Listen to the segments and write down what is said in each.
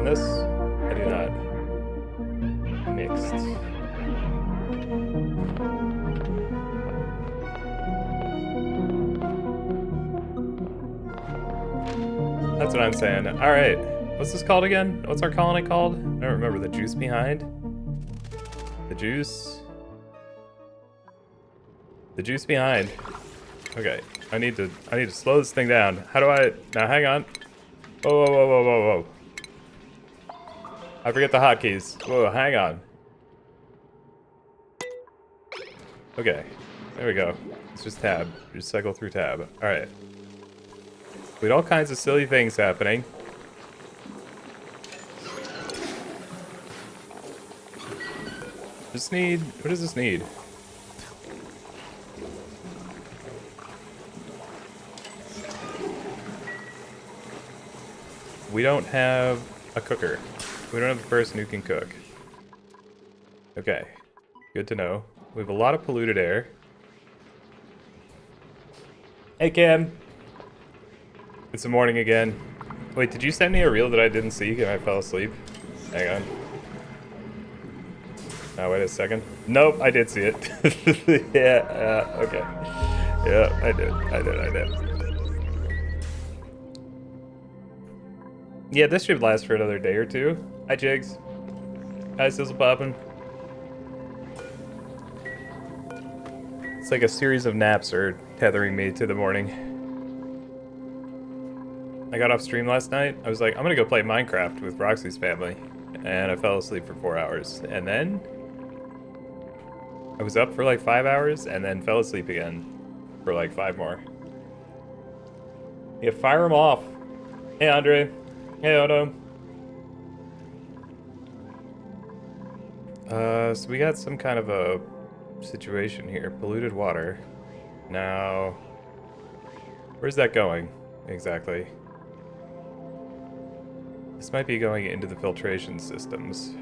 own this? I do not. Mixed. That's what I'm saying. Alright. What's this called again? What's our colony called? I don't remember. The juice behind? The juice? The juice behind. Okay. I need to slow this thing down. How do I... Now, hang on. Whoa, whoa, whoa, whoa, whoa, whoa. I forget the hotkeys. Whoa, hang on. Okay. There we go. It's just tab. Just cycle through tab. Alright. We had all kinds of silly things happening. Just need... What does this need? We don't have a cooker. We don't have a person who can cook. Okay. Good to know. We have a lot of polluted air. Hey, Cam. It's the morning again. Wait, did you send me a reel that I didn't see and I fell asleep? Hang on. Oh, wait a second. Nope, I did see it. Yeah, okay. Yeah, I did. Yeah, this should last for another day or two. Hi, Jigs. Hi, Sizzle Poppin'. It's like a series of naps are tethering me to the morning. I got off stream last night. I was like, I'm gonna go play Minecraft with Roxy's family. And I fell asleep for 4 hours. And then I was up for like 5 hours and then fell asleep again for like 5 more. Yeah, fire them off. Hey, Andre. Hey, Odo. So we got some kind of a situation here. Polluted water. Now, where's that going exactly? This might be going into the filtration systems.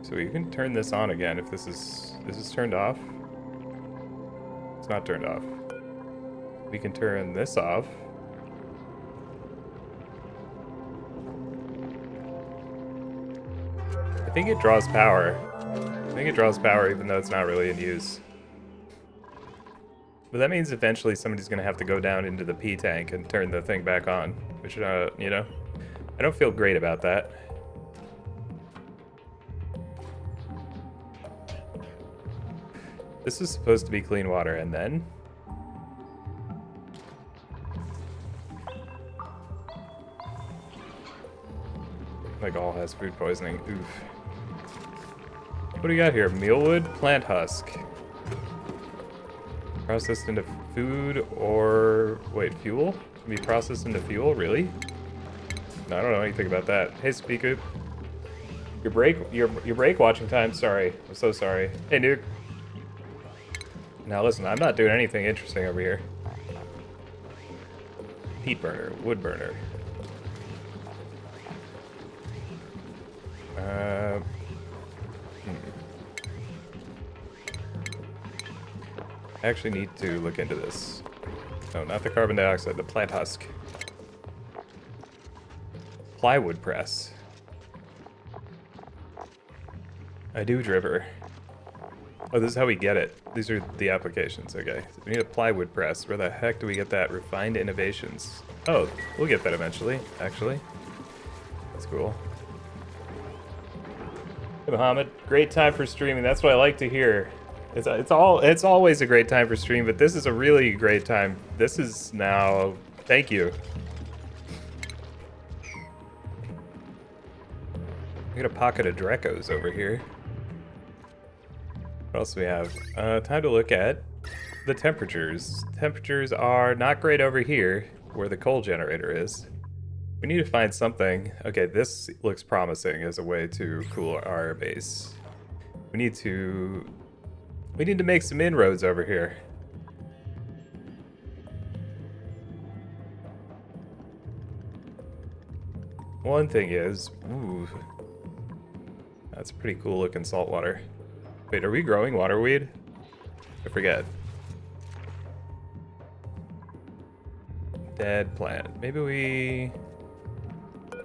So you can turn this on again if this is turned off. It's not turned off. We can turn this off. I think it draws power. I think it draws power even though it's not really in use. But that means eventually somebody's gonna have to go down into the P tank and turn the thing back on, which, you know, I don't feel great about that. This is supposed to be clean water, and then? Like all has food poisoning, oof. What do you got here? Mealwood, plant husk. Processed into food or... Wait, fuel? Can be processed into fuel? Really? No, I don't know anything about that. Hey, Speakoop. Your break watching time? Sorry. I'm so sorry. Hey, Nuke. Now listen, I'm not doing anything interesting over here. Peat burner, wood burner. I actually need to look into this. No, not the carbon dioxide, the plant husk. Plywood press. I do dripper. Oh, this is how we get it. These are the applications, okay. So we need a plywood press. Where the heck do we get that? Refined innovations. Oh, we'll get that eventually, actually. That's cool. Hey, Mohammed. Great time for streaming. That's what I like to hear. It's always a great time for stream, but this is a really great time. This is now... Thank you. We got a pocket of Drecos over here. What else do we have? Time to look at the temperatures. Temperatures are not great over here, where the coal generator is. We need to find something. Okay, this looks promising as a way to cool our base. We need to make some inroads over here. One thing is, ooh, that's pretty cool looking saltwater. Wait, are we growing waterweed? I forget. Dead plant. Maybe we...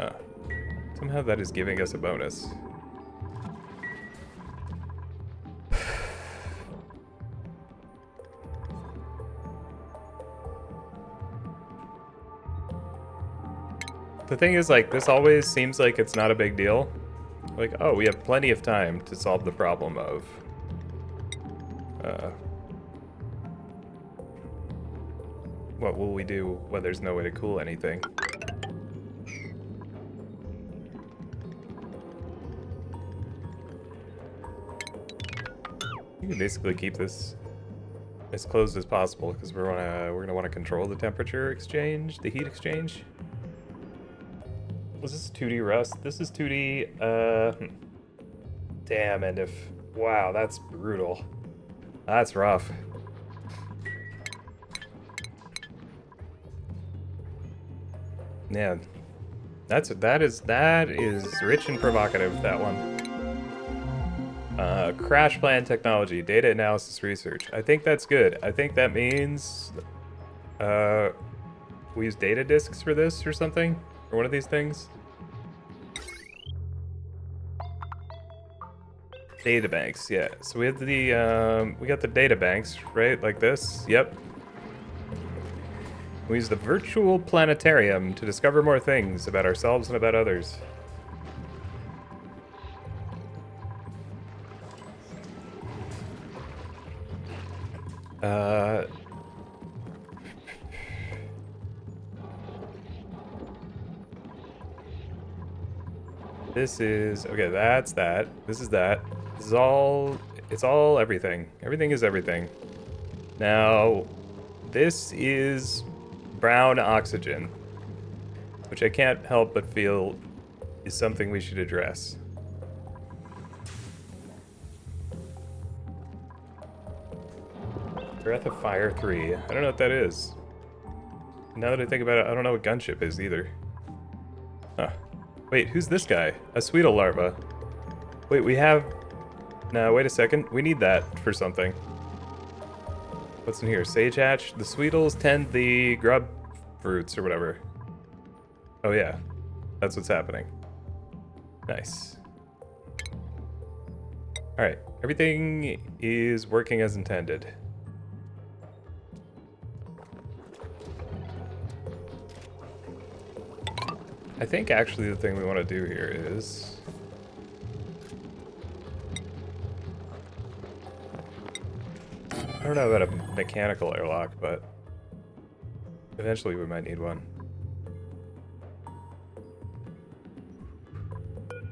Oh. Somehow that is giving us a bonus. The thing is, like, this always seems like it's not a big deal. Like, oh, we have plenty of time to solve the problem of... what will we do when there's no way to cool anything? You can basically keep this as closed as possible because we're gonna want to control the temperature exchange, the heat exchange. Was this 2D Rust? This is 2D. Damn, and if wow, that's brutal. That's rough. Yeah, that is rich and provocative. That one. Crash plan technology, data analysis research. I think that's good. I think that means we use data disks for this or something, or one of these things. Data banks, yeah. So we have the we got the data banks, right? Like this. Yep. We use the virtual planetarium to discover more things about ourselves and about others. This is, okay, that's that. This is that. This is all, it's all everything. Everything is everything. Now, this is brown oxygen, which I can't help but feel is something we should address. Breath of Fire 3. I don't know what that is. Now that I think about it, I don't know what gunship is either. Huh. Wait, who's this guy? A Sweetle larva. Wait, we have... No, wait a second. We need that for something. What's in here? Sage hatch? The Sweetles tend the grub fruits or whatever. Oh yeah. That's what's happening. Nice. Alright. Everything is working as intended. I think actually the thing we want to do here is... I don't know about a mechanical airlock, but eventually we might need one.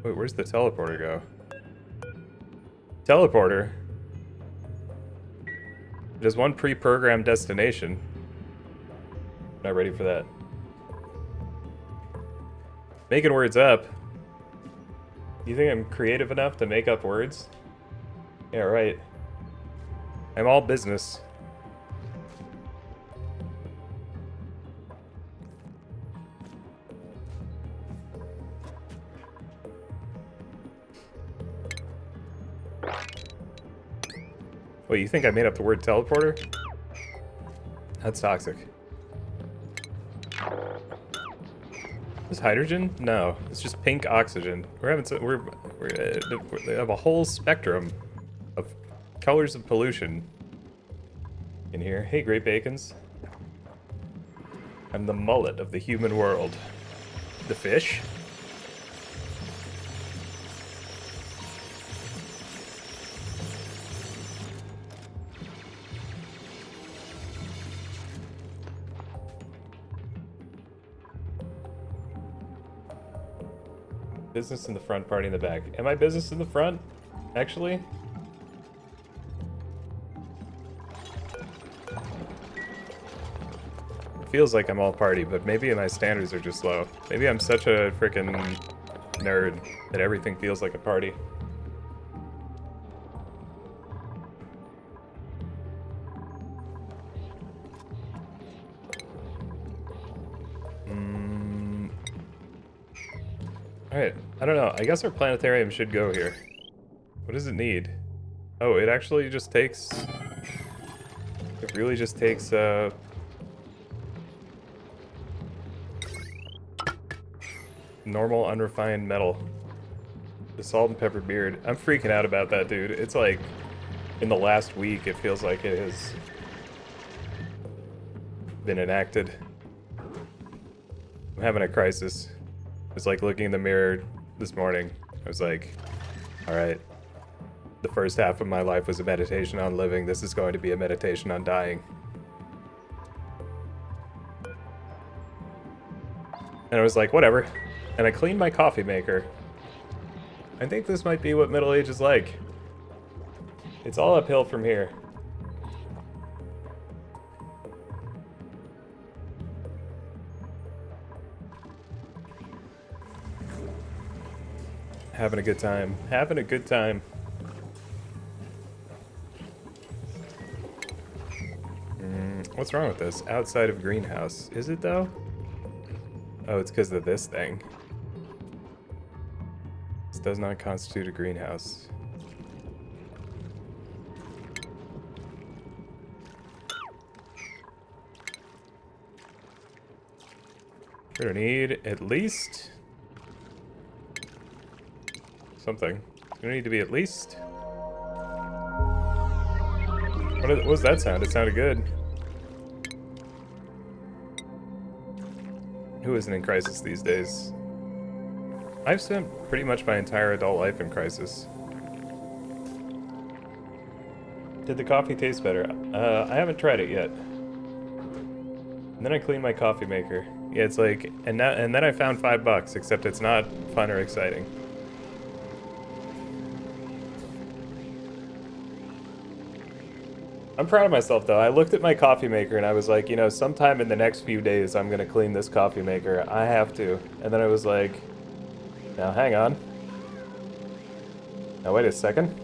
Wait, where's the teleporter go? Teleporter? There's one pre-programmed destination. Not ready for that. Making words up. You think I'm creative enough to make up words? Yeah, right. I'm all business. Wait, you think I made up the word teleporter? That's toxic. Is hydrogen? No, it's just pink oxygen. We have a whole spectrum of colors of pollution in here. Hey, Great Bacons. I'm the mullet of the human world. The fish? Business in the front, party in the back. Am I business in the front? Actually? It feels like I'm all party, but maybe my standards are just low. Maybe I'm such a freaking nerd that everything feels like a party. Alright, I don't know. I guess our planetarium should go here. What does it need? Oh, it actually just takes... It really just takes, normal unrefined metal. The salt and pepper beard. I'm freaking out about that, dude. It's like, in the last week, it feels like it has been enacted. I'm having a crisis. It's like looking in the mirror this morning. I was like, alright. The first half of my life was a meditation on living. This is going to be a meditation on dying. And I was like, whatever. And I cleaned my coffee maker. I think this might be what middle age is like. It's all uphill from here. Having a good time. Having a good time. What's wrong with this? Outside of greenhouse. Is it though? Oh, it's because of this thing. This does not constitute a greenhouse. We're gonna need at least something. It's gonna need to be at least. What was that sound? It sounded good. Who isn't in crisis these days? I've spent pretty much my entire adult life in crisis. Did the coffee taste better? I haven't tried it yet. And then I cleaned my coffee maker. Yeah, it's like, and then I found $5, except it's not fun or exciting. I'm proud of myself though. I looked at my coffee maker and I was like, you know, sometime in the next few days I'm gonna clean this coffee maker. I have to. And then I was like, now hang on. Now wait a second.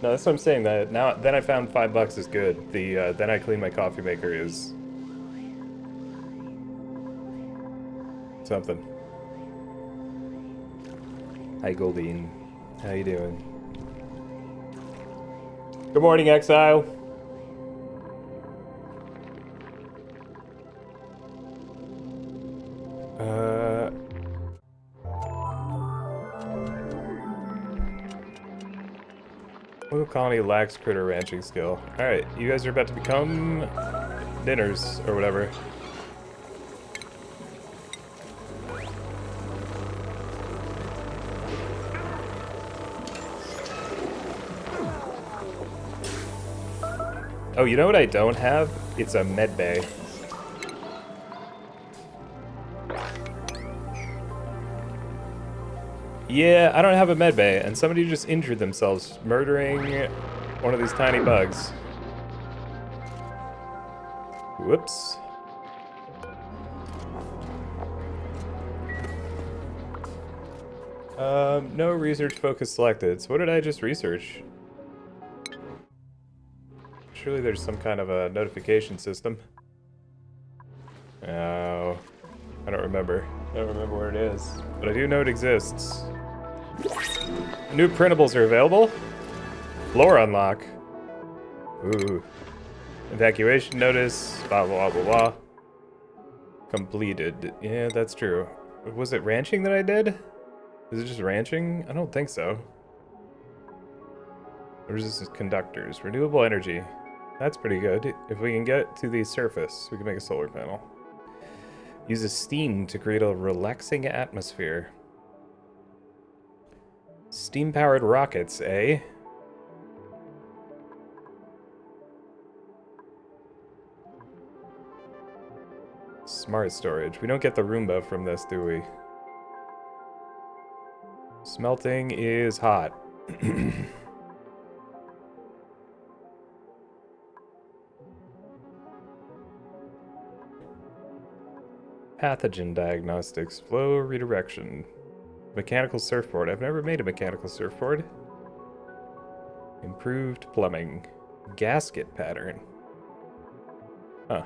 No, that's what I'm saying. That now, then I found $5 is good. The then I clean my coffee maker is something. Hi, Goldine. How you doing? Good morning, Exile. Little colony lacks critter ranching skill. Alright, you guys are about to become dinners, or whatever. Oh, you know what I don't have? It's a med bay. Yeah, I don't have a med bay, and somebody just injured themselves murdering one of these tiny bugs. Whoops. No research focus selected. So what did I just research? Surely there's some kind of a notification system. Oh, I don't remember. I don't remember where it is. But I do know it exists. New printables are available. Floor unlock. Ooh. Evacuation notice. Blah, blah, blah, blah. Completed. Yeah, that's true. Was it ranching that I did? Is it just ranching? I don't think so. Resistance conductors. Renewable energy. That's pretty good. If we can get to the surface, we can make a solar panel. Uses steam to create a relaxing atmosphere. Steam-powered rockets, eh? Smart storage. We don't get the Roomba from this, do we? Smelting is hot. Pathogen diagnostics. Flow redirection. Mechanical surfboard. I've never made a mechanical surfboard. Improved plumbing. Gasket pattern. Huh.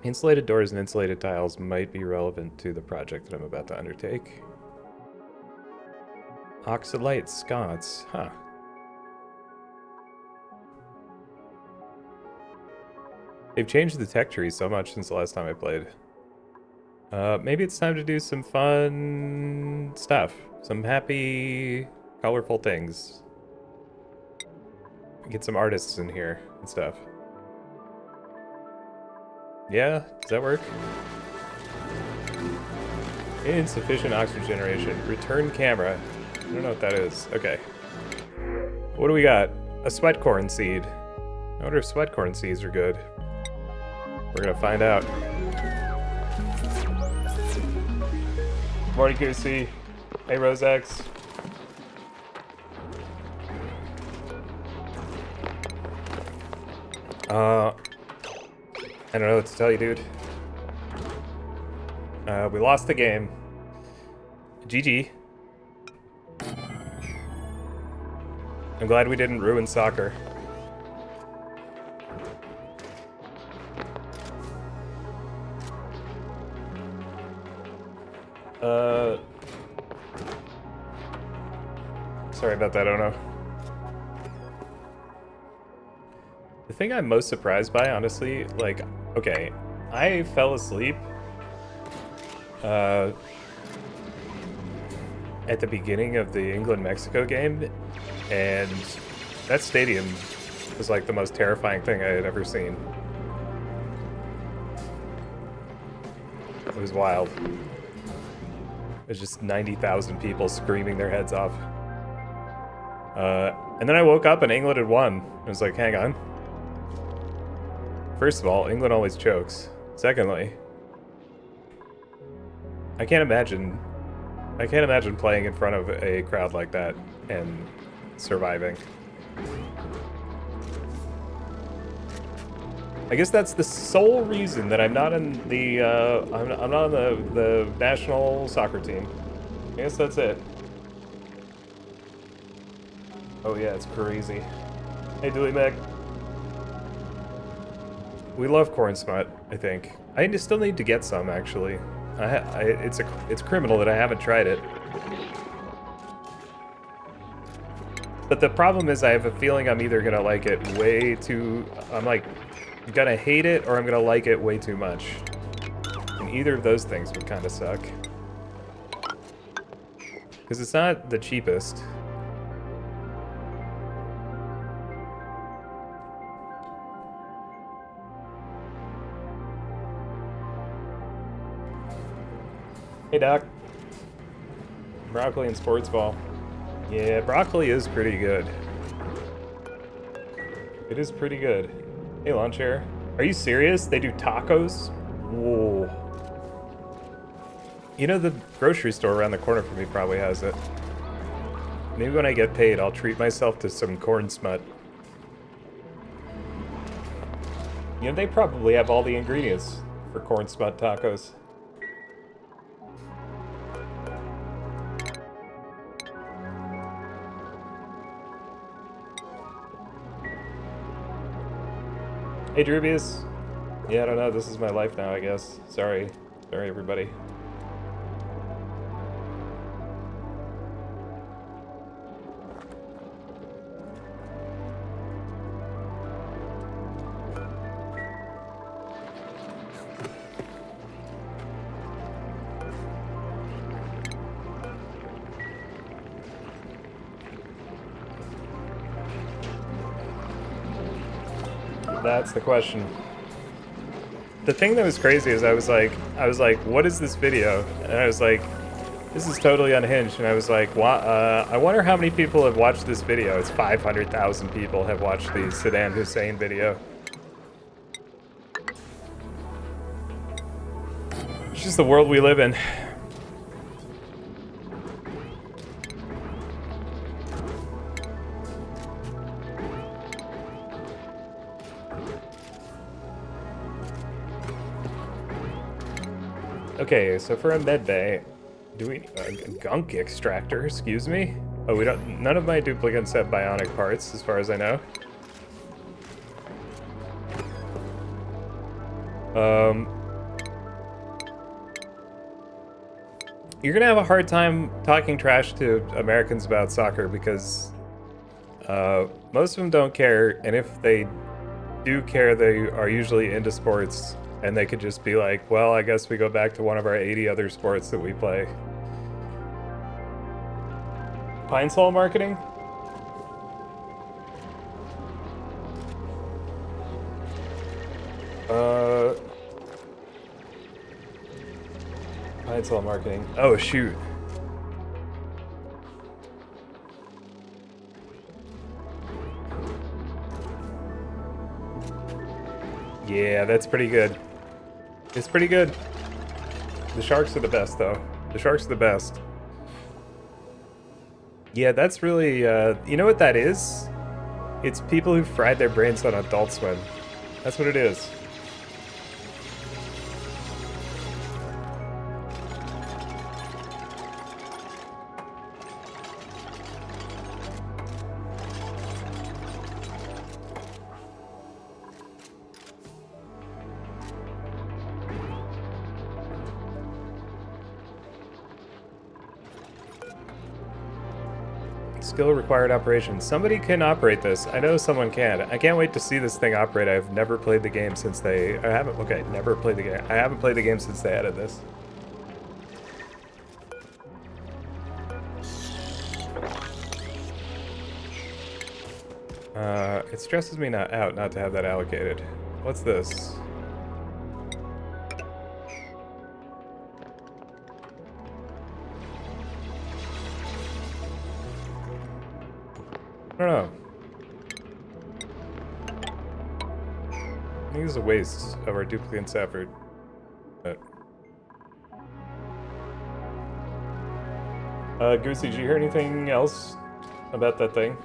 Insulated doors and insulated tiles might be relevant to the project that I'm about to undertake. Oxalite sconce, huh. They've changed the tech tree so much since the last time I played. Maybe it's time to do some fun stuff. Some happy, colorful things. Get some artists in here and stuff. Yeah, does that work? Insufficient oxygen generation. Return camera. I don't know what that is. Okay. What do we got? A sweatcorn seed. I wonder if sweatcorn seeds are good. We're gonna find out. Morning, QC. Hey, Rosex. I don't know what to tell you, dude. We lost the game. GG. I'm glad we didn't ruin soccer. Sorry about that, Ono. The thing I'm most surprised by, honestly, like, okay, I fell asleep at the beginning of the England-Mexico game, and that stadium was like the most terrifying thing I had ever seen. It was wild. It was just 90,000 people screaming their heads off. And then I woke up and England had won. I was like, hang on. First of all, England always chokes. Secondly, I can't imagine playing in front of a crowd like that and surviving. I guess that's the sole reason that I'm not in the I'm not on the national soccer team. I guess that's it. Oh yeah, it's crazy. Hey, Dewey Mac. We love corn smut, I think. I still need to get some, actually. It's criminal that I haven't tried it. But the problem is I have a feeling I'm either gonna like it way too... I'm like, gonna hate it or I'm gonna like it way too much. And either of those things would kind of suck. Because it's not the cheapest. Hey, Doc. Broccoli and sports ball. Yeah, broccoli is pretty good. It is pretty good. Hey, lawn chair. Are you serious? They do tacos? Whoa. You know, the grocery store around the corner from me probably has it. Maybe when I get paid, I'll treat myself to some corn smut. You know, they probably have all the ingredients for corn smut tacos. Hey, Drubius. Yeah, I don't know. This is my life now, I guess. Sorry. Sorry, everybody. That's the question. The thing that was crazy is I was like, what is this video? And I was like, this is totally unhinged. And I was like, I wonder how many people have watched this video. It's 500,000 people have watched the Saddam Hussein video. It's just the world we live in. Okay, so for a med bay, do we a gunk extractor? Excuse me. Oh, we don't. None of my duplicates have bionic parts, as far as I know. You're gonna have a hard time talking trash to Americans about soccer because most of them don't care, and if they do care, they are usually into sports, and they could just be like, well, I guess we go back to one of our 80 other sports that we play. Pine Sol marketing? Pine Sol marketing. Oh, shoot. Yeah, that's pretty good. It's pretty good. The Sharks are the best, though. The Sharks are the best. Yeah, that's really, you know what that is? It's people who fried their brains on Adult Swim. That's what it is. Skill required operation. Somebody can operate this. I know someone can. I can't wait to see this thing operate. I've never played the game since they... I haven't... Okay, never played the game. I haven't played the game since they added this. It stresses me not to have that allocated. What's this? I don't know. I think this is a waste of our duplicant's effort. But... Goosey, did you hear anything else about that thing?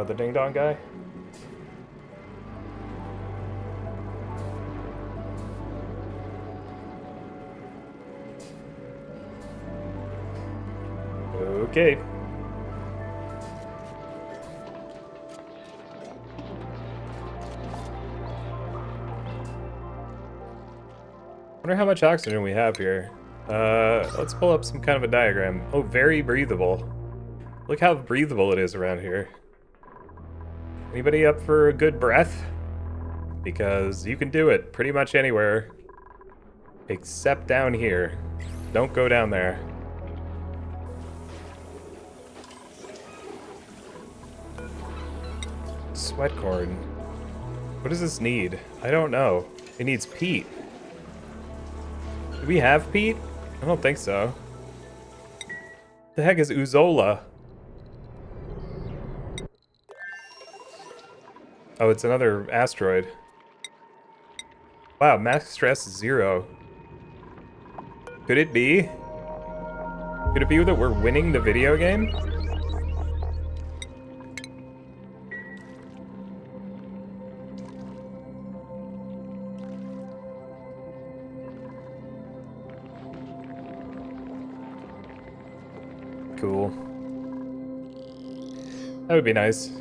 The Ding Dong guy? Okay. Wonder how much oxygen we have here. Let's pull up some kind of a diagram. Oh, very breathable. Look how breathable it is around here. Anybody up for a good breath? Because you can do it pretty much anywhere. Except down here. Don't go down there. Sweat corn. What does this need? I don't know. It needs peat. Do we have peat? I don't think so. The heck is Uzola? Oh, it's another asteroid. Wow, max stress 0. Could it be? Could it be that we're winning the video game? Cool. That would be nice.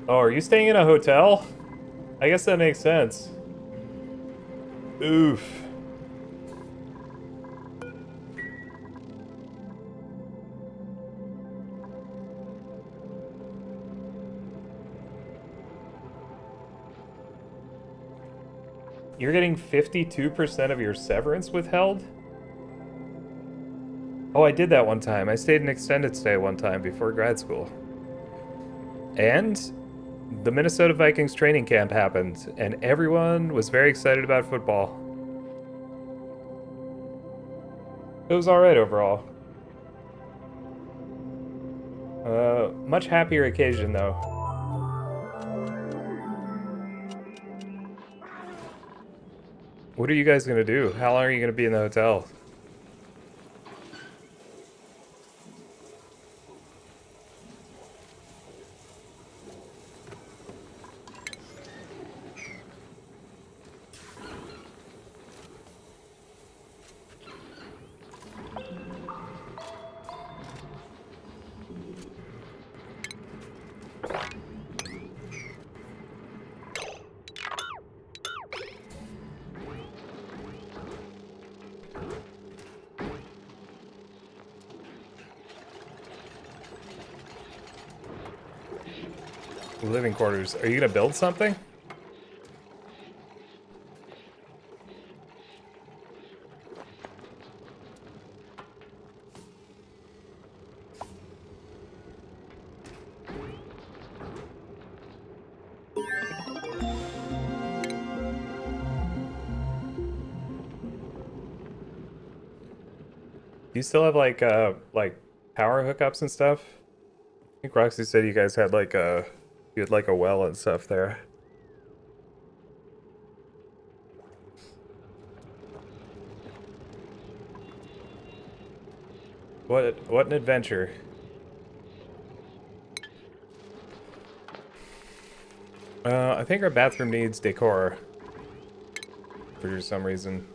Oh, are you staying in a hotel? I guess that makes sense. Oof. You're getting 52% of your severance withheld? Oh, I did that one time. I stayed an extended stay one time before grad school. And the Minnesota Vikings training camp happened, and everyone was very excited about football. It was alright overall. Much happier occasion, though. What are you guys gonna do? How long are you gonna be in the hotel? living quarters. Are you gonna build something? Do you still have like power hookups and stuff? I think Roxy said you guys had like you had like a well and stuff there. What an adventure. I think our bathroom needs decor for some reason.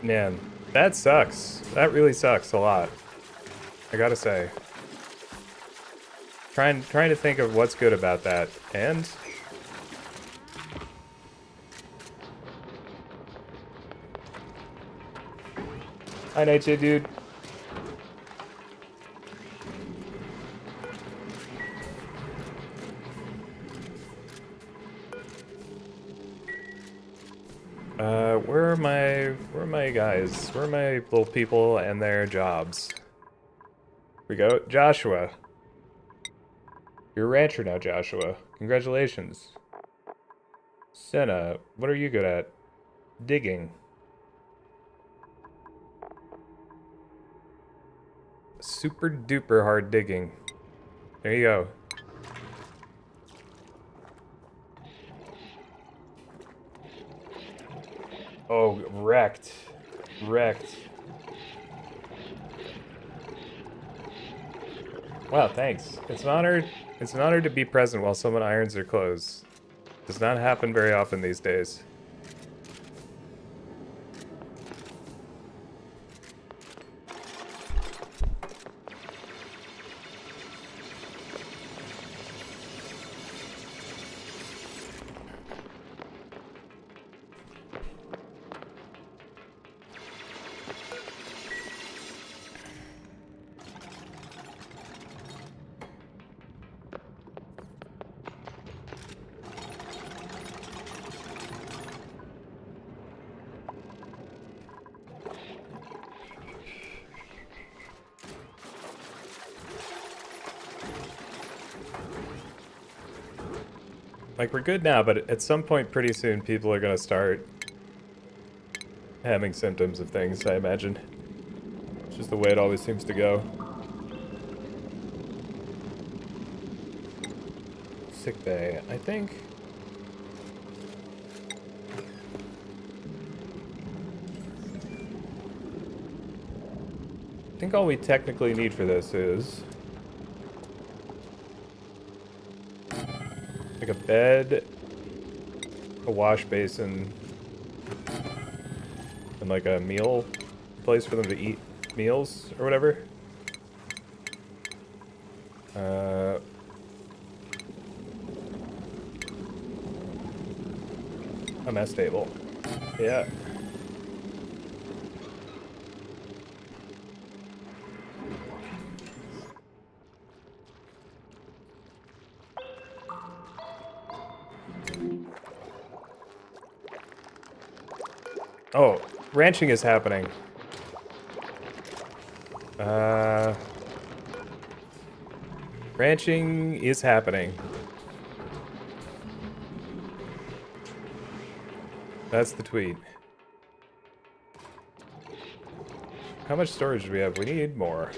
Man, that sucks. That really sucks a lot. I gotta say. Trying to think of what's good about that. And hi, Nightshade dude. Where are my guys? Where are my little people and their jobs? Here we go. Joshua. You're a rancher now, Joshua. Congratulations. Senna, what are you good at? Digging. Super duper hard digging. There you go. Oh, wrecked. Wrecked. Wow, thanks. It's an honor to be present while someone irons their clothes. Does not happen very often these days. Like, we're good now, but at some point pretty soon people are gonna start having symptoms of things, I imagine. It's just the way it always seems to go. Sick bay, I think. I think all we technically need for this is like a bed, a wash basin, and like a meal place for them to eat meals or whatever. A mess table. Yeah. Oh, ranching is happening. Ranching is happening. That's the tweet. How much storage do we have? We need more.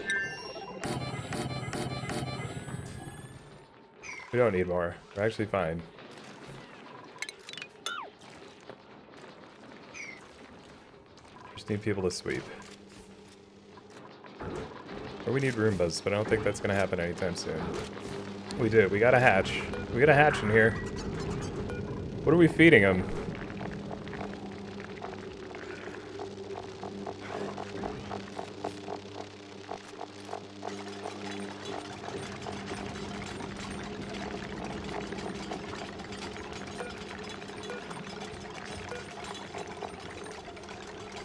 We don't need more. We're actually fine. Just need people to sweep. Or we need Roombas, but I don't think that's gonna happen anytime soon. We do. We got a hatch. We got a hatch in here. What are we feeding them?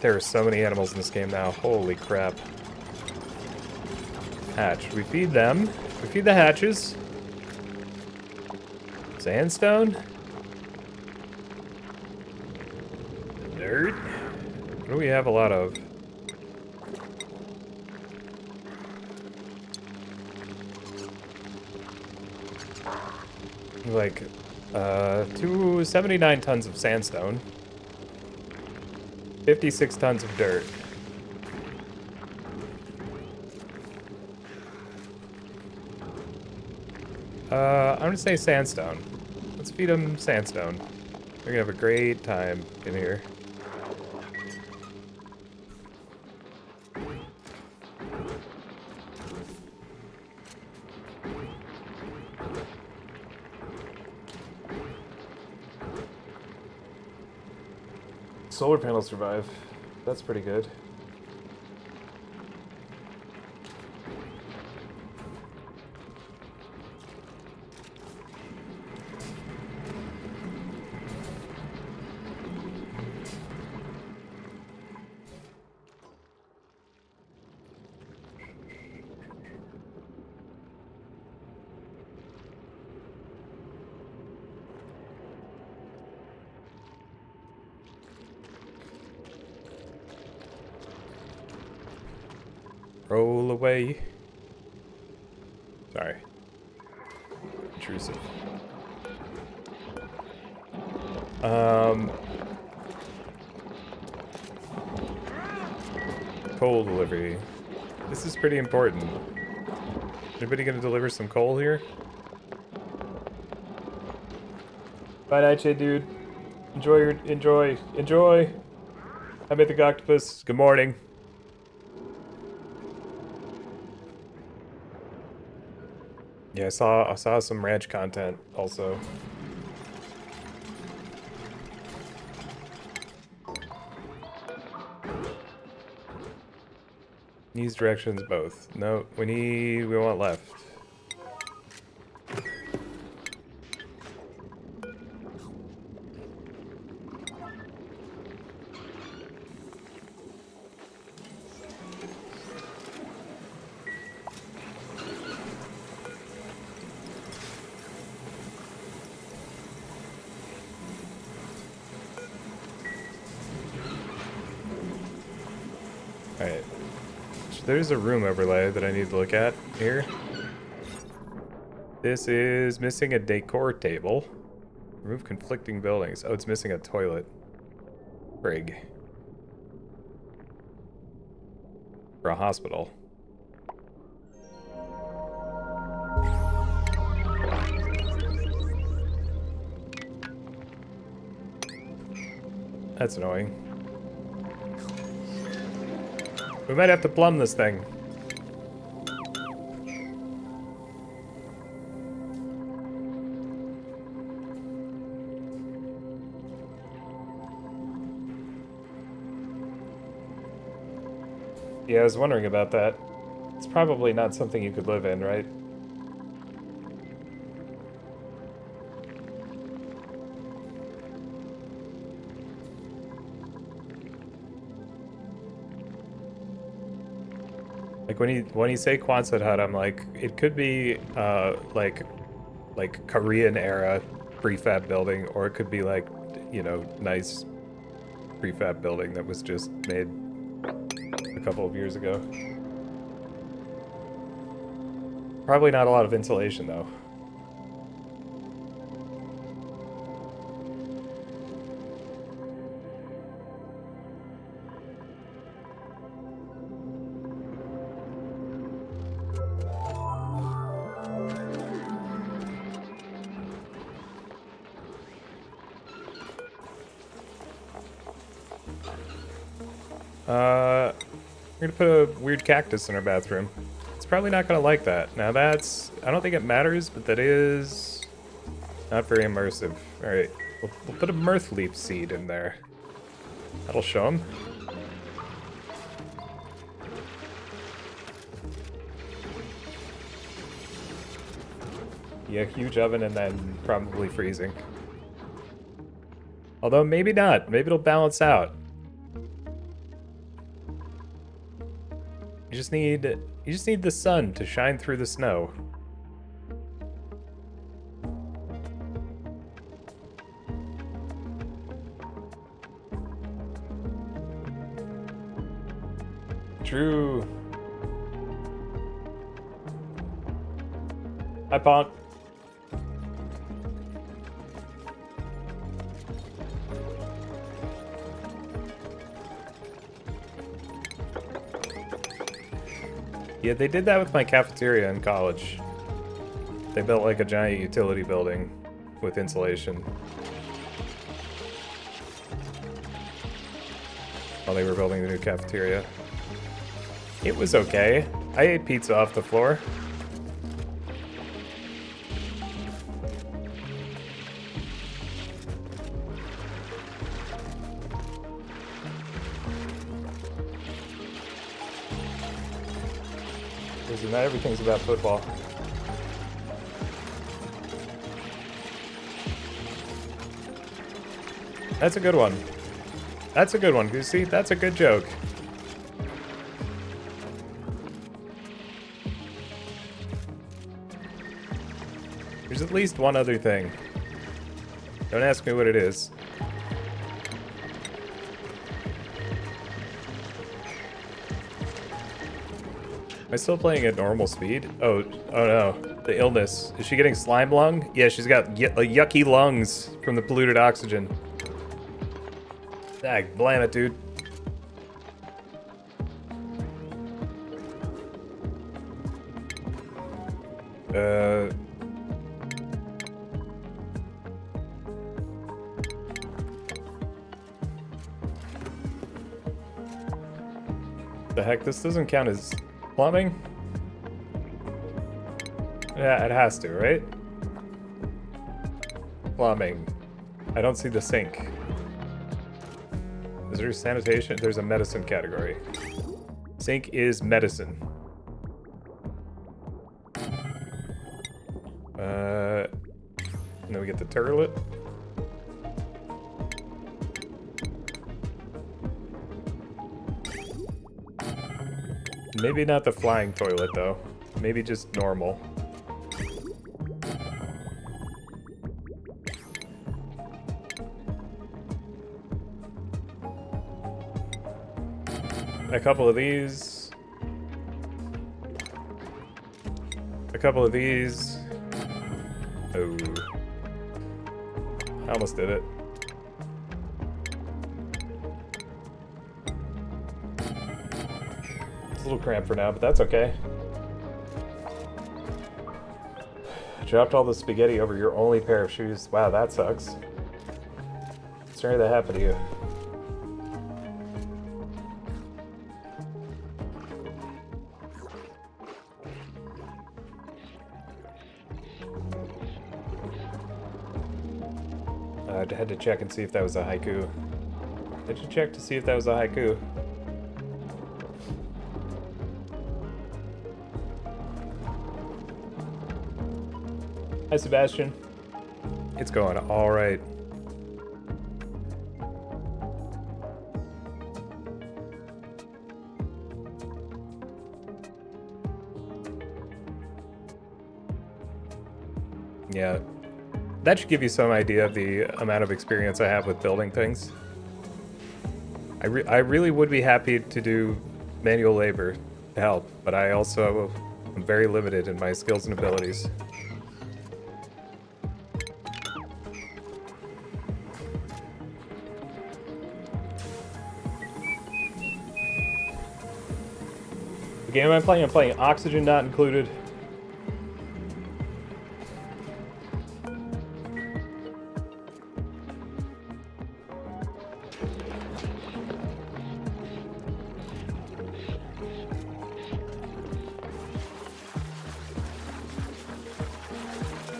There are so many animals in this game now. Holy crap. Hatch. We feed them. We feed the hatches. Sandstone. Dirt. What do we have a lot of? Like, 279 tons of sandstone. 56 tons of dirt. I'm gonna say sandstone. Let's feed them sandstone. They're gonna have a great time in here. Solar panels survive. That's pretty good. Roll away. Sorry. Intrusive. Coal delivery. This is pretty important. Anybody gonna deliver some coal here? Bye, Nightshade, dude. Enjoy. I made the octopus. Good morning. Yeah, I saw some ranch content also. These directions both. No, we want left. Alright. There's a room overlay that I need to look at here. This is missing a decor table. Remove conflicting buildings. Oh, it's missing a toilet. Frig. For a hospital. That's annoying. We might have to plumb this thing. Yeah, I was wondering about that. It's probably not something you could live in, right? Like when you say Quonset hut, I'm like, it could be like Korean era prefab building, or it could be like, you know, nice prefab building that was just made a couple of years ago. Probably not a lot of insulation though. We're gonna put a weird cactus in our bathroom. It's probably not gonna like that. Now that's, I don't think it matters, but that is not very immersive. Alright, we'll put a mirth leaf seed in there. That'll show him. Yeah, huge oven and then probably freezing. Although maybe not. Maybe it'll balance out. You just need the sun to shine through the snow. True. Hi, Ponk. Yeah, they did that with my cafeteria in college. They built like a giant utility building with insulation while they were building the new cafeteria. It was okay. I ate pizza off the floor. Not everything's about football. That's a good one. That's a good one, Goosey. That's a good joke. There's at least one other thing. Don't ask me what it is. Am I still playing at normal speed? Oh no. The illness. Is she getting slime lung? Yeah, she's got yucky lungs from the polluted oxygen. Dag, blam it, dude. The heck, this doesn't count as plumbing? Yeah, it has to, right? Plumbing. I don't see the sink. Is there sanitation? There's a medicine category. Sink is medicine. And then we get the turlet. Maybe not the flying toilet, though. Maybe just normal. A couple of these. A couple of these. Oh. I almost did it. It's a little cramped for now, but that's okay. Dropped all the spaghetti over your only pair of shoes. Wow, that sucks. Sorry that happened to you. I had to check and see if that was a haiku. Did you check to see if that was a haiku? Hi, Sebastian. It's going all right. Yeah. That should give you some idea of the amount of experience I have with building things. I really would be happy to do manual labor to help, but I also am very limited in my skills and abilities. The game I'm playing Oxygen Not Included.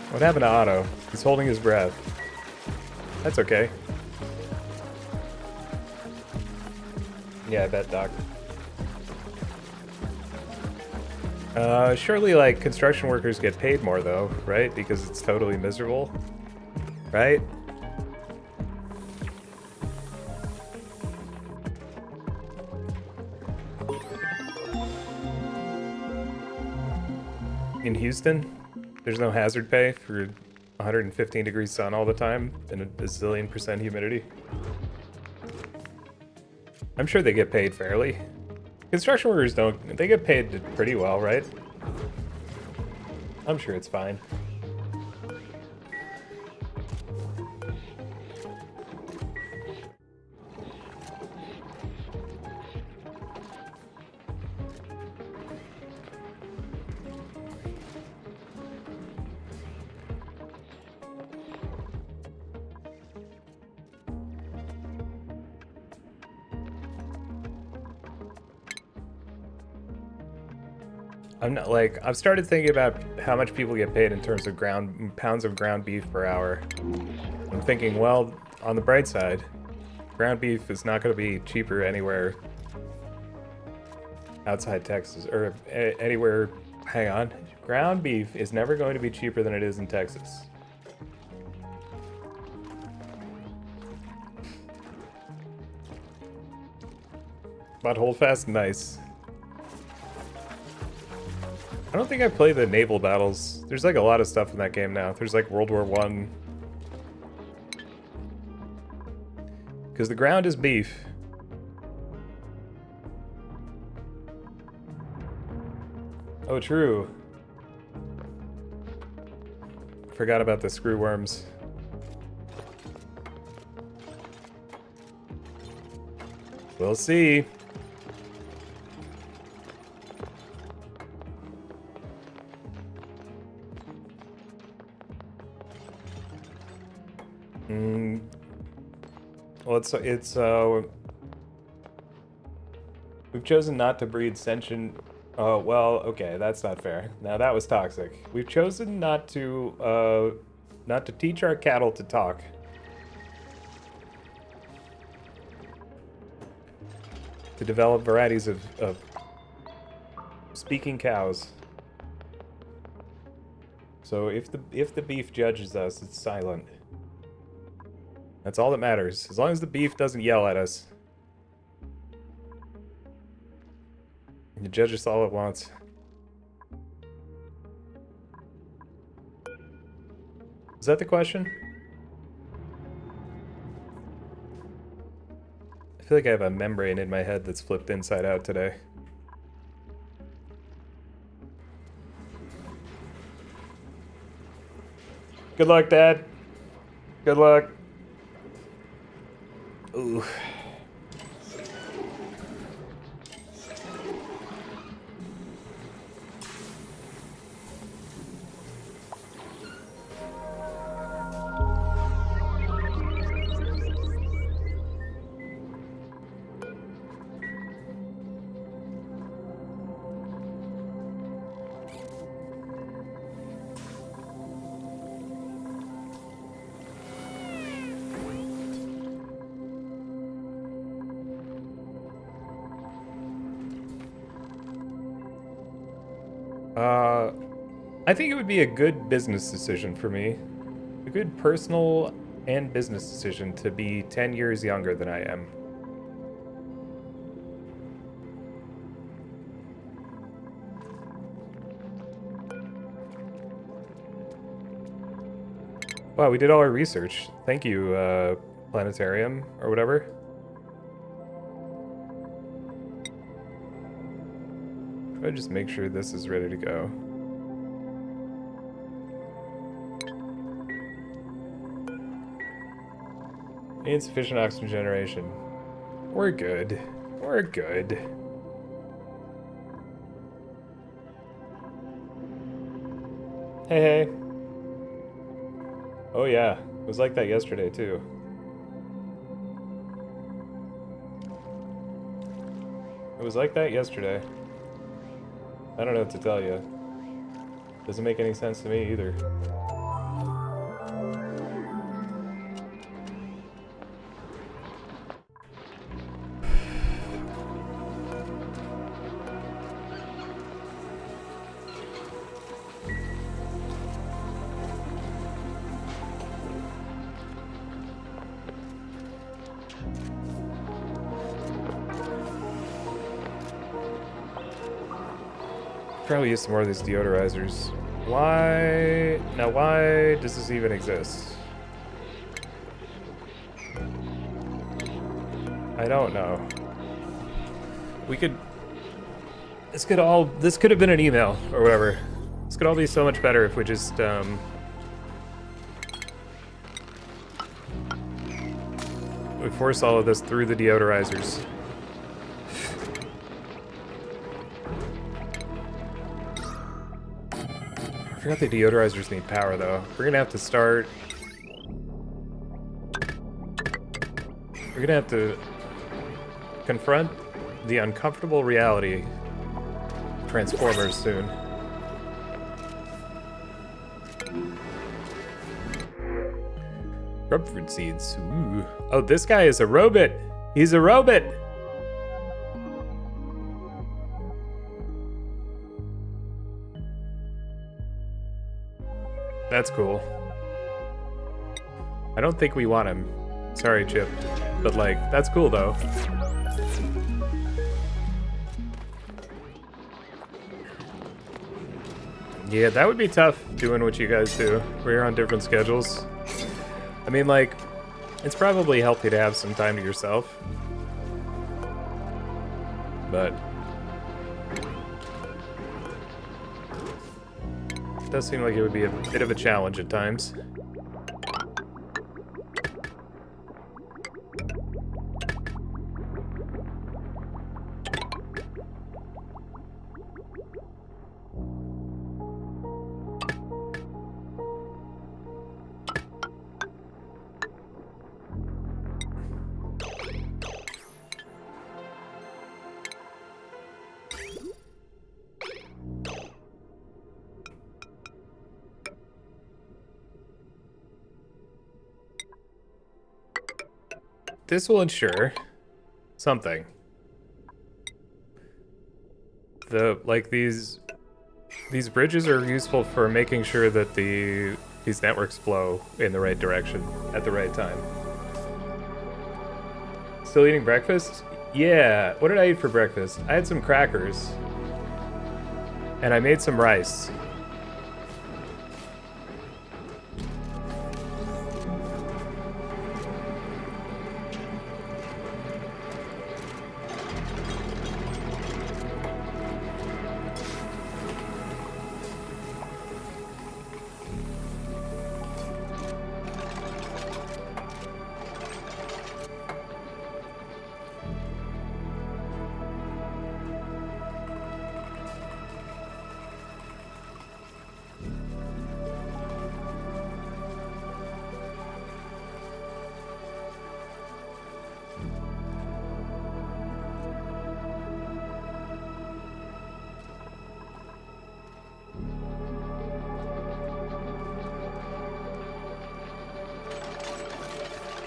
What happened to Otto? He's holding his breath. That's okay. Yeah, I bet, Doc. Surely, like, construction workers get paid more, though, right? Because it's totally miserable, right? in Houston, there's no hazard pay for 115 degrees sun all the time and a bazillion % humidity. I'm sure they get paid fairly. Construction workers don't, they get paid pretty well, right? I'm sure it's fine. I'm not like, I've started thinking about how much people get paid in terms of pounds of ground beef per hour. I'm thinking, well, on the bright side, ground beef is not going to be cheaper anywhere outside Texas, or anywhere, hang on. Ground beef is never going to be cheaper than it is in Texas. But hold fast, nice. I don't think I play the naval battles. There's like a lot of stuff in that game now. There's like World War I. Because the ground is beef. Oh, true. Forgot about the screw worms. We'll see. Well, we've chosen not to breed sentient. Oh well, okay, that's not fair. Now that was toxic. We've chosen not to teach our cattle to talk. To develop varieties of speaking cows. So if the beef judges us, it's silent. That's all that matters. As long as the beef doesn't yell at us. You judge us all at once. Is that the question? I feel like I have a membrane in my head that's flipped inside out today. Good luck, Dad. Good luck. Ooh. I think it would be a good business decision for me. A good personal and business decision to be 10 years younger than I am. Wow, we did all our research. Thank you, Planetarium, or whatever. I'll just make sure this is ready to go. Insufficient oxygen generation. We're good. We're good. Hey, hey. Oh yeah, it was like that yesterday too. It was like that yesterday. I don't know what to tell you. Doesn't make any sense to me either. Probably use some more of these deodorizers. Why? Now, why does this even exist? I don't know. We could... This could have been an email or whatever. This could all be so much better if we just, we force all of this through the deodorizers. I forgot the deodorizers need power, though. We're gonna have to start... We're gonna have to confront the uncomfortable reality of Transformers soon. Grubfruit seeds. Ooh. Oh, this guy is a robot. He's a robot. That's cool. I don't think we want him. Sorry, Chip. But, like, that's cool, though. Yeah, that would be tough doing what you guys do. We're on different schedules. I mean, like, it's probably healthy to have some time to yourself. But it does seem like it would be a bit of a challenge at times. This will ensure something. These bridges are useful for making sure that these networks flow in the right direction at the right time. Still eating breakfast? Yeah. What did I eat for breakfast? I had some crackers. And I made some rice.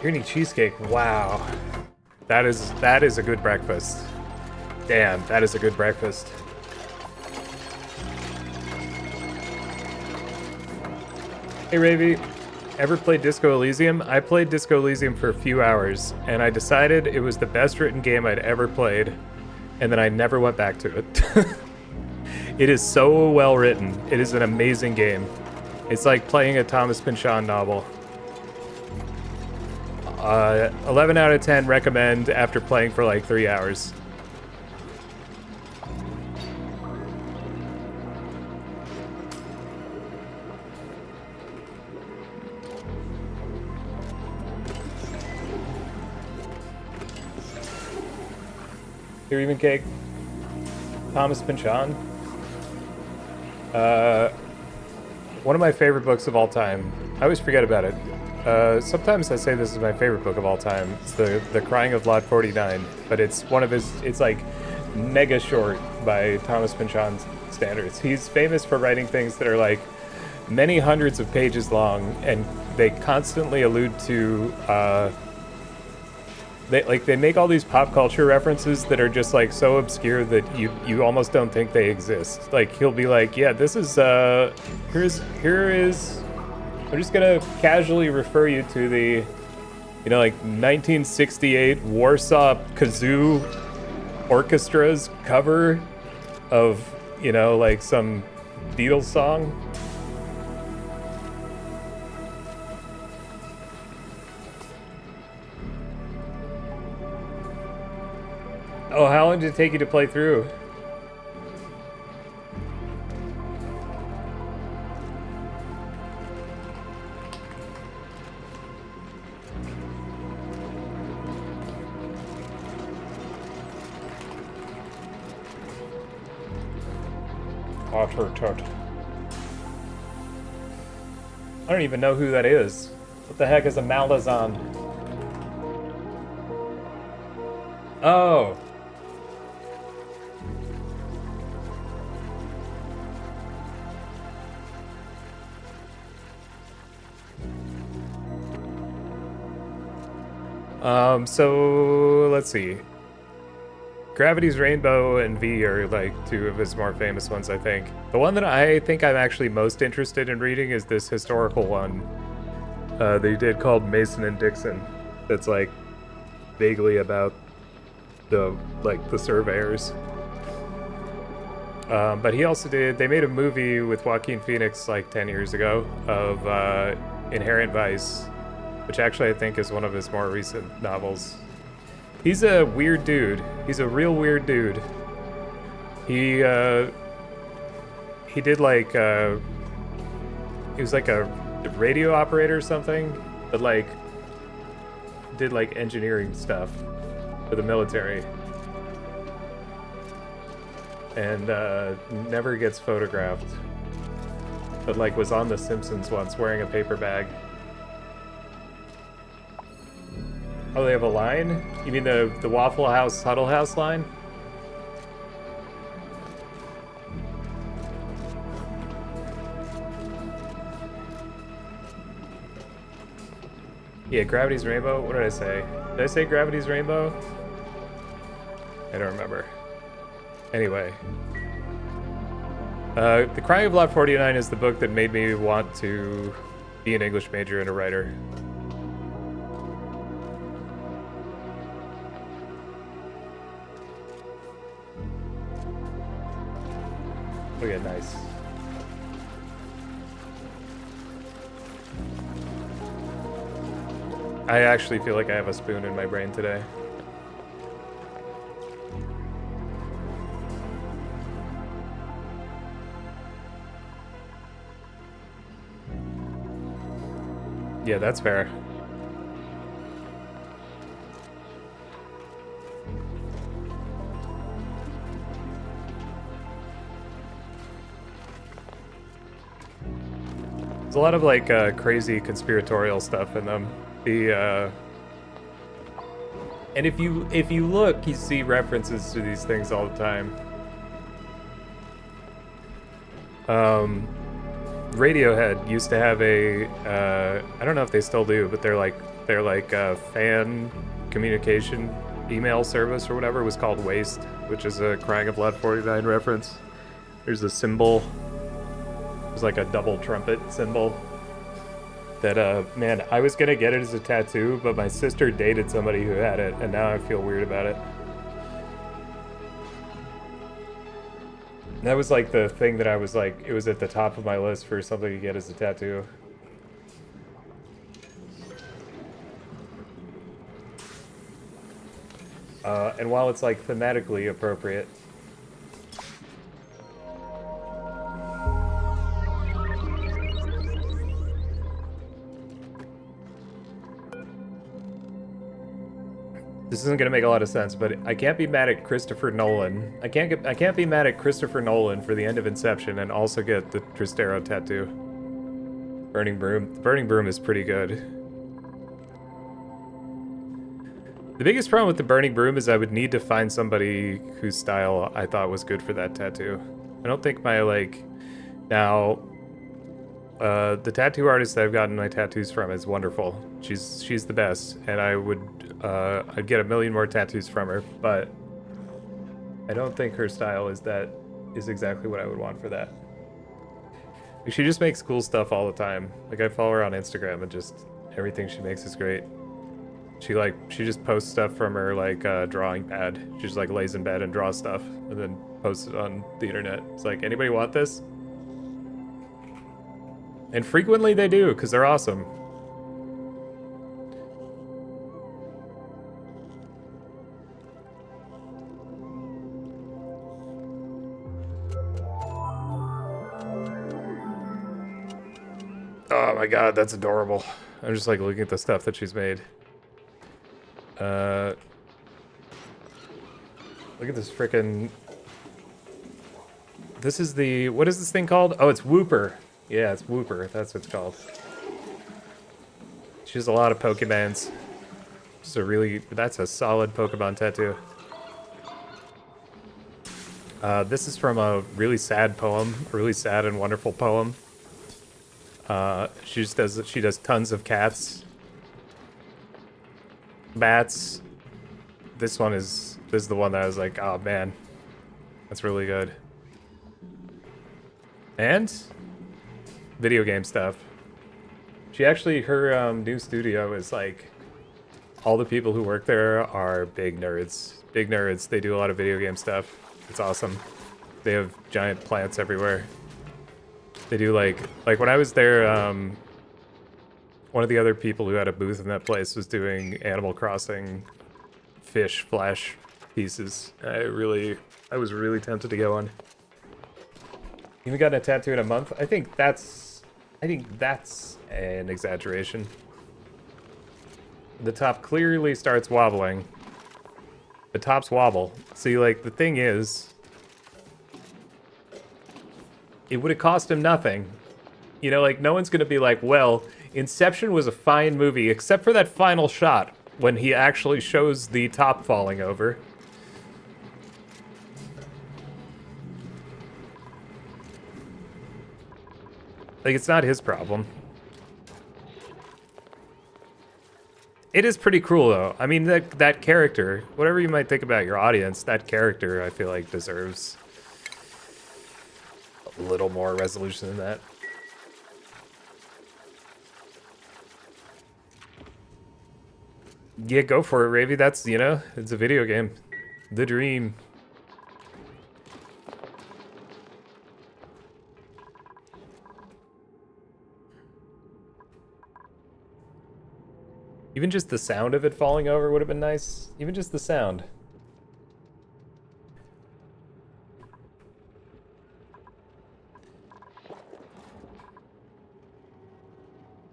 You're eating cheesecake. Wow. That is a good breakfast. Damn, that is a good breakfast. Hey Ravy, ever played Disco Elysium? I played Disco Elysium for a few hours, and I decided it was the best written game I'd ever played, and then I never went back to it. It is so well written. It is an amazing game. It's like playing a Thomas Pynchon novel. 11 out of 10 recommend after playing for like 3 hours. Here even cake. Thomas Pynchon. One of my favorite books of all time. I always forget about it. Sometimes I say this is my favorite book of all time. It's the Crying of Lot 49, but it's one of his. It's like mega short by Thomas Pynchon standards. He's famous for writing things that are like many hundreds of pages long, and they constantly allude to. They make all these pop culture references that are just like so obscure that you almost don't think they exist. Like he'll be like, yeah, this is here is. I'm just gonna casually refer you to the, 1968 Warsaw Kazoo Orchestra's cover of You know, like some Beatles song. Oh, how long did it take you to play through? I don't even know who that is. What the heck is a Malazan? Oh. So let's see. Gravity's Rainbow and V are like two of his more famous ones, I think. The one that I think I'm actually most interested in reading is this historical one they did called Mason and Dixon. That's like vaguely about the surveyors. But he also they made a movie with Joaquin Phoenix like 10 years ago of Inherent Vice, which actually I think is one of his more recent novels. He's a weird dude. He's a real weird dude. He did like he was like a radio operator or something, but like did like engineering stuff for the military, and never gets photographed, but like was on The Simpsons once wearing a paper bag. Oh, they have a line? You mean the Waffle House Huddle House line? Yeah, Gravity's Rainbow? What did I say? Did I say Gravity's Rainbow? I don't remember. Anyway. The Crying of Lot 49 is the book that made me want to be an English major and a writer. Look at nice. I actually feel like I have a spoon in my brain today. Yeah, that's fair. There's a lot of like crazy conspiratorial stuff in them. And if you look, you see references to these things all the time. Radiohead used to have a I don't know if they still do, but they're like a fan communication email service or whatever. It was called Waste, which is a Crying of Lot 49 reference. There's a symbol. There's like a double trumpet symbol that man, I was gonna get it as a tattoo, but my sister dated somebody who had it, and now I feel weird about it. That was like the thing that I was like, it was at the top of my list for something to get as a tattoo. And while it's like thematically appropriate, this isn't gonna make a lot of sense, but I can't be mad at Christopher Nolan. I can't be mad at Christopher Nolan for the end of Inception and also get the Trastero tattoo. Burning Broom. The Burning Broom is pretty good. The biggest problem with the Burning Broom is I would need to find somebody whose style I thought was good for that tattoo. I don't think my now the tattoo artist that I've gotten my tattoos from is wonderful. She's the best, and I'd get a million more tattoos from her, but I don't think her style is exactly what I would want for that. Like, she just makes cool stuff all the time. Like, I follow her on Instagram, and just everything she makes is great. She just posts stuff from her drawing pad. She just like lays in bed and draws stuff, and then posted on the internet. It's like, anybody want this? And frequently they do, because they're awesome. Oh my god, that's adorable. I'm just like looking at the stuff that she's made. Look at this frickin'... This is the... What is this thing called? Oh, it's Wooper. Yeah, it's Wooper. That's what it's called. She has a lot of Pokemons. Just a really... That's a solid Pokemon tattoo. This is from a really sad poem. A really sad and wonderful poem. She does tons of cats. Bats. This is the one that I was like, oh man. That's really good. And video game stuff. She actually, her new studio is like, all the people who work there are big nerds. Big nerds. They do a lot of video game stuff. It's awesome. They have giant plants everywhere. They do like when I was there, one of the other people who had a booth in that place was doing Animal Crossing fish flash pieces. I was really tempted to go on. Even gotten a tattoo in a month? I think that's an exaggeration. The top clearly starts wobbling. The tops wobble. See, like, the thing is, it would have cost him nothing. You know, like, no one's gonna be like, well, Inception was a fine movie, except for that final shot when he actually shows the top falling over. Like, it's not his problem. It is pretty cool, though. I mean, that character, whatever you might think about your audience, that character, I feel like, deserves a little more resolution than that. Yeah, go for it, Ravy. That's, you know, it's a video game. The dream. Even just the sound of it falling over would have been nice. Even just the sound.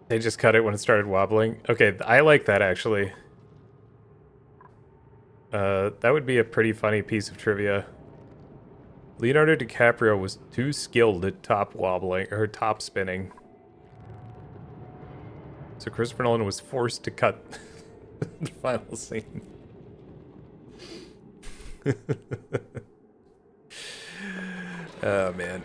They just cut it when it started wobbling. Okay, I like that, actually. That would be a pretty funny piece of trivia. Leonardo DiCaprio was too skilled at top wobbling, or top spinning. So Christopher Nolan was forced to cut the final scene. Oh, man.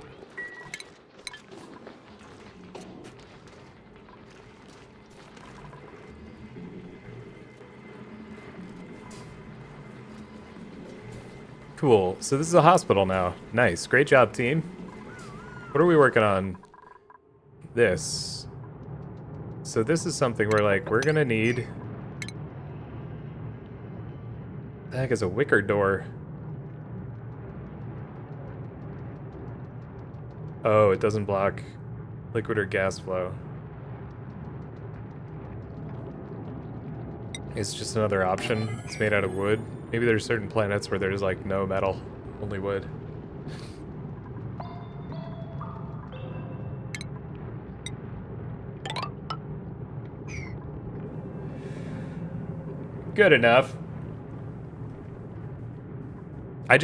Cool. So this is a hospital now. Nice. Great job, team. What are we working on? This. So this is something where, like, we're gonna need... The heck is a wicker door? Oh, it doesn't block liquid or gas flow. It's just another option. It's made out of wood. Maybe there's certain planets where there's, like, no metal, only wood. Good enough. I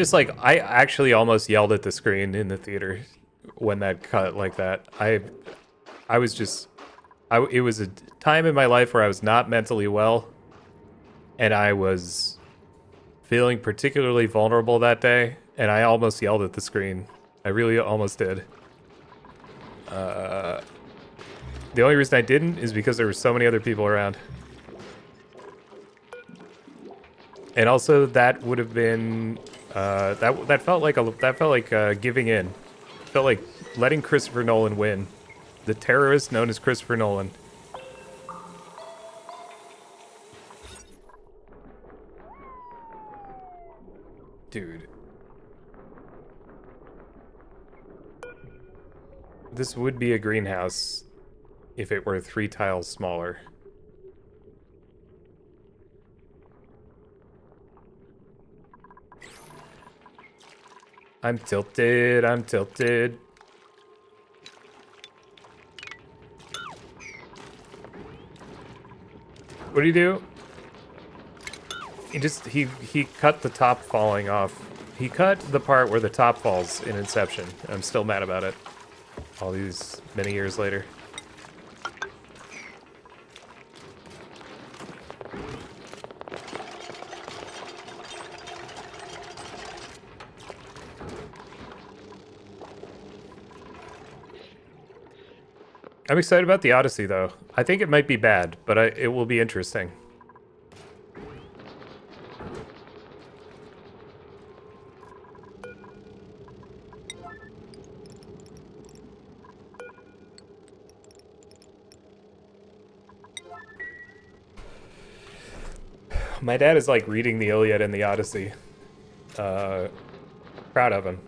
actually almost yelled at the screen in the theater when that cut like that. It was a time in my life where I was not mentally well, and I was feeling particularly vulnerable that day, and I almost yelled at the screen. I really almost did. The only reason I didn't is because there were so many other people around. And also, that would have been that felt like giving in. It felt like letting Christopher Nolan win, the terrorist known as Christopher Nolan. Dude, This would be a greenhouse if it were 3 tiles smaller. I'm tilted, I'm tilted. What do you do? He cut the top falling off. He cut the part where the top falls in Inception. I'm still mad about it. All these many years later. I'm excited about the Odyssey, though. I think it might be bad, but it will be interesting. My dad is like reading the Iliad and the Odyssey. Proud of him.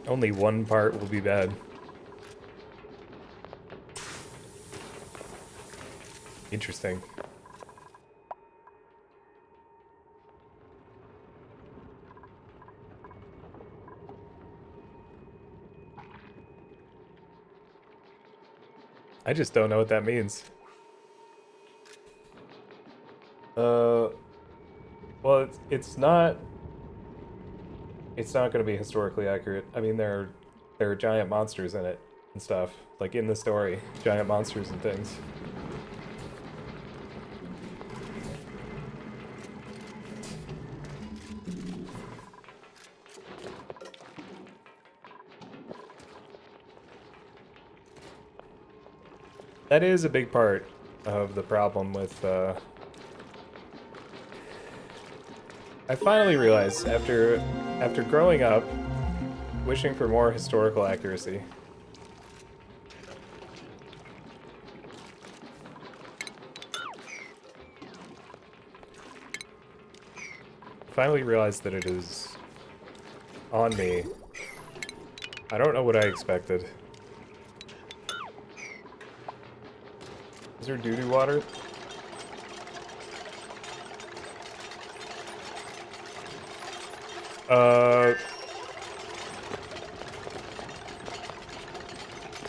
Only one part will be bad. Interesting. I just don't know what that means. Well, it's not going to be historically accurate. I mean, there are giant monsters in it and stuff, like in the story, giant monsters and things. That is a big part of the problem with, I finally realized, after growing up, wishing for more historical accuracy. Finally realized that it is on me. I don't know what I expected. Is there doo-doo water?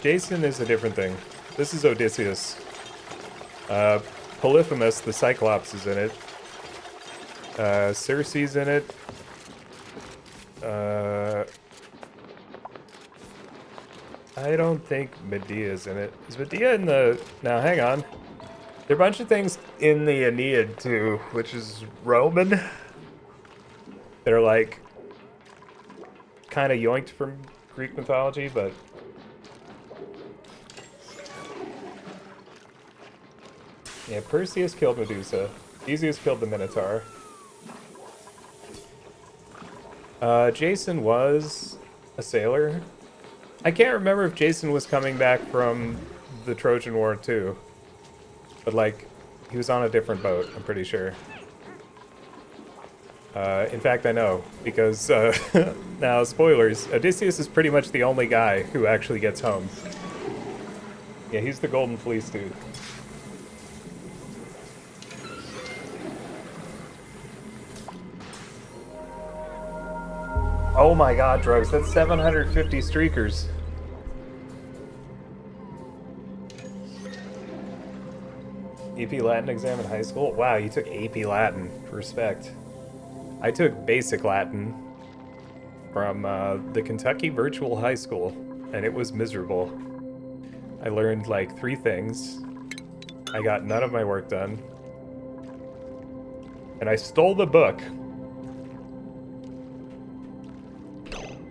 Jason is a different thing. This is Odysseus. Polyphemus, the Cyclops, is in it. Circe's in it. I don't think Medea's in it. Is Medea in the... Now, hang on. There are a bunch of things in the Aeneid, too, which is Roman. That are, like, kind of yoinked from Greek mythology, but... Yeah, Perseus killed Medusa. Theseus killed the Minotaur. Jason was a sailor. I can't remember if Jason was coming back from the Trojan War too. But like, he was on a different boat, I'm pretty sure. In fact, I know, because, now, spoilers, Odysseus is pretty much the only guy who actually gets home. Yeah, he's the Golden Fleece dude. Oh my god, Drugs, that's 750 streakers. AP Latin exam in high school? Wow, you took AP Latin. Respect. I took basic Latin from the Kentucky Virtual High School, and it was miserable. I learned like 3 things. I got none of my work done. And I stole the book.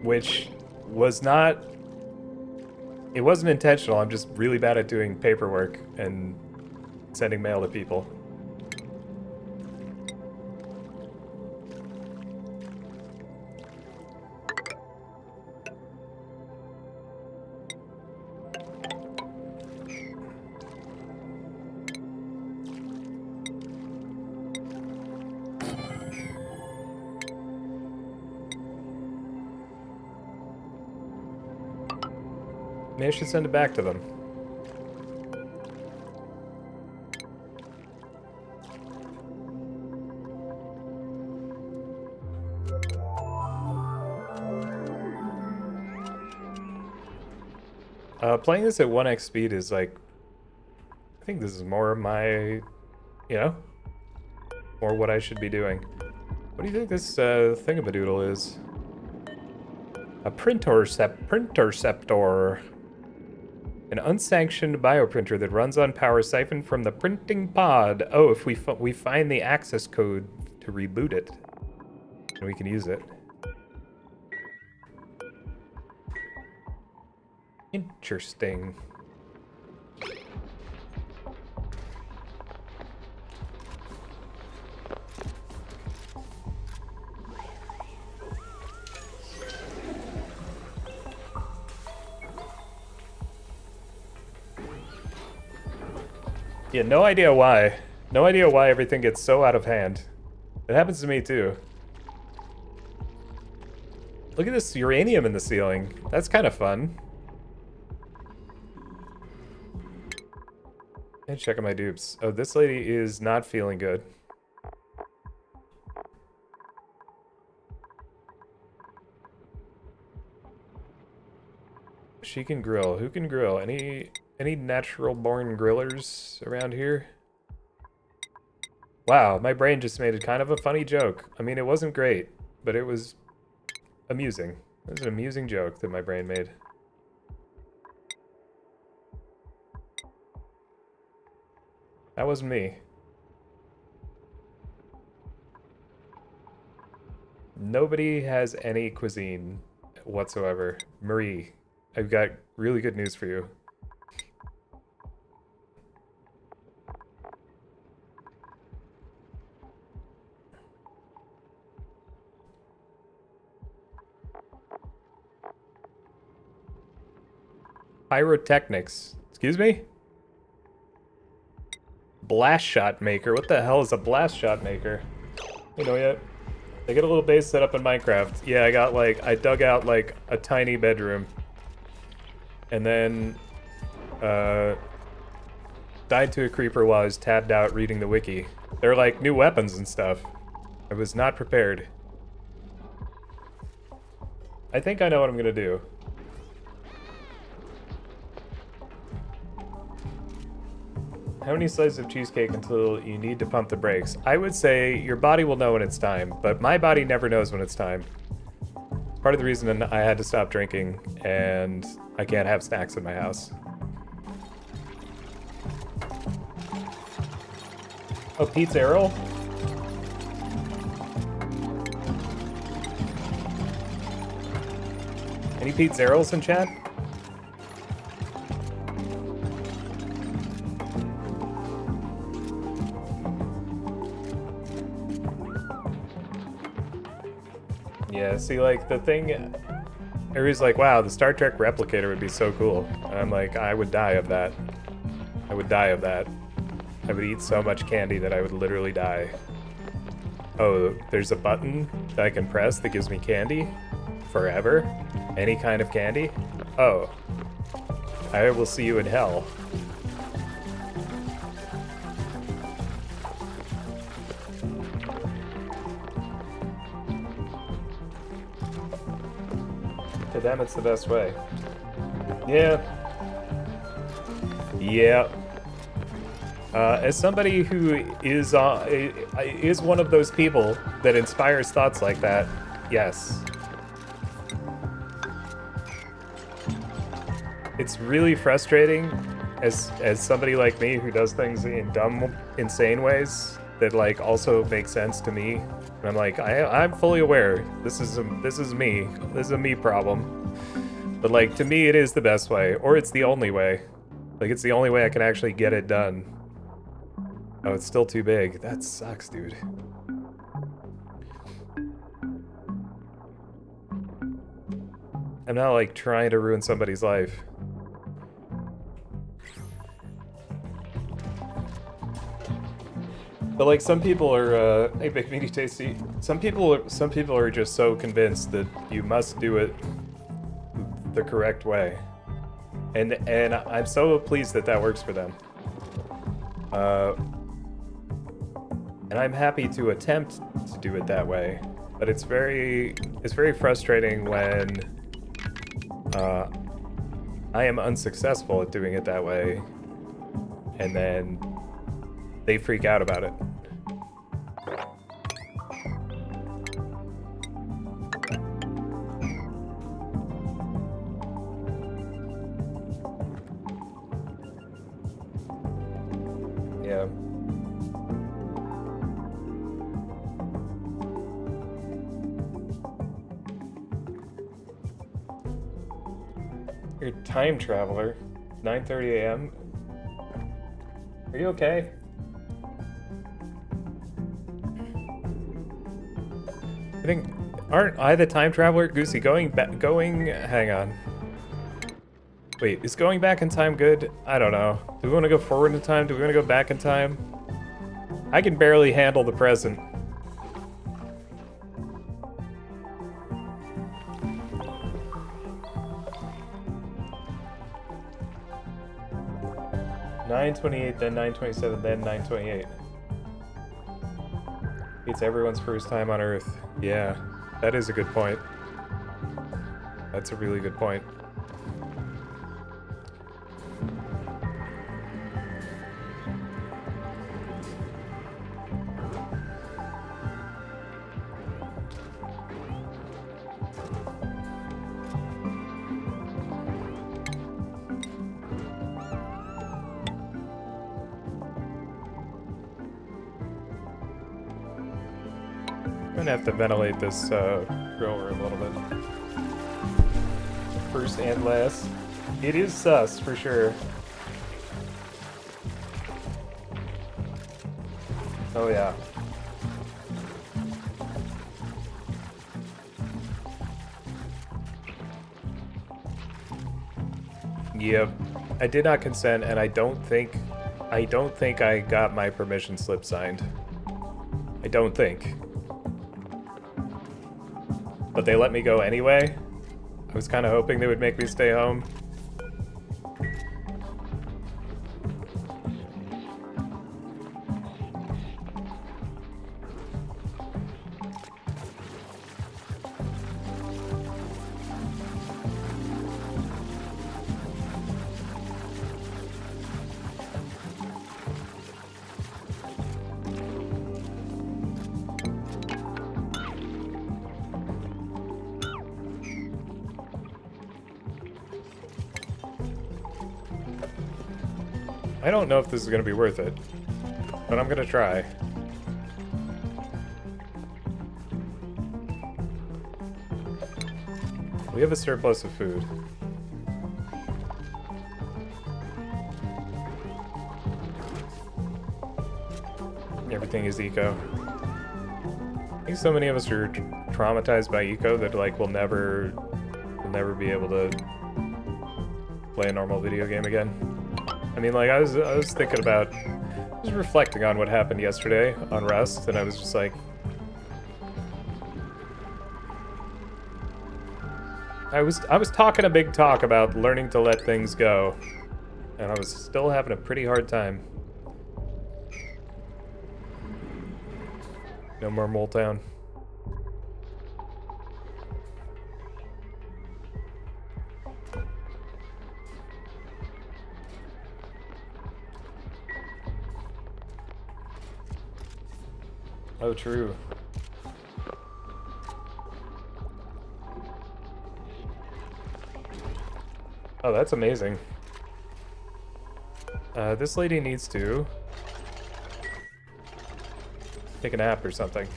Which was not... It wasn't intentional, I'm just really bad at doing paperwork and sending mail to people. Maybe I should send it back to them. Playing this at 1x speed is like... I think this is more my... You know? More what I should be doing. What do you think this thingamadoodle is? A printerceptor. An unsanctioned bioprinter that runs on power siphoned from the printing pod. Oh, if we find the access code to reboot it, and we can use it. Interesting. Yeah, no idea why. No idea why everything gets so out of hand. It happens to me too. Look at this uranium in the ceiling. That's kind of fun. And check out my dupes. Oh, this lady is not feeling good. She can grill. Who can grill? Any natural born grillers around here? Wow, my brain just made kind of a funny joke. I mean, it wasn't great, but it was amusing. It was an amusing joke that my brain made. That wasn't me. Nobody has any cuisine whatsoever. Marie, I've got really good news for you. Pyrotechnics. Excuse me? Blast shot maker. What the hell is a blast shot maker? You know yet? I get a little base set up in Minecraft. Yeah, I dug out like a tiny bedroom. And then died to a creeper while I was tabbed out reading the wiki. There are like new weapons and stuff. I was not prepared. I think I know what I'm gonna do. How many slices of cheesecake until you need to pump the brakes? I would say your body will know when it's time, but my body never knows when it's time. It's part of the reason I had to stop drinking, and I can't have snacks in my house. Oh, Pete's Arrow? Any Pete's Arrows in chat? Yeah, see, like, the thing... Everybody's like, wow, the Star Trek replicator would be so cool. And I'm like, I would die of that. I would die of that. I would eat so much candy that I would literally die. Oh, there's a button that I can press that gives me candy? Forever? Any kind of candy? Oh. I will see you in hell. To them, it's the best way. Yeah. Yeah. As somebody who is one of those people that inspires thoughts like that, yes. It's really frustrating as somebody like me who does things in dumb, insane ways that like also make sense to me. And I'm like, I'm fully aware. This is me. This is a me problem. But like to me, it is the best way, or it's the only way. Like it's the only way I can actually get it done. Oh, it's still too big. That sucks, dude. I'm not like trying to ruin somebody's life. But like some people are, hey, Big Meaty Tasty. Some people are just so convinced that you must do it the correct way. And I'm so pleased that that works for them. And I'm happy to attempt to do it that way, but it's very frustrating when I am unsuccessful at doing it that way, and then they freak out about it. Yeah. You're a time traveler. 9:30 a.m. Are you okay? I think, aren't I the time traveler? Goosey, hang on. Wait, is going back in time good? I don't know. Do we want to go forward in time? Do we want to go back in time? I can barely handle the present. $9.28, then $9.27, then $9.28. It's everyone's first time on Earth. Yeah, that is a good point. That's a really good point. I'm gonna have to ventilate this grill room a little bit. First and last. It is sus, for sure. Oh yeah. Yep. I did not consent, and I don't think I got my permission slip signed. I don't think. But they let me go anyway. I was kind of hoping they would make me stay home. I don't know if this is going to be worth it, but I'm going to try. We have a surplus of food. Everything is eco. I think so many of us are traumatized by eco that like we'll never be able to play a normal video game again. I mean, like, I was thinking about, I was reflecting on what happened yesterday on Rust, and I was just like, I was talking a big talk about learning to let things go, and I was still having a pretty hard time. No more Mole Town. Oh, true. Oh, that's amazing. This lady needs to take a nap or something.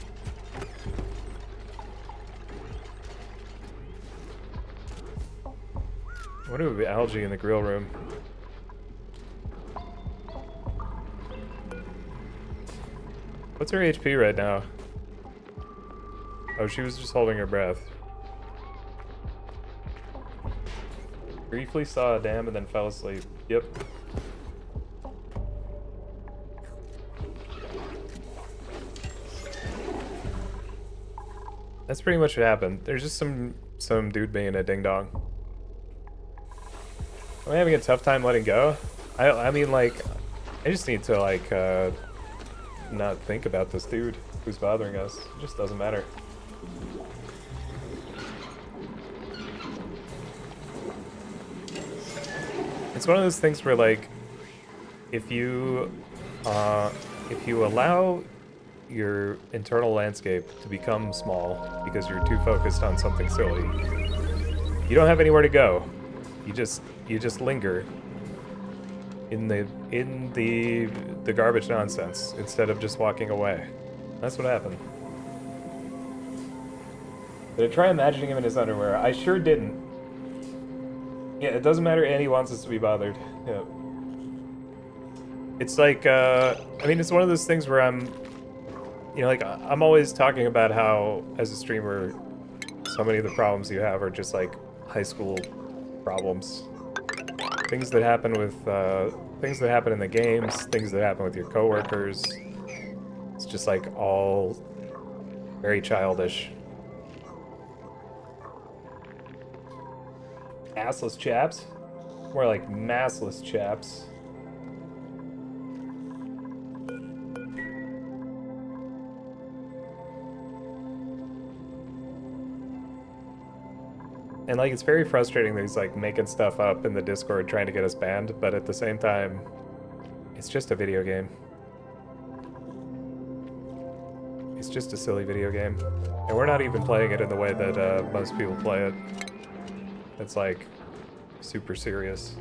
What would be algae in the grill room? What's her HP right now? Oh, she was just holding her breath. Briefly saw a dam and then fell asleep. Yep. That's pretty much what happened. There's just some dude being a ding dong. I'm having a tough time letting go. I mean, like, I just need to, like, not think about this dude who's bothering us. It just doesn't matter. It's one of those things where, like, if you allow your internal landscape to become small because you're too focused on something silly, you don't have anywhere to go. You just linger in the garbage nonsense instead of just walking away. That's what happened. Did I try imagining him in his underwear? I sure didn't. Yeah, it doesn't matter. Annie wants us to be bothered. Yeah. It's like, I mean, it's one of those things where I'm, you know, like, I'm always talking about how, as a streamer, so many of the problems you have are just, like, high school problems. Things that happen with, things that happen in the games, things that happen with your coworkers. It's just, like, all very childish. Assless chaps? More like massless chaps. And, like, it's very frustrating that he's, like, making stuff up in the Discord trying to get us banned, but at the same time, it's just a video game. It's just a silly video game. And we're not even playing it in the way that most people play it. It's, like, super serious.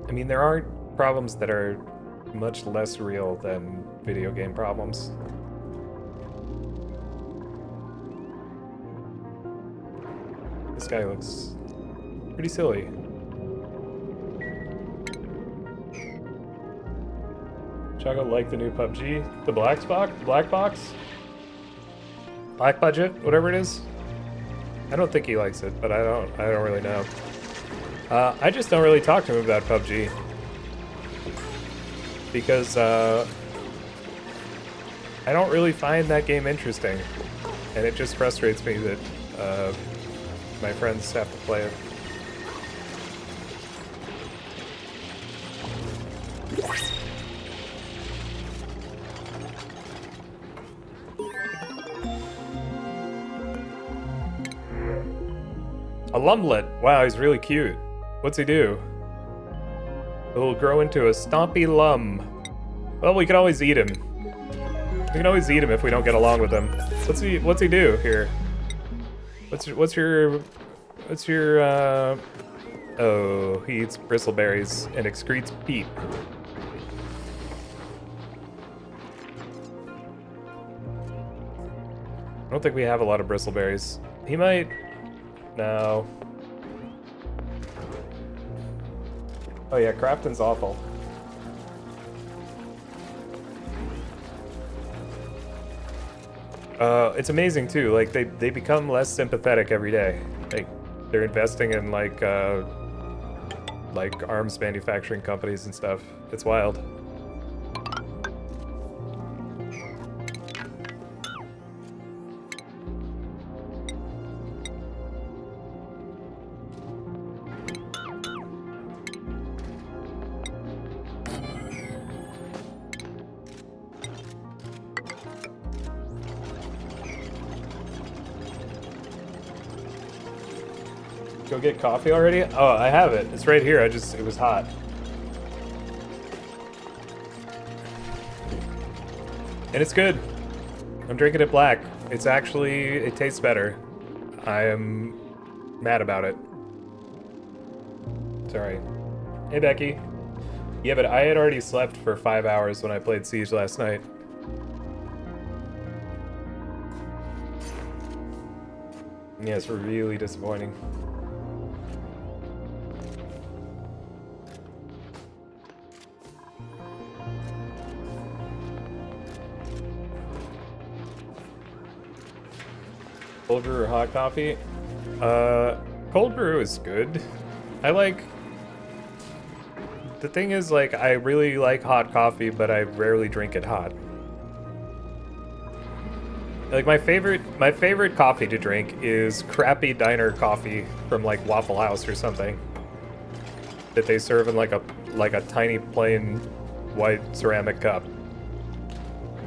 I mean, there aren't problems that are much less real than video game problems. This guy looks pretty silly. Chaco like the new PUBG? The black box? Black box? Black budget? Whatever it is? I don't think he likes it, but I don't really know. I just don't really talk to him about PUBG. Because, I don't really find that game interesting. And it just frustrates me that, my friends have to play it. A lumlet! Wow, he's really cute. What's he do? It'll grow into a stompy lum. Well, we can always eat him. We can always eat him if we don't get along with him. What's he do here? What's your oh, he eats bristleberries and excretes peat. I don't think we have a lot of bristleberries. He might. No. Oh yeah, Crafton's awful. It's amazing too. Like they become less sympathetic every day. Like they're investing in like arms manufacturing companies and stuff. It's wild. Go get coffee already? Oh, I have it. It's right here. It was hot. And it's good. I'm drinking it black. It tastes better. I am mad about it. Sorry. Hey, Becky. Yeah, but I had already slept for 5 hours when I played Siege last night. Yeah, it's really disappointing. Cold brew or hot coffee? Cold brew is good. I like... The thing is, like, I really like hot coffee, but I rarely drink it hot. Like, my favorite coffee to drink is crappy diner coffee from, like, Waffle House or something. That they serve in, like a tiny, plain, white ceramic cup.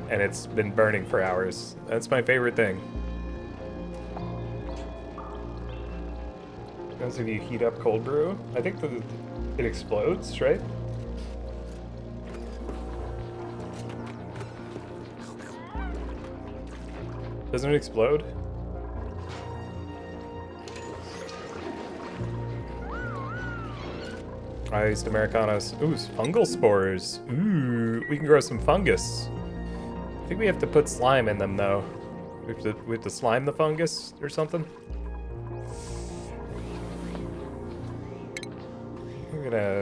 And it's been burning for hours. That's my favorite thing. Because if you heat up cold brew, I think it explodes, right? Doesn't it explode? Iced Americanos. Ooh, fungal spores. Ooh, we can grow some fungus. I think we have to put slime in them, though. We have to slime the fungus or something. We're gonna...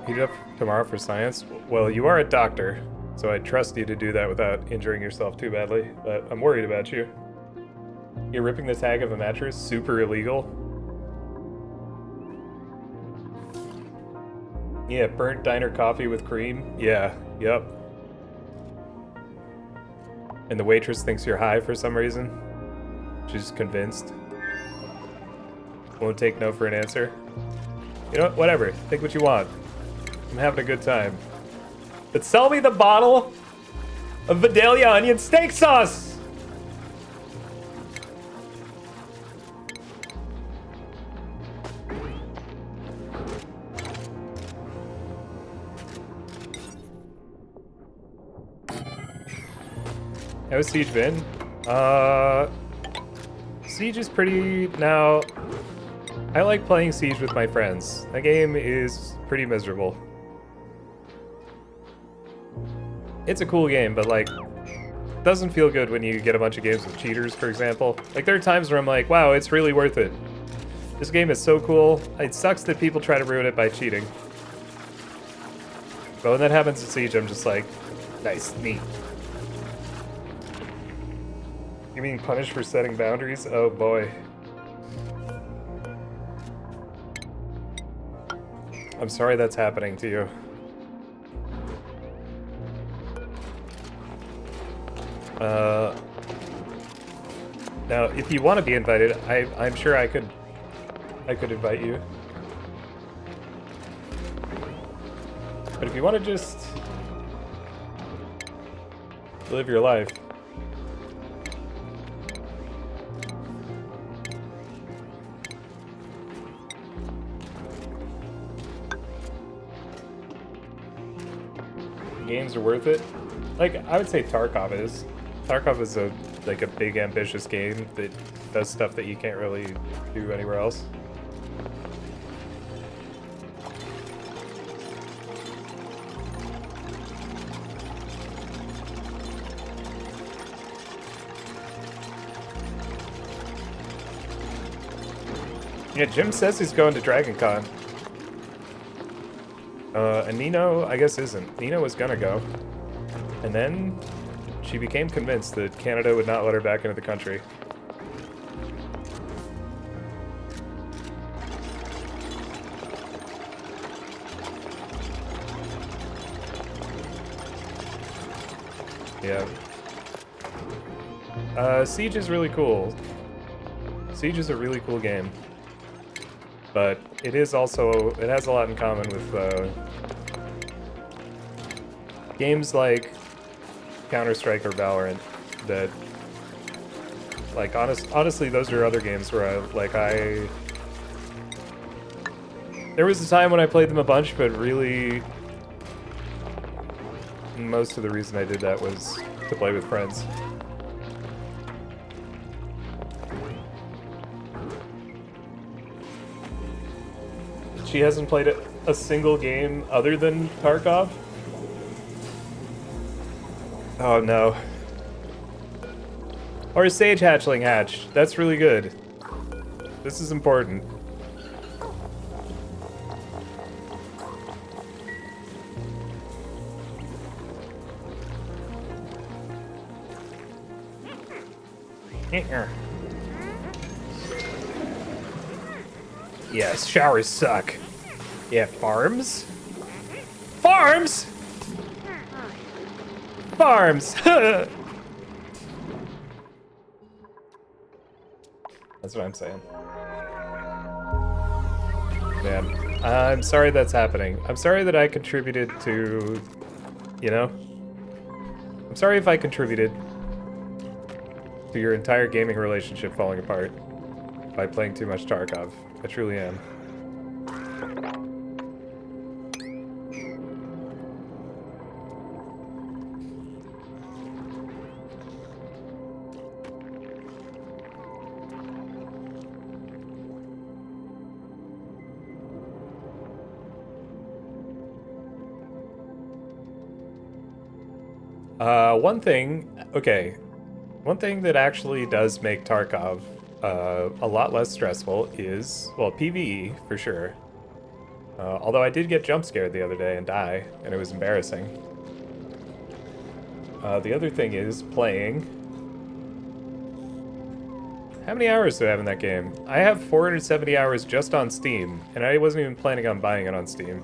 Heat up tomorrow for science? Well, you are a doctor, so I trust you to do that without injuring yourself too badly, but I'm worried about you. You're ripping the tag of a mattress? Super illegal? Yeah, burnt diner coffee with cream? Yeah, yep. And the waitress thinks you're high for some reason? She's convinced. Won't take no for an answer. You know what? Whatever. Think what you want. I'm having a good time. But sell me the bottle of Vidalia onion steak sauce! How's Siege been? Siege is pretty... Now, I like playing Siege with my friends. That game is pretty miserable. It's a cool game, but like, doesn't feel good when you get a bunch of games with cheaters, for example. Like, there are times where I'm like, wow, it's really worth it. This game is so cool. It sucks that people try to ruin it by cheating. But when that happens in Siege, I'm just like, nice, neat. You mean punished for setting boundaries? Oh boy. I'm sorry that's happening to you. Now, if you want to be invited, I'm sure I could invite you. But if you want to just live your life. Games are worth it. Like, I would say Tarkov is. Tarkov is a big, ambitious game that does stuff that you can't really do anywhere else. Yeah, Jim says he's going to Dragon Con. And Nino, I guess, isn't. Nino was gonna go. And then she became convinced that Canada would not let her back into the country. Yeah. Siege is really cool. Siege is a really cool game. But it is also, it has a lot in common with games like Counter-Strike or Valorant that, like, honestly, those are other games where there was a time when I played them a bunch, but really, most of the reason I did that was to play with friends. She hasn't played a single game other than Tarkov? Oh no. Or a sage hatchling hatch. That's really good. This is important. Yes, showers suck. Yeah, farms? Farms? Farms! That's what I'm saying. Man, I'm sorry that's happening. I'm sorry that I contributed to, you know? I'm sorry if I contributed to your entire gaming relationship falling apart by playing too much Tarkov. I truly am. One thing that actually does make Tarkov a lot less stressful is, well, PvE for sure. Although I did get jump scared the other day and die, and it was embarrassing. The other thing is playing. How many hours do I have in that game? I have 470 hours just on Steam, and I wasn't even planning on buying it on Steam.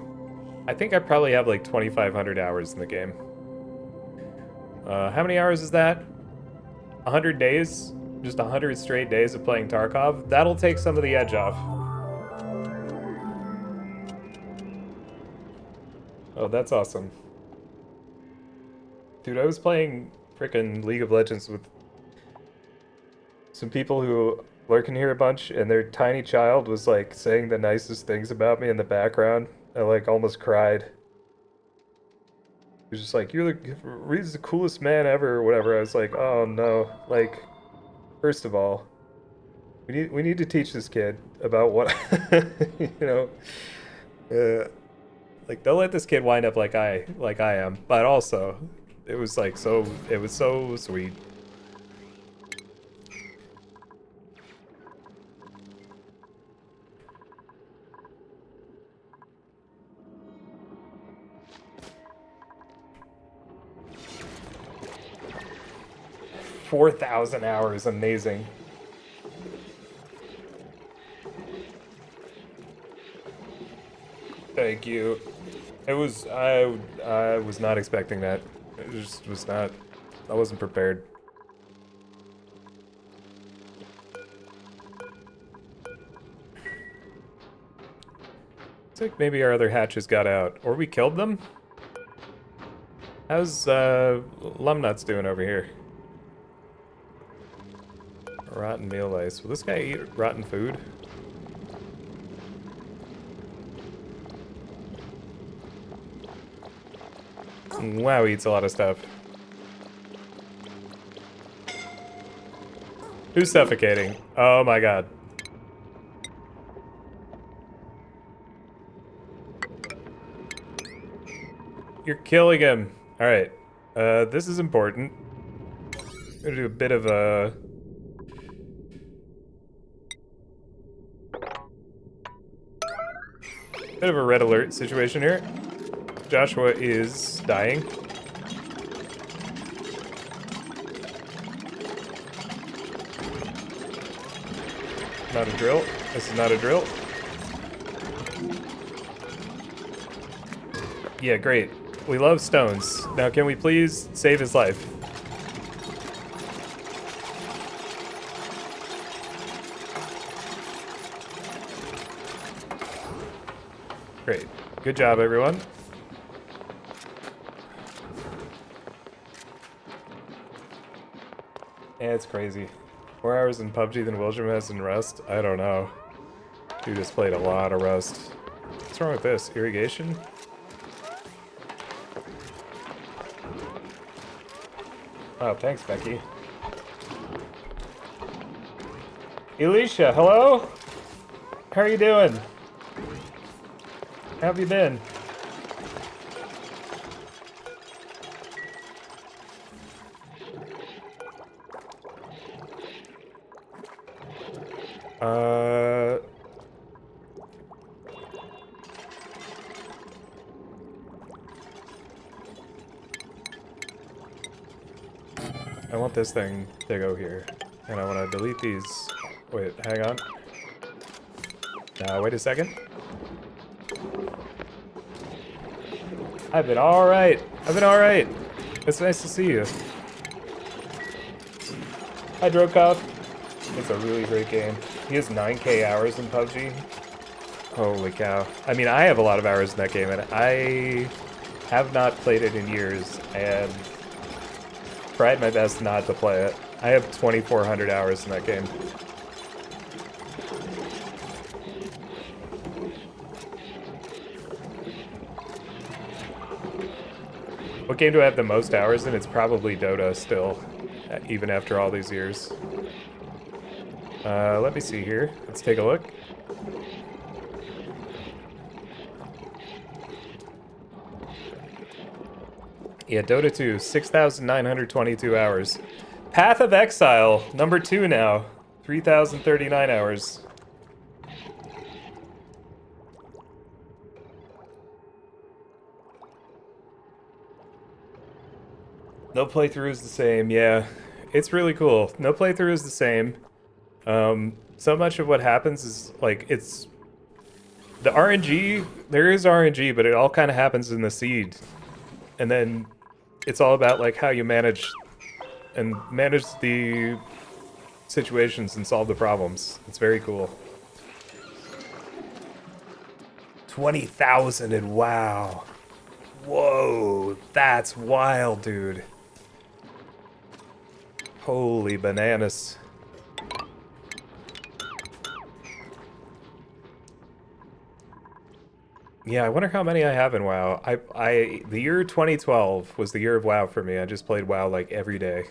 I think I probably have like 2,500 hours in the game. How many hours is that? 100 days? Just 100 straight days of playing Tarkov? That'll take some of the edge off. Oh, that's awesome. Dude, I was playing frickin' League of Legends with some people who lurk in here a bunch, and their tiny child was like saying the nicest things about me in the background. I like almost cried. He was just like, Reed's the coolest man ever, or whatever. I was like, oh no. Like, first of all, we need to teach this kid about what, you know, like, don't let this kid wind up like I am. But also, it was so sweet. $4,000 hours, amazing. Thank you. It was, I was not expecting that. It just was not, I wasn't prepared. It's like maybe our other hatches got out, or we killed them? How's, Lumnuts doing over here? Rotten meal ice. Will this guy eat rotten food? Wow, he eats a lot of stuff. Who's suffocating? Oh my god. You're killing him. Alright. This is important. I'm gonna do a bit of a... bit of a red alert situation here. Joshua is dying. Not a drill. This is not a drill. Yeah, great. We love stones. Now can we please save his life? Great. Good job, everyone. Yeah, it's crazy. More hours in PUBG than Wilsham has in Rust? I don't know. Dude just played a lot of Rust. What's wrong with this? Irrigation? Oh, thanks, Becky. Elisha, hello? How are you doing? How have you been? Uh... I want this thing to go here. And I want to delete these. Wait, hang on. Wait a second. I've been alright. I've been alright. It's nice to see you. Hi, Drokov. It's a really great game. He has 9K hours in PUBG. Holy cow. I mean, I have a lot of hours in that game, and I have not played it in years, and tried my best not to play it. I have 2,400 hours in that game. What game do I have the most hours in? It's probably Dota still, even after all these years. Let me see here. Let's take a look. Yeah, Dota 2, 6,922 hours. Path of Exile, number 2 now, 3,039 hours. No playthrough is the same, yeah. It's really cool. No playthrough is the same. So much of what happens is, like, it's... The RNG, there is RNG, but it all kind of happens in the seed. And then it's all about, like, how you manage the situations and solve the problems. It's very cool. 20,000 and wow. Whoa, that's wild, dude. Holy bananas. Yeah, I wonder how many I have in WoW. The year 2012 was the year of WoW for me. I just played WoW like every day.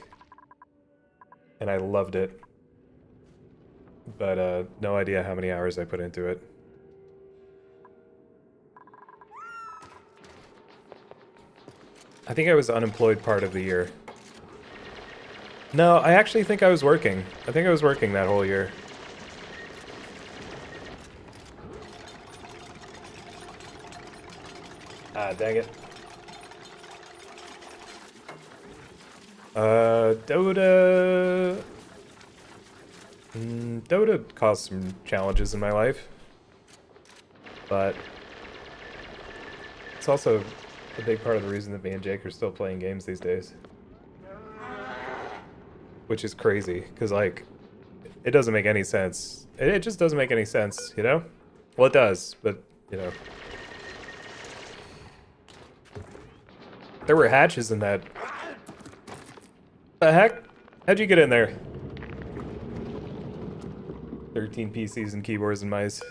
And I loved it. But no idea how many hours I put into it. I think I was unemployed part of the year. No, I actually think I was working. I think I was working that whole year. Ah, dang it. Dota... Dota caused some challenges in my life. But it's also a big part of the reason that me and Jake are still playing games these days. Which is crazy, because, like, it doesn't make any sense. It just doesn't make any sense, you know? Well, it does, but, you know. There were hatches in that. The heck? How'd you get in there? 13 PCs and keyboards and mice.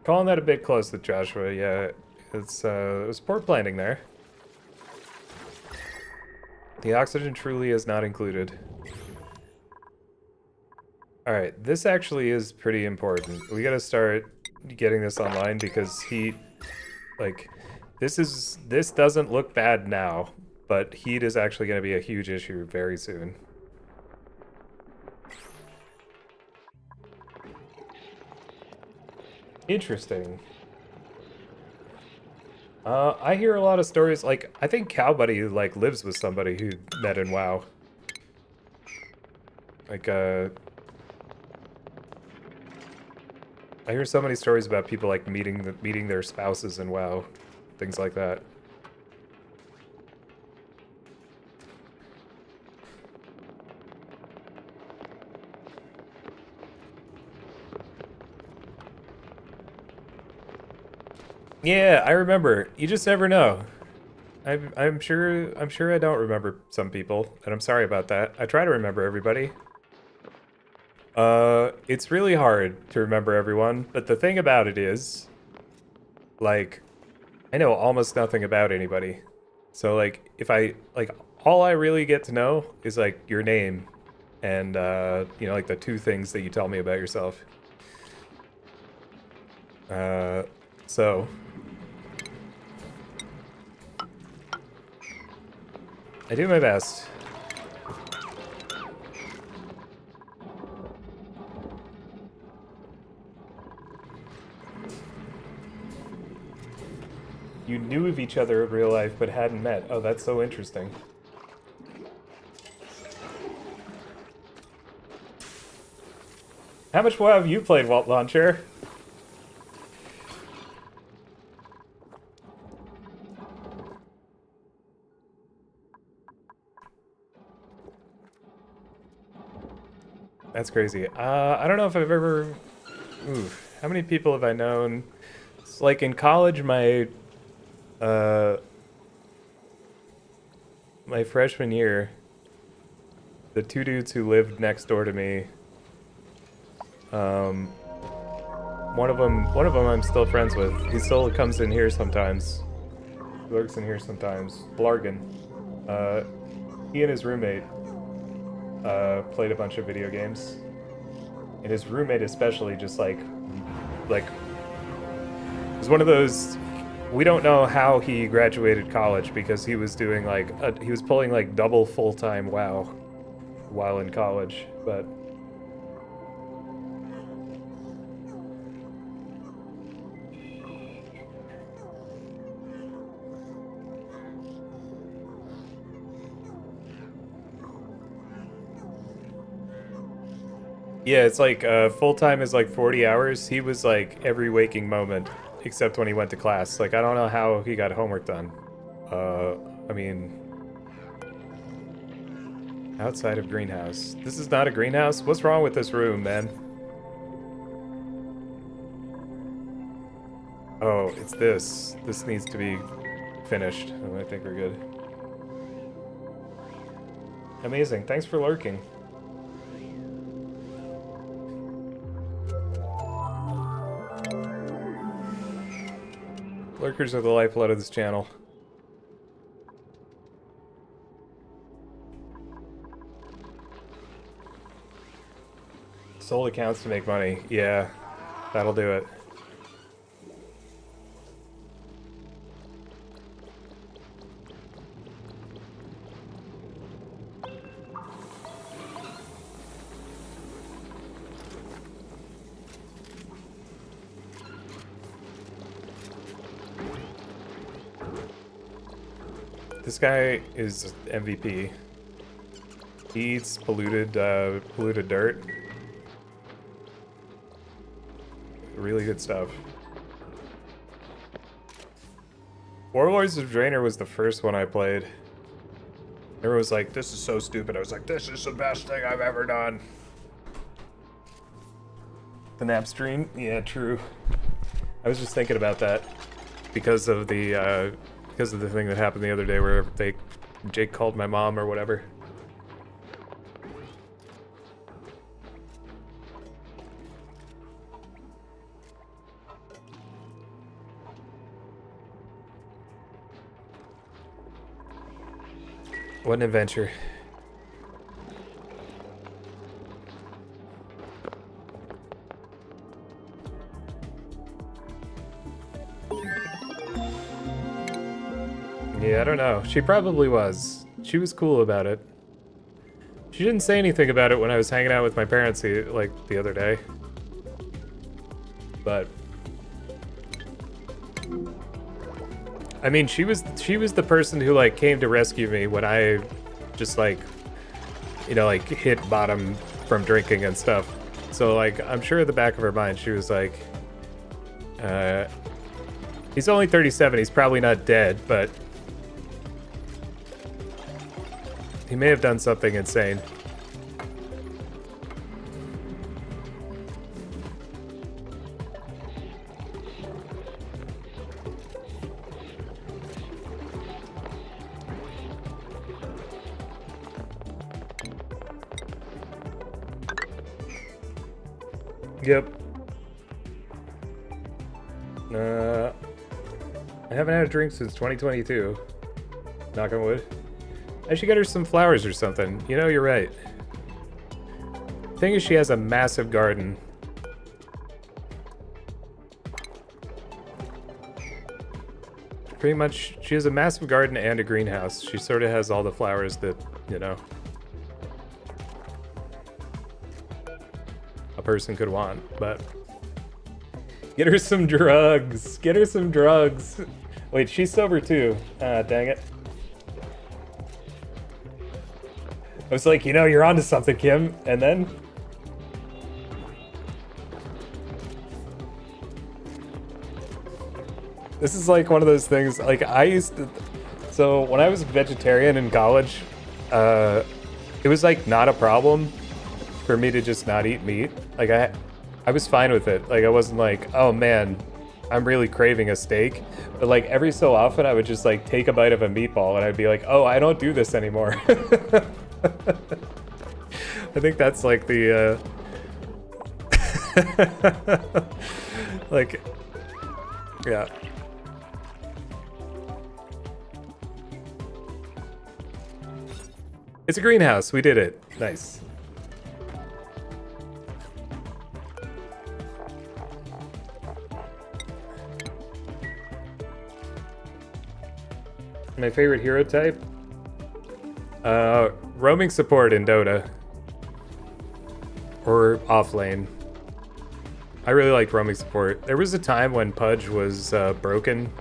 Calling that a bit close to Joshua, yeah. It was poor planning there. The oxygen truly is not included. Alright, this actually is pretty important. We gotta start getting this online because heat, like, this doesn't look bad now, but heat is actually gonna be a huge issue very soon. Interesting. I hear a lot of stories, like, I think Cowbuddy, like, lives with somebody who met in WoW. Like, I hear so many stories about people, like, meeting their spouses in WoW. Things like that. Yeah, I remember. You just never know. I'm sure I don't remember some people, and I'm sorry about that. I try to remember everybody. It's really hard to remember everyone, but the thing about it is, like, I know almost nothing about anybody. So, like, all I really get to know is, like, your name and, you know, like, the 2 things that you tell me about yourself. So... I do my best. You knew of each other in real life but hadn't met. Oh, that's so interesting. How much WoW have you played, Walt Launcher? That's crazy. I don't know if I've ever... Ooh, how many people have I known? It's like in college, my freshman year, the two dudes who lived next door to me, one of them I'm still friends with. He still comes in here sometimes. He lurks in here sometimes. Blargan. He and his roommate played a bunch of video games. And his roommate especially just like it was one of those, we don't know how he graduated college because he was doing he was pulling like double full-time WoW while in college, but yeah, it's like full-time is like 40 hours. He was like every waking moment except when he went to class. Like, I don't know how he got homework done. I mean, outside of greenhouse. This is not a greenhouse? What's wrong with this room, man? Oh, it's this. This needs to be finished. Oh, I think we're good. Amazing. Thanks for lurking. Lurkers are the lifeblood of this channel. Sold accounts to make money. Yeah, that'll do it. This guy is MVP. He eats polluted dirt. Really good stuff. Warlords of Draenor was the first one I played. Everyone was like, this is so stupid. I was like, this is the best thing I've ever done. The nap stream? Yeah, true. I was just thinking about that because of the thing that happened the other day where Jake called my mom or whatever. What an adventure. Yeah, I don't know. She probably was. She was cool about it. She didn't say anything about it when I was hanging out with my parents the other day. But I mean, she was the person who like came to rescue me when I just like, you know, like hit bottom from drinking and stuff. So like, I'm sure at the back of her mind she was like, he's only 37, he's probably not dead, but he may have done something insane. Yep. I haven't had a drink since 2022. Knock on wood. I should get her some flowers or something. You know, you're right. Thing is, she has a massive garden. pretty much, she has a massive garden and a greenhouse. She sort of has all the flowers that, you know, a person could want, but get her some drugs. Get her some drugs. Wait, she's sober too. Ah, dang it. I was like, you know, you're onto something, Kim, and then this is like one of those things, like I used to, so when I was vegetarian in college, it was like not a problem for me to just not eat meat. Like I was fine with it. Like I wasn't like, oh man, I'm really craving a steak. But like every so often I would just like take a bite of a meatball and I'd be like, oh, I don't do this anymore. I think that's like the, like, yeah. It's a greenhouse. We did it. Nice. My favorite hero type? Roaming support in Dota. Or off lane. I really liked roaming support. There was a time when Pudge was broken.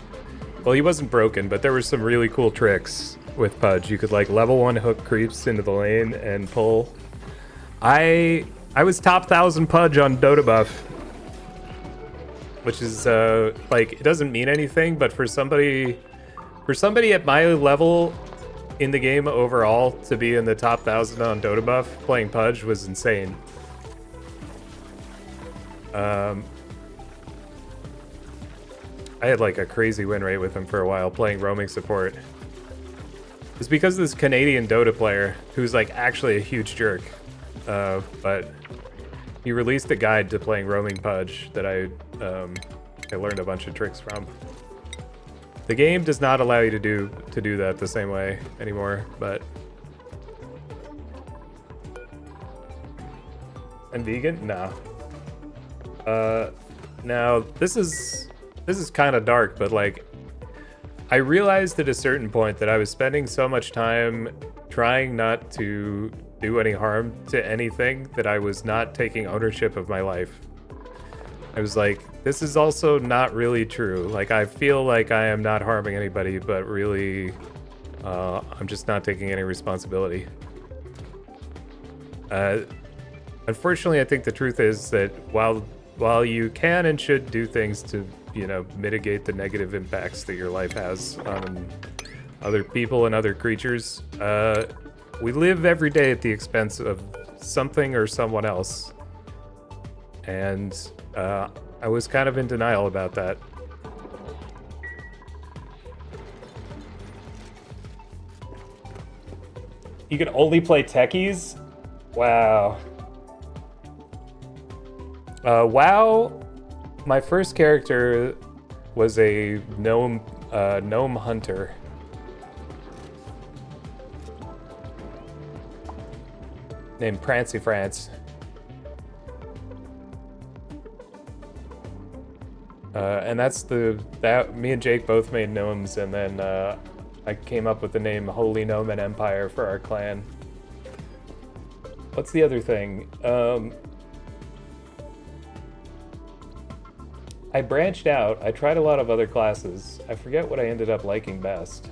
Well, he wasn't broken, but there were some really cool tricks with Pudge. You could like level 1 hook creeps into the lane and pull. I was top 1000 Pudge on Dota buff, which is like it doesn't mean anything, but for somebody at my level in the game overall to be in the top 1000 on Dota buff playing Pudge was insane. I had like a crazy win rate with him for a while playing roaming support. It's because of this Canadian Dota player who's like actually a huge jerk. But he released a guide to playing roaming Pudge that I learned a bunch of tricks from. The game does not allow you to do that the same way anymore, but I'm vegan? No. Now this is kind of dark, but like I realized at a certain point that I was spending so much time trying not to do any harm to anything that I was not taking ownership of my life. I was like, this is also not really true. Like, I feel like I am not harming anybody, but really, I'm just not taking any responsibility. Unfortunately, I think the truth is that while you can and should do things to, you know, mitigate the negative impacts that your life has on other people and other creatures, we live every day at the expense of something or someone else. And I was kind of in denial about that. You can only play techies? Wow. WoW, my first character was a gnome hunter. Named Prancy France. And that me and Jake both made gnomes, and then I came up with the name Holy Gnomon Empire for our clan. What's the other thing? I branched out. I tried a lot of other classes. I forget what I ended up liking best.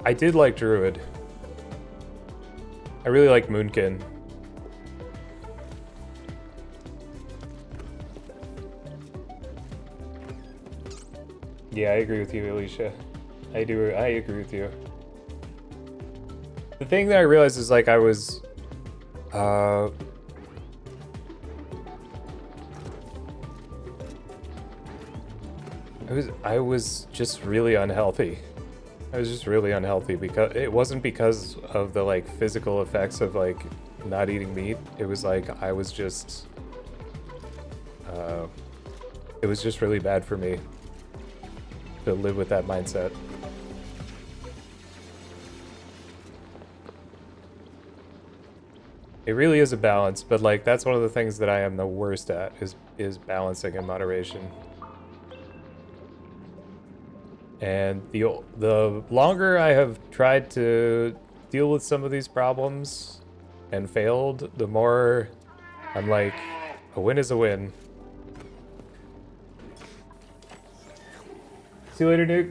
I did like Druid. I really like Moonkin. Yeah, I agree with you, Alicia. I agree with you. The thing that I realized is like I was just really unhealthy. I was just really unhealthy because it wasn't because of the like physical effects of like not eating meat. It was like I was just it was just really bad for me to live with that mindset. It really is a balance, but like that's one of the things that I am the worst at is balancing in moderation. And the longer I have tried to deal with some of these problems and failed, the more I'm like, a win is a win. See you later, Duke.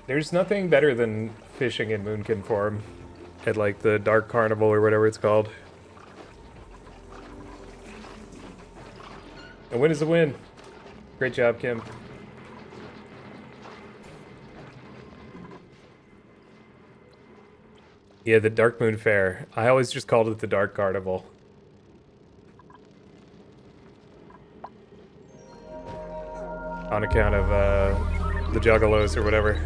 There's nothing better than fishing in Moonkin form at like the Dark Carnival or whatever it's called. A win is a win. Great job, Kim. Yeah, the Dark Moon Fair. I always just called it the Dark Carnival. On account of the Juggalos or whatever.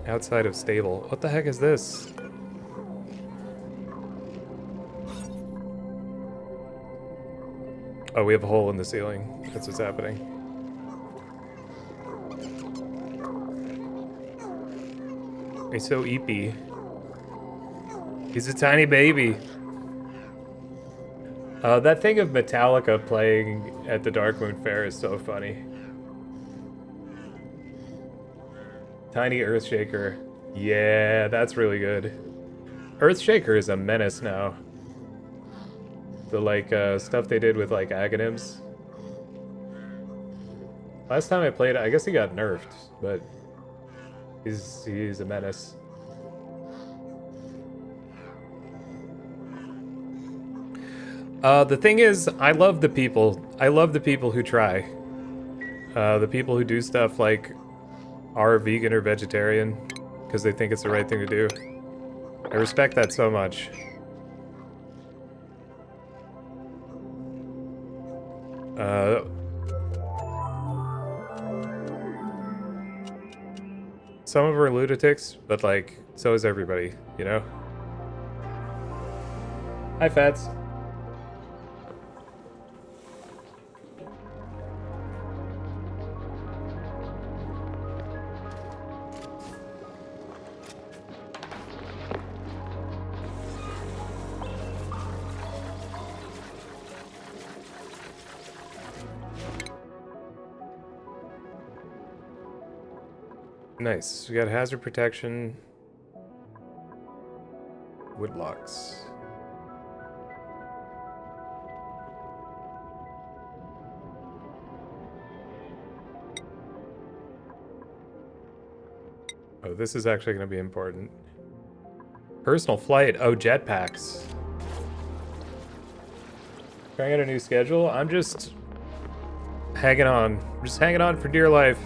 Outside of stable. What the heck is this? Oh, we have a hole in the ceiling. That's what's happening. He's so eepy. He's a tiny baby. That thing of Metallica playing at the Dark Moon Fair is so funny. Tiny Earthshaker. Yeah, that's really good. Earthshaker is a menace now. The like stuff they did with like Aghanims. Last time I played, I guess he got nerfed, but he's a menace. The thing is, I love the people. I love the people who try. The people who do stuff like are vegan or vegetarian because they think it's the right thing to do. I respect that so much. Some of them are lunatics, but like, so is everybody, you know? Hi, Fats. Nice. We got hazard protection. Wood blocks. Oh, this is actually going to be important. Personal flight. Oh, jetpacks. Trying out a new schedule. I'm just hanging on. I'm just hanging on for dear life.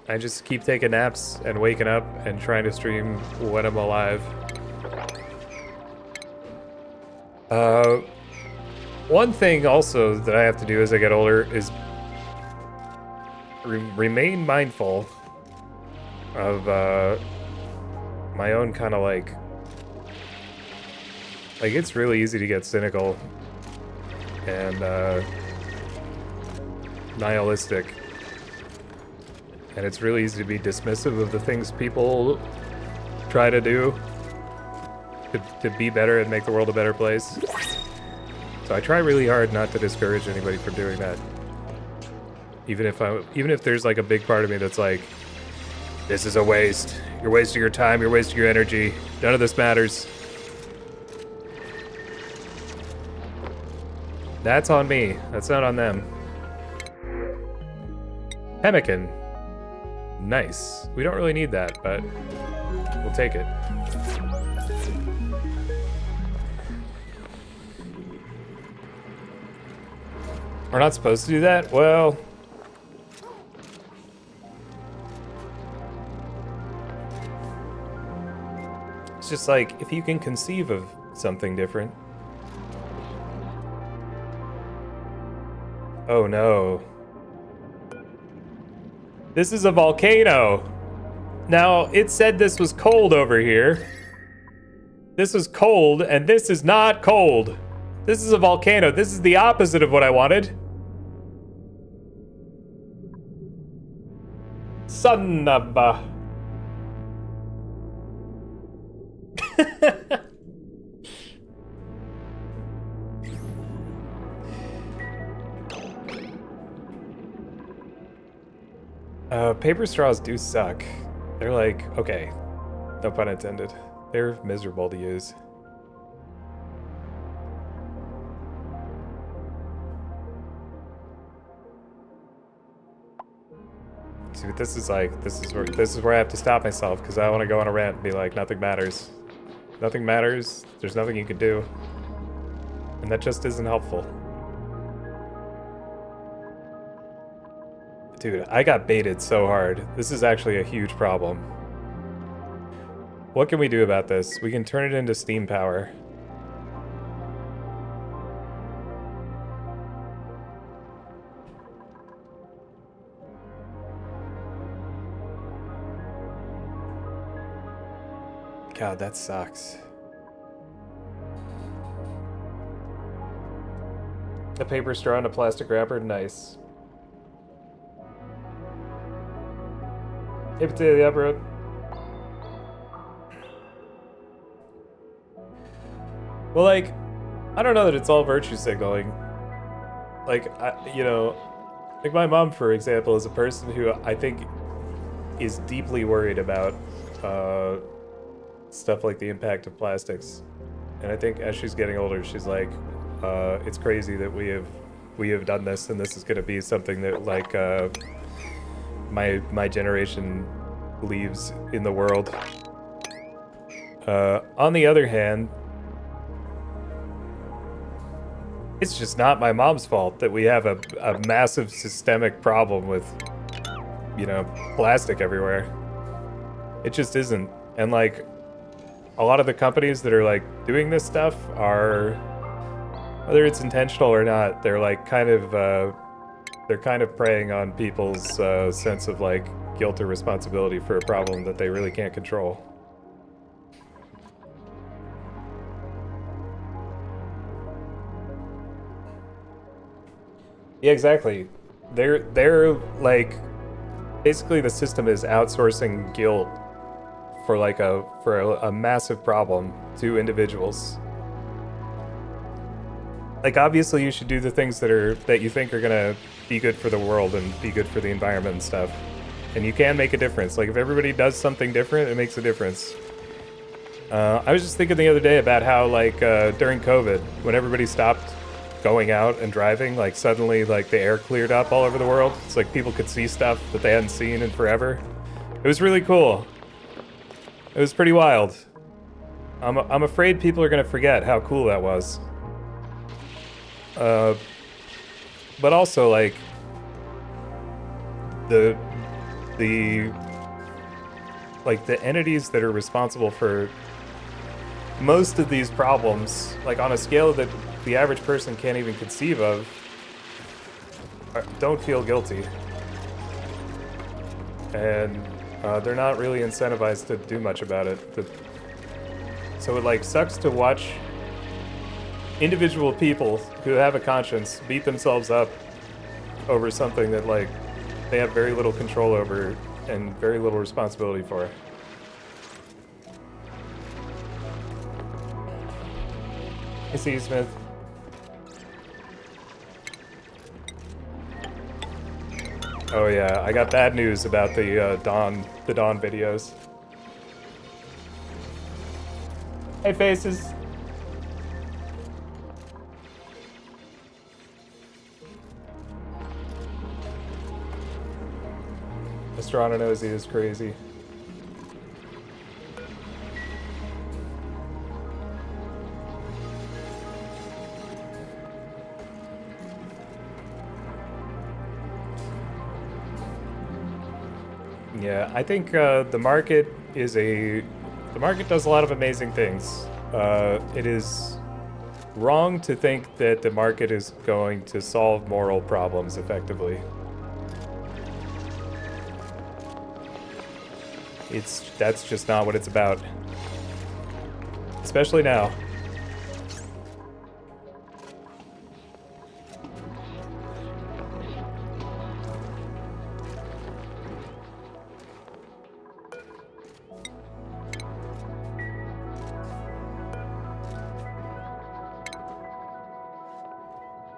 I just keep taking naps and waking up and trying to stream when I'm alive. One thing also that I have to do as I get older is remain mindful of my own kind of like it's really easy to get cynical and nihilistic. And it's really easy to be dismissive of the things people try to do to be better and make the world a better place. So I try really hard not to discourage anybody from doing that. Even if there's like a big part of me that's like, this is a waste. You're wasting your time, you're wasting your energy. None of this matters. That's on me. That's not on them. Pemmican. Nice. We don't really need that, but we'll take it. We're not supposed to do that? Well... it's just like, if you can conceive of something different. Oh no. This is a volcano. Now, it said this was cold over here. This is cold, and this is not cold. This is a volcano. This is the opposite of what I wanted. Son of a... Paper straws do suck. They're like, okay, no pun intended. They're miserable to use. See, but this is like, this is where I have to stop myself because I want to go on a rant and be like, nothing matters. Nothing matters. There's nothing you can do. And that just isn't helpful. Dude, I got baited so hard. This is actually a huge problem. What can we do about this? We can turn it into steam power. God, that sucks. A paper straw and a plastic wrapper, nice. Hey, potato, the upper. Well, like, I don't know that it's all virtue signaling. Like, you know, like my mom, for example, is a person who I think is deeply worried about stuff like the impact of plastics. And I think as she's getting older, she's like, it's crazy that we have done this, and this is going to be something that like my generation leaves in the world. On the other hand, it's just not my mom's fault that we have a massive systemic problem with, you know, plastic everywhere. It just isn't. And like, a lot of the companies that are like doing this stuff are, whether it's intentional or not, they're like kind of preying on people's sense of like guilt or responsibility for a problem that they really can't control. Yeah, exactly. They're like, basically the system is outsourcing guilt for like a massive problem to individuals. Like, obviously you should do the things that you think are gonna be good for the world and be good for the environment and stuff. And you can make a difference. Like, if everybody does something different, it makes a difference. I was just thinking the other day about how, like, during COVID, when everybody stopped going out and driving, like, suddenly, like, the air cleared up all over the world. It's like people could see stuff that they hadn't seen in forever. It was really cool. It was pretty wild. I'm afraid people are gonna forget how cool that was. But also, like, the entities that are responsible for most of these problems, like on a scale that the average person can't even conceive of, don't feel guilty. And they're not really incentivized to do much about it. So it like sucks to watch individual people who have a conscience beat themselves up over something that like they have very little control over and very little responsibility for. I see you, Smith. Oh yeah, I got bad news about the Dawn videos. Hey, Faces. Astrana knows he is crazy. Yeah, I think the market does a lot of amazing things. It is wrong to think that the market is going to solve moral problems effectively. That's just not what it's about. especially now.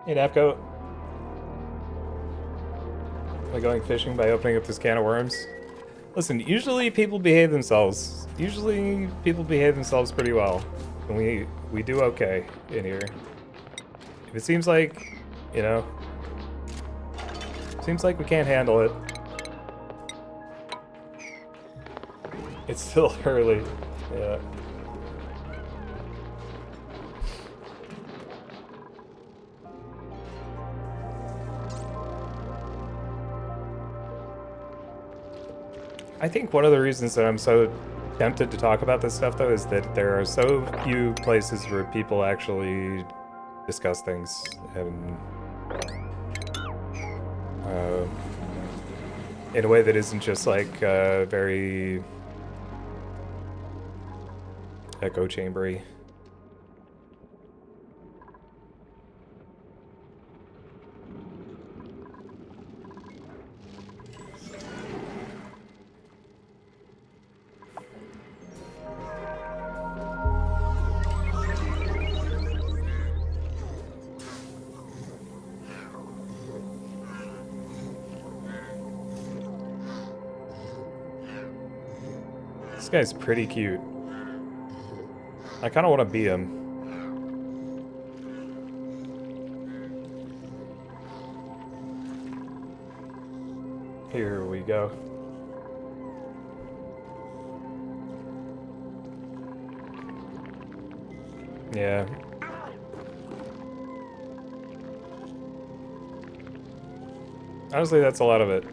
Hey, Napco. Am I going fishing by opening up this can of worms? Listen, usually people behave themselves. Usually people behave themselves pretty well. And we do okay in here. If it seems like, you know, seems like we can't handle it. It's still early. Yeah. I think one of the reasons that I'm so tempted to talk about this stuff, though, is that there are so few places where people actually discuss things and in a way that isn't just like very echo chambery. This guy's pretty cute. I kind of want to be him. Here we go. Yeah. Honestly, that's a lot of it.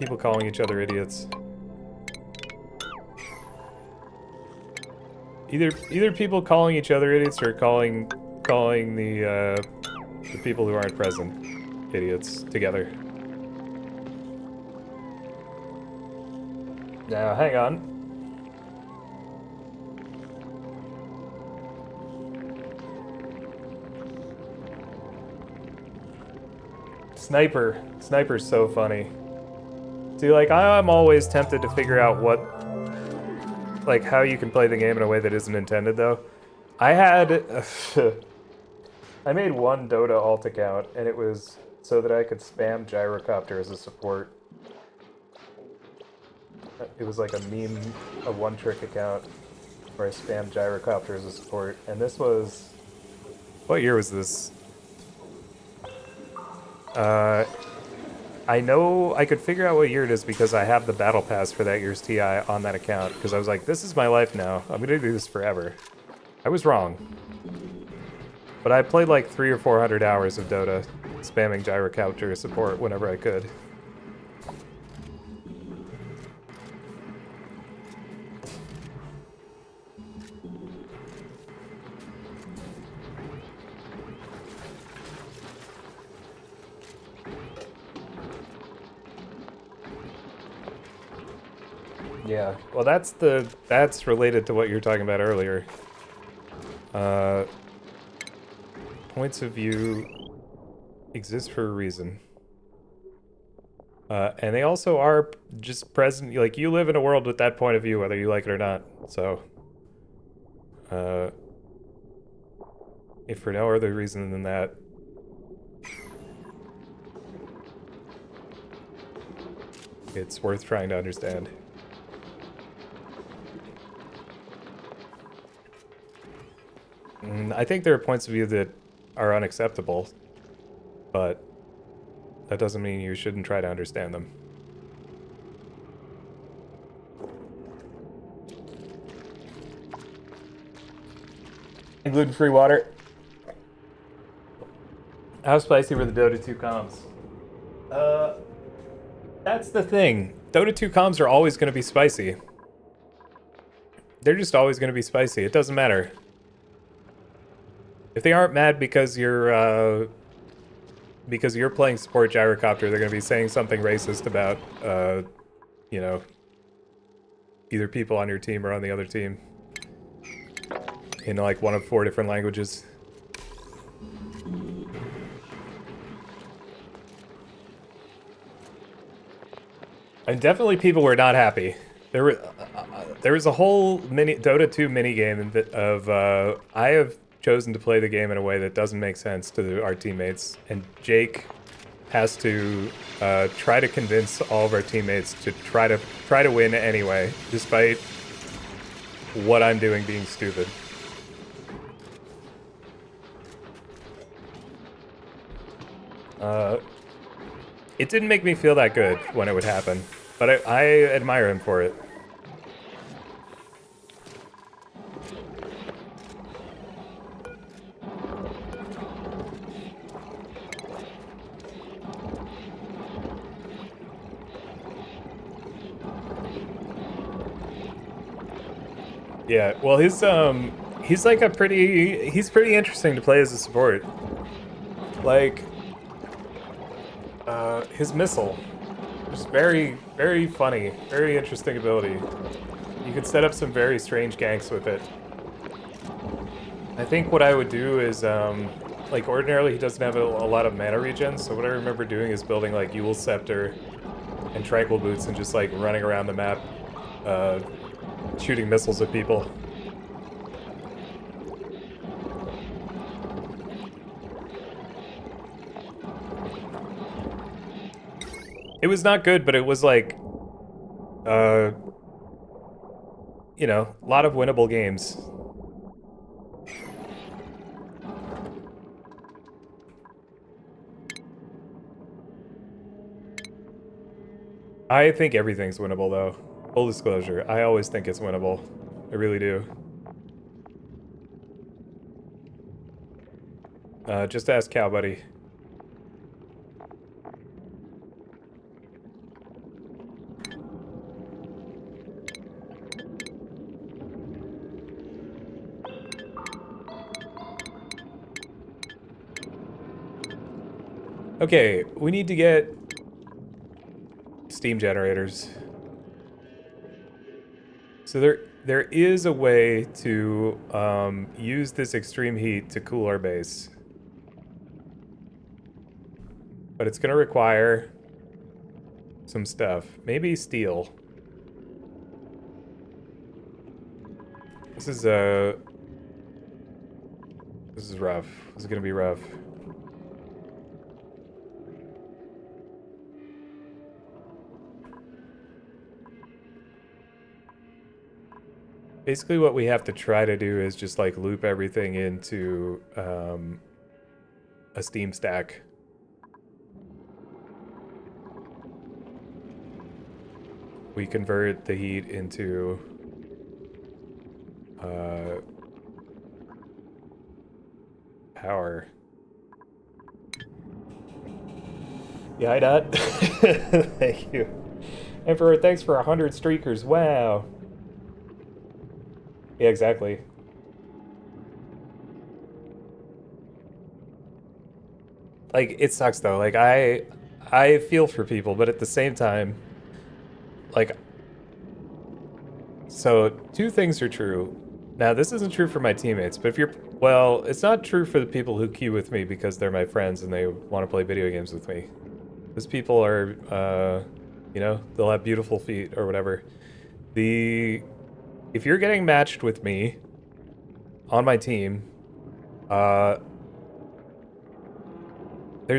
People calling each other idiots. Either people calling each other idiots or calling the people who aren't present idiots together. Now, hang on. Sniper's so funny. See, like, I'm always tempted to figure out what, like, how you can play the game in a way that isn't intended, though. I made one Dota alt account, and it was so that I could spam Gyrocopter as a support. It was like a meme, a one-trick account, where I spammed Gyrocopter as a support, and this was... What year was this? I know I could figure out what year it is because I have the battle pass for that year's TI on that account, because I was like, this is my life now. I'm gonna do this forever. I was wrong. But I played like 300 or 400 hours of Dota, spamming Gyrocopter support whenever I could. Yeah, well that's related to what you were talking about earlier. Points of view exist for a reason. And they also are just present, like, you live in a world with that point of view, whether you like it or not, so... if for no other reason than that... it's worth trying to understand. I think there are points of view that are unacceptable, but that doesn't mean you shouldn't try to understand them. And gluten-free water. How spicy were the Dota 2 comms? That's the thing. Dota 2 comms are always going to be spicy. They're just always going to be spicy. It doesn't matter. If they aren't mad because you're playing support Gyrocopter, they're going to be saying something racist about, you know, either people on your team or on the other team in like one of 4 different languages. And definitely people were not happy. There was a whole Dota 2 mini game of I have chosen to play the game in a way that doesn't make sense to our teammates, and Jake has to try to convince all of our teammates to try to win anyway, despite what I'm doing being stupid. It didn't make me feel that good when it would happen, but I admire him for it. Yeah, well, he's like he's pretty interesting to play as a support. Like, his missile, just very, very funny, very interesting ability. You can set up some very strange ganks with it. I think what I would do is, like, ordinarily he doesn't have a lot of mana regen, so what I remember doing is building, like, Eul Scepter and Tranquil Boots and just, like, running around the map, shooting missiles at people. It was not good, but it was like, you know, a lot of winnable games. I think everything's winnable, though. Full disclosure, I always think it's winnable. I really do. Just ask Cow Buddy. Okay, we need to get steam generators. So there is a way to use this extreme heat to cool our base. But it's gonna require some stuff. Maybe steel. This is rough. This is gonna be rough. Basically what we have to try to do is just like loop everything into a steam stack. We convert the heat into power. Yeah, hi Dot. Thank you. Emperor, thanks for 100 streakers. Wow. Yeah, exactly. Like, it sucks though. Like, I feel for people, but at the same time, like, so 2 things are true. Now, this isn't true for my teammates, but if you're, well, it's not true for the people who queue with me because they're my friends and they want to play video games with me. Those people are, you know, they'll have beautiful feet or whatever. If you're getting matched with me on my team, there's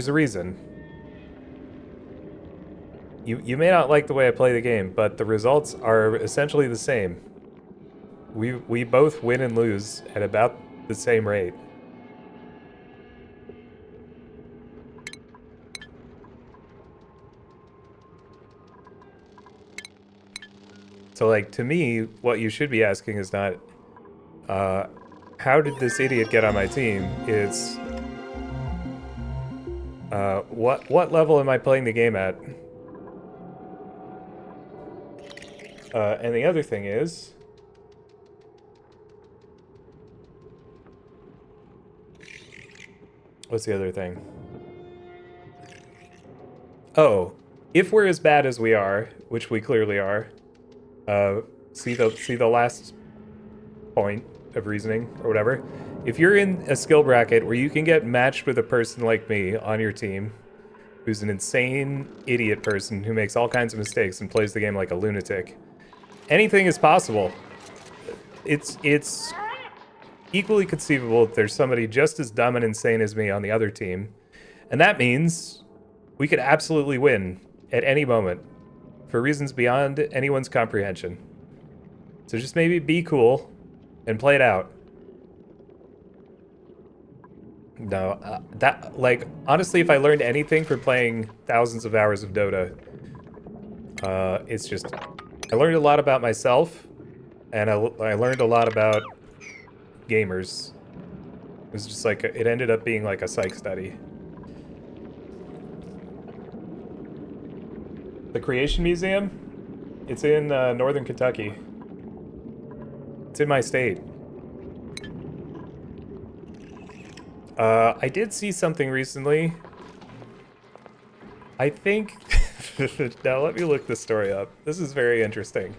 a reason. You may not like the way I play the game, but the results are essentially the same. We both win and lose at about the same rate. So, like, to me, what you should be asking is not, how did this idiot get on my team? It's, what level am I playing the game at? And the other thing is, what's the other thing? Oh, if we're as bad as we are, which we clearly are, see the last point of reasoning or whatever. If you're in a skill bracket where you can get matched with a person like me on your team, who's an insane idiot person who makes all kinds of mistakes and plays the game like a lunatic, anything is possible. It's equally conceivable that there's somebody just as dumb and insane as me on the other team, and that means we could absolutely win at any moment for reasons beyond anyone's comprehension. So just maybe be cool and play it out. No, that, like, honestly, if I learned anything from playing thousands of hours of Dota, it's just, I learned a lot about myself, and I learned a lot about gamers. It was just like, it ended up being like a psych study. The Creation Museum? It's in northern Kentucky. It's in my state. I did see something recently. I think... Now, let me look this story up. This is very interesting.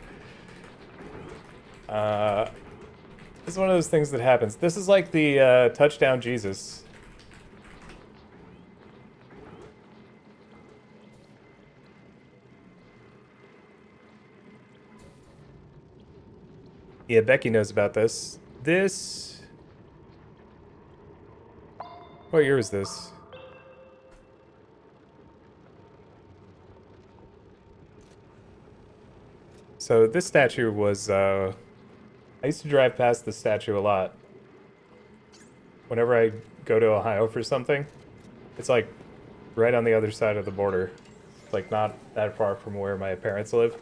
It's one of those things that happens. This is like the Touchdown Jesus. Yeah, Becky knows about this. What year is this? So this statue was, I used to drive past this statue a lot. Whenever I go to Ohio for something, it's like right on the other side of the border. It's like not that far from where my parents live.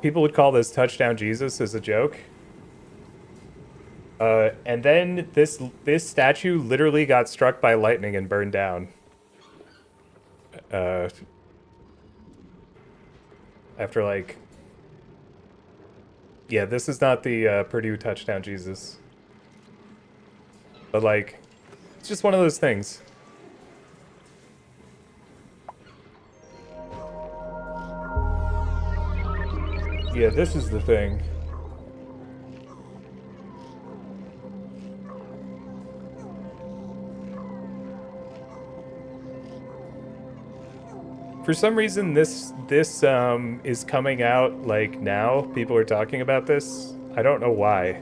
People would call this Touchdown Jesus as a joke. And then this statue literally got struck by lightning and burned down. After like... Yeah, this is not the Purdue Touchdown Jesus. But like, it's just one of those things. Yeah, this is the thing. For some reason, this is coming out like now. People are talking about this. I don't know why.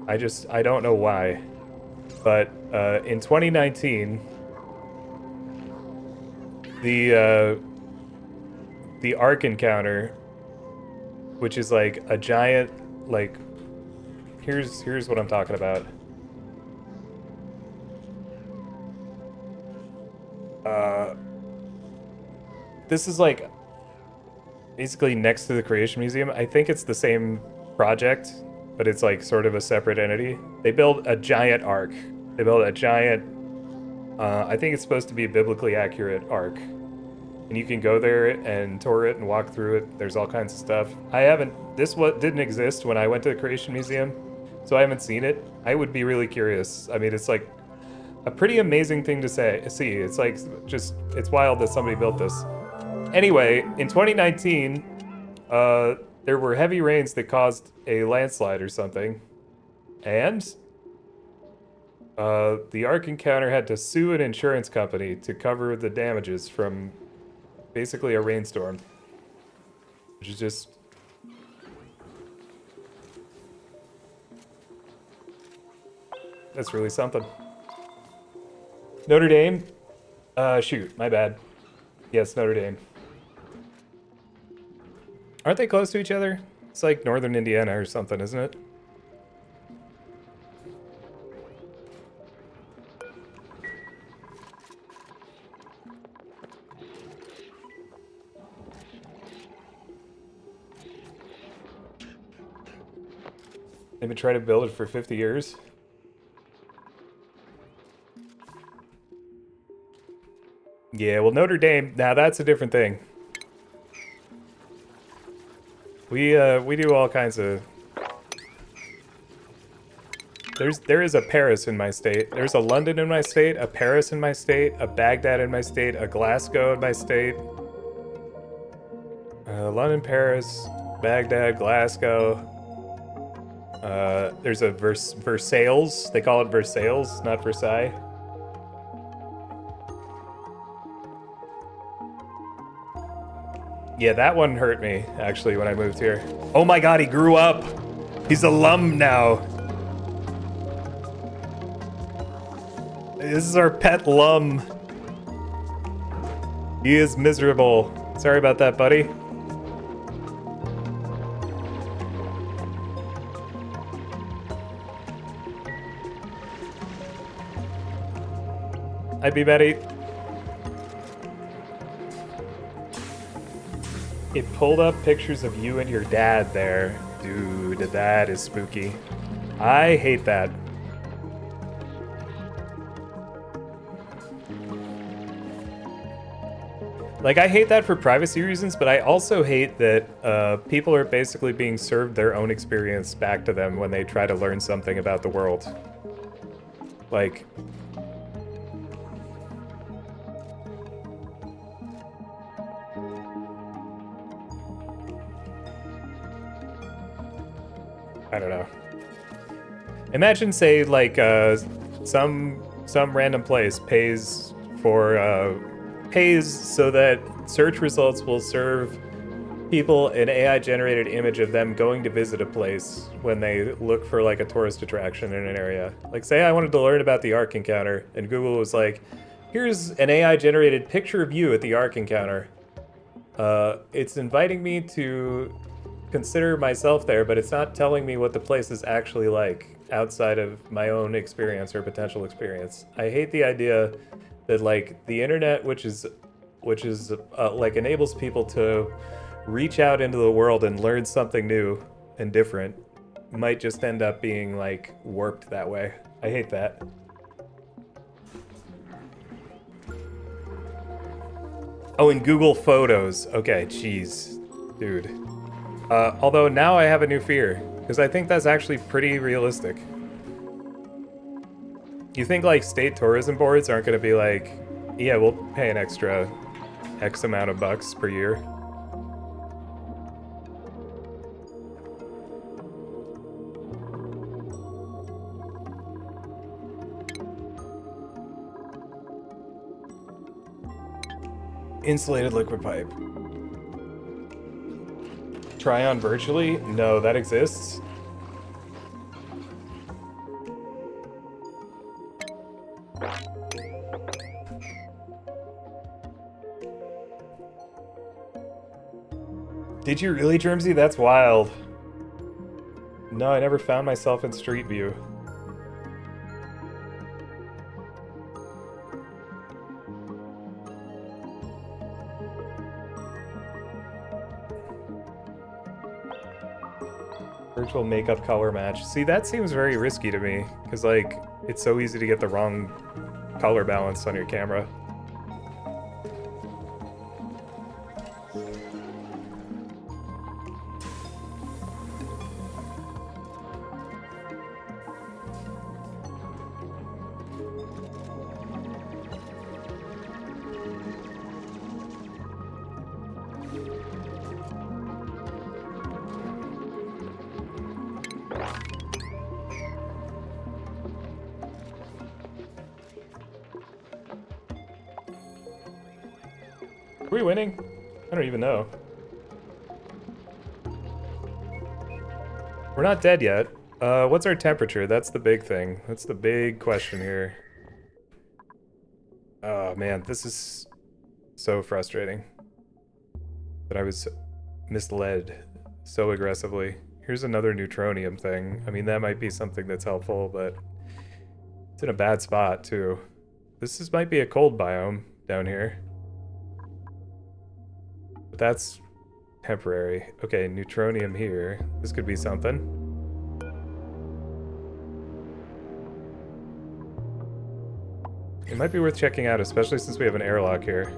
I don't know why. But in 2019, the Ark Encounter, which is like a giant, like, here's what I'm talking about. This is like basically next to the Creation Museum. I think it's the same project, but it's like sort of a separate entity. They built a giant ark. They built a giant, I think it's supposed to be a biblically accurate ark. And you can go there and tour it and walk through it. There's all kinds of stuff. This didn't exist when I went to the Creation Museum, so I haven't seen it. I would be really curious. I mean, it's like a pretty amazing thing to see. It's like, just, it's wild that somebody built this. Anyway, in 2019, there were heavy rains that caused a landslide or something. And the Ark Encounter had to sue an insurance company to cover the damages from basically a rainstorm. Which is just... That's really something. Notre Dame? Shoot, my bad. Yes, Notre Dame. Aren't they close to each other? It's like northern Indiana or something, isn't it? They've been trying to build it for 50 years. Yeah, well, Notre Dame, now that's a different thing. We do all kinds of... There is a Paris in my state. There's a London in my state, a Paris in my state, a Baghdad in my state, a Glasgow in my state. London, Paris, Baghdad, Glasgow. There's a Versailles. They call it Versailles, not Versailles. Yeah, that one hurt me, actually, when I moved here. Oh my god, he grew up! He's a lum now! This is our pet lum. He is miserable. Sorry about that, buddy. I'd be Betty. It pulled up pictures of you and your dad there. Dude, that is spooky. I hate that. Like, I hate that for privacy reasons, but I also hate that people are basically being served their own experience back to them when they try to learn something about the world. Like... I don't know. Imagine, say, like, some random place pays so that search results will serve people an AI-generated image of them going to visit a place when they look for, like, a tourist attraction in an area. Like, say I wanted to learn about the Ark Encounter, and Google was like, here's an AI-generated picture of you at the Ark Encounter. It's inviting me to consider myself there, but it's not telling me what the place is actually like outside of my own experience or potential experience. I hate the idea that, like, the internet, which is like enables people to reach out into the world and learn something new and different, might just end up being, like, warped that way. I hate that. Oh, and Google Photos. Okay, jeez. Dude. Although now I have a new fear, because I think that's actually pretty realistic. You think, like, state tourism boards aren't going to be like, yeah, we'll pay an extra X amount of bucks per year? Insulated liquid pipe. Try on virtually? No, that exists. Did you really, Germsy? That's wild. No, I never found myself in Street View. Virtual makeup color match. See, that seems very risky to me, because, like, it's so easy to get the wrong color balance on your camera. Are we winning? I don't even know. We're not dead yet. What's our temperature? That's the big thing. That's the big question here. Oh man, this is so frustrating. That I was misled so aggressively. Here's another neutronium thing. I mean, that might be something that's helpful, but it's in a bad spot too. This might be a cold biome down here. But that's temporary. Okay, neutronium here. This could be something. It might be worth checking out, especially since we have an airlock here.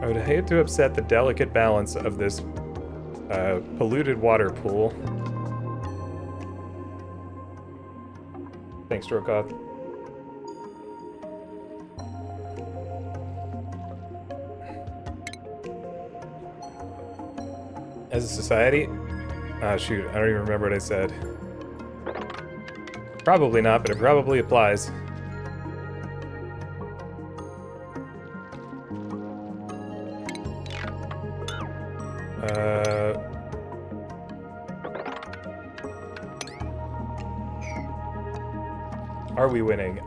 I would hate to upset the delicate balance of this polluted water pool. Thanks, Drokov. As a society? Ah, shoot, I don't even remember what I said. Probably not, but it probably applies. Are we winning?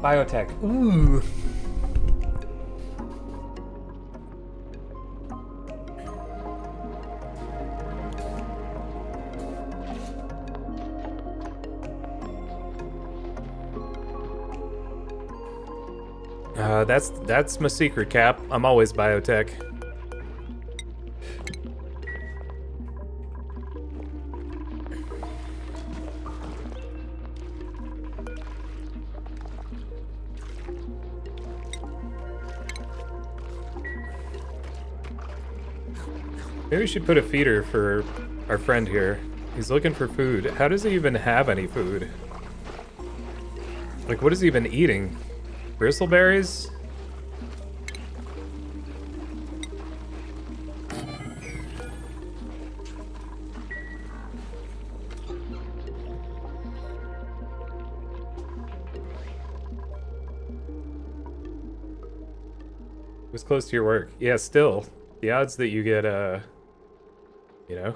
Biotech. Ooh. That's my secret, Cap. I'm always biotech. Maybe we should put a feeder for our friend here. He's looking for food. How does he even have any food? Like, what is he even eating? Bristleberries? It was close to your work. Yeah, still. The odds that you get, you know?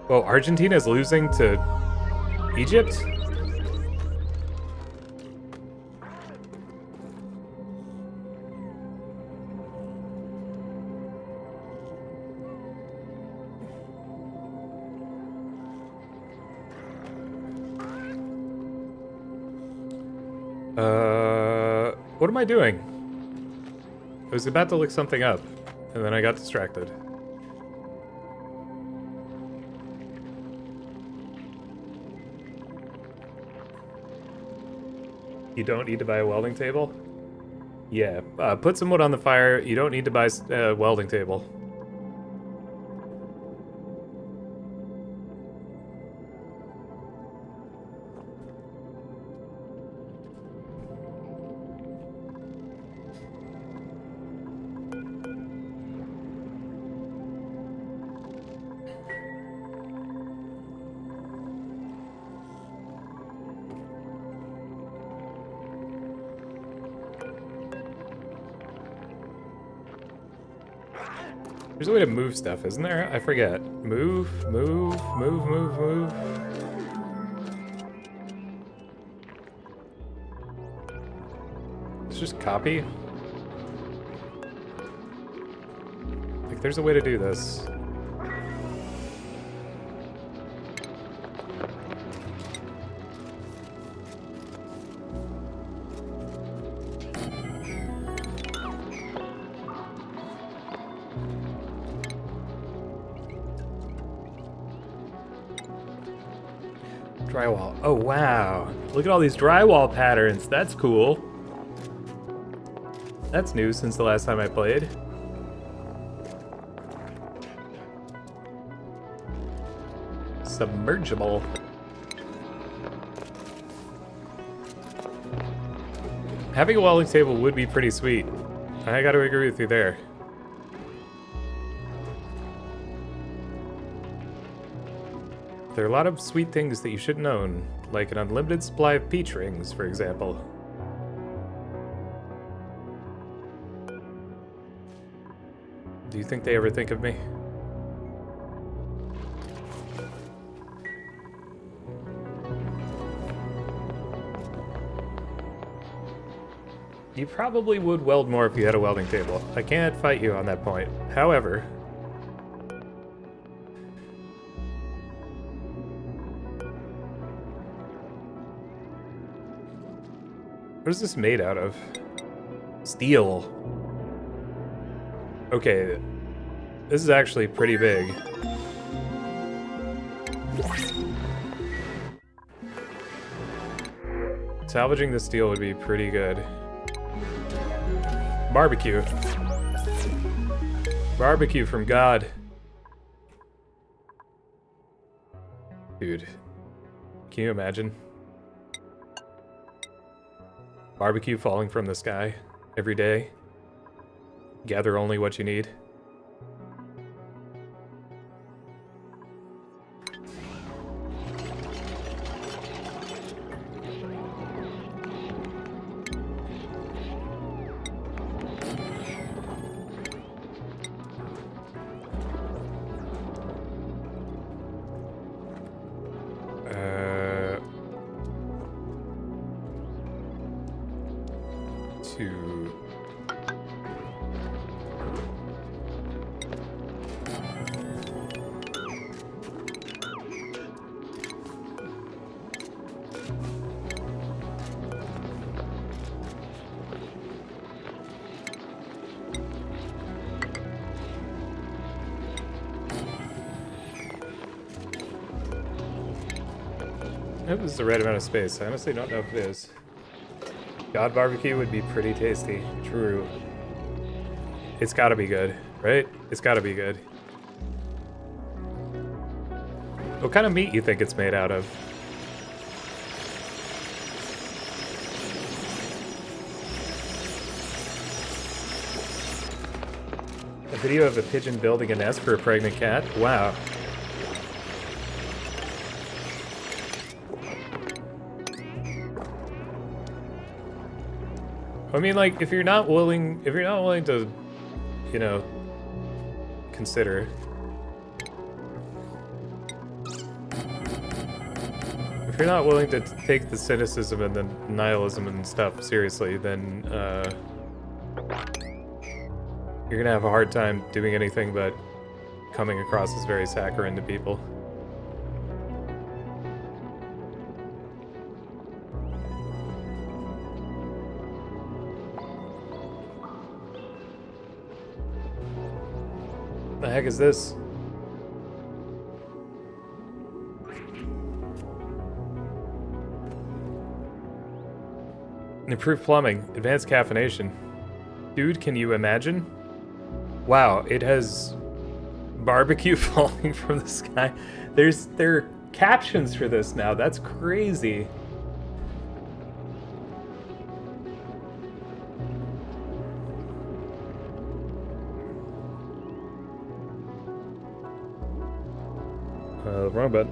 Oh, Argentina's losing to Egypt? What am I doing? I was about to look something up, and then I got distracted. You don't need to buy a welding table? Yeah, put some wood on the fire. You don't need to buy a welding table. There's a way to move stuff, isn't there? I forget. Move, move, move, move, move. Let's just copy. Like, there's a way to do this. Drywall. Oh, wow. Look at all these drywall patterns. That's cool. That's new since the last time I played. Submergible. Having a welding table would be pretty sweet. I gotta agree with you there. There are a lot of sweet things that you shouldn't own, like an unlimited supply of peach rings, for example. Do you think they ever think of me? You probably would weld more if you had a welding table. I can't fight you on that point. However, what is this made out of? Steel. Okay, this is actually pretty big. Salvaging the steel would be pretty good. Barbecue. Barbecue from God. Dude, can you imagine? Barbecue falling from the sky every day. Gather only what you need. I hope this is the right amount of space. I honestly don't know if it is. God barbecue would be pretty tasty. True. It's gotta be good, right? It's gotta be good. What kind of meat you think it's made out of? A video of a pigeon building a nest for a pregnant cat? Wow. I mean, like, if you're not willing to, you know, consider. If you're not willing to take the cynicism and the nihilism and stuff seriously, then, you're gonna have a hard time doing anything but coming across as very saccharine to people. The heck is this? Improved plumbing, advanced caffeination. Dude, can you imagine? Wow, it has barbecue falling from the sky. There are captions for this now. That's crazy. Wrong button.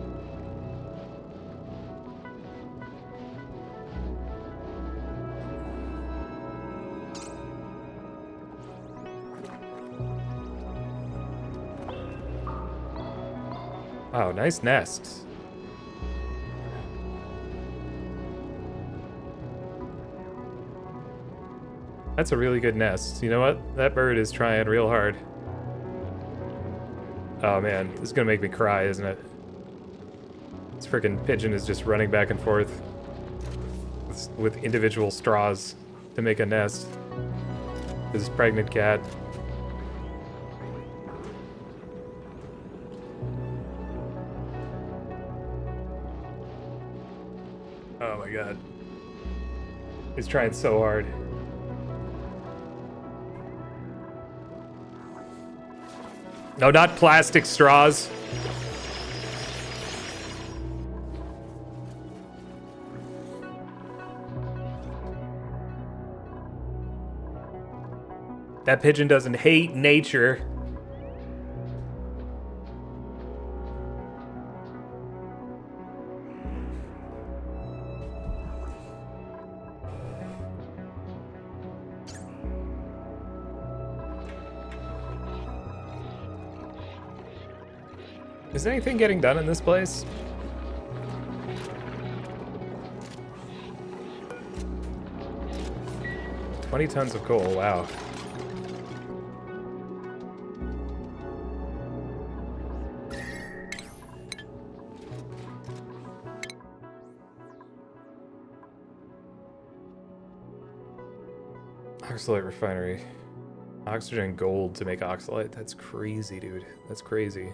Wow, nice nest. That's a really good nest. You know what? That bird is trying real hard. Oh man, this is gonna make me cry, isn't it? This freaking pigeon is just running back and forth with individual straws to make a nest. This pregnant cat. Oh my god. He's trying so hard. No, not plastic straws. That pigeon doesn't hate nature. Is anything getting done in this place? 20 tons of coal, wow. Oxalate refinery. Oxygen gold to make oxalate. That's crazy, dude. That's crazy.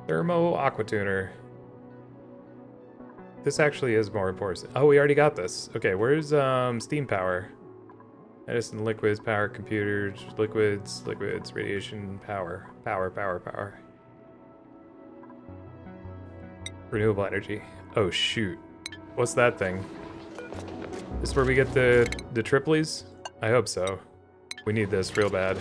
Thermo aquatuner. This actually is more important. Oh, we already got this. Okay, where's steam power? Edison liquids, power computers, liquids, radiation, power. Power. Renewable energy. Oh shoot. What's that thing? This is where we get the Triplies? I hope so. We need this real bad.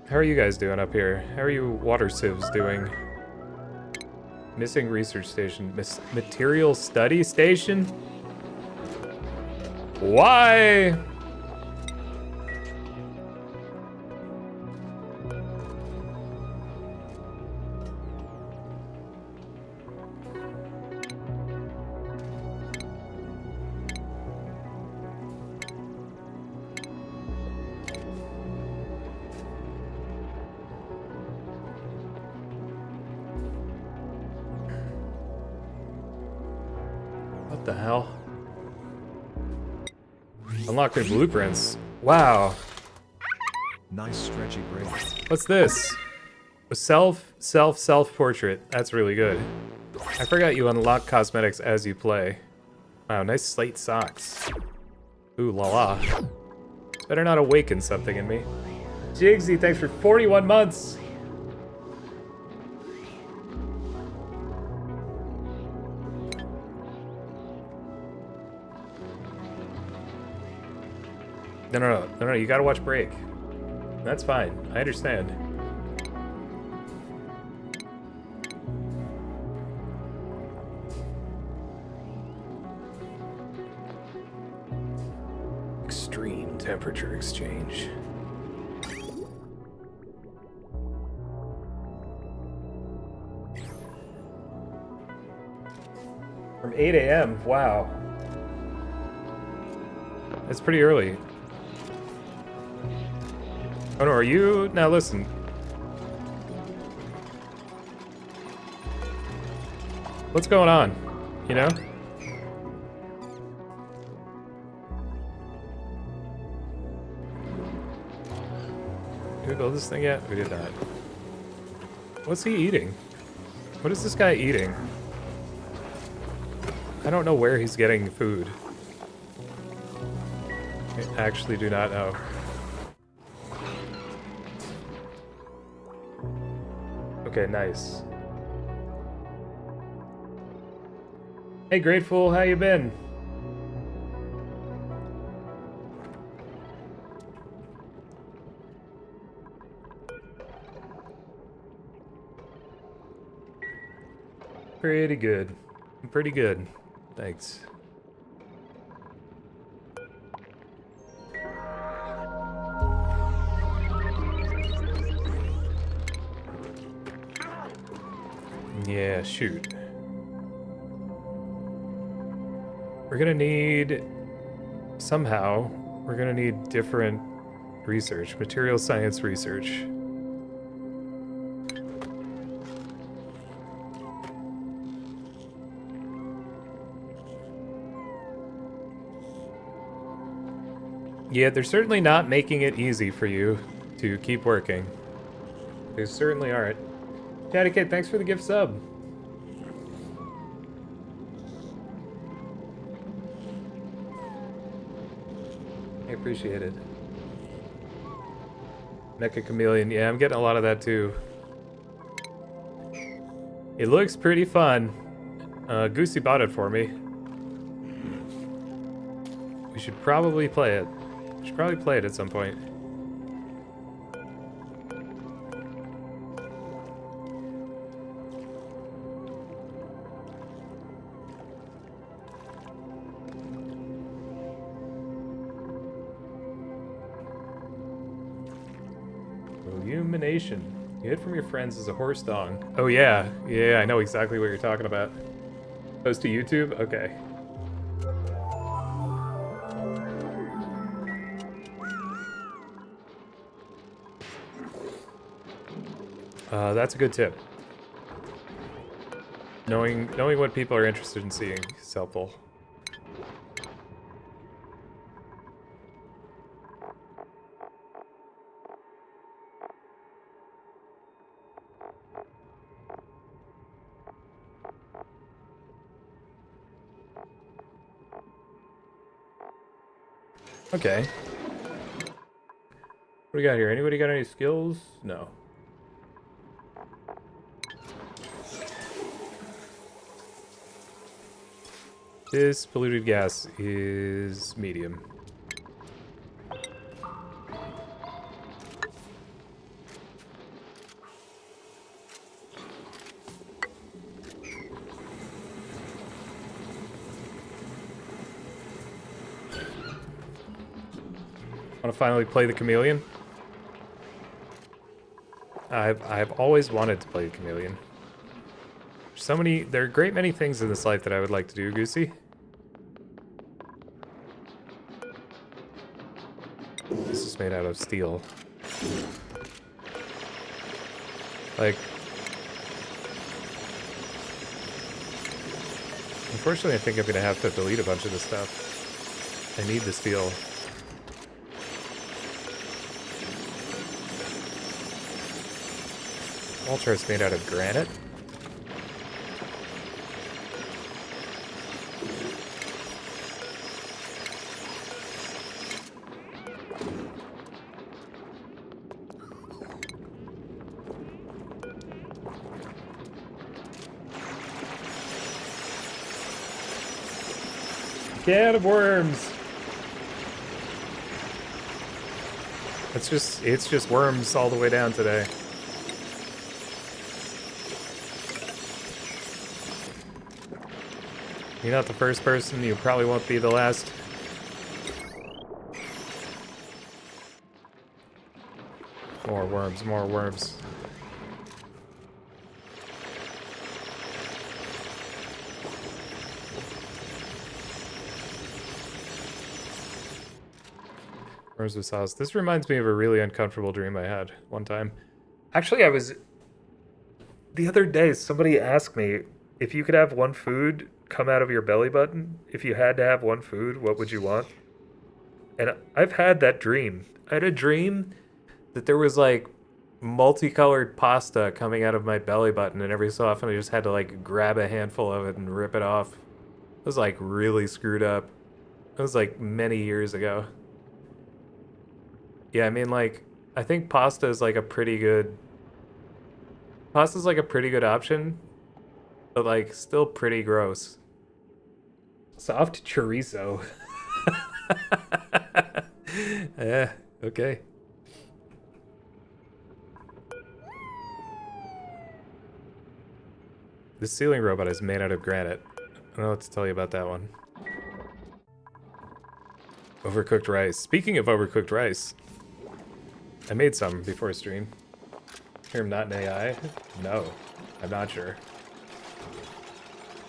How are you guys doing up here? How are you water sieves doing? Missing research station. Material study station? Why? What the hell? Unlock new blueprints. Wow. Nice stretchy break. What's this? A self-portrait. That's really good. I forgot you unlock cosmetics as you play. Wow, nice slate socks. Ooh la la. Better not awaken something in me. Jigsy, thanks for 41 months. No, you gotta watch Break. That's fine, I understand. Extreme temperature exchange. From 8 a.m., wow. That's pretty early. Oh no, are you? Now listen. What's going on? You know? Did we build this thing yet? We did not. What's he eating? What is this guy eating? I don't know where he's getting food. I actually do not know. Okay, nice. Hey, Grateful, how you been? Pretty good. Pretty good. Thanks. Yeah, shoot. We're gonna need... Somehow, we're gonna need different research. Material science research. Yeah, they're certainly not making it easy for you to keep working. They certainly aren't. Chatty Kid, thanks for the gift sub. I appreciate it. Mecha Chameleon, yeah, I'm getting a lot of that too. It looks pretty fun. Goosey bought it for me. We should probably play it. We should probably play it at some point. Illumination. You hid from your friends as a horse dong. Oh yeah, yeah, I know exactly what you're talking about. Post to YouTube? Okay. That's a good tip. Knowing what people are interested in seeing is helpful. Okay. What do we got here? Anybody got any skills? No. This polluted gas is medium. Want to finally play the chameleon? I've always wanted to play the chameleon. There are a great many things in this life that I would like to do, Goosey. This is made out of steel. Like, unfortunately, I think I'm gonna have to delete a bunch of this stuff. I need the steel. Ultra is made out of granite. Can of worms. It's just worms all the way down today. You're not the first person, you probably won't be the last. More worms, more worms. Worms with sauce. This reminds me of a really uncomfortable dream I had one time. Actually, the other day, somebody asked me if you could have one food come out of your belly button. If you had to have one food, what would you want? And I've had that dream. I had a dream that there was like multicolored pasta coming out of my belly button, and every so often I just had to like grab a handful of it and rip it off. It was like really screwed up. It was like many years ago. Yeah, I mean, like, I think pasta is like a pretty good... Pasta's like a pretty good option, but like still pretty gross. Soft chorizo. Yeah, okay. This ceiling robot is made out of granite. I don't know what to tell you about that one. Overcooked rice. Speaking of overcooked rice, I made some before stream. Sure I'm not an AI? No, I'm not sure.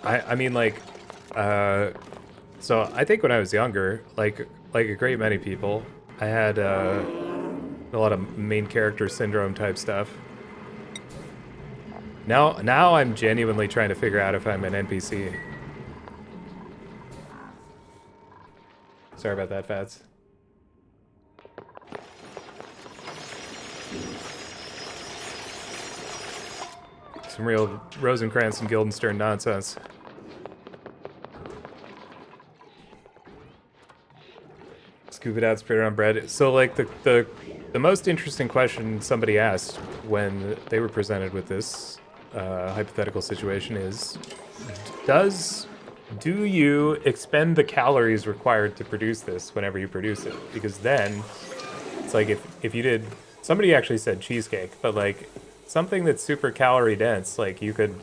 I mean, like, so I think when I was younger, like a great many people, I had a lot of main character syndrome type stuff. Now I'm genuinely trying to figure out if I'm an NPC. Sorry about that, Fats. Some real Rosencrantz and Guildenstern nonsense. Scuba Dad's put it on bread. So, like, the most interesting question somebody asked when they were presented with this hypothetical situation is, do you expend the calories required to produce this whenever you produce it? Because then, it's like if you did, somebody actually said cheesecake, but like something that's super calorie dense, like you could,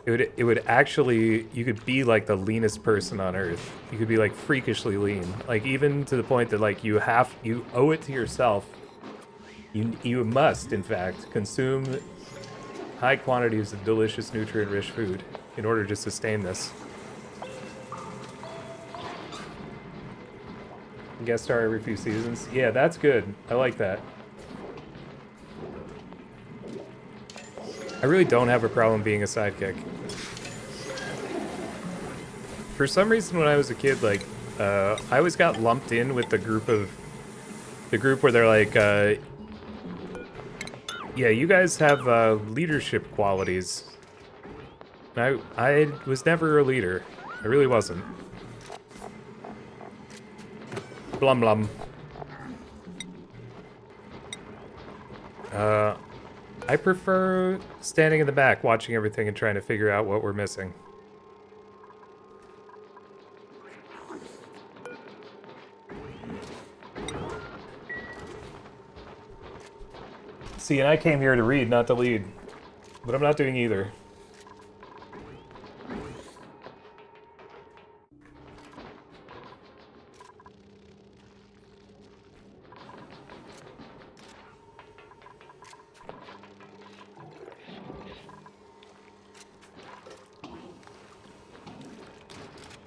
it would actually, you could be like the leanest person on earth. You could be like freakishly lean, like even to the point that like you owe it to yourself You must, in fact, consume high quantities of delicious, nutrient-rich food in order to sustain this. Guest star every few seasons. Yeah, that's good. I like that. I really don't have a problem being a sidekick. For some reason, when I was a kid, like, I always got lumped in with the group where they're like, yeah, you guys have leadership qualities. I was never a leader. I really wasn't. Blum blum. I prefer standing in the back, watching everything and trying to figure out what we're missing. See, and I came here to read, not to lead. But I'm not doing either.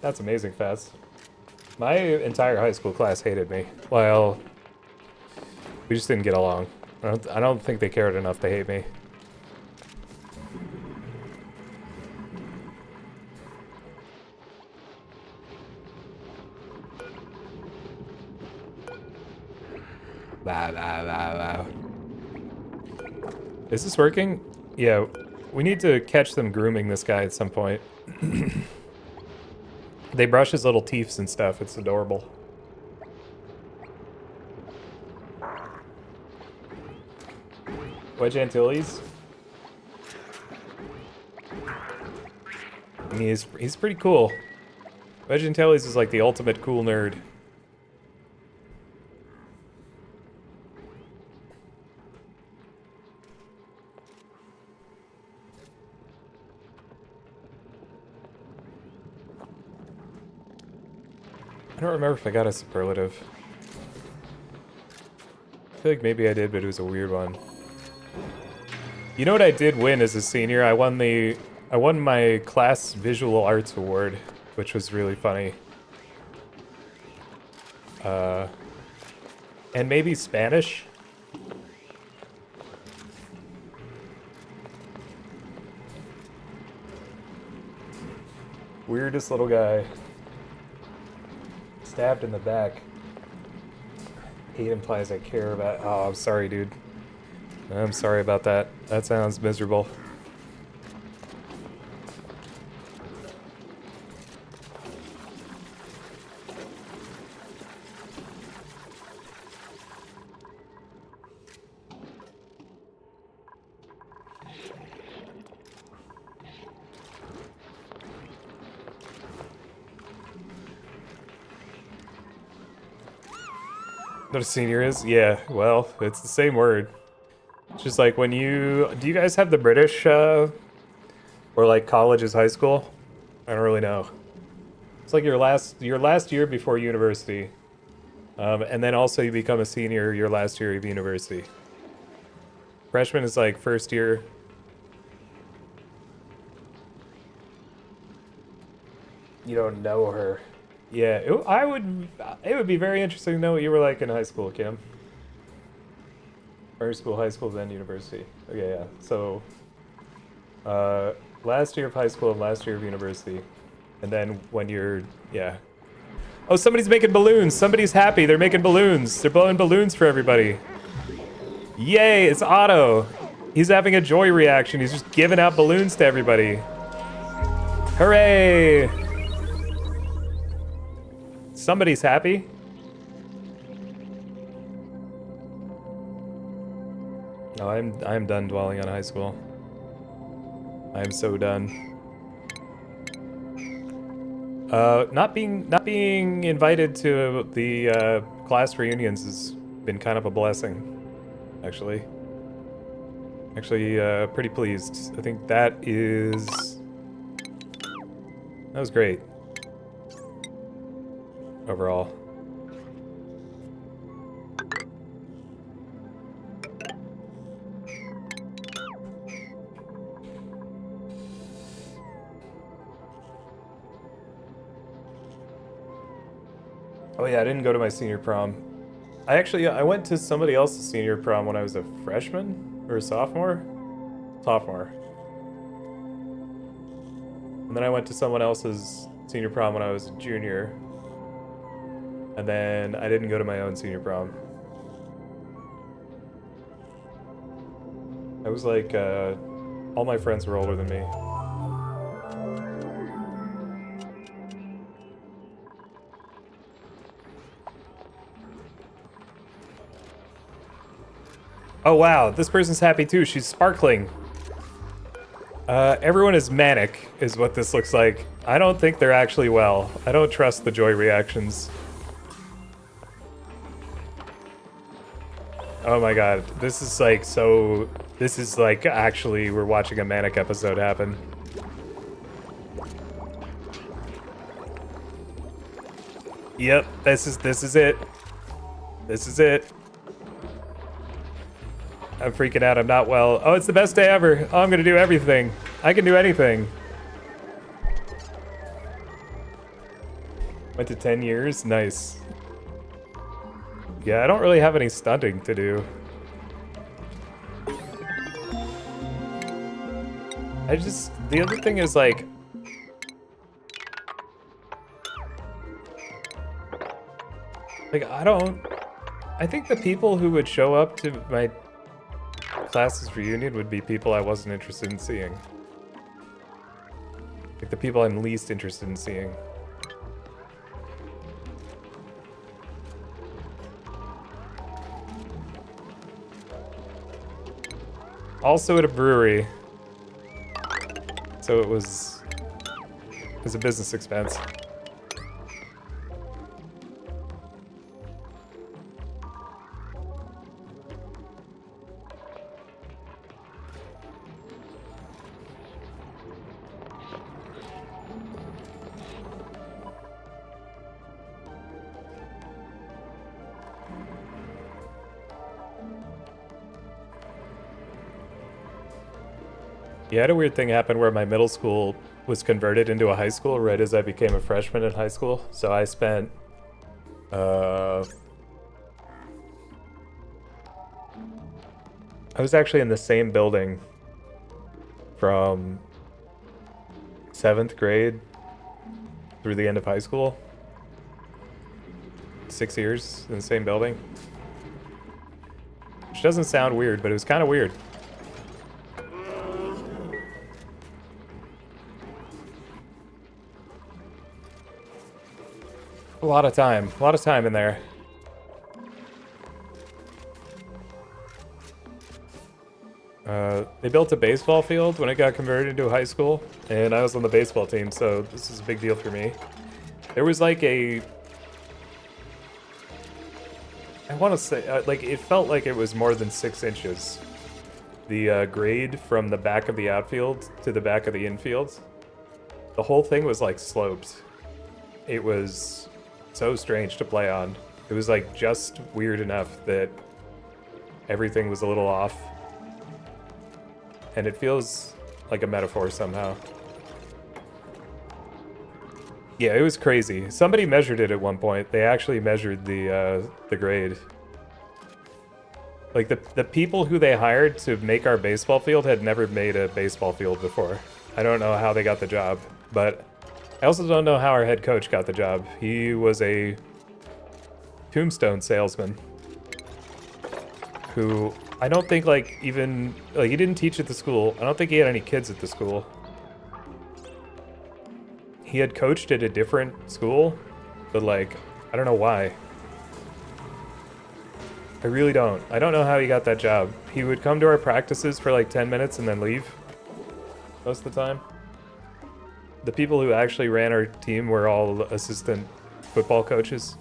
That's amazing, Fats. My entire high school class hated me. Well, we just didn't get along. I don't think they cared enough to hate me. Blah, blah, blah, blah. Is this working? Yeah, we need to catch them grooming this guy at some point. They brush his little teeths and stuff. It's adorable. Wedge Antilles? I mean, he's pretty cool. Wedge Antilles is like the ultimate cool nerd. I don't remember if I got a superlative. I feel like maybe I did, but it was a weird one. You know what I did win as a senior? I won my class visual arts award, which was really funny. And maybe Spanish? Weirdest little guy. Stabbed in the back. Hate implies I care about. Oh, I'm sorry, dude. I'm sorry about that. That sounds miserable. What a senior is? Yeah, well, it's the same word. It's just like when you... Do you guys have the British, or like college is high school? I don't really know. It's like your last year before university. And then also you become a senior your last year of university. Freshman is like first year. You don't know her. Yeah, it would be very interesting to know what you were like in high school, Kim. First school, high school, then university. Okay, yeah. So, last year of high school and last year of university. And then when you're, yeah. Oh, somebody's making balloons. Somebody's happy. They're making balloons. They're blowing balloons for everybody. Yay, it's Otto. He's having a joy reaction. He's just giving out balloons to everybody. Hooray! Somebody's happy. No, I'm done dwelling on high school. I'm so done. Not being invited to the class reunions has been kind of a blessing, actually. Pretty pleased. I think that was great. Overall. Oh yeah, I didn't go to my senior prom. I went to somebody else's senior prom when I was a freshman or a sophomore. Sophomore. And then I went to someone else's senior prom when I was a junior. And then I didn't go to my own senior prom. I was like, all my friends were older than me. Oh wow, this person's happy too. She's sparkling. Everyone is manic, is what this looks like. I don't think they're actually well. I don't trust the joy reactions. Oh my god, this is like so... This is like actually we're watching a manic episode happen. Yep, this is it. This is it. I'm freaking out, I'm not well. Oh, it's the best day ever. Oh, I'm gonna do everything. I can do anything. Went to 10 years, nice. Yeah, I don't really have any stunting to do. The other thing is like, I think the people who would show up to my class's reunion would be people I wasn't interested in seeing. Like the people I'm least interested in seeing. Also at a brewery. So it was a business expense. Yeah, I had a weird thing happen where my middle school was converted into a high school right as I became a freshman in high school. So I spent, I was actually in the same building from 7th grade through the end of high school. 6 years in the same building. Which doesn't sound weird, but it was kind of weird. A lot of time in there. They built a baseball field when it got converted into a high school, and I was on the baseball team, so this is a big deal for me. There was like I want to say, like, it felt like it was more than 6 inches. The grade from the back of the outfield to the back of the infield. The whole thing was like sloped. It was so strange to play on. It was like just weird enough that everything was a little off. And it feels like a metaphor somehow. Yeah, it was crazy. Somebody measured it at one point. They actually measured the grade. Like the people who they hired to make our baseball field had never made a baseball field before. I don't know how they got the job, but I also don't know how our head coach got the job. He was a tombstone salesman who I don't think he didn't teach at the school. I don't think he had any kids at the school. He had coached at a different school, but like, I don't know why. I really don't. I don't know how he got that job. He would come to our practices for like 10 minutes and then leave most of the time. The people who actually ran our team were all assistant football coaches.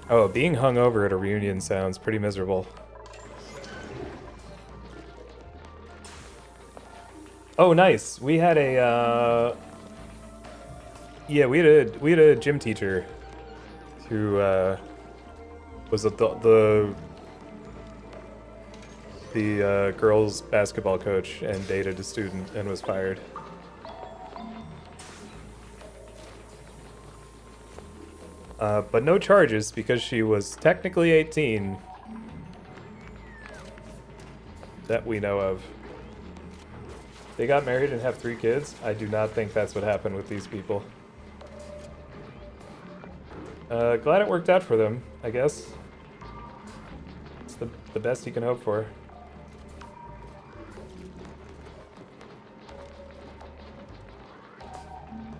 Oh, being hungover at a reunion sounds pretty miserable. Oh, nice. We had a, yeah, we had a gym teacher who was the girls' basketball coach and dated a student and was fired. But no charges because she was technically 18. That we know of. They got married and have 3 kids? I do not think that's what happened with these people. Glad it worked out for them, I guess. It's the best you can hope for.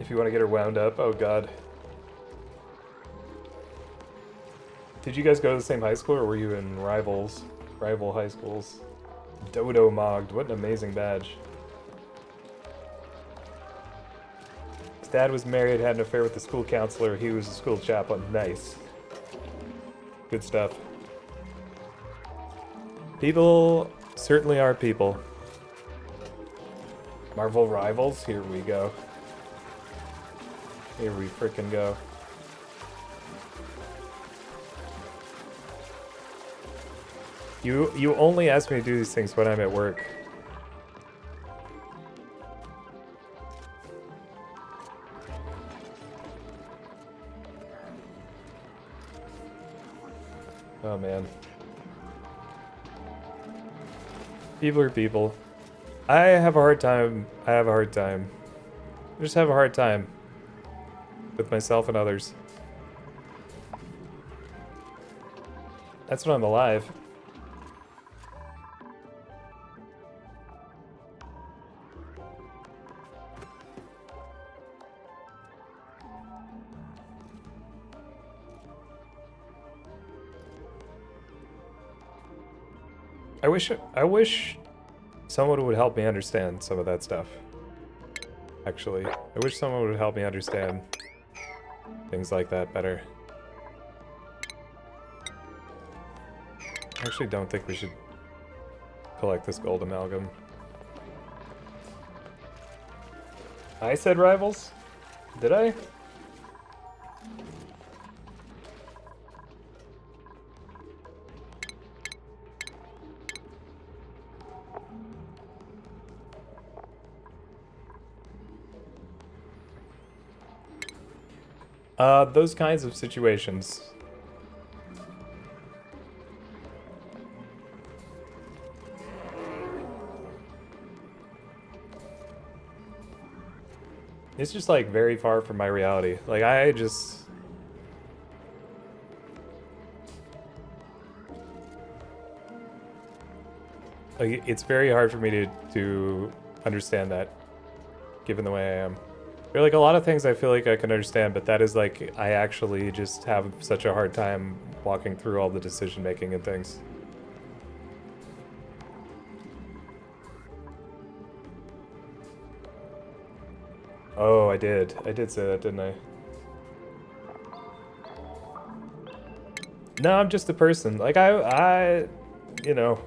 If you want to get her wound up, oh god. Did you guys go to the same high school, or were you in rival high schools? Dodo Mogged, what an amazing badge. His dad was married, had an affair with the school counselor, he was a school chaplain. Nice. Good stuff. People certainly are people. Marvel Rivals, here we go. Here we frickin' go. You only ask me to do these things when I'm at work. Oh man. People are people. I have a hard time. I just have a hard time with myself and others. That's when I'm alive. I wish someone would help me understand some of that stuff. Actually, I wish someone would help me understand things like that better. I actually don't think we should collect this gold amalgam. I said rivals? Did I? Those kinds of situations. It's just like very far from my reality. Like I just... Like, it's very hard for me to understand that, given the way I am. There are like a lot of things I feel like I can understand, but that is like, I actually just have such a hard time walking through all the decision making and things. Oh, I did. I did say that, didn't I? No, I'm just a person. Like you know,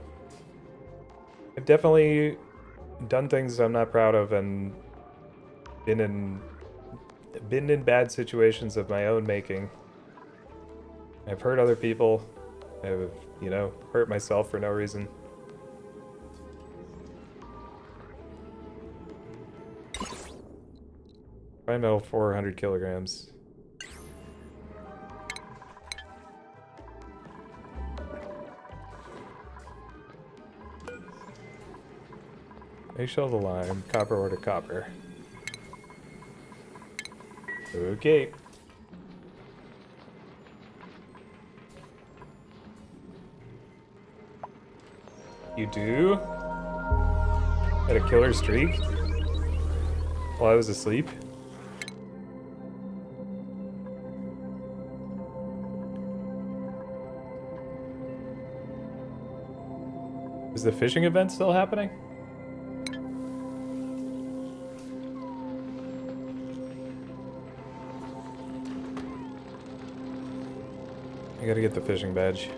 I've definitely done things I'm not proud of and been in bad situations of my own making. I've hurt other people. I've, you know, hurt myself for no reason. Fine metal 400 kilograms. Eggshell the lime, copper ore to copper. Okay. You do? Had a killer streak? While I was asleep? Is the fishing event still happening? I gotta get the fishing badge.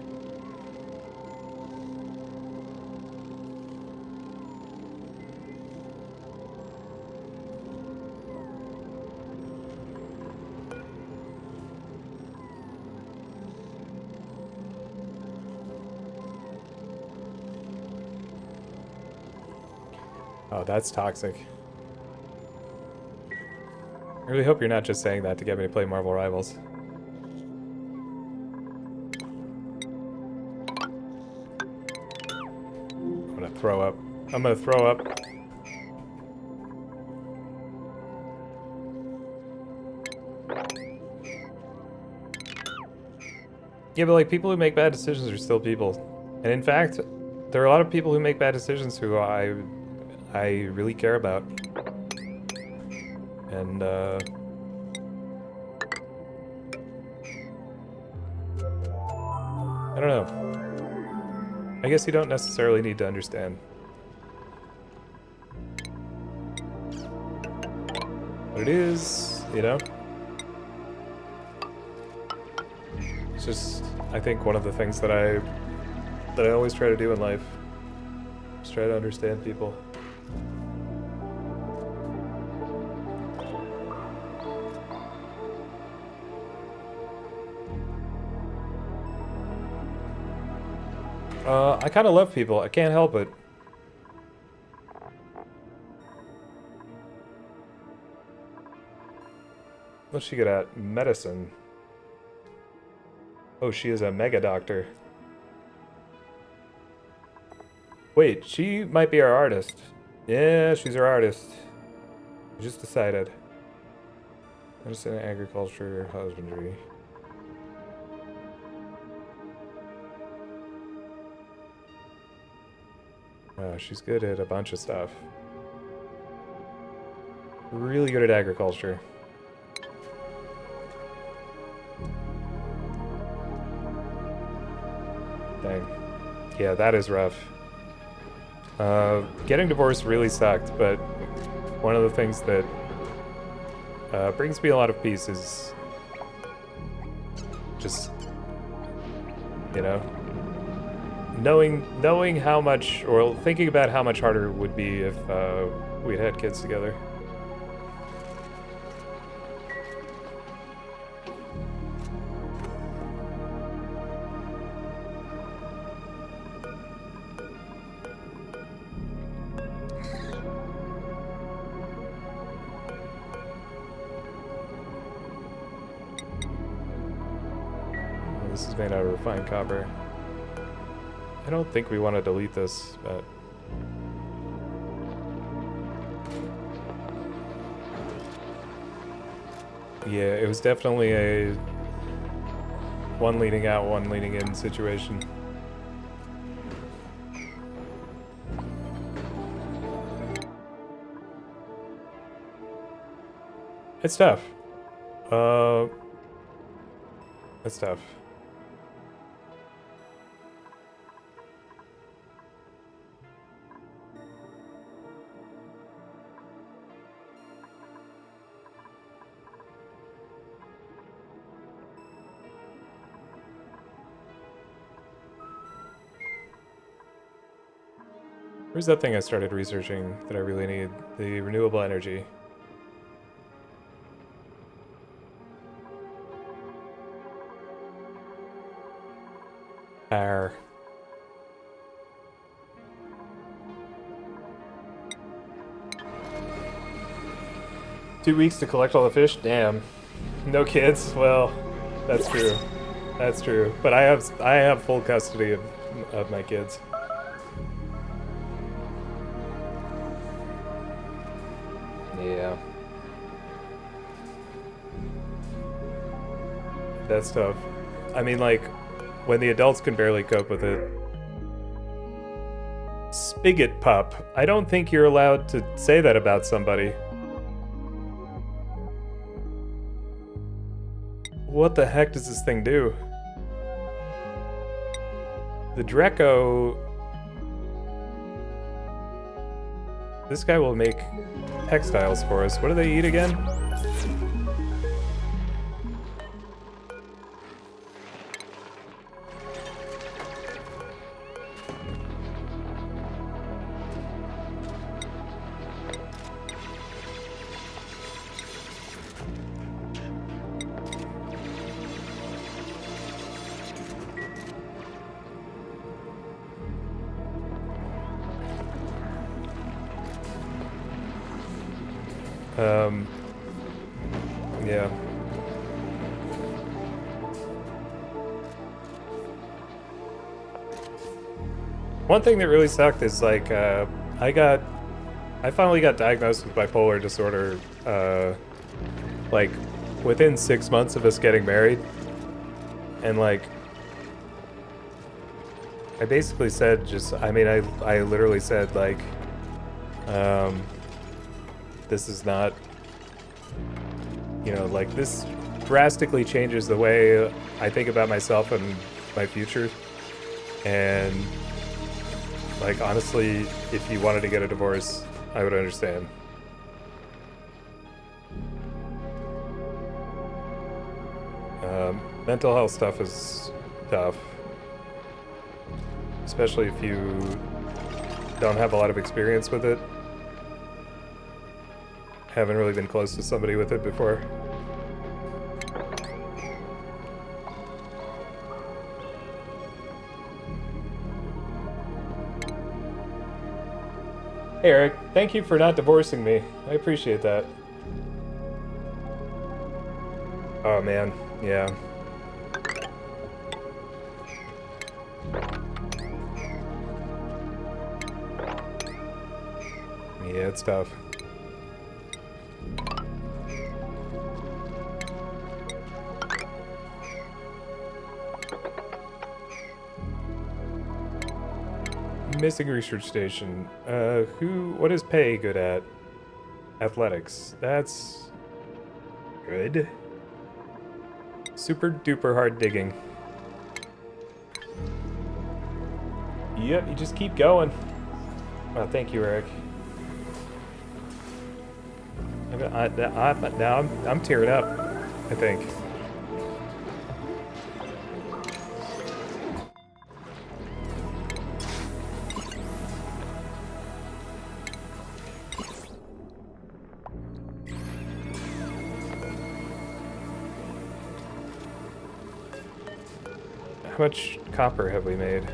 Oh, that's toxic. I really hope you're not just saying that to get me to play Marvel Rivals. throw up. I'm gonna throw up. Yeah, but like people who make bad decisions are still people. And in fact, there are a lot of people who make bad decisions who I really care about. And I don't know. I guess you don't necessarily need to understand. But it is, you know? It's just, I think, one of the things that I always try to do in life. Just try to understand people. I kind of love people. I can't help it. What's she good at? Medicine. Oh, she is a mega doctor. Wait, she might be our artist. Yeah, she's our artist. I just decided. Medicine, agriculture, husbandry. She's good at a bunch of stuff. Really good at agriculture. Dang. Yeah, that is rough. Getting divorced really sucked, but one of the things that brings me a lot of peace is just, you know, knowing how much, or thinking about how much harder it would be if we'd had kids together. This is made out of refined copper. I don't think we want to delete this, but... yeah, it was definitely a one leading out, one leading in situation. It's tough. It's tough. Where's that thing I started researching that I really need? The renewable energy. Arr. Two weeks to collect all the fish? Damn. No kids? Well, that's true. That's true. But I have full custody of my kids. Yeah. That's tough. I mean, like, when the adults can barely cope with it. Spigot pup. I don't think you're allowed to say that about somebody. What the heck does this thing do? The Dreco... This guy will make textiles for us. What do they eat again? Yeah. One thing that really sucked is like I finally got diagnosed with bipolar disorder like within 6 months of us getting married, and like I basically said I literally said like this is not, like this drastically changes the way I think about myself and my future. And like honestly, if you wanted to get a divorce, I would understand. Mental health stuff is tough, especially if you don't have a lot of experience with it. Haven't really been close to somebody with it before. Hey Eric, thank you for not divorcing me. I appreciate that. Oh man, yeah. Yeah, it's tough. Missing research station. What is Pei good at? Athletics. That's good. Super duper hard digging. Yep, you just keep going. Oh, thank you, Eric. Now I'm tearing up, I think. How much copper have we made?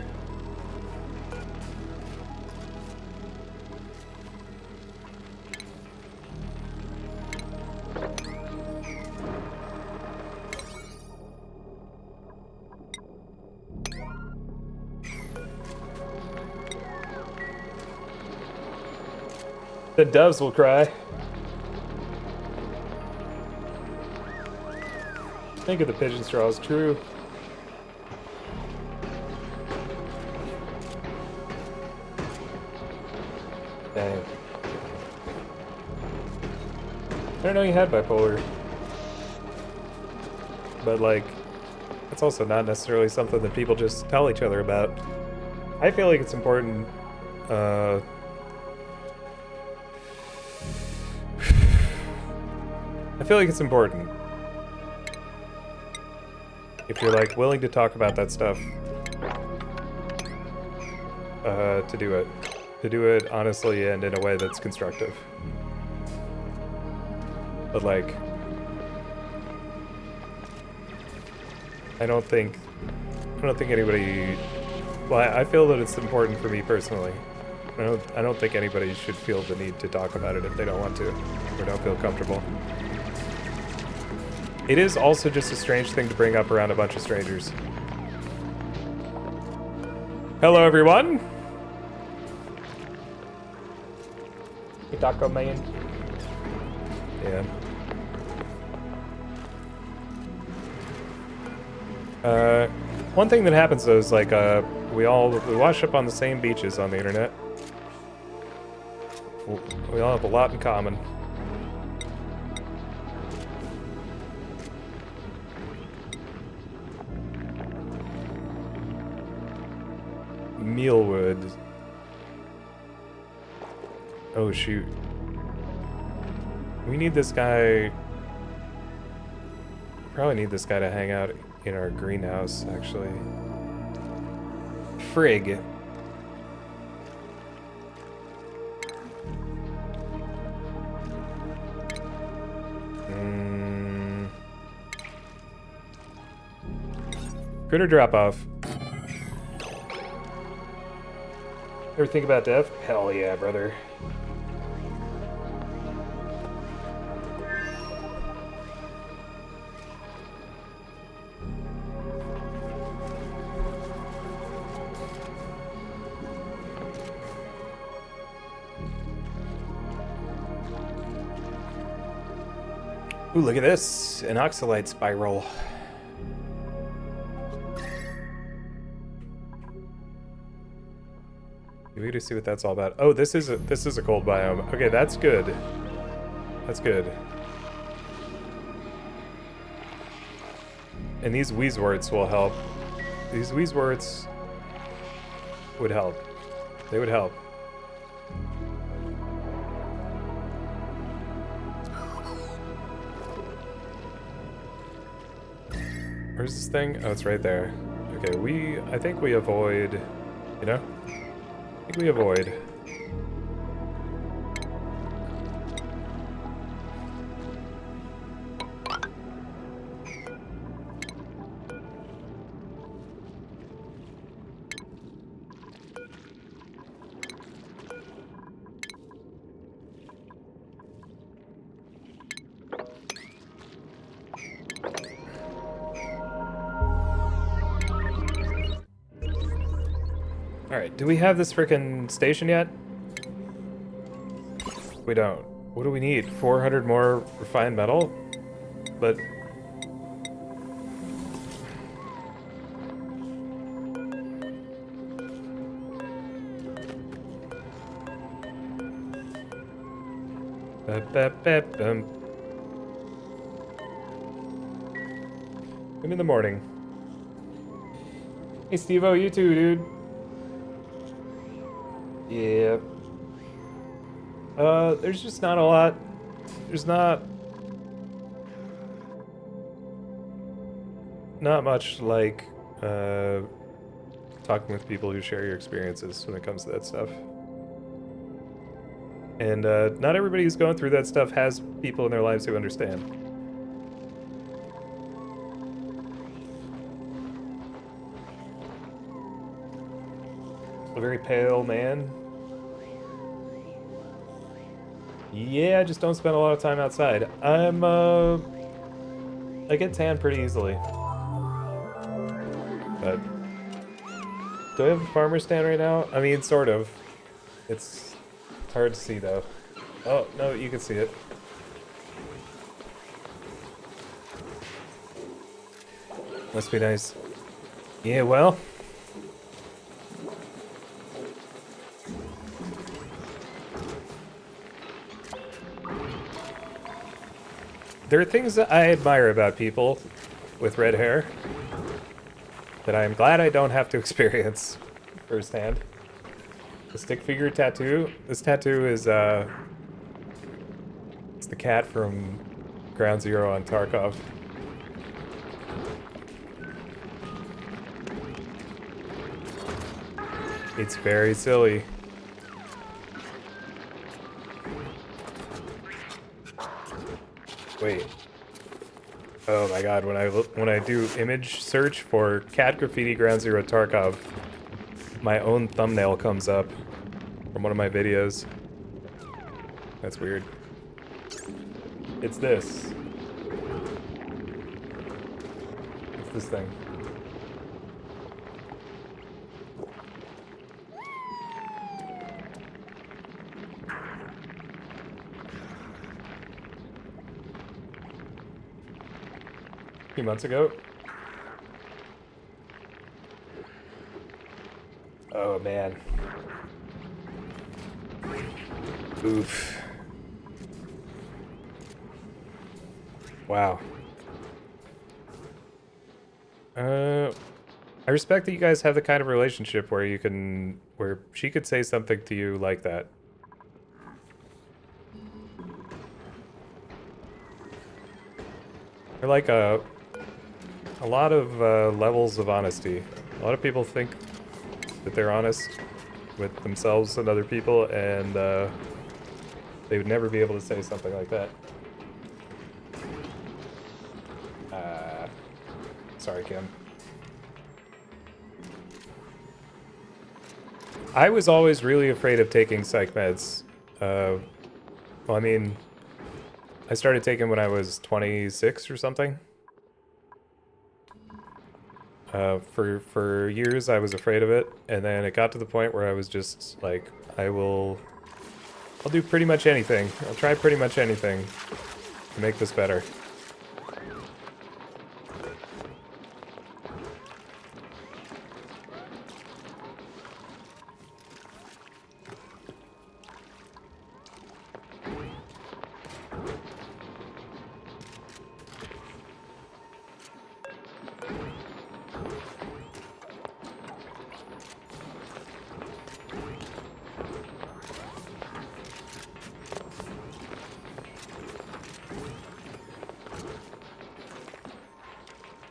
The doves will cry. Think of the pigeon straws, true. Dang. I didn't know you had bipolar. But like, it's also not necessarily something that people just tell each other about. I feel like it's important, I feel like it's important if you're like willing to talk about that stuff, to do it honestly and in a way that's constructive. But like, I don't think anybody. Well, I feel that it's important for me personally. I don't think anybody should feel the need to talk about it if they don't want to or don't feel comfortable. It is also just a strange thing to bring up around a bunch of strangers. Hello, everyone. Hey, Taco Man. Yeah. One thing that happens though is like we wash up on the same beaches on the internet. We all have a lot in common. Mealwood. Oh shoot. We need this guy. Probably need this guy to hang out in our greenhouse, actually. Frig. Critter drop off. Ever think about death? Hell yeah, brother. Ooh, look at this. An oxalite spiral. We gotta see what that's all about. Oh, this is a cold biome. Okay, that's good. That's good. And these Wheezeworts will help. These Wheezeworts would help. They would help. Where's this thing? Oh, it's right there. Okay, I think we avoid, you know? I think we avoid. Alright, do we have this frickin' station yet? We don't. What do we need? 400 more refined metal? But... I'm in the morning. Hey Steve-O, you too, dude. Yeah. There's just not a lot. There's not much like talking with people who share your experiences when it comes to that stuff. And not everybody who's going through that stuff has people in their lives who understand. A very pale man. Yeah, I just don't spend a lot of time outside. I get tan pretty easily. But do I have a farmer stand right now? I mean, sort of. It's hard to see though. Oh, no, you can see it. Must be nice. Yeah, well. There are things that I admire about people with red hair that I'm glad I don't have to experience firsthand. The stick figure tattoo. This tattoo is it's the cat from Ground Zero on Tarkov. It's very silly. Wait. Oh my god, when I do image search for cat graffiti Ground Zero Tarkov, my own thumbnail comes up from one of my videos. That's weird. It's this. It's this thing. A few months ago. Oh man. Oof. Wow. I respect that you guys have the kind of relationship where where she could say something to you like that. They're like a lot of levels of honesty. A lot of people think that they're honest with themselves and other people, and they would never be able to say something like that. Sorry, Kim. I was always really afraid of taking psych meds. Well, I mean, I started taking when I was 26 or something. For years I was afraid of it, and then it got to the point where I was just like, I'll do pretty much anything. I'll try pretty much anything to make this better.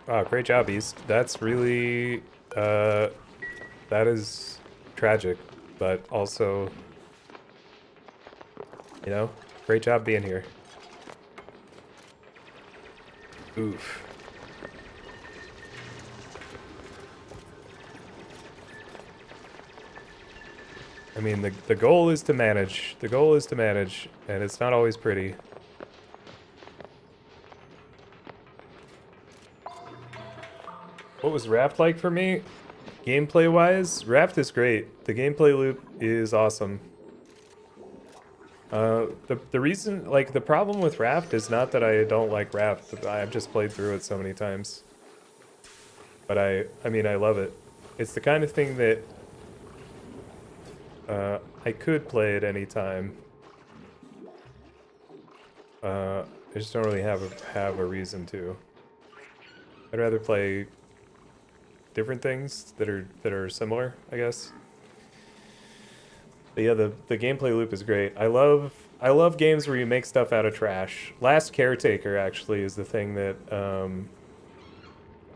Oh, great job, East. That's really, that is tragic, but also, you know, great job being here. Oof. I mean, the goal is to manage. The goal is to manage, and it's not always pretty. What was Raft like for me? Gameplay-wise, Raft is great. The gameplay loop is awesome. The reason, like, the problem with Raft is not that I don't like Raft. I've just played through it so many times. But I mean, I love it. It's the kind of thing that I could play at any time. I just don't really have a reason to. I'd rather play different things that are similar, I guess. But yeah, the gameplay loop is great. I love games where you make stuff out of trash. Last Caretaker actually is the thing that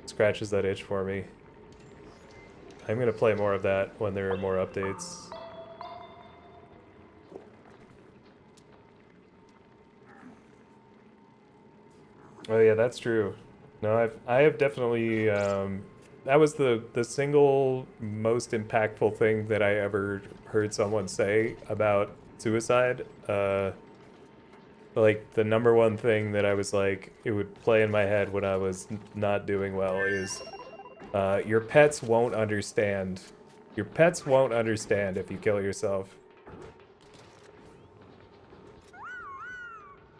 scratches that itch for me. I'm gonna play more of that when there are more updates. Oh yeah, that's true. No, I have definitely that was the single most impactful thing that I ever heard someone say about suicide. Like the number one thing that I was like, it would play in my head when I was not doing well is, your pets won't understand. Your pets won't understand if you kill yourself.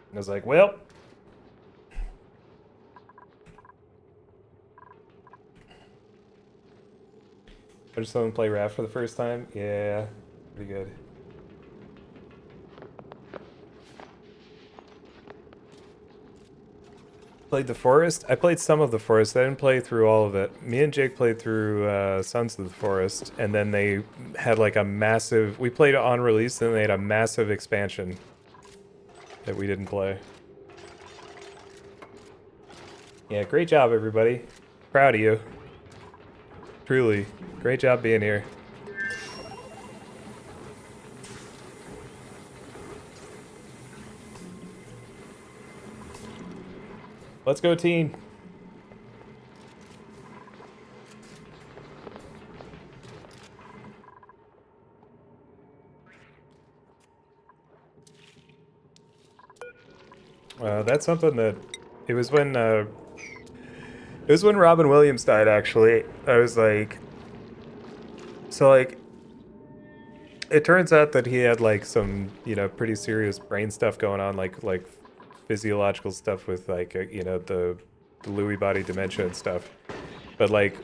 And I was like, well. I just someone play Raft for the first time? Yeah, pretty good. Played the Forest? I played some of the Forest. I didn't play through all of it. Me and Jake played through Sons of the Forest, and then they had like a massive... We played it on release, and they had a massive expansion that we didn't play. Yeah, great job, everybody. Proud of you. Truly. Great job being here. Let's go, team. That's something that it was when Robin Williams died. Actually, I was like, so like, it turns out that he had like some pretty serious brain stuff going on, like physiological stuff with like the Lewy body dementia and stuff. But like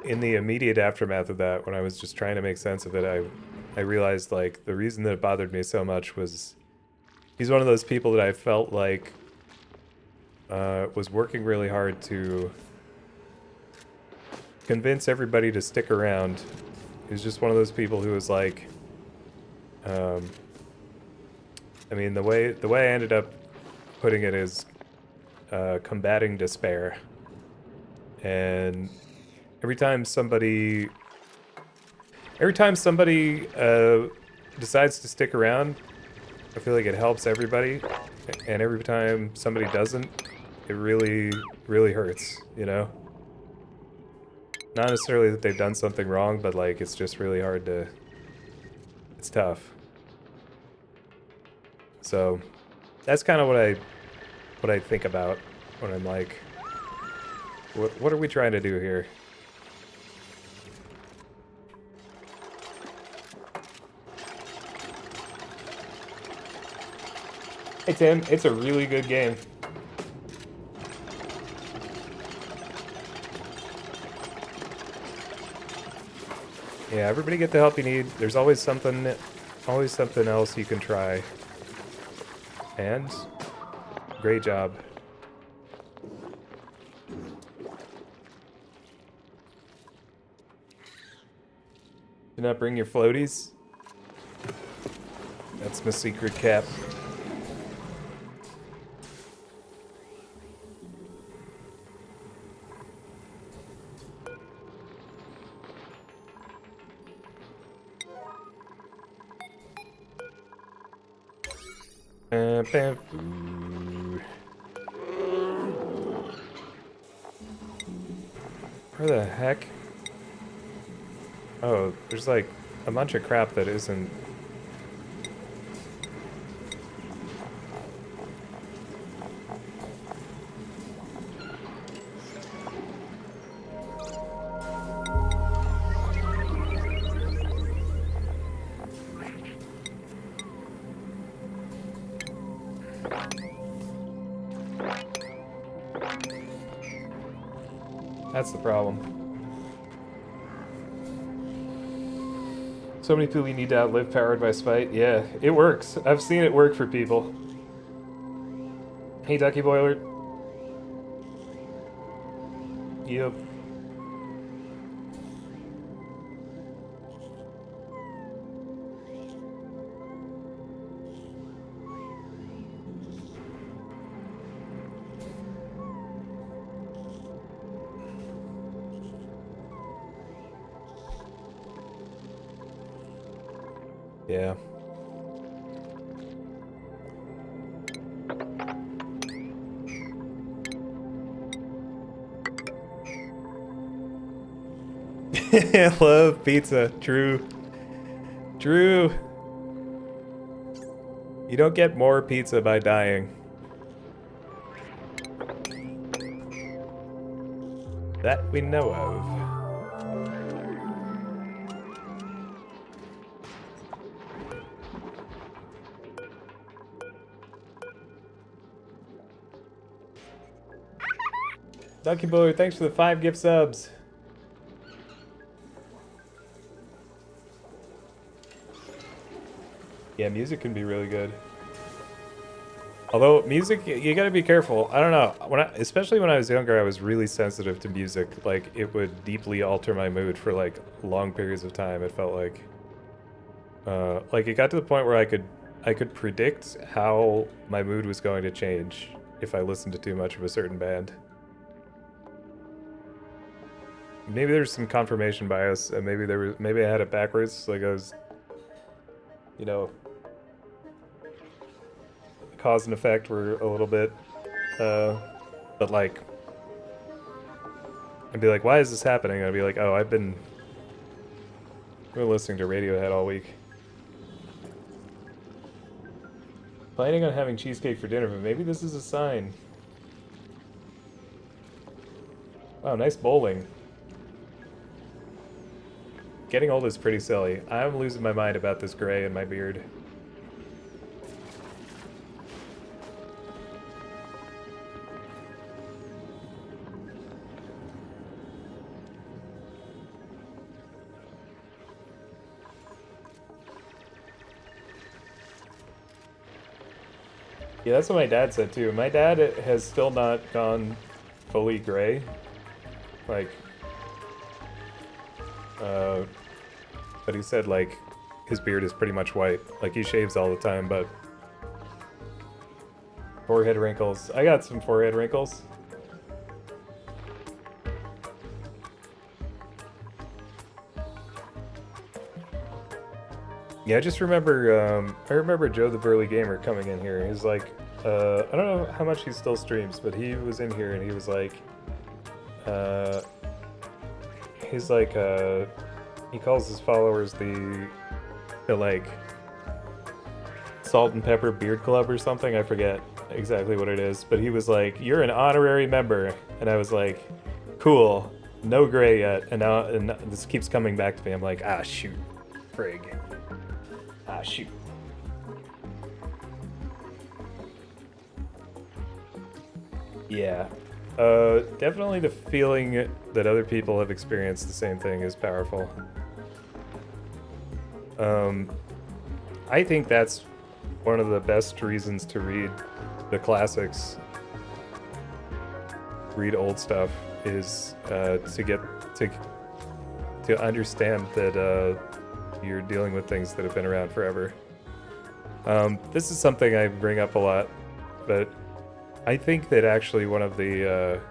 in the immediate aftermath of that, when I was just trying to make sense of it, I realized like the reason that it bothered me so much was he's one of those people that I felt like was working really hard to convince everybody to stick around. He's just one of those people who was like, I mean, the way I ended up putting it is combating despair. And every time somebody decides to stick around, I feel like it helps everybody. And every time somebody doesn't, it really, really hurts, Not necessarily that they've done something wrong, but like it's just really hard to... It's tough. So that's kind of what I think about when I'm like, what are we trying to do here? Hey Tim, it's a really good game. Yeah, everybody get the help you need. There's always something else you can try. And great job. Did not bring your floaties? That's my secret cap. Where the heck? Oh, there's like a bunch of crap that isn't. That's the problem. So many people you need to outlive powered by spite. Yeah, it works. I've seen it work for people. Hey, Ducky Boiler. Yep. Yeah. I love pizza. True. True. You don't get more pizza by dying. That we know of. Ducky Boy, thanks for the 5 gift subs. Yeah, music can be really good. Although music, you gotta be careful. I don't know. Especially when I was younger, I was really sensitive to music. Like, it would deeply alter my mood for like long periods of time. It felt like it got to the point where I could predict how my mood was going to change if I listened to too much of a certain band. Maybe there's some confirmation bias, and maybe I had it backwards. Like I was, you know, cause and effect were a little bit, but like, I'd be like, why is this happening? And I'd be like, oh, I've been listening to Radiohead all week. Planning on having cheesecake for dinner, but maybe this is a sign. Wow, nice bowling. Getting old is pretty silly. I'm losing my mind about this gray in my beard. Yeah, that's what my dad said too. My dad has still not gone fully gray. Like, but he said like his beard is pretty much white. Like he shaves all the time, but forehead wrinkles. I got some forehead wrinkles. Yeah, I just remember, I remember Joe the Burly Gamer coming in here. He's like, I don't know how much he still streams, but he was in here and he was like, he calls his followers the like, Salt and Pepper Beard Club or something. I forget exactly what it is, but he was like, you're an honorary member. And I was like, cool, no gray yet. And now this keeps coming back to me. I'm like, ah, shoot, frig. Ah, shoot. Yeah. Definitely the feeling that other people have experienced the same thing is powerful. I think that's one of the best reasons to read the classics, read old stuff, is to get to understand that you're dealing with things that have been around forever. This is something I bring up a lot, but I think that actually one of the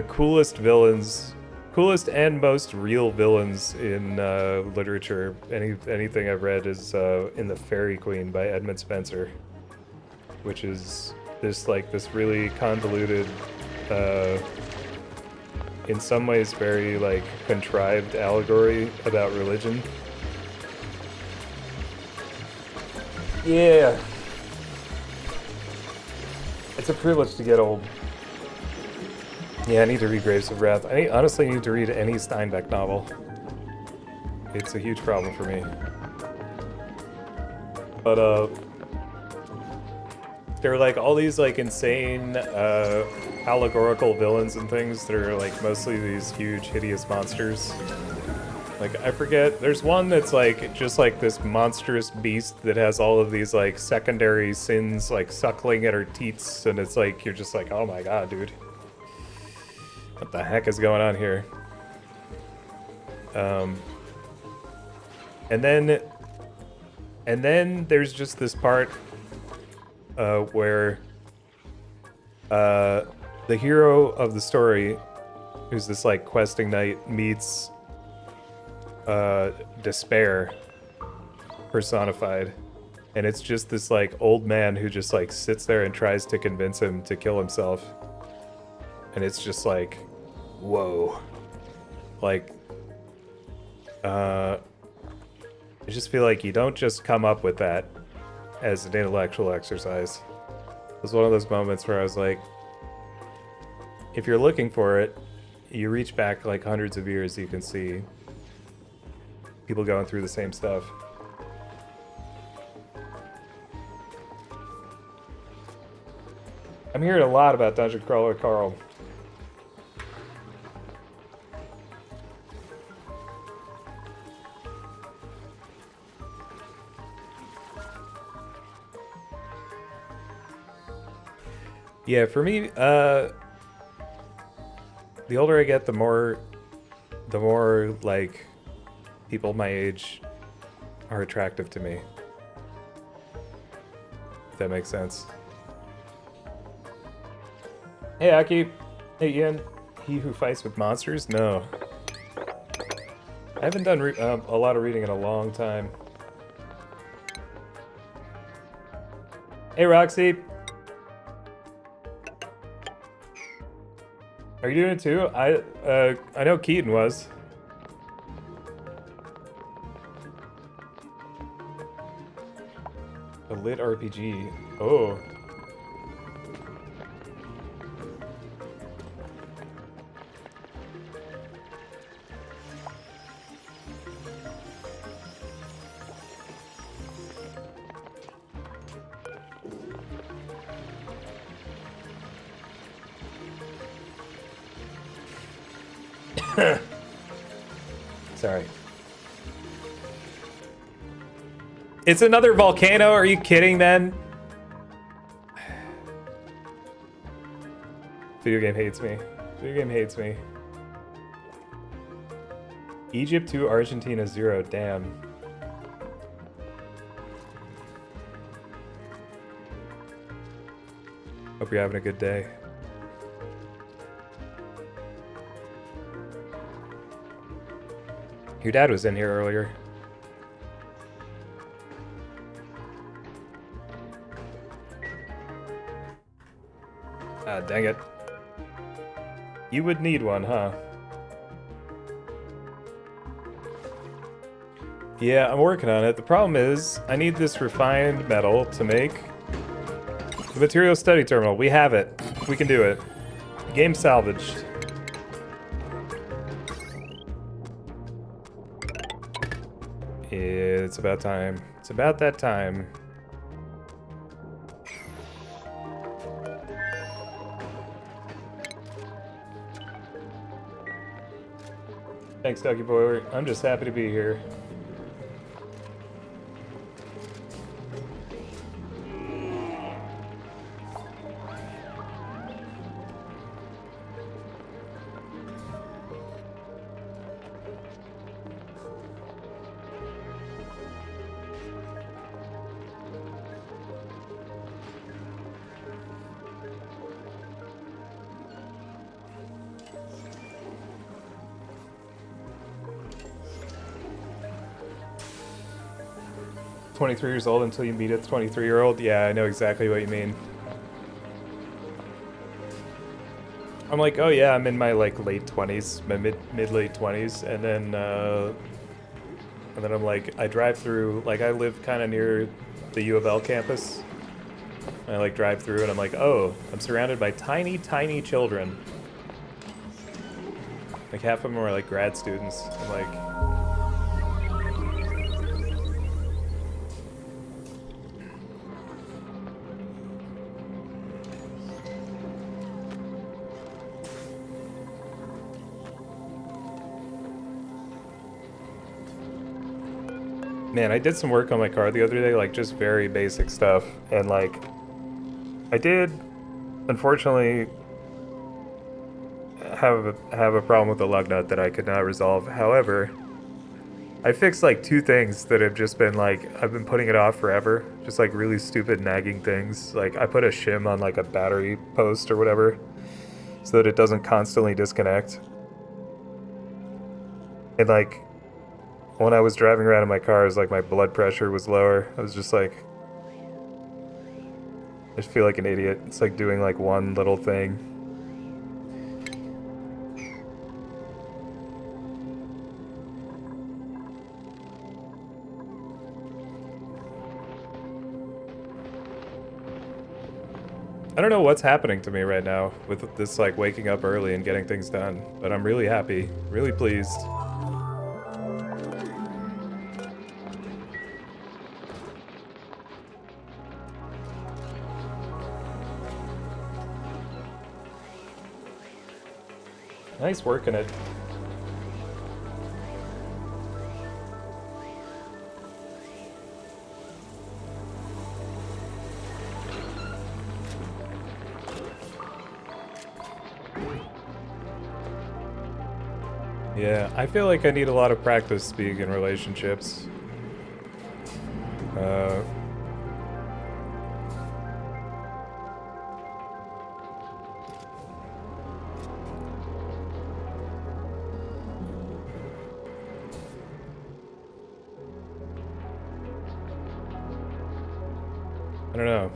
coolest villains, coolest and most real villains in literature, anything I've read, is in The Fairy Queen by Edmund Spenser. which is this really convoluted, in some ways very like contrived allegory about religion. Yeah. It's a privilege to get old. Yeah, I need to read Graves of Wrath. I honestly need to read any Steinbeck novel. It's a huge problem for me. But, there are like all these like insane, allegorical villains and things that are like mostly these huge, hideous monsters. Like, I forget, there's one that's like, just like this monstrous beast that has all of these like secondary sins like suckling at her teats, and it's like, you're just like, oh my god, dude. What the heck is going on here? And then there's just this part where the hero of the story, who's this like questing knight, meets despair personified, and it's just this like old man who just like sits there and tries to convince him to kill himself, and it's just like, whoa. Like, I just feel like you don't just come up with that as an intellectual exercise. It was one of those moments where I was like, if you're looking for it, you reach back like hundreds of years, you can see people going through the same stuff. I'm hearing a lot about Dungeon Crawler Carl. Yeah, for me, the older I get, the more like people my age are attractive to me. If that makes sense. Hey, Aki. Hey, Ian. He Who Fights with Monsters? No. I haven't done a lot of reading in a long time. Hey, Roxy. Are you doing it too? I know Keaton was. A lit RPG. Oh. Sorry. It's another volcano? Are you kidding, man? Video game hates me. Video game hates me. Egypt 2, Argentina 0. Damn. Hope you're having a good day. Your dad was in here earlier. Ah, dang it. You would need one, huh? Yeah, I'm working on it. The problem is, I need this refined metal to make the material study terminal. We have it. We can do it. Game salvaged. It's about time. It's about that time. Thanks, Ducky Boy. I'm just happy to be here. 23 years old until you meet a 23-year-old. Yeah, I know exactly what you mean. I'm like, oh yeah, I'm in my like late 20s, my mid late 20s, and then I'm like, I drive through, like I live kind of near the U of L campus. And I like drive through and I'm like, oh, I'm surrounded by tiny, tiny children. Like half of them are like grad students. I'm like, man, I did some work on my car the other day, like just very basic stuff, and like, I did, unfortunately, have a problem with the lug nut that I could not resolve. However, I fixed like two things that have just been like, I've been putting it off forever, just like really stupid nagging things. Like I put a shim on like a battery post or whatever, so that it doesn't constantly disconnect. And like, when I was driving around in my car, it was like my blood pressure was lower. I was just like, I just feel like an idiot. It's like doing like one little thing. I don't know what's happening to me right now with this like waking up early and getting things done, but I'm really happy, really pleased. Nice working it. Yeah, I feel like I need a lot of practice being in relationships. I don't know.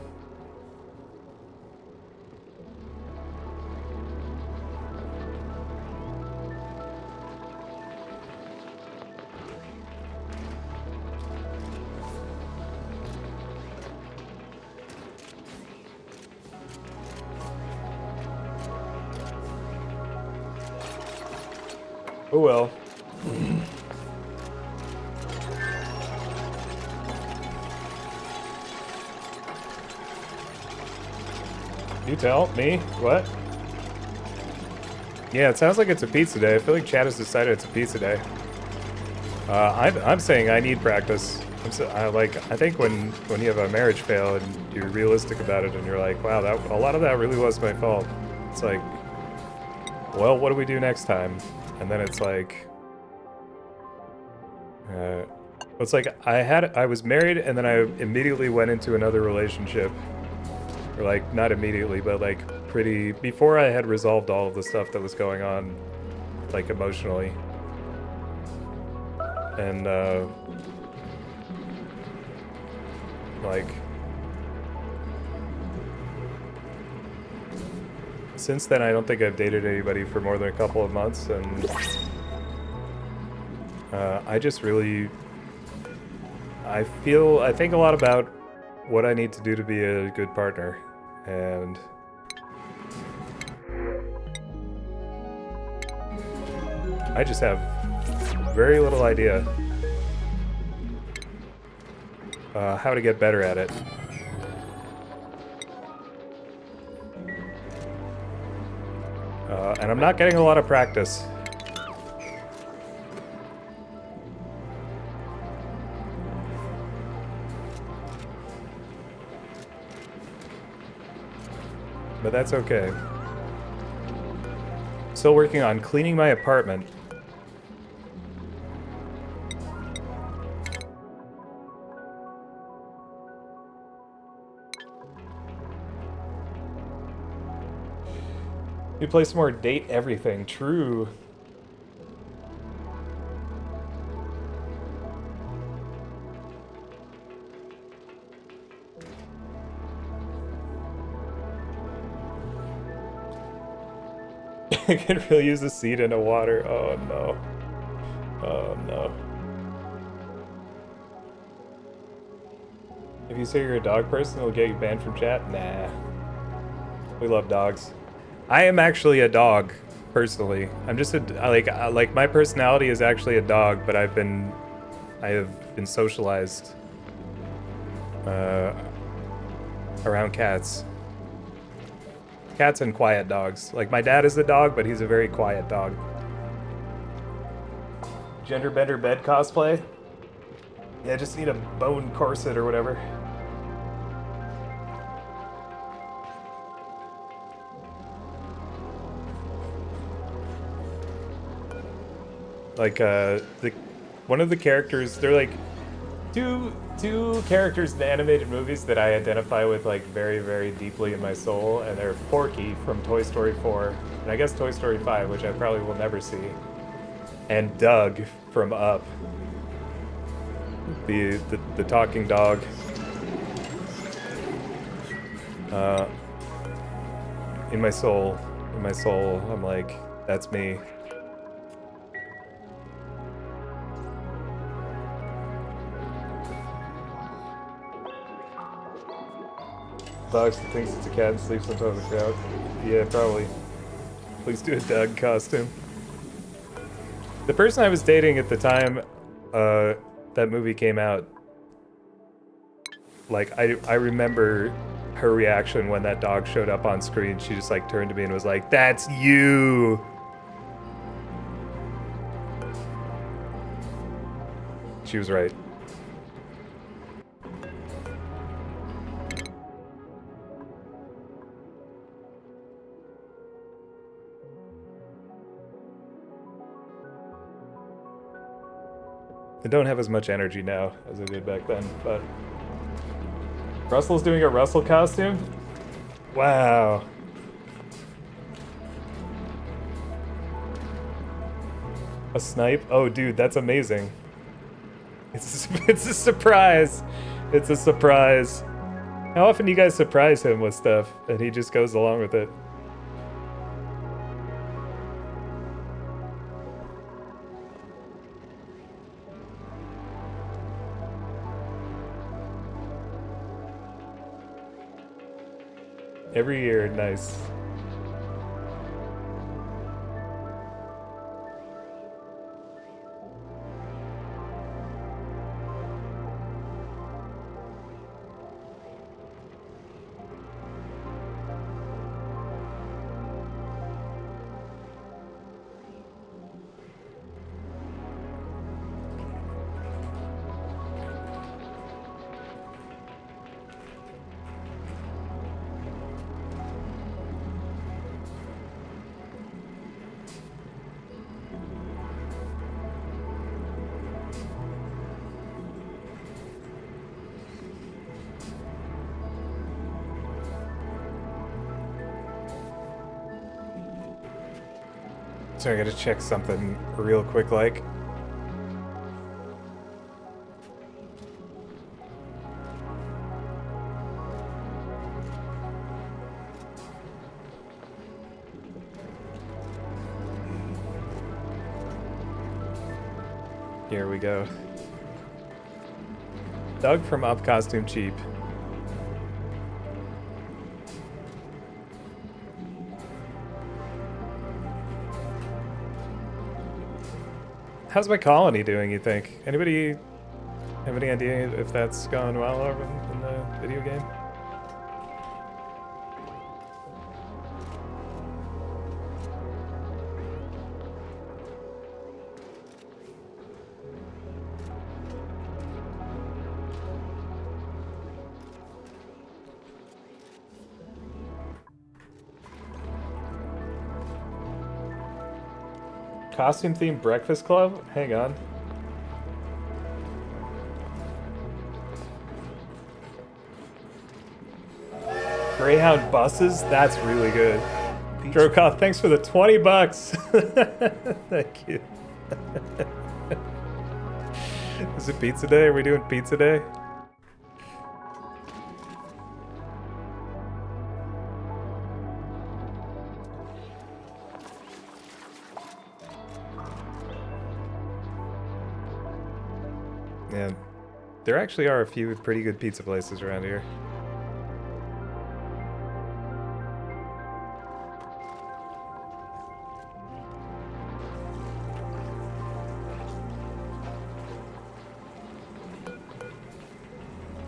Oh well. You tell me what? Yeah, it sounds like it's a pizza day. I feel like Chad has decided it's a pizza day. I'm saying I need practice. I think when you have a marriage fail and you're realistic about it and you're like, wow, that a lot of that really was my fault. It's like, well, what do we do next time? And then it's like, it's like I was married and then I immediately went into another relationship. Or like, not immediately, but like before I had resolved all of the stuff that was going on, like emotionally. And like, since then I don't think I've dated anybody for more than a couple of months, and I just really, I think a lot about what I need to do to be a good partner, and I just have very little idea how to get better at it. And I'm not getting a lot of practice. But that's okay. Still working on cleaning my apartment. You play some more Date Everything. True. I could really use a seed in the water. Oh no. Oh no. If you say you're a dog person, it'll get you banned from chat? Nah. We love dogs. I am actually a dog, personally. I'm just a like my personality is actually a dog, but I have been socialized around cats. Cats and quiet dogs. Like my dad is a dog, but he's a very quiet dog. Gender bender bed cosplay? Yeah, just need a bone corset or whatever. Like one of the characters, they're like two characters in animated movies that I identify with like very, very deeply in my soul, and they're Porky from Toy Story 4, and I guess Toy Story 5, which I probably will never see, and Doug from Up, the talking dog. In my soul, I'm like, that's me. Dogs that thinks it's a cat and sleeps on top of the couch. Yeah, probably. Please do a Doug costume. The person I was dating at the time that movie came out, like I remember her reaction when that dog showed up on screen. She just like turned to me and was like, "That's you." She was right. I don't have as much energy now as I did back then, but Russell's doing a Russell costume? Wow. A snipe? Oh, dude, that's amazing. It's a surprise. It's a surprise. How often do you guys surprise him with stuff and he just goes along with it? Every year, nice. Sorry, I gotta check something real quick, like. Here we go. Doug from Up costume cheap. How's my colony doing, you think? Anybody have any idea if that's gone well over in the video game? Costume themed breakfast club? Hang on. Greyhound buses? That's really good. Drokoth, thanks for the 20 bucks. Thank you. Is it pizza day? Are we doing pizza day? And there actually are a few pretty good pizza places around here.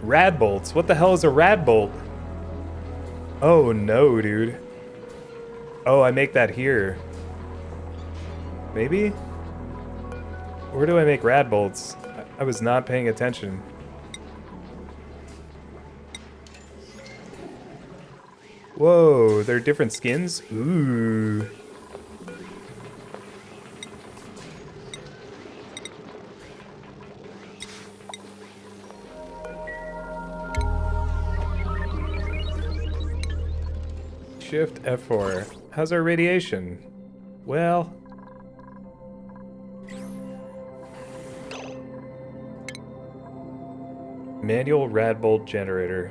Rad bolts. What the hell is a rad bolt? Oh no, dude. Oh, I make that here. Maybe? Where do I make rad bolts? I was not paying attention. Whoa, they're different skins? Ooh. Shift F4. How's our radiation? Well... Manual rad bolt generator.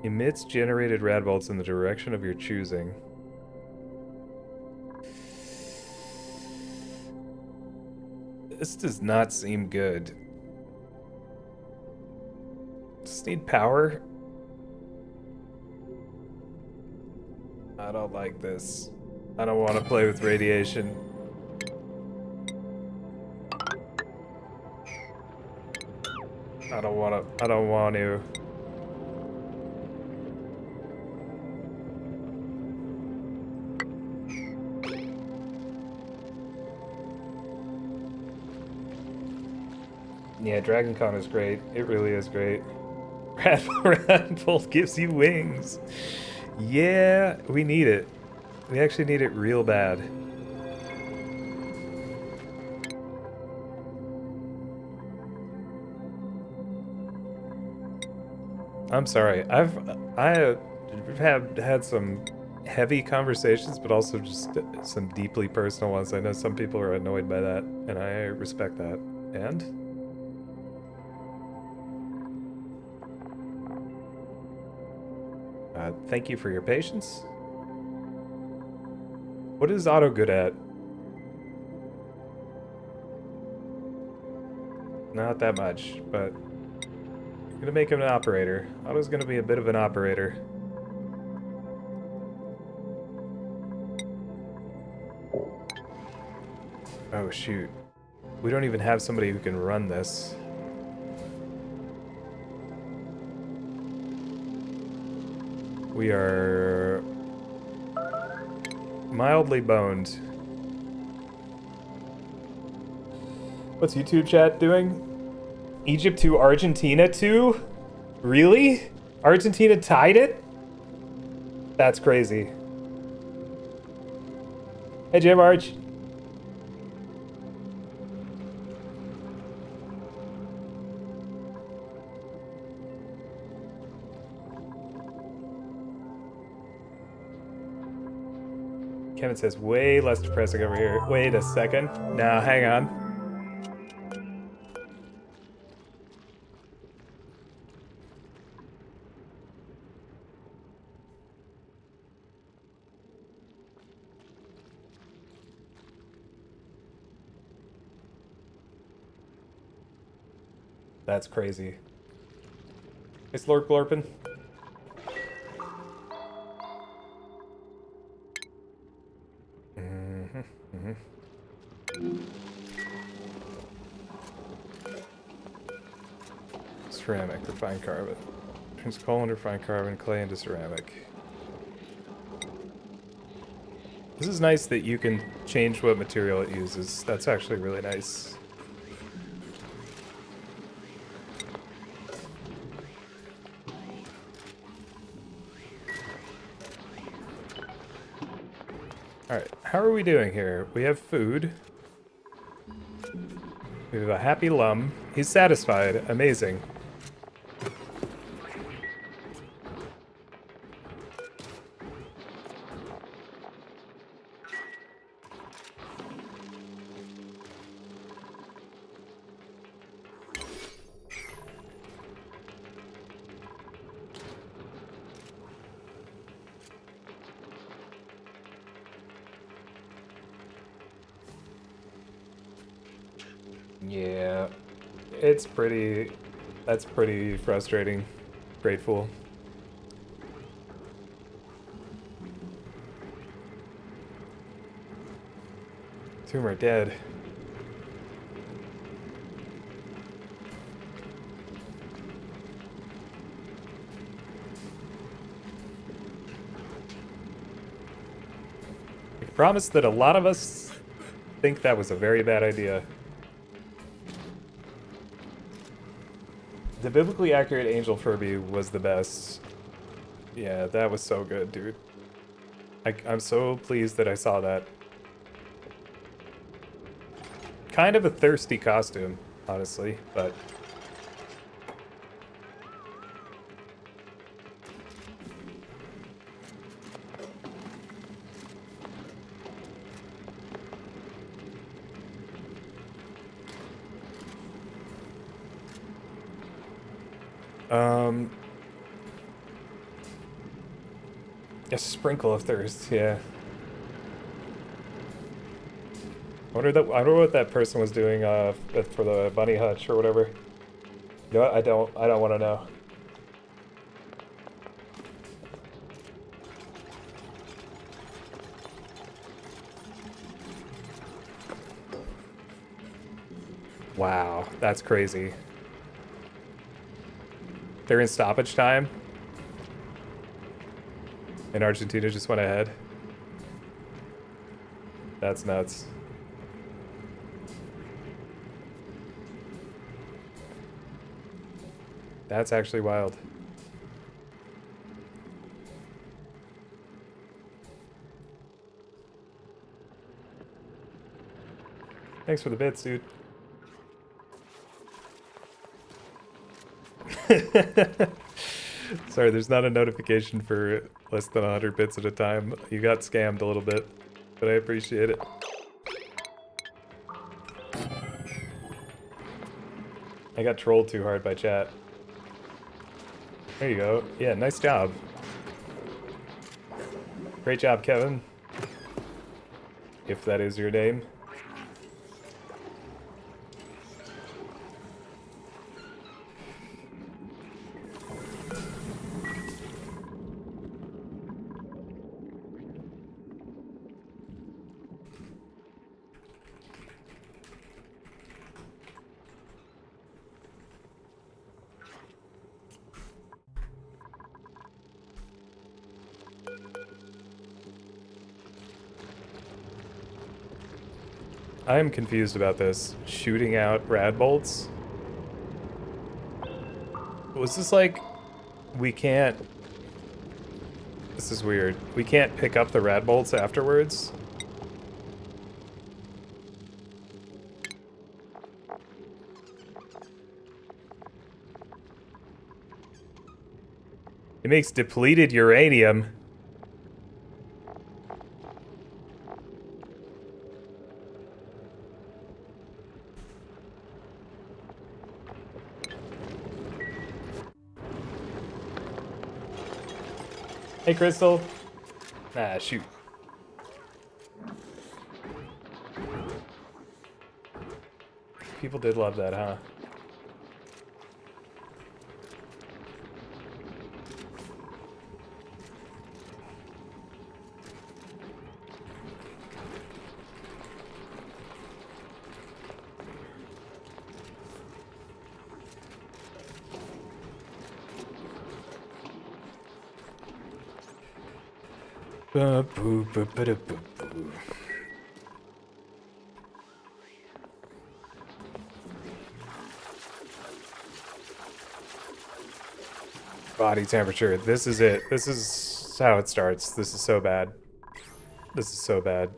Emits generated rad bolts in the direction of your choosing. This does not seem good. Just need power. I don't like this. I don't want to play with radiation. I don't want to. Yeah, Dragon Con is great. It really is great. Rad Bolt gives you wings. Yeah, we need it. We actually need it real bad. I'm sorry. I have had some heavy conversations, but also just some deeply personal ones. I know some people are annoyed by that, and I respect that. And thank you for your patience. What is Otto good at? Not that much, but I'm gonna make him an operator. Otto's gonna be a bit of an operator. Oh shoot. We don't even have somebody who can run this. We are mildly boned. What's YouTube chat doing? Egypt to Argentina 2? Really? Argentina tied it? That's crazy. Hey Jim Arch. Kevin says way less depressing over here. Wait a second. Now, hang on. That's crazy. Hey, Slurp Glorpin. Ceramic, refined carbon. Turns coal into refined carbon, clay into ceramic. This is nice that you can change what material it uses. That's actually really nice. Alright, how are we doing here? We have food. We have a happy Lum. He's satisfied. Amazing. Yeah, it's pretty. That's pretty frustrating. Grateful. Tumor dead. I promise that a lot of us think that was a very bad idea. The biblically accurate Angel Furby was the best. Yeah, that was so good, dude. I'm so pleased that I saw that. Kind of a thirsty costume, honestly, but... A sprinkle of thirst, yeah. I wonder what that person was doing for the bunny hutch or whatever. You know what? I don't want to know. Wow, that's crazy. They're in stoppage time. And Argentina just went ahead. That's nuts. That's actually wild. Thanks for the bits, dude. Sorry, there's not a notification for less than 100 bits at a time. You got scammed a little bit, but I appreciate it. I got trolled too hard by chat. There you go. Yeah, nice job. Great job, Kevin. If that is your name. I am confused about this. Shooting out rad bolts? Was this like... We can't... This is weird. We can't pick up the rad bolts afterwards? It makes depleted uranium. Hey, Crystal. Ah, shoot. People did love that, huh? Body temperature. This is it. This is how it starts. This is so bad. This is so bad.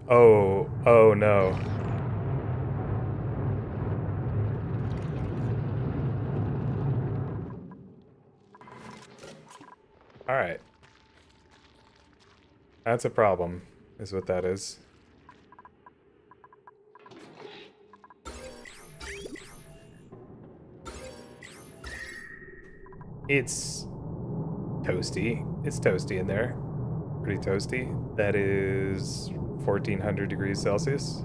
Oh, oh no. All right. That's a problem, is what that is. It's toasty. It's toasty in there. Pretty toasty. That is 1400 degrees Celsius.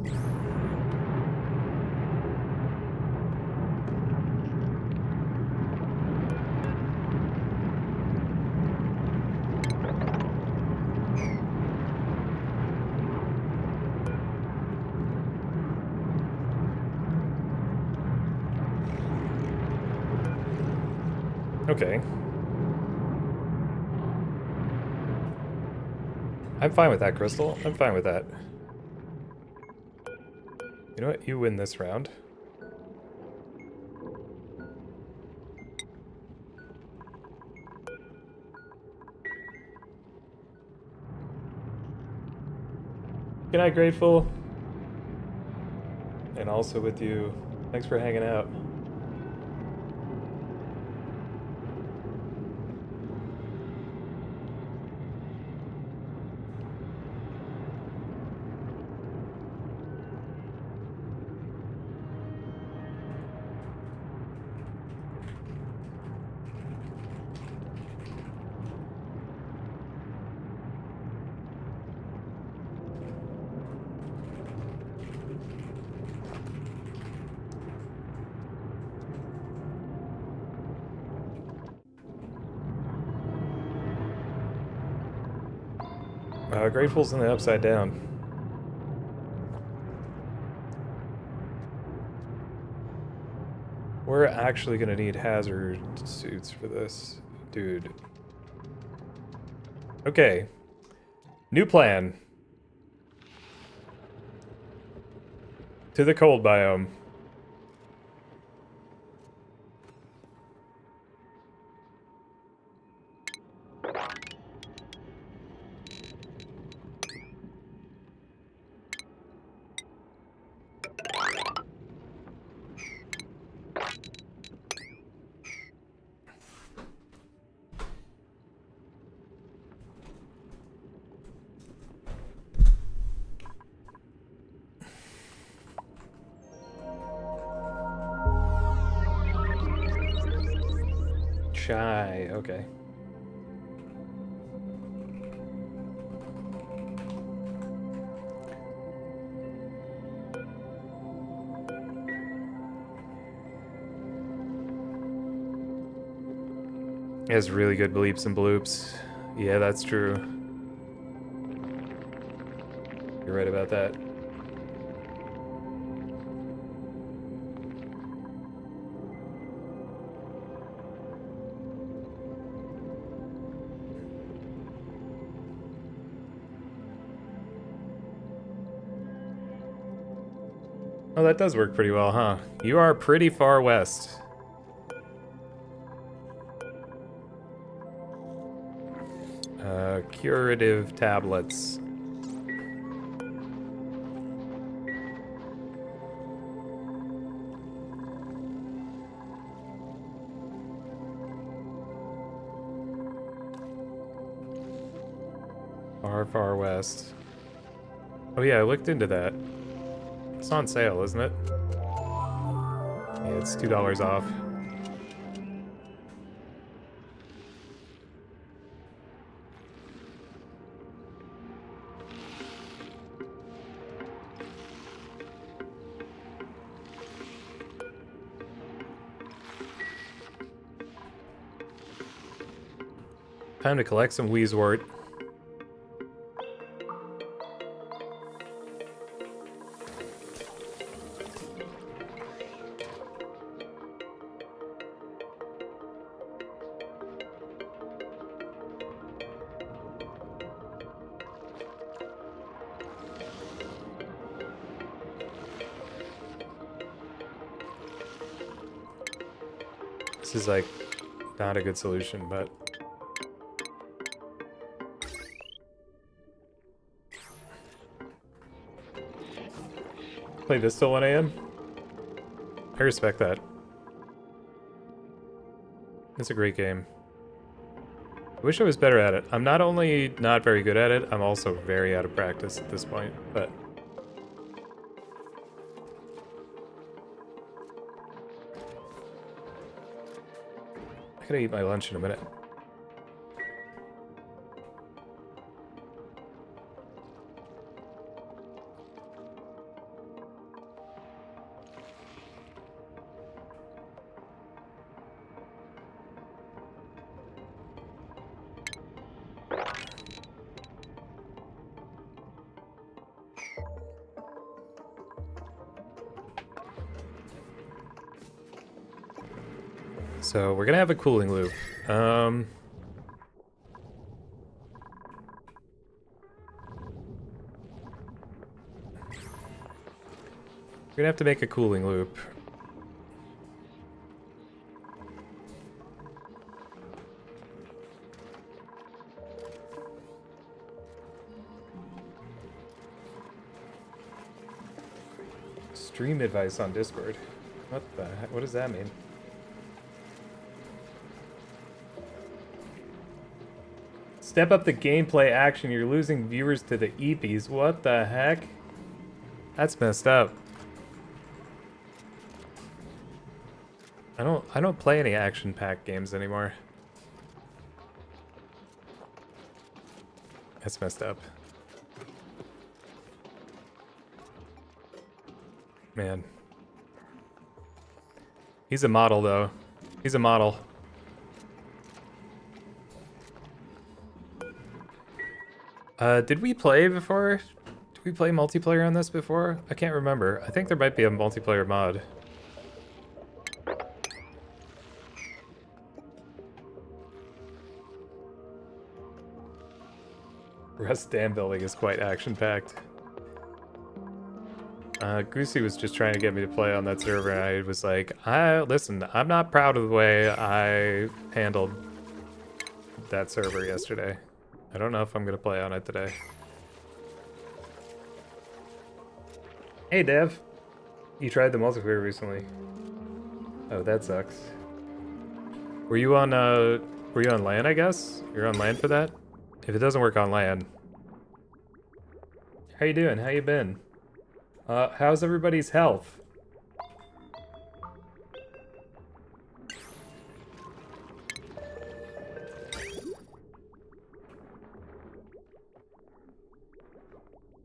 Okay. I'm fine with that, Crystal. I'm fine with that. You know what? You win this round. Good night, Grateful. And also with you. Thanks for hanging out. Grateful's in the upside down. We're actually gonna need hazard suits for this, dude. Okay. New plan. To the cold biome. Shy, okay. It has really good bleeps and bloops. Yeah, that's true. You're right about that. Oh, that does work pretty well, huh? You are pretty far west. Curative tablets. Far, far west. Oh yeah, I looked into that. It's on sale, isn't it? Yeah, it's $2 off. Time to collect some Wheezewort. This is like not a good solution, but play this till 1 a.m. I respect that. It's a great game. I wish I was better at it. I'm not only not very good at it, I'm also very out of practice at this point, but I gotta eat my lunch in a minute. So we're gonna have a cooling loop. We're gonna have to make a cooling loop. Stream advice on Discord. What the heck? What does that mean? Step up the gameplay action. You're losing viewers to the EPs. What the heck? That's messed up. I don't play any action-packed games anymore. That's messed up. Man. He's a model though. He's a model. Did we play before? Did we play multiplayer on this before? I can't remember. I think there might be a multiplayer mod. Rust Dam building is quite action-packed. Goosey was just trying to get me to play on that server, and I was like, listen, I'm not proud of the way I handled that server yesterday. I don't know if I'm gonna play on it today. Hey, Dev. You tried the multiplayer recently. Oh, that sucks. Were you on LAN, I guess? You're on LAN for that? If it doesn't work on LAN. How you doing? How you been? How's everybody's health?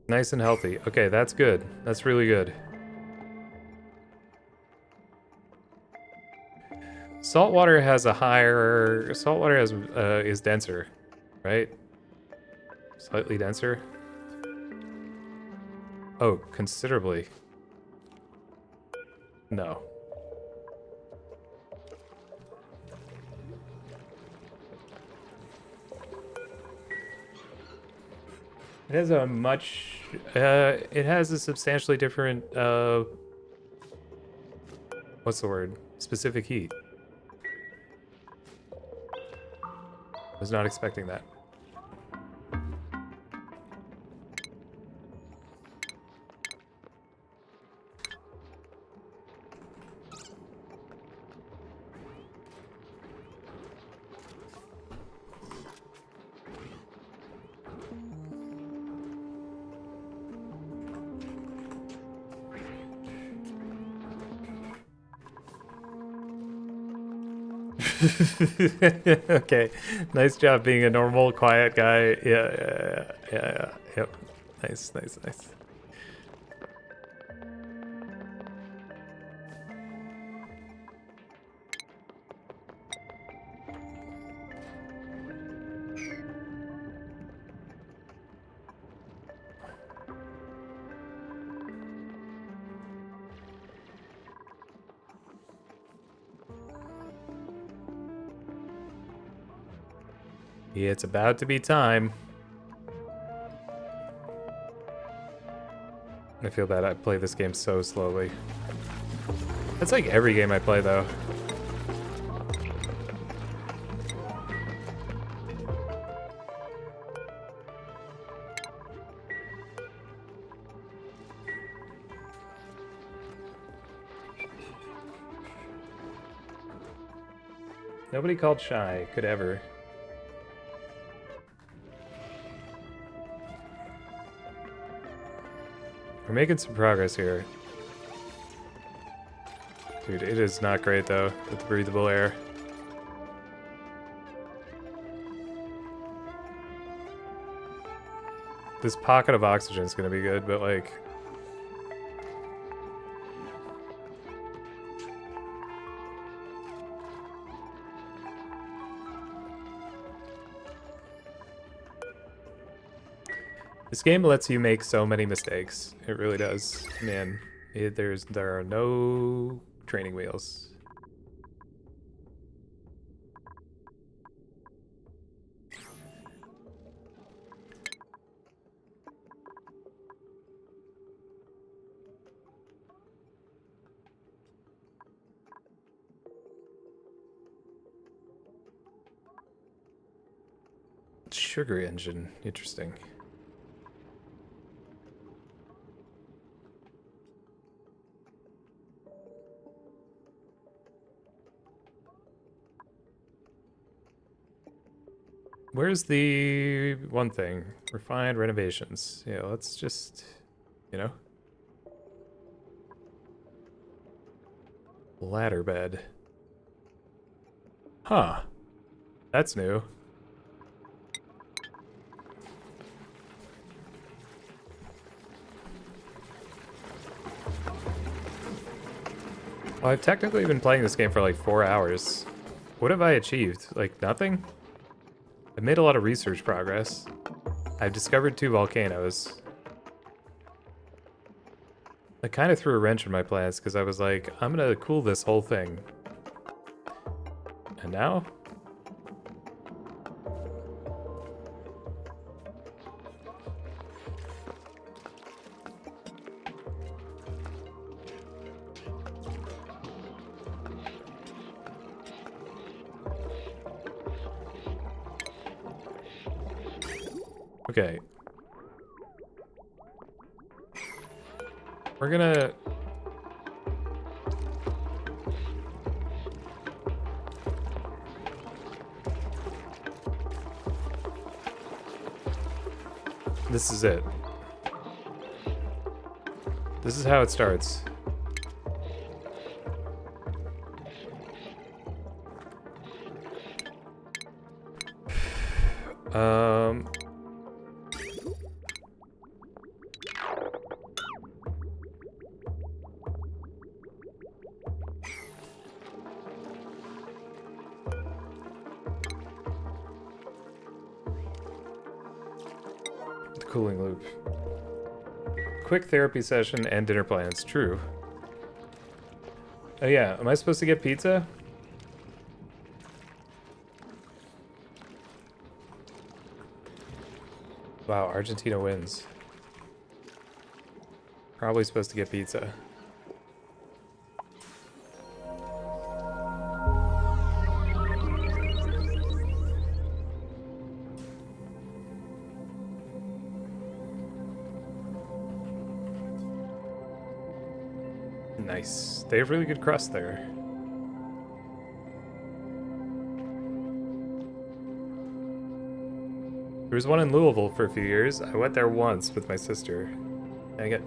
Nice and healthy. Okay, that's good. That's really good. Saltwater has a higher... Saltwater has, is denser, right? Slightly denser. Oh, considerably. No. It has a much... it has a substantially different, what's the word? Specific heat. Was not expecting that. Okay, nice job being a normal, quiet guy. Yeah. Yep. Nice. Yeah, it's about to be time. I feel bad I play this game so slowly. That's like every game I play, though. Nobody called shy could ever. We're making some progress here. Dude, it is not great though, with the breathable air. This pocket of oxygen is gonna be good, but like... This game lets you make so many mistakes. It really does. Man, there are no training wheels. sugar engine. Interesting. Where's the one thing? Refined renovations. Yeah, let's just, you know. Ladder bed. Huh. That's new. Well, I've technically been playing this game for like 4 hours. What have I achieved? Like, nothing? I've made a lot of research progress. I've discovered 2 volcanoes. I kind of threw a wrench in my plans because I was like, I'm gonna cool this whole thing. And now? Okay. We're gonna... This is it. This is how it starts. The cooling loop. Quick therapy session and dinner plans. True. Oh yeah, am I supposed to get pizza? Wow, Argentina wins. Probably supposed to get pizza. Nice. They have really good crust there. There was one in Louisville for a few years. I went there once with my sister. Dang it.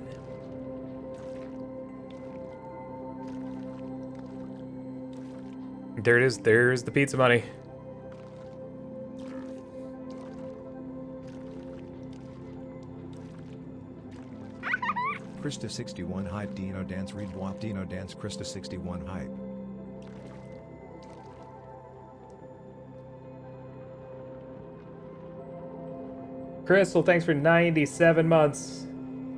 There it is. There's the pizza money. Krista 61 hype Dino dance read Wap Dino dance Krista 61 hype. Crystal, thanks for 97 months.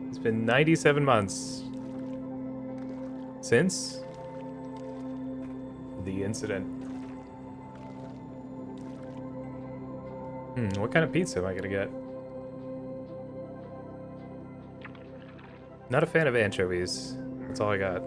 It's been 97 months since the incident. What kind of pizza am I gonna get? Not a fan of anchovies. That's all I got.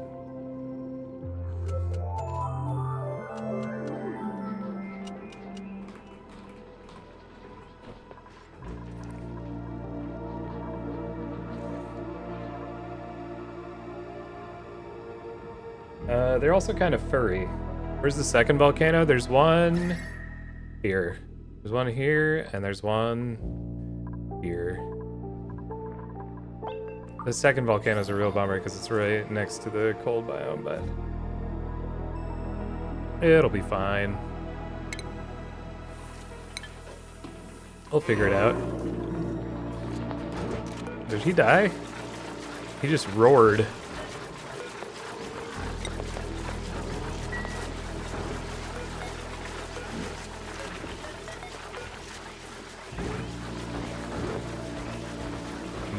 They're also kind of furry. Where's the second volcano? There's one here. There's one here, and there's one here. The second volcano is a real bummer because it's right next to the cold biome, but it'll be fine. I'll figure it out. Did he die? He just roared.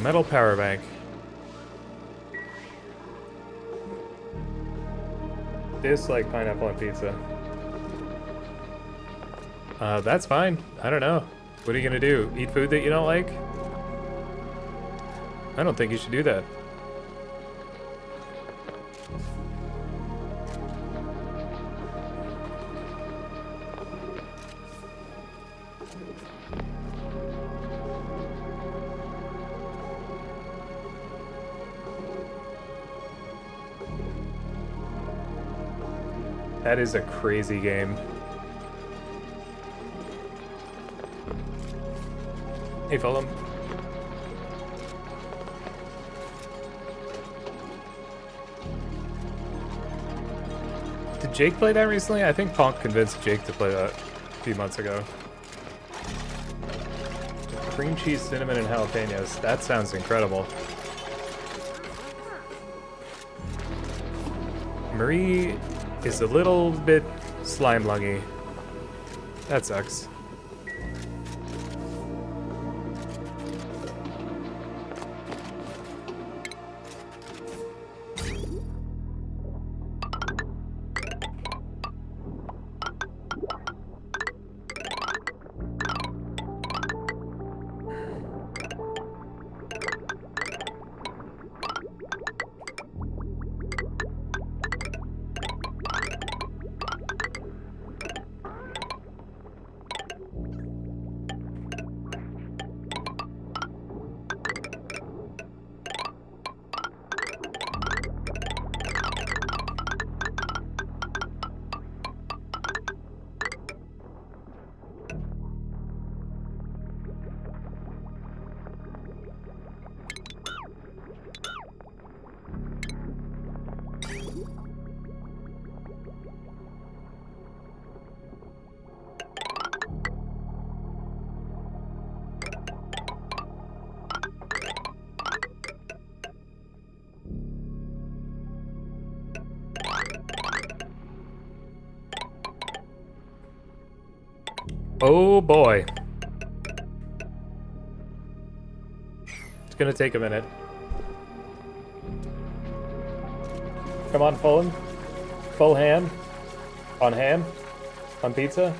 Metal power bank. Dislike pineapple on pizza. That's fine. I don't know. What are you gonna do? Eat food that you don't like? I don't think you should do that. That is a crazy game. Hey, Fulham. Did Jake play that recently? I think Punk convinced Jake to play that a few months ago. Cream cheese, cinnamon, and jalapenos. That sounds incredible. Marie is a little bit slime lungy. That sucks. Oh boy. It's gonna take a minute. Come on, Fulham. Full ham. On ham. On pizza.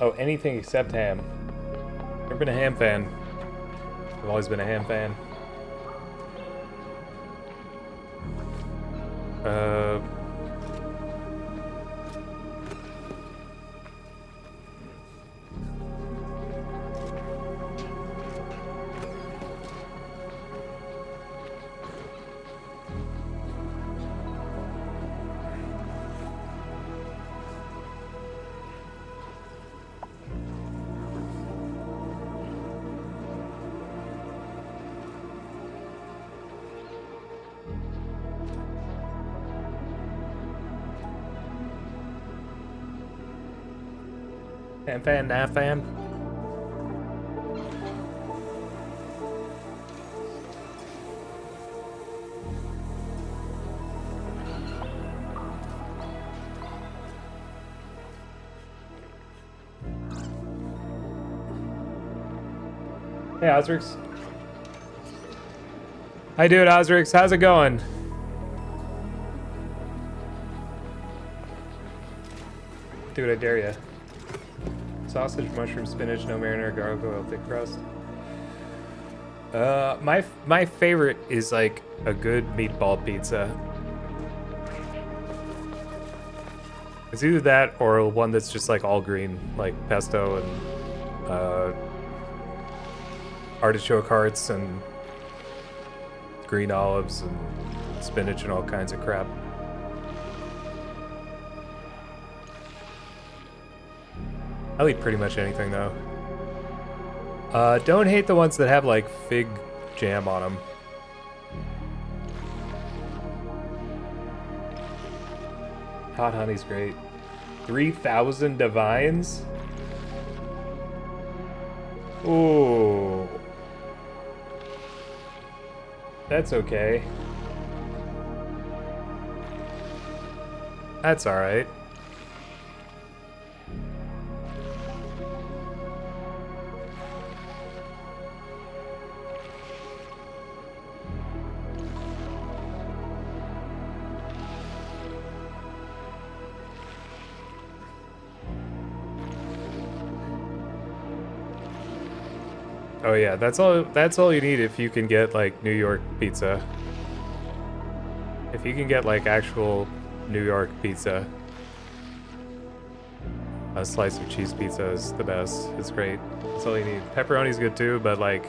Oh, anything except ham. Never been a ham fan. I've always been a ham fan. Ham fan, nah fan. Hey, Osrix. How you doing, Osrix? How's it going? Dude, I dare ya. Sausage, mushroom, spinach, no marinara, garlic oil, thick crust. My favorite is like a good meatball pizza. It's either that or one that's just like all green, like pesto and artichoke hearts and green olives and spinach and all kinds of crap. I'll eat pretty much anything though. Don't hate the ones that have like fig jam on them. Hot honey's great. 3,000 divines? Ooh. That's okay. That's alright. Oh yeah, that's all you need if you can get like New York pizza. If you can get like actual New York pizza. A slice of cheese pizza is the best. It's great. That's all you need. Pepperoni's good too, but like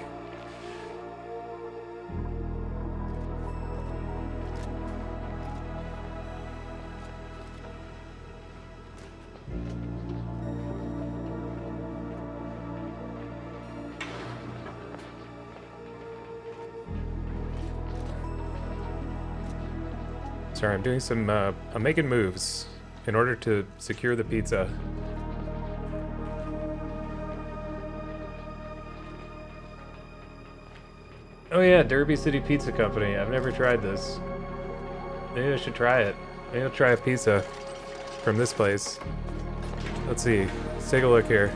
Sorry, I'm doing some, I'm making moves in order to secure the pizza. Oh yeah, Derby City Pizza Company. I've never tried this. Maybe I should try it. Maybe I'll try a pizza from this place. Let's see. Let's take a look here.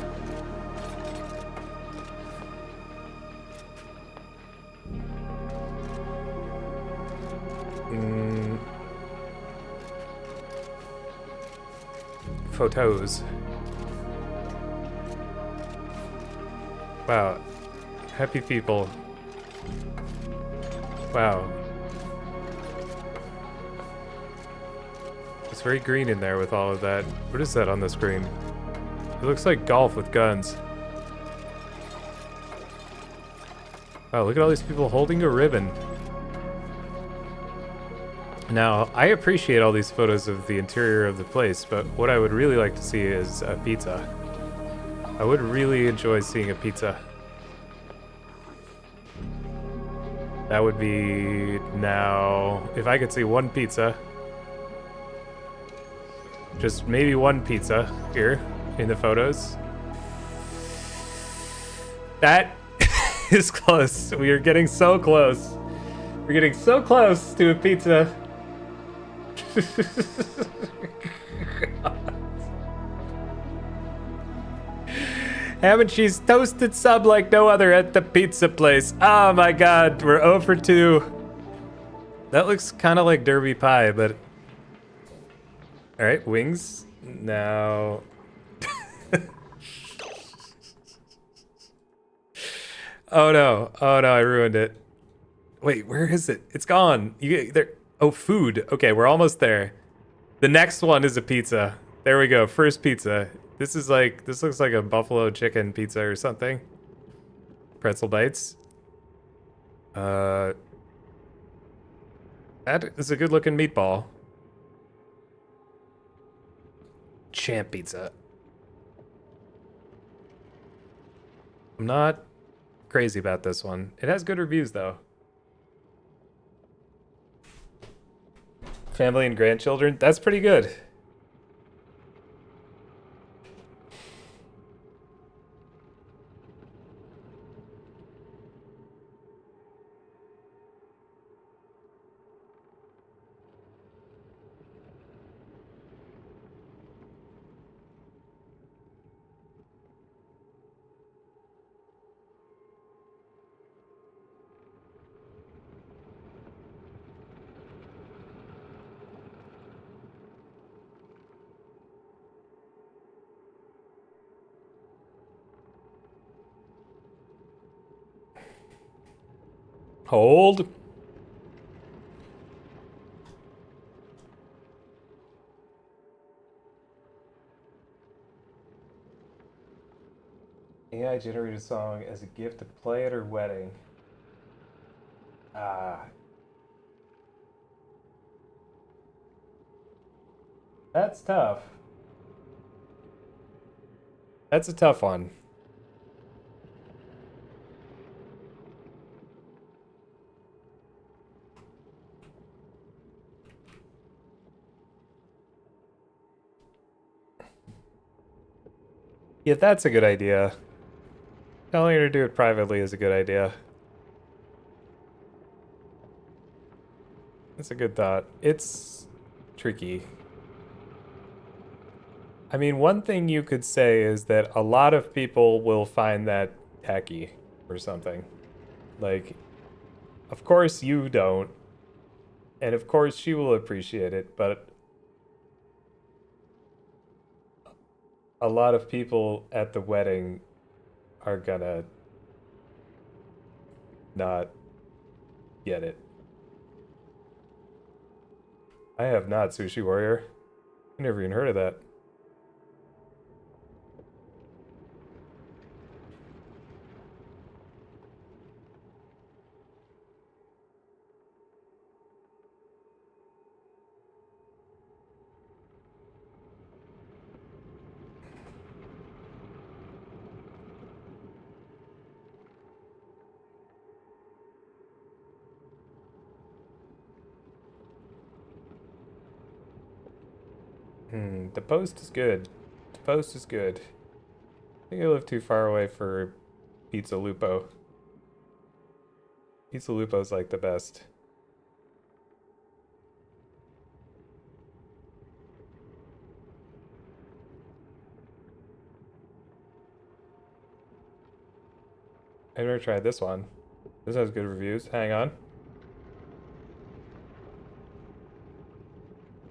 Photos. Wow. Happy people. Wow. It's very green in there with all of that. What is that on the screen? It looks like golf with guns. Wow, look at all these people holding a ribbon. Now, I appreciate all these photos of the interior of the place, but what I would really like to see is a pizza. I would really enjoy seeing a pizza. That would be now, if I could see one pizza, just maybe one pizza here in the photos. That is close. We are getting so close. We're getting so close to a pizza. Ham and cheese toasted sub like no other at the pizza place. Oh my god, we're 0 for 2. That looks kind of like Derby pie, but... Alright, wings. Now... Oh no, I ruined it. Wait, where is it? It's gone. There. Oh, food. Okay, we're almost there. The next one is a pizza. There we go, first pizza. This looks like a buffalo chicken pizza or something. Pretzel bites. That is a good looking meatball. Champ pizza. I'm not crazy about this one. It has good reviews though. Family and grandchildren. That's pretty good. Hold. AI generated song as a gift to play at her wedding. Ah. That's tough. That's a tough one. Yeah, that's a good idea. Telling her to do it privately is a good idea. That's a good thought. It's tricky. I mean, one thing you could say is that a lot of people will find that tacky or something. Like, of course you don't. And of course she will appreciate it, but a lot of people at the wedding are gonna not get it. I have not, Sushi Warrior. I never even heard of that. The post is good. The post is good. I think I live too far away for Pizza Lupo. Pizza Lupo's like the best. I've never tried this one. This has good reviews. Hang on.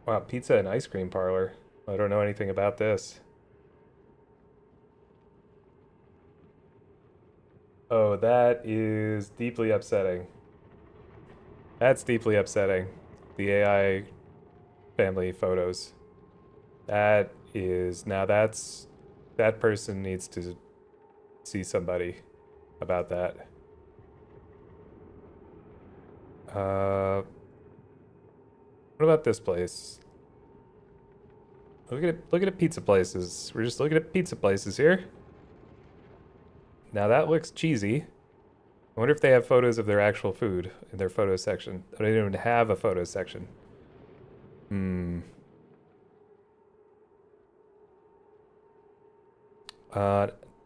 Wow, pizza and ice cream parlor. I don't know anything about this. Oh, that is deeply upsetting. That's deeply upsetting. The AI family photos. That is, now that person needs to see somebody about that. What about this place? Look at pizza places. We're just looking at pizza places here. Now that looks cheesy. I wonder if they have photos of their actual food in their photo section. They don't even have a photo section. I'm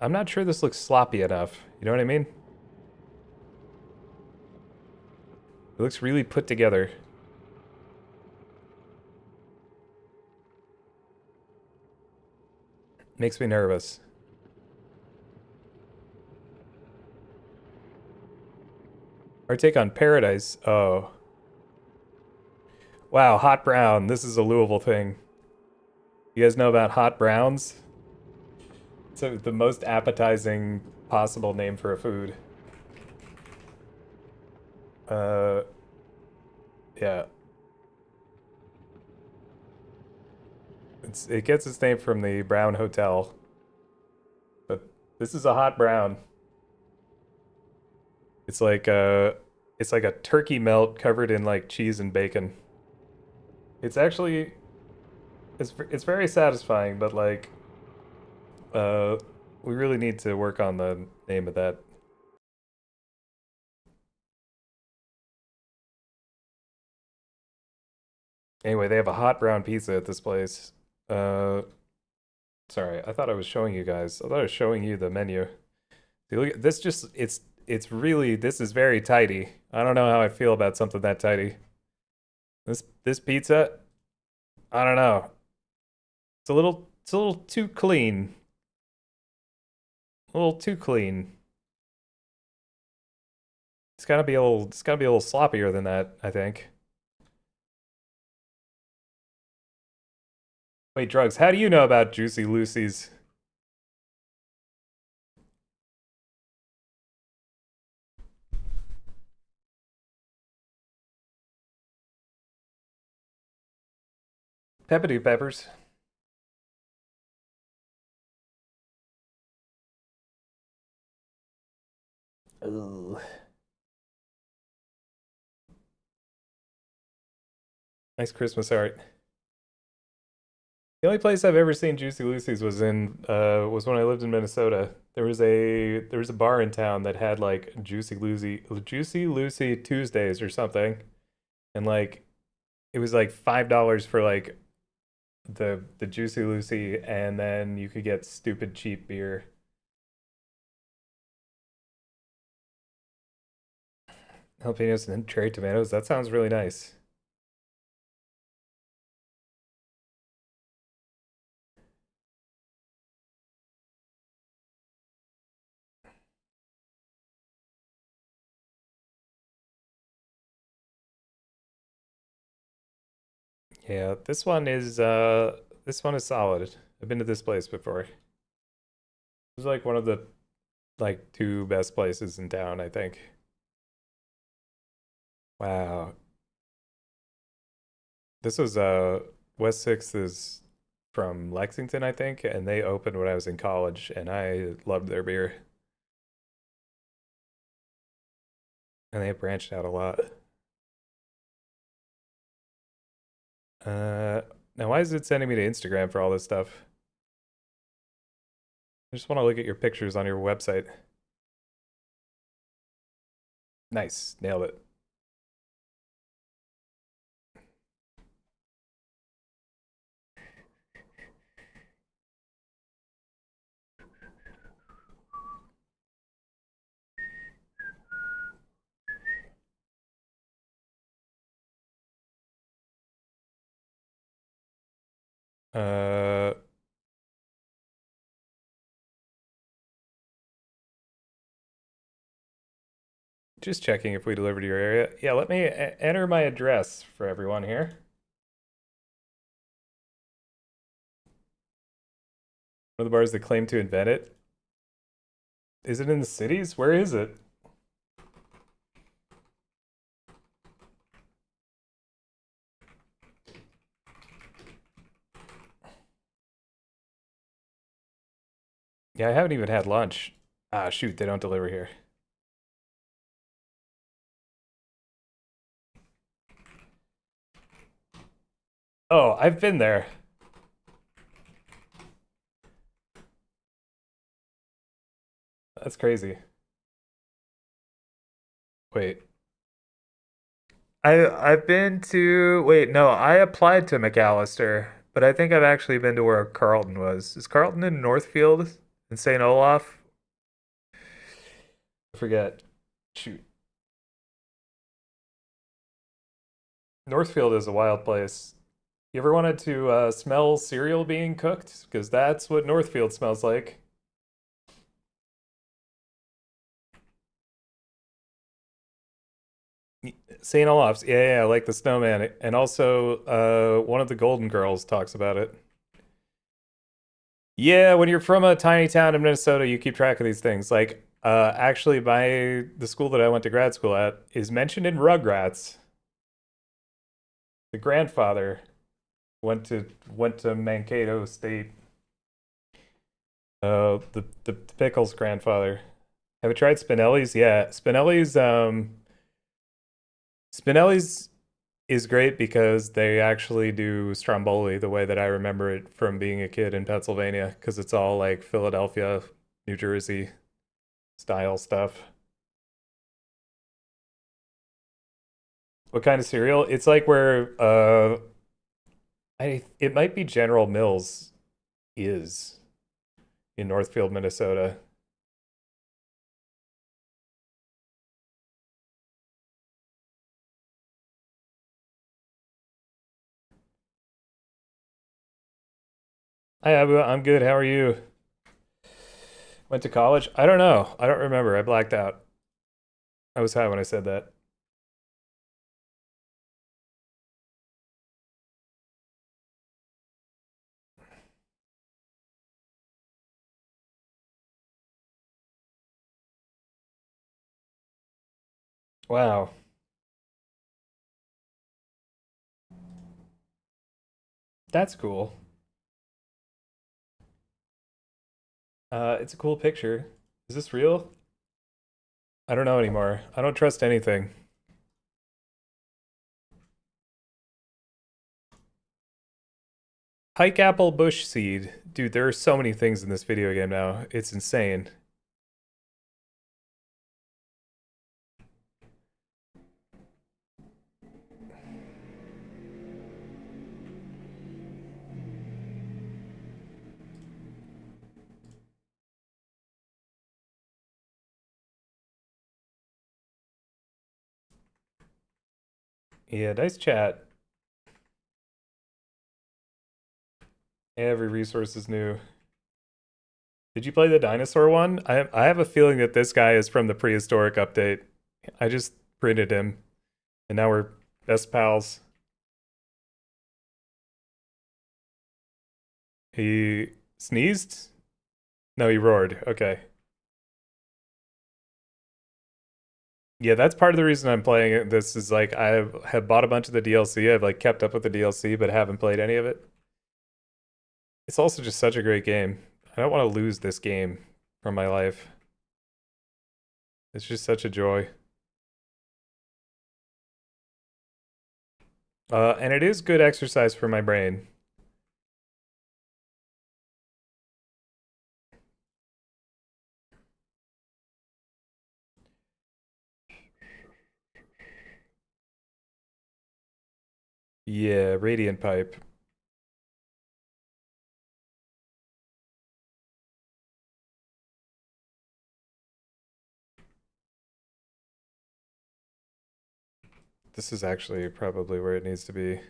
not sure this looks sloppy enough. You know what I mean? It looks really put together. Makes me nervous. Our take on Paradise. Oh. Wow, hot brown. This is a Louisville thing. You guys know about hot browns? So the most appetizing possible name for a food. Yeah. It gets its name from the Brown Hotel. But this is a hot brown. It's like a turkey melt covered in like cheese and bacon. It's actually it's very satisfying, but like we really need to work on the name of that. Anyway, they have a hot brown pizza at this place. Uh Sorry, I thought I was showing you guys. I thought I was showing you the menu. See, look at this. Just it's really, this is very tidy. I don't know how I feel about something that tidy. This pizza, I don't know. It's a little too clean. A little too clean. It's gotta be a little sloppier than that, I think. Wait, drugs. How do you know about Juicy Lucy's? Peppadoo peppers. Ugh. Nice Christmas art. The only place I've ever seen Juicy Lucy's was was when I lived in Minnesota. There was a bar in town that had like Juicy Lucy Tuesdays or something. And like it was like $5 for like the Juicy Lucy, and then you could get stupid cheap beer. Jalapenos and cherry tomatoes. That sounds really nice. Yeah, this one is solid. I've been to this place before. It was like one of the like two best places in town, I think. Wow. This was West Sixth is from Lexington, I think, and they opened when I was in college, and I loved their beer. And they have branched out a lot. Uh, Now why is it sending me to Instagram for all this stuff? I just want to look at your pictures on your website. Nice, nailed it. Uh, just checking if we delivered to your area. Yeah, let me enter my address for everyone here. One of the bars that claim to invent it. Is it in the cities? Where is it? Yeah, I haven't even had lunch. Ah, shoot, they don't deliver here. Oh, I've been there. That's crazy. Wait. I've been to wait, no, I applied to McAllister, but I think I've actually been to where Carlton was. Is Carlton in Northfield in St. Olaf? I forget. Shoot. Northfield is a wild place. You ever wanted to smell cereal being cooked? Because that's what Northfield smells like. St. Olaf's, yeah, like the snowman. And also, one of the Golden Girls talks about it. Yeah, when you're from a tiny town in Minnesota, you keep track of these things. Like, actually, the school that I went to grad school at is mentioned in Rugrats. The grandfather went to Mankato State. The Pickles grandfather. Have you tried Spinelli's? Yeah, Spinelli's is great because they actually do Stromboli the way that I remember it from being a kid in Pennsylvania, because it's all like Philadelphia, New Jersey style stuff. What kind of cereal? It's like where it might be General Mills is in Northfield, Minnesota. Hi, Abu. I'm good. How are you? Went to college? I don't know. I don't remember. I blacked out. I was high when I said that. Wow. That's cool. It's a cool picture. Is this real? I don't know anymore. I don't trust anything. Pike apple bush seed. Dude, there are so many things in this video game now. It's insane. Yeah, nice chat. Every resource is new. Did you play the dinosaur one? I have a feeling that this guy is from the prehistoric update. I just printed him, and now we're best pals. He sneezed? No, he roared. Okay. Yeah, that's part of the reason I'm playing it. This is like I have bought a bunch of the DLC. I've like kept up with the DLC, but haven't played any of it. It's also just such a great game. I don't want to lose this game from my life. It's just such a joy. And it is good exercise for my brain. Yeah, Radiant Pipe. This is actually probably where it needs to be.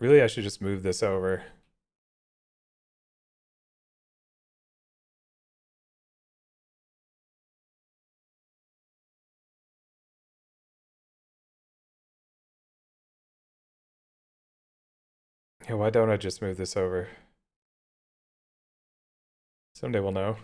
Really, I should just move this over. Yeah, why don't I just move this over? Someday we'll know.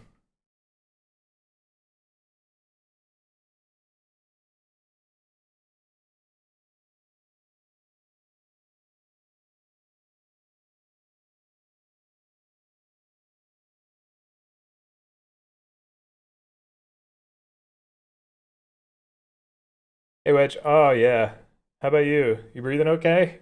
Hey, Wedge. Oh, yeah. How about you? You breathing okay?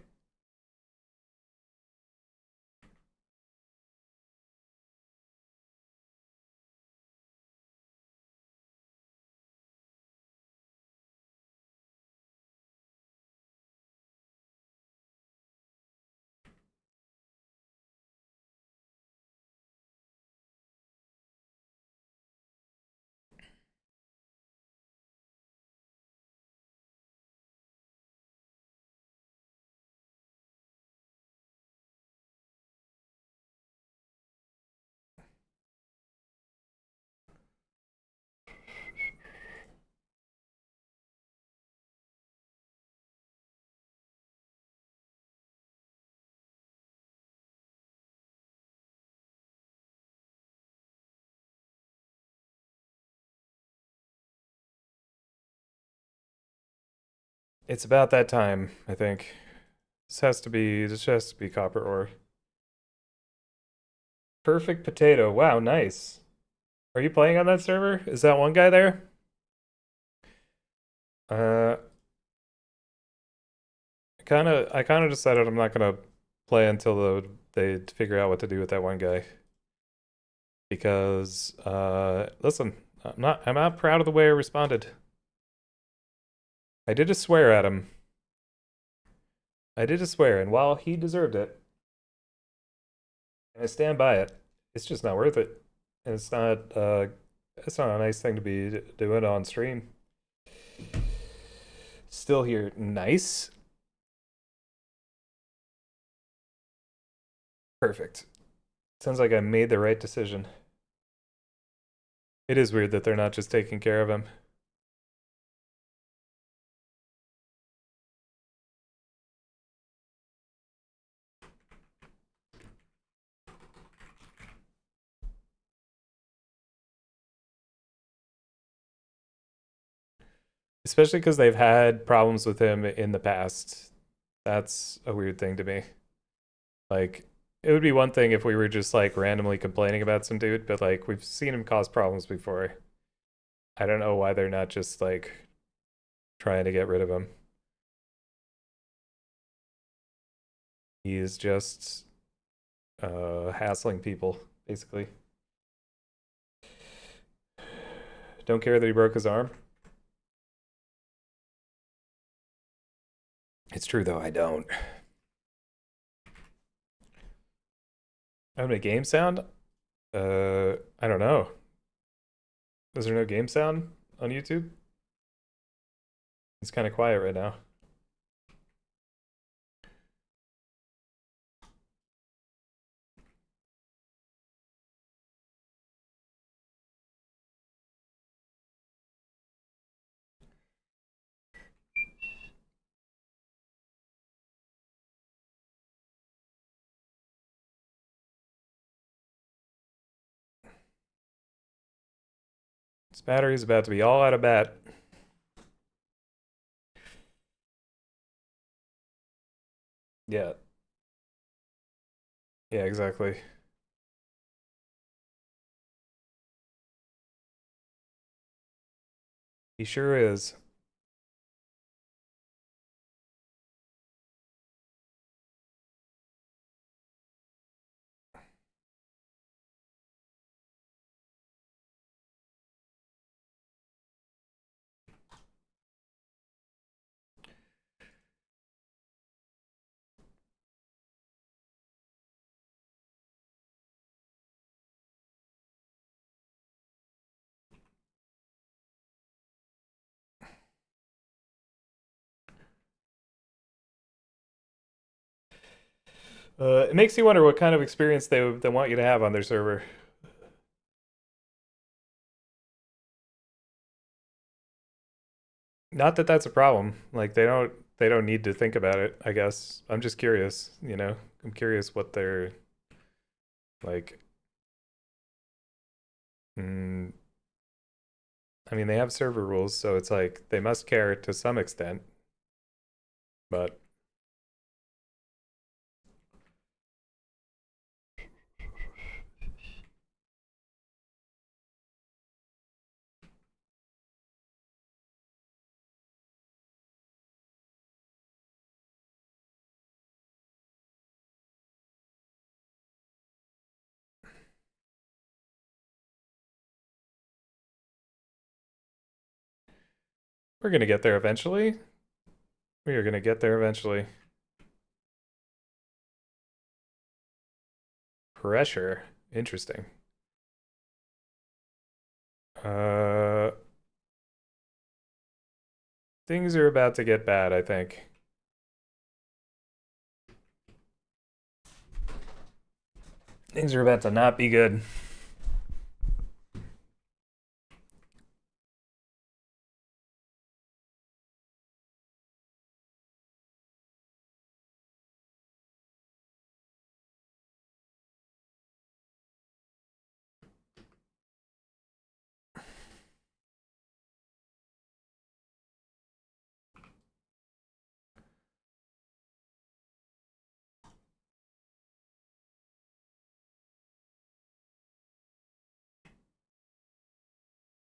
It's about that time, I think. This has to be copper ore. Perfect potato. Wow, nice. Are you playing on that server? Is that one guy there? Uh, I kind of decided I'm not gonna play until they figure out what to do with that one guy. Because listen, I'm not proud of the way I responded. I did just swear at him. I did just swear, and while he deserved it, and I stand by it, it's just not worth it. And it's not a nice thing to be doing on stream. Still here. Nice. Perfect. Sounds like I made the right decision. It is weird that they're not just taking care of him. Especially because they've had problems with him in the past. That's a weird thing to me. Like, it would be one thing if we were just like randomly complaining about some dude, but like we've seen him cause problems before. I don't know why they're not just like trying to get rid of him. He is just hassling people, basically. Don't care that he broke his arm. It's true though, I don't. Having a game sound? I don't know. Is there no game sound on YouTube? It's kind of quiet right now. This battery's about to be all out of bat. Yeah. Yeah, exactly. He sure is. It makes you wonder what kind of experience they want you to have on their server. Not that that's a problem. Like they don't need to think about it, I guess. I'm just curious, you know. I'm curious what they're like. Mm, I mean, they have server rules, so it's like they must care to some extent. But we're gonna get there eventually. We are gonna get there eventually. Pressure. Interesting. Uh, things are about to get bad, I think. Things are about to not be good.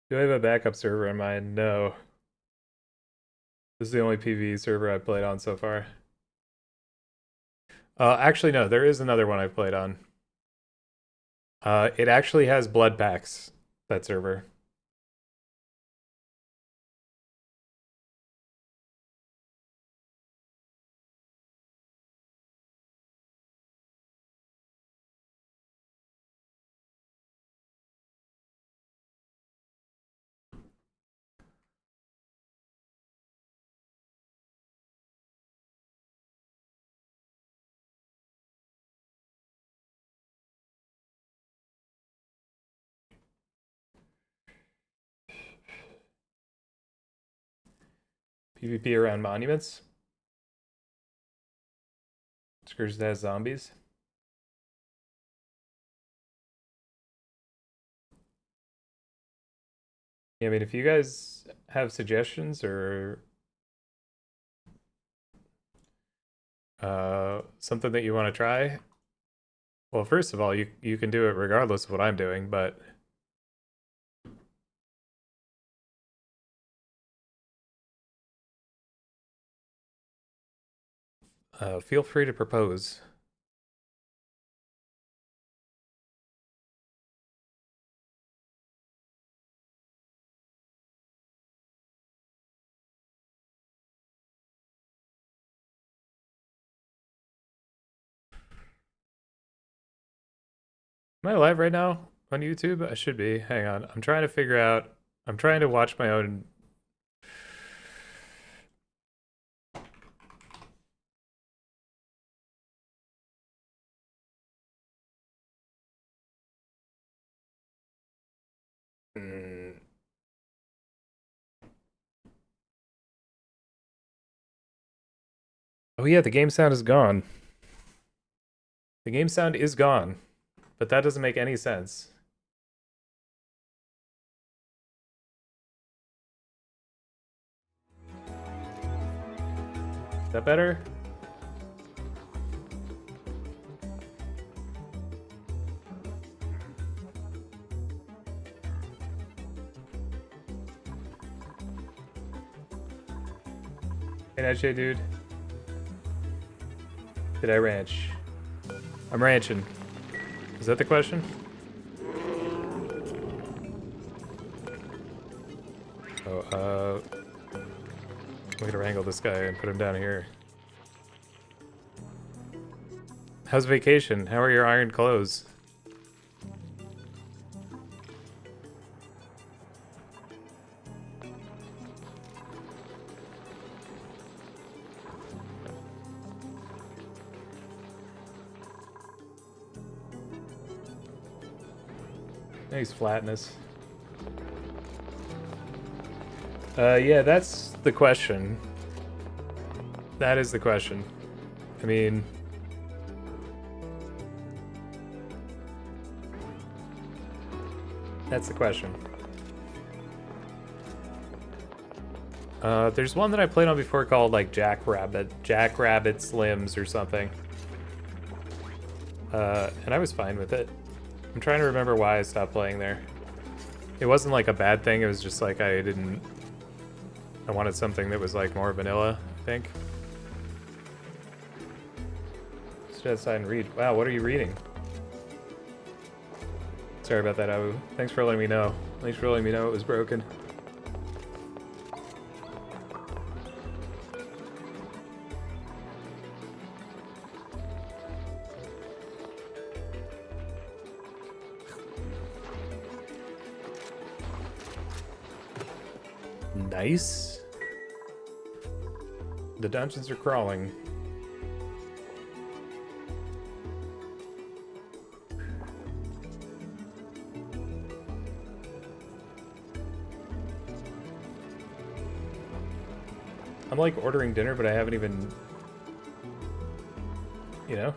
Do I have a backup server in mind? No. This is the only PvE server I've played on so far. Actually, no, there is another one I've played on. It actually has blood packs, that server. PvP around monuments. Scourge that has zombies. Yeah, I mean, if you guys have suggestions or something that you want to try, well, first of all, you can do it regardless of what I'm doing, but feel free to propose. Am I live right now on YouTube? I should be. Hang on. I'm trying to figure out. I'm trying to watch my own. Mm. Oh yeah, the game sound is gone. The game sound is gone, but that doesn't make any sense. Is that better? Hey, Nightshade, dude. Did I ranch? I'm ranching. Is that the question? Oh, I'm gonna wrangle this guy and put him down here. How's vacation? How are your iron clothes? Nice flatness. Yeah, that's the question. That is the question. I mean... That's the question. There's one that I played on before called like Jackrabbit Slims or something. And I was fine with it. I'm trying to remember why I stopped playing there. It wasn't like a bad thing, it was just like I wanted something that was like more vanilla, I think. Let's go outside and read. Wow, what are you reading? Sorry about that, Abu. Thanks for letting me know. Thanks for letting me know it was broken. Nice. The dungeons are crawling. I'm like ordering dinner, but I haven't even, you know?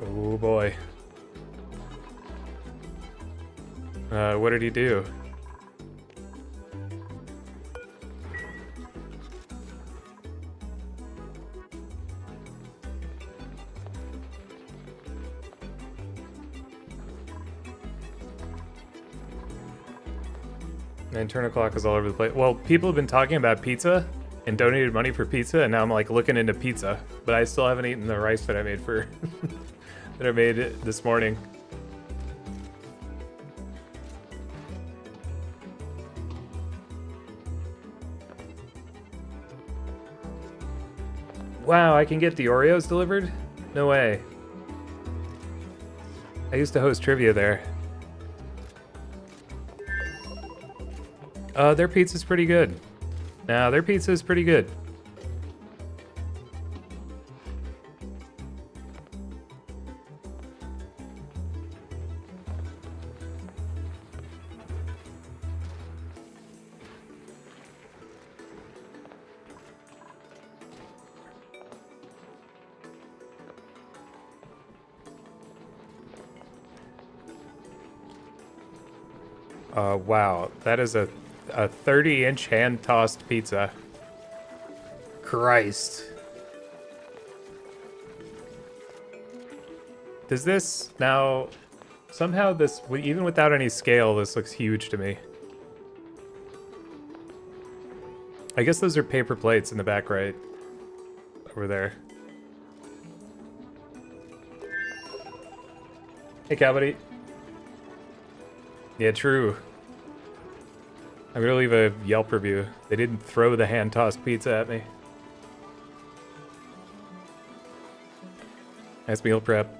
Oh boy. What did he do? My internal clock is all over the place. Well, people have been talking about pizza and donated money for pizza, and now I'm like looking into pizza, but I still haven't eaten the rice that I made for that I made this morning. Wow, I can get the Oreos delivered? No way. I used to host trivia there. Their pizza's pretty good. Now, their pizza is pretty good. Wow, that is a 30-inch hand-tossed pizza. Christ. Does this now somehow this, even without any scale, this looks huge to me. I guess those are paper plates in the back right over there. Hey, Cowbuddy. Yeah, true. I'm gonna leave a Yelp review. They didn't throw the hand-tossed pizza at me. Nice meal prep.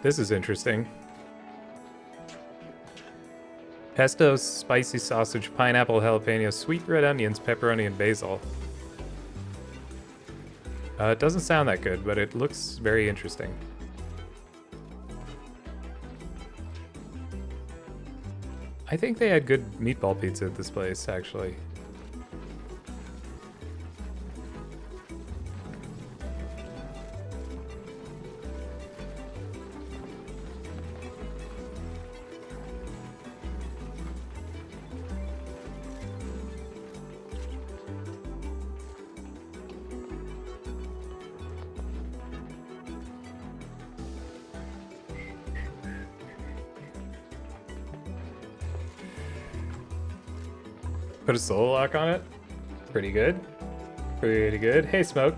This is interesting. Pesto, spicy sausage, pineapple, jalapeno, sweet red onions, pepperoni, and basil. It doesn't sound that good, but it looks very interesting. I think they had good meatball pizza at this place, actually. Put a solo lock on it. Pretty good. Pretty good. Hey, Smoke.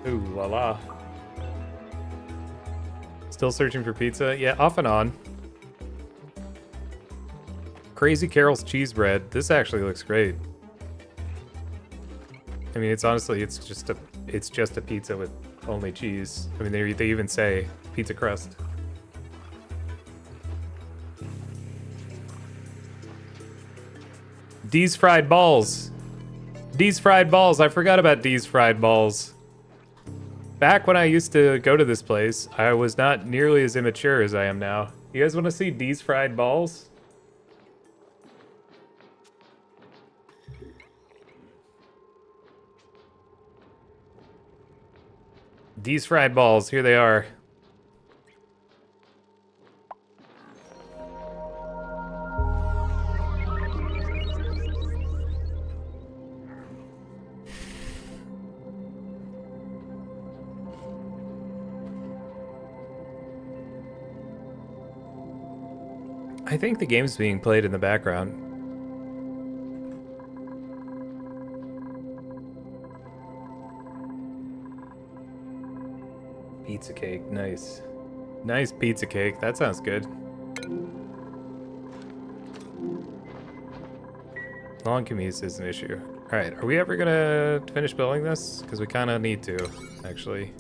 Ooh la la. Still searching for pizza? Yeah, off and on. Crazy Carol's cheese bread. This actually looks great. I mean, it's honestly, it's just a pizza with only cheese. I mean, they even say pizza crust. Dee's fried balls. Dee's fried balls. I forgot about Dee's fried balls. Back when I used to go to this place, I was not nearly as immature as I am now. You guys want to see Dee's fried balls? Dee's fried balls, here they are. I think the game's being played in the background. Pizza cake, nice. Nice pizza cake, that sounds good. Long commutes is an issue. Alright, are we ever gonna finish building this? Because we kind of need to, actually.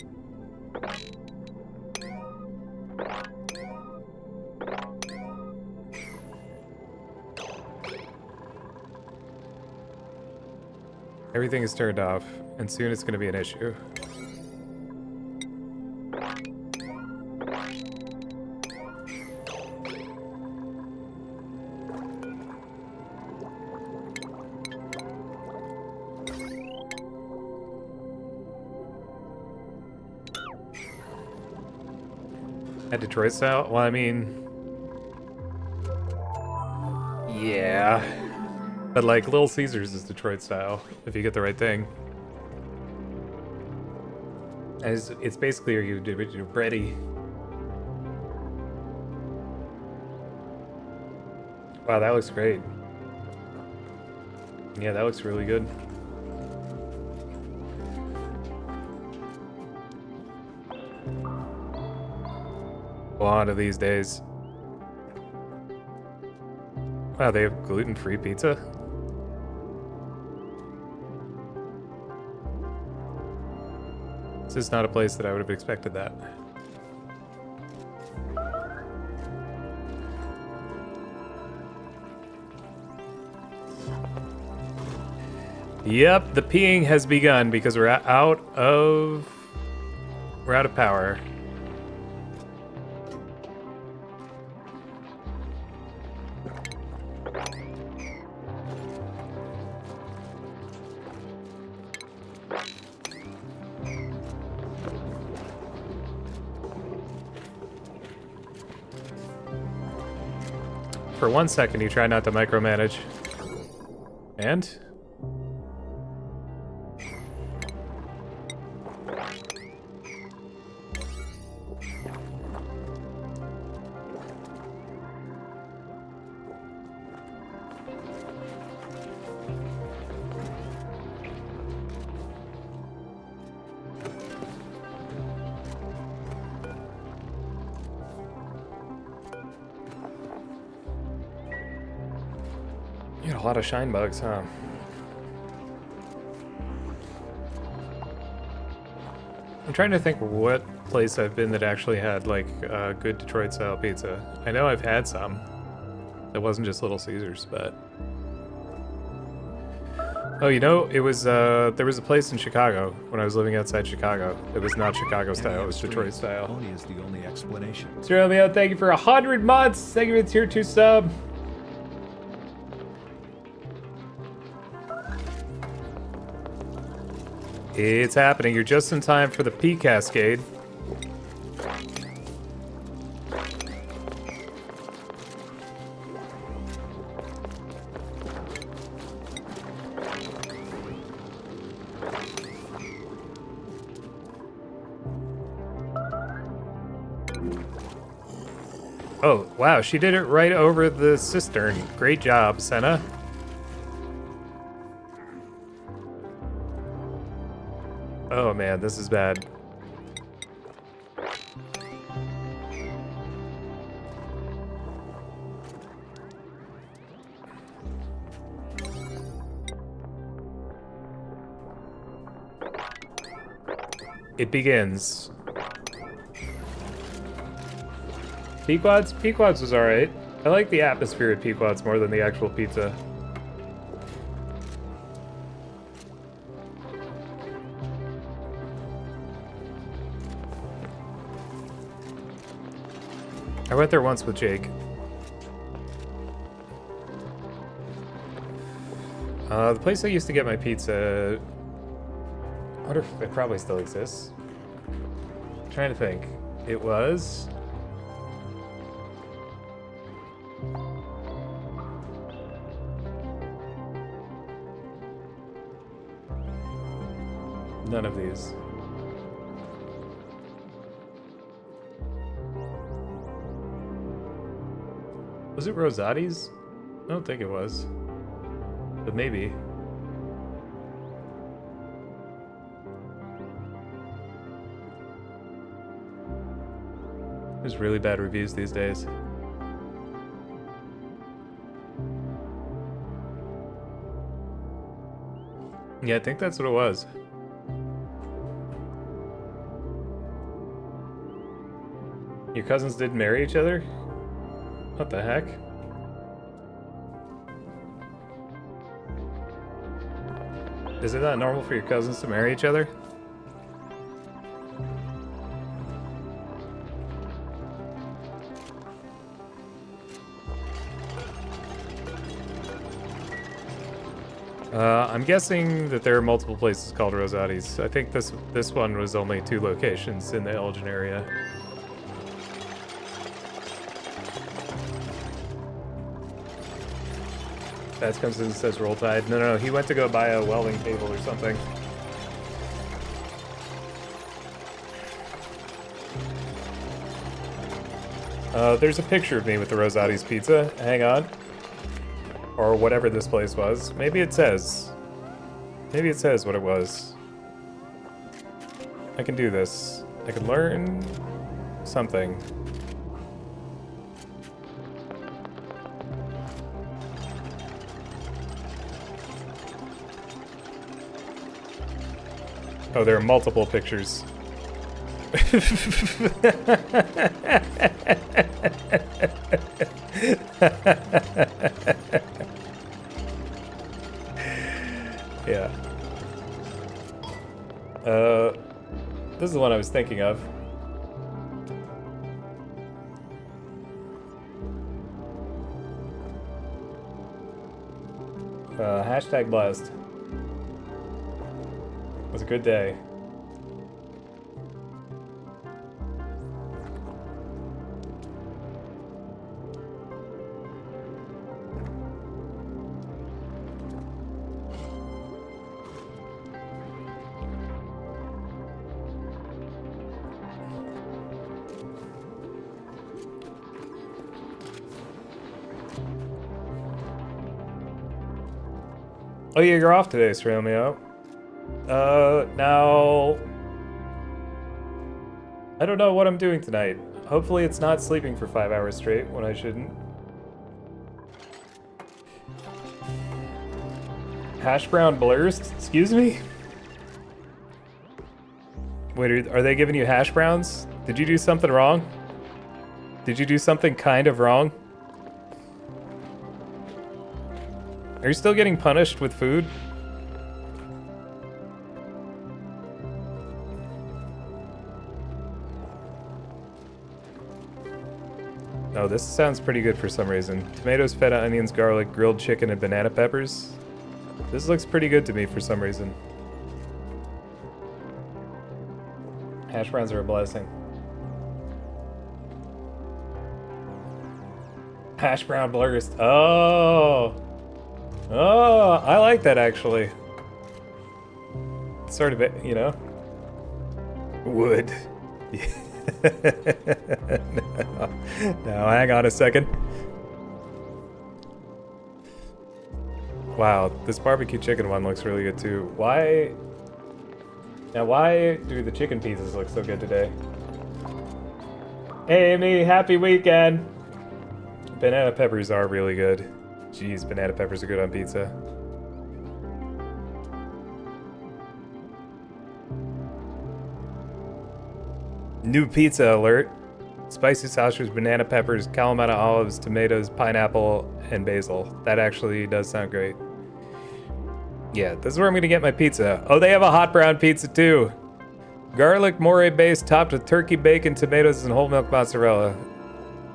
Everything is turned off, and soon it's going to be an issue. At Detroit style? Well, I mean... yeah. But like Little Caesars is Detroit style, if you get the right thing. As it's basically your bready. Wow, that looks great. Yeah, that looks really good. One of these days. Wow, they have gluten-free pizza? This is not a place that I would have expected that. Yep, the peeing has begun because we're out of power. For 1 second, you try not to micromanage. And? You got a lot of shine bugs, huh? I'm trying to think what place I've been that actually had like good Detroit style pizza. I know I've had some. It wasn't just Little Caesars, but... Oh, you know, it was, there was a place in Chicago, when I was living outside Chicago. It was not Chicago style, it was Detroit style. Pony is the only explanation. Sir Romeo, thank you for 100 months! Thank you for the tier 2 sub! It's happening. You're just in time for the pea cascade. Oh, wow. She did it right over the cistern. Great job, Senna. Oh man, this is bad. It begins. Pequod's? Pequod's was alright. I like the atmosphere at Pequod's more than the actual pizza. I went there once with Jake. The place I used to get my pizza... I wonder if it probably still exists. I'm trying to think. It was... None of these. Was it Rosati's? I don't think it was. But maybe. There's really bad reviews these days. Yeah, I think that's what it was. Your cousins didn't marry each other? What the heck? Is it not normal for your cousins to marry each other? I'm guessing that there are multiple places called Rosati's. I think this one was only 2 locations in the Elgin area. That comes in and says Roll Tide. No, he went to go buy a welding table or something. There's a picture of me with the Rosati's pizza. Hang on. Or whatever this place was. Maybe it says. Maybe it says what it was. I can do this. I can learn something. Oh, there are multiple pictures. Yeah. This is the one I was thinking of. Hashtag blessed. It was a good day. Oh yeah, you're off today, Sir Romeo. Now... I don't know what I'm doing tonight. Hopefully it's not sleeping for 5 hours straight when I shouldn't. Hash brown blurs? Excuse me? Wait, are they giving you hash browns? Did you do something wrong? Did you do something kind of wrong? Are you still getting punished with food? Oh, this sounds pretty good for some reason. Tomatoes, feta, onions, garlic, grilled chicken, and banana peppers. This looks pretty good to me for some reason. Hash browns are a blessing. Hash brown blurs. Oh! Oh, I like that actually. Sort of, you know. Wood. No, hang on a second. Wow, this barbecue chicken one looks really good too. Why Now, why do the chicken pizzas look so good today? Hey, Amy, happy weekend! Banana peppers are really good. Jeez, banana peppers are good on pizza. New pizza alert. Spicy sausage, banana peppers, Kalamata olives, tomatoes, pineapple, and basil. That actually does sound great. Yeah, this is where I'm gonna get my pizza. Oh, they have a hot brown pizza too. Garlic moire base topped with turkey bacon, tomatoes, and whole milk mozzarella.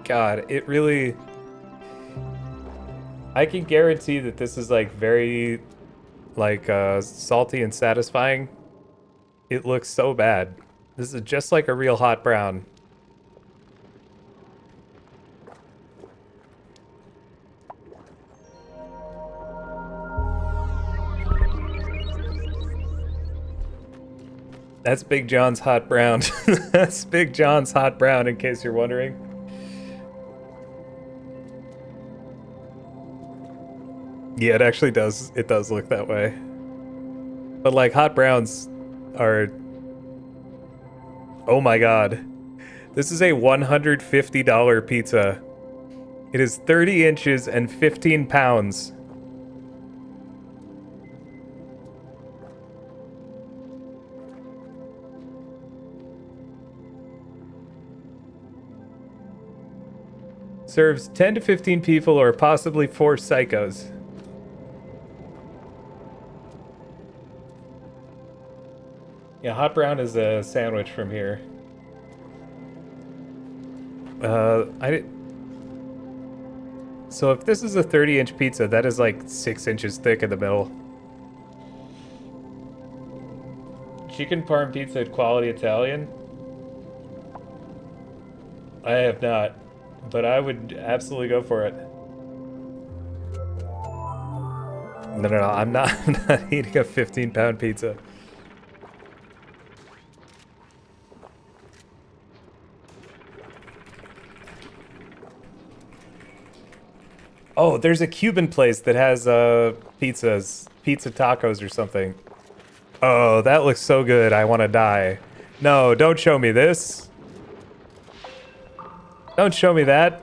God, it really... I can guarantee that this is like very like salty and satisfying. It looks so bad. This is just like a real hot brown. That's Big John's hot brown. That's Big John's hot brown, in case you're wondering. Yeah, it actually does. It does look that way. But like hot browns are... Oh my god. This is a $150 pizza. It is 30 inches and 15 pounds. Serves 10 to 15 people or possibly 4 psychos. Yeah, hot brown is a sandwich from here. So if this is a 30-inch pizza, that is like 6 inches thick in the middle. Chicken parm pizza at Quality Italian? I have not, but I would absolutely go for it. No, I'm not eating a 15-pound pizza. Oh, there's a Cuban place that has pizza tacos or something. Oh, that looks so good. I want to die. No, don't show me this. Don't show me that.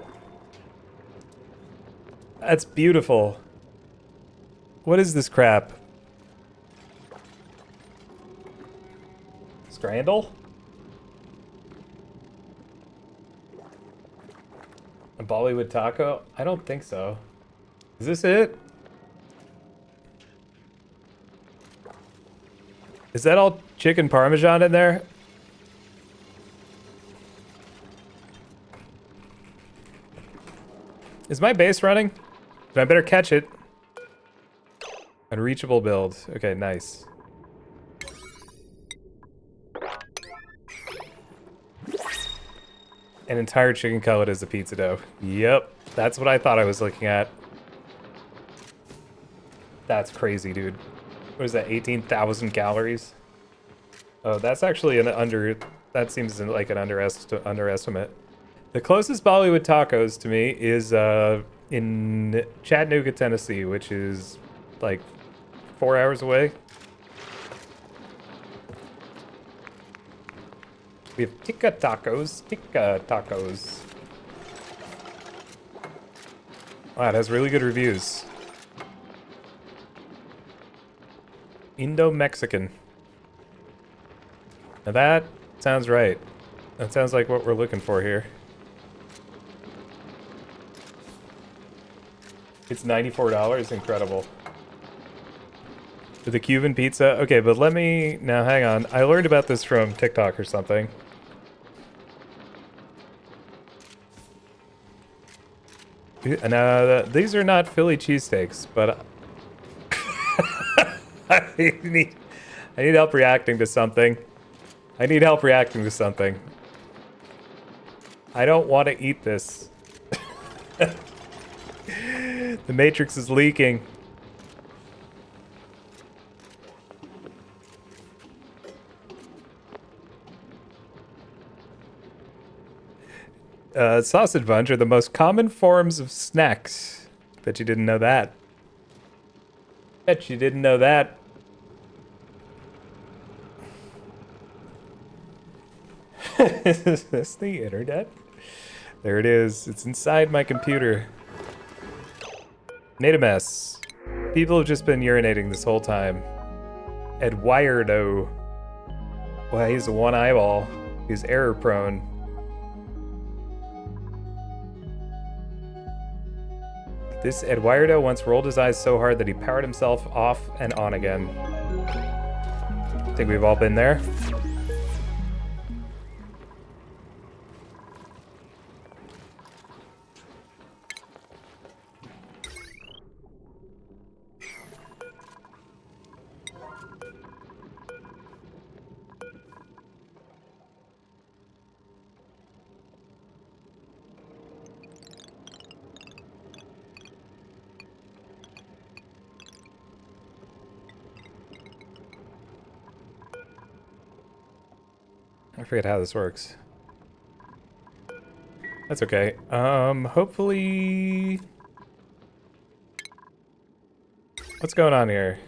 That's beautiful. What is this crap? Scrandle? A Bollywood taco? I don't think so. Is this it? Is that all chicken parmesan in there? Is my base running? Then I better catch it. Unreachable build. Okay, nice. An entire chicken cutlet is a pizza dough. Yep, that's what I thought I was looking at. That's crazy, dude. What is that, 18,000 calories? Oh, that's actually an that seems like an underestimate. The closest Bollywood tacos to me is in Chattanooga, Tennessee, which is like 4 hours away. We have tikka tacos. Wow, it has really good reviews. Indo-Mexican. Now that sounds right. That sounds like what we're looking for here. It's $94, incredible. For the Cuban pizza? Okay, but let me, now hang on. I learned about this from TikTok or something. Now, these are not Philly cheesesteaks, but I need help reacting to something. I need help reacting to something. I don't want to eat this. The Matrix is leaking. Sausage buns are the most common forms of snacks. Bet you didn't know that. Bet you didn't know that. Is this the internet? There it is. It's inside my computer. Made a mess. People have just been urinating this whole time. Eduardo. Well, he's a one eyeball. He's error prone. This Eduardo once rolled his eyes so hard that he powered himself off and on again. I think we've all been there. I forget how this works. That's okay. Hopefully... What's going on here?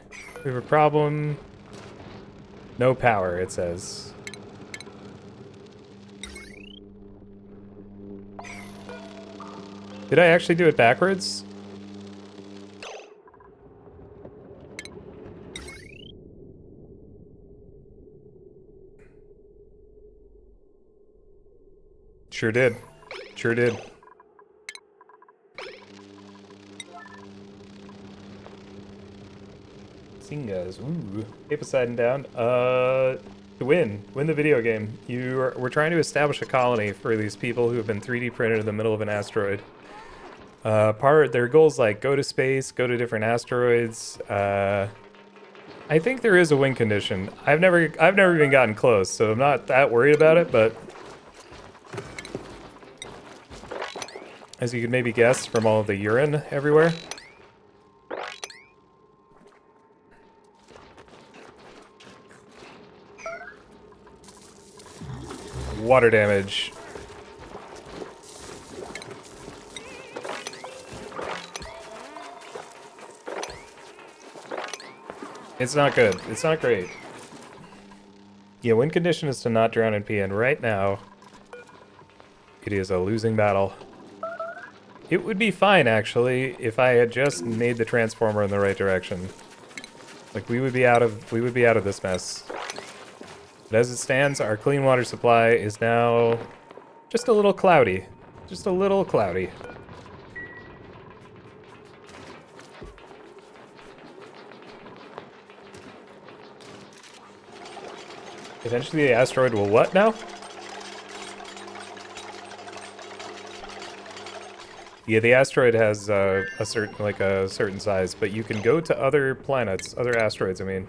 We have a problem. No power, it says. Did I actually do it backwards? Sure did. Sure did. Singas. Ooh. Hey, Poseidon down. To win the video game, we're trying to establish a colony for these people who have been 3D printed in the middle of an asteroid. Their goals like go to space, go to different asteroids. I think there is a win condition. I've never even gotten close, so I'm not that worried about it, but as you could maybe guess from all of the urine everywhere. Water damage. It's not good. It's not great. Yeah, win condition is to not drown in pee, and right now, it is a losing battle. It would be fine, actually, if I had just made the transformer in the right direction. Like, we would be out of this mess. But as it stands, our clean water supply is now just a little cloudy. Just a little cloudy. Eventually the asteroid will what now? Yeah, the asteroid has a certain size, but you can go to other planets, other asteroids, I mean.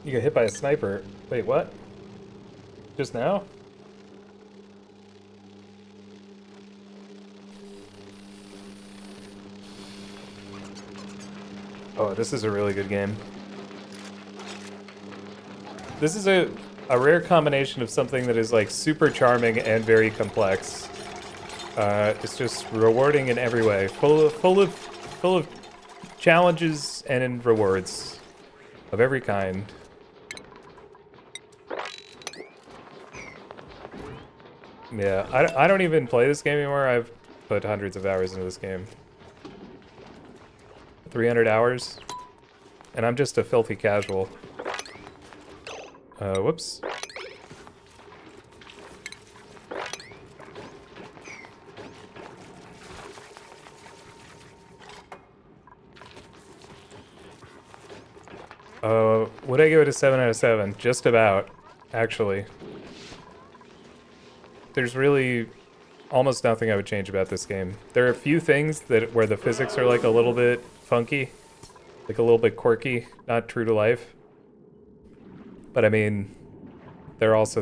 You got hit by a sniper. Wait, what? Just now? Oh, this is a really good game. This is a rare combination of something that is like super charming and very complex. It's just rewarding in every way, full of challenges and in rewards of every kind. Yeah, I don't even play this game anymore. I've put hundreds of hours into this game. 300 hours. And I'm just a filthy casual. Whoops. Would I give it a 7 out of 7? Just about, actually. There's really almost nothing I would change about this game. There are a few things where the physics are like a little bit funky. Like a little bit quirky, not true to life. But I mean, there's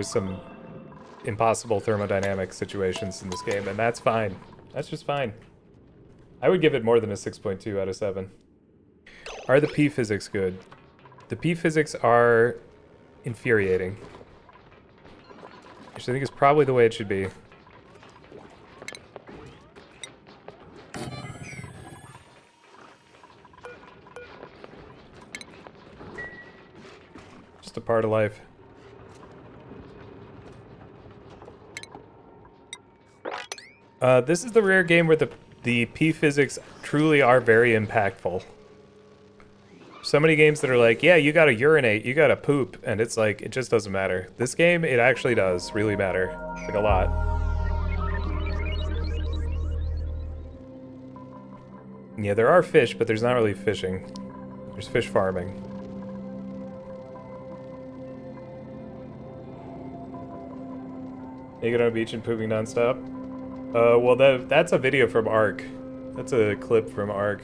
some impossible thermodynamic situations in this game, and that's fine. That's just fine. I would give it more than a 6.2 out of 7. Are the P physics good? The P physics are infuriating. Which I think is probably the way it should be. Just a part of life. This is the rare game where the P physics truly are very impactful. So many games that are like, yeah, you gotta urinate, you gotta poop, and it's like, it just doesn't matter. This game, it actually does really matter. Like, a lot. Yeah, there are fish, but there's not really fishing. There's fish farming. Naked on a beach and pooping nonstop? Well, that's a video from Ark. That's a clip from Ark.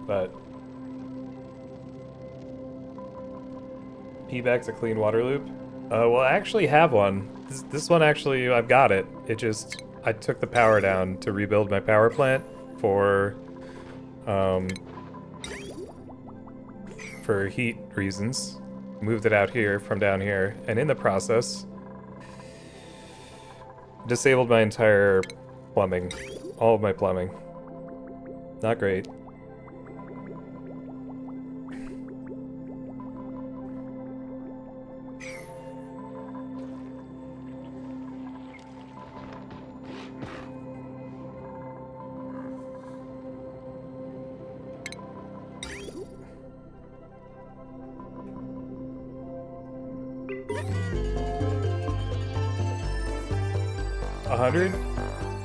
But... P-back's a clean water loop? Well, I actually have one. This one actually, I've got it. It just, I took the power down to rebuild my power plant for heat reasons. Moved it out here from down here, and in the process, disabled my entire plumbing. All of my plumbing. Not great.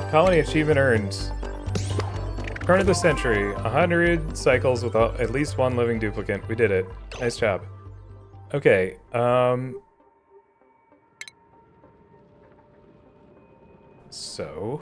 Colony achievement earned. Turn of the century. 100 cycles with at least one living duplicate. We did it. Nice job. Okay, so...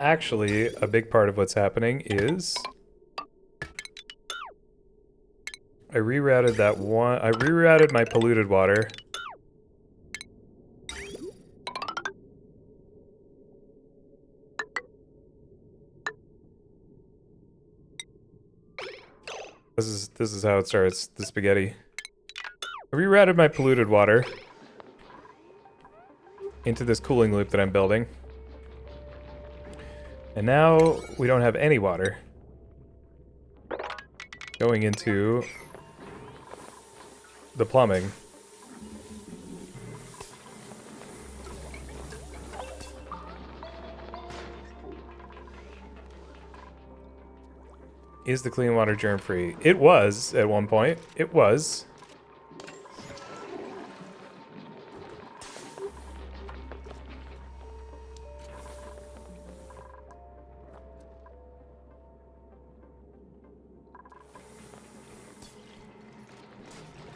Actually, a big part of what's happening is I rerouted my polluted water. This is how it starts, the spaghetti. I rerouted my polluted water into this cooling loop that I'm building. And now we don't have any water going into the plumbing. Is the clean water germ-free? It was at one point. It was.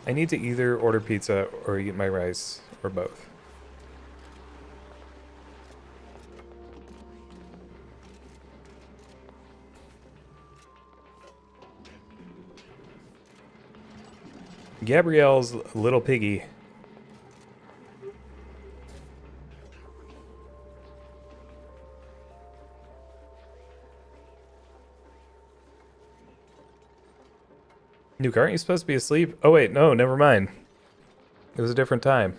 I need to either order pizza or eat my rice, or both. Gabrielle's little piggy. Nuke, aren't you supposed to be asleep? Oh wait, no, never mind. It was a different time.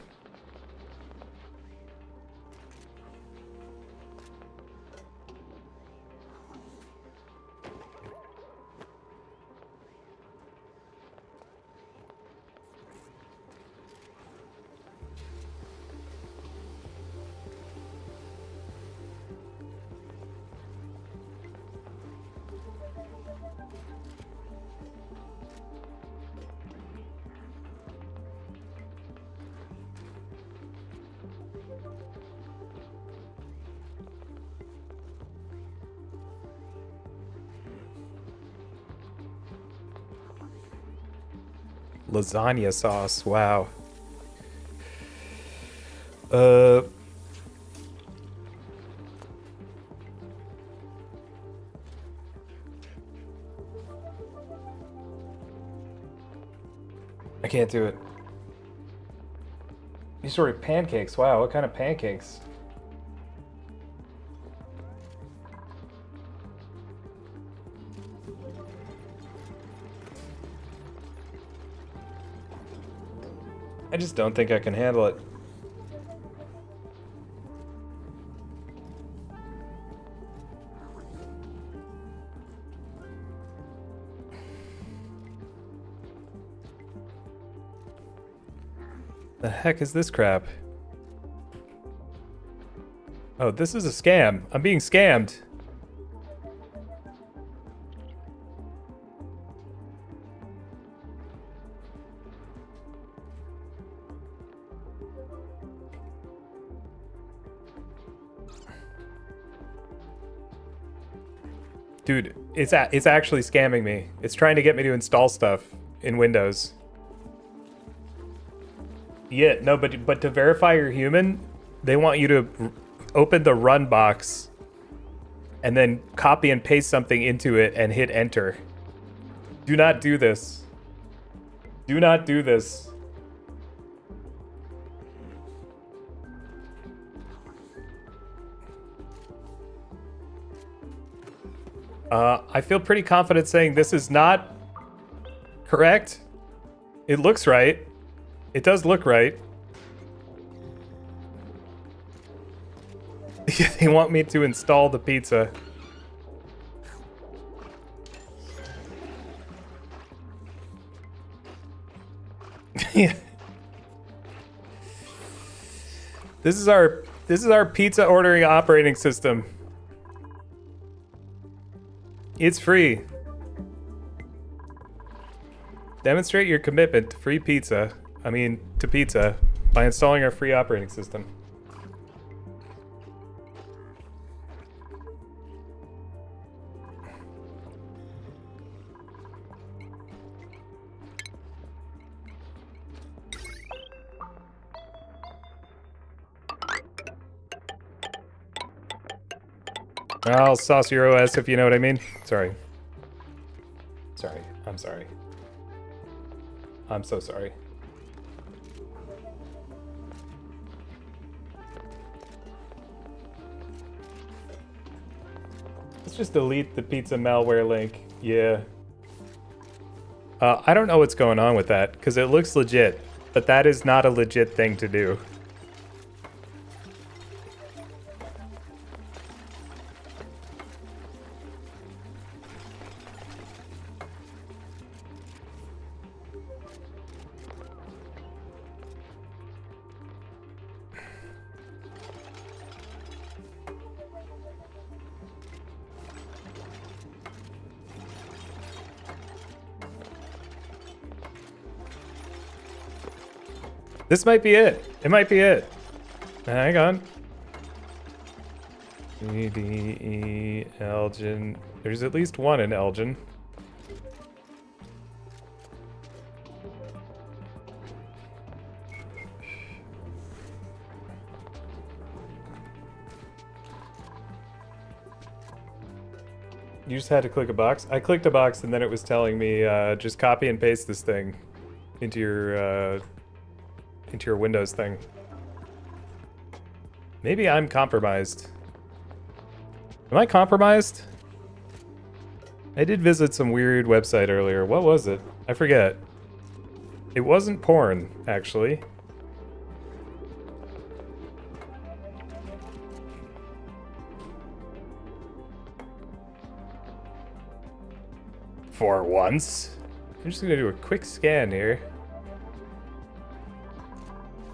Lasagna sauce. Wow. I can't do it. These are pancakes. Wow, what kind of pancakes? I just don't think I can handle it. The heck is this crap? Oh, this is a scam. I'm being scammed. Dude, it's actually scamming me. It's trying to get me to install stuff in Windows. Yeah, no, but to verify you're human, they want you to open the run box and then copy and paste something into it and hit enter. Do not do this. Do not do this. I feel pretty confident saying this is not correct. It looks right. It does look right. They want me to install the pizza. Yeah. This is our pizza ordering operating system. It's free. Demonstrate your commitment to free pizza. To pizza by installing our free operating system. I'll sauce your OS if you know what I mean. Sorry. Sorry. I'm sorry. I'm so sorry. Let's just delete the pizza malware link. Yeah. I don't know what's going on with that, because it looks legit, but that is not a legit thing to do. This might be it. It might be it. Hang on. EDE Elgin. There's at least one in Elgin. You just had to click a box? I clicked a box and then it was telling me just copy and paste this thing into your Windows thing. Maybe I'm compromised. Am I compromised? I did visit some weird website earlier. What was it? I forget. It wasn't porn, actually. For once. I'm just gonna do a quick scan here.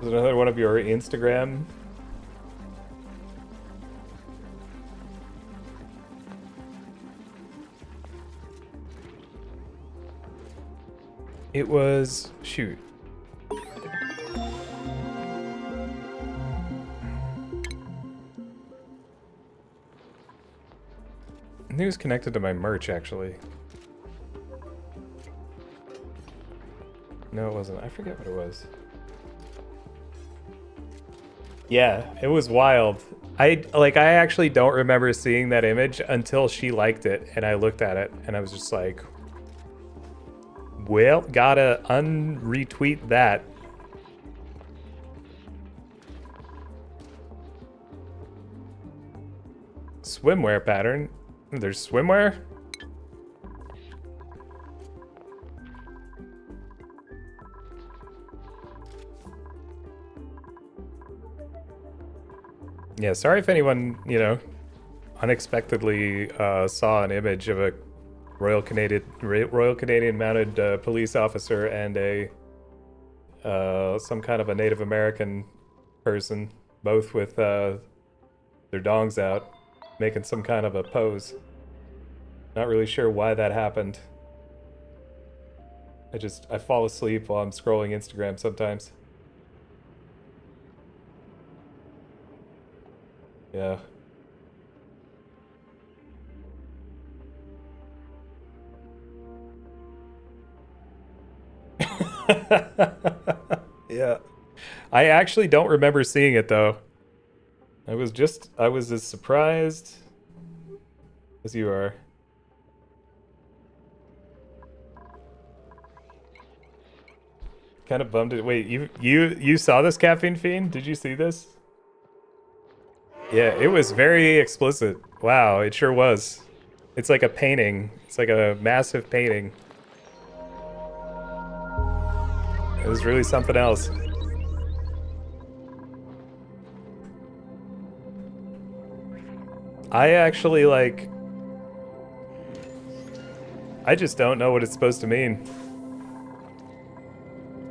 Is it another one of your Instagram? It was... shoot. I think it was connected to my merch, actually. No, it wasn't. I forget what it was. Yeah, it was wild. I actually don't remember seeing that image until she liked it and I looked at it and I was just like, well, gotta unretweet that. Swimwear pattern. There's swimwear? Yeah, sorry if anyone, you know, unexpectedly saw an image of a Royal Canadian mounted police officer and a some kind of a Native American person, both with their dongs out, making some kind of a pose. Not really sure why that happened. I fall asleep while I'm scrolling Instagram sometimes. Yeah. Yeah. I actually don't remember seeing it though. I was as surprised as you are. Kind of bummed it. Wait, you saw this, Caffeine Fiend? Did you see this? Yeah, it was very explicit. Wow, it sure was. It's like a painting. It's like a massive painting. It was really something else. I actually I just don't know what it's supposed to mean.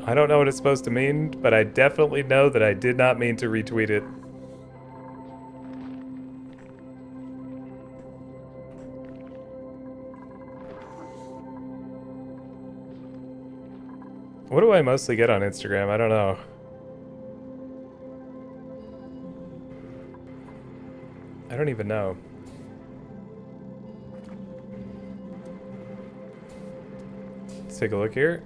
I don't know what it's supposed to mean, but I definitely know that I did not mean to retweet it. What do I mostly get on Instagram? I don't know. I don't even know. Let's take a look here.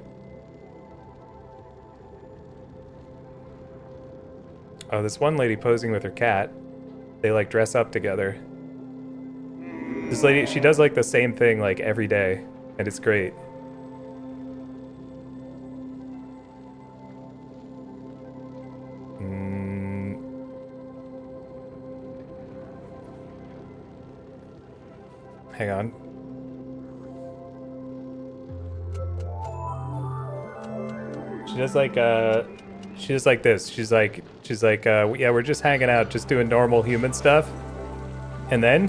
Oh, this one lady posing with her cat. They like dress up together. This lady, she does like the same thing like every day, and it's great. Hang on. She does like this. She's like, yeah, we're just hanging out, just doing normal human stuff. And then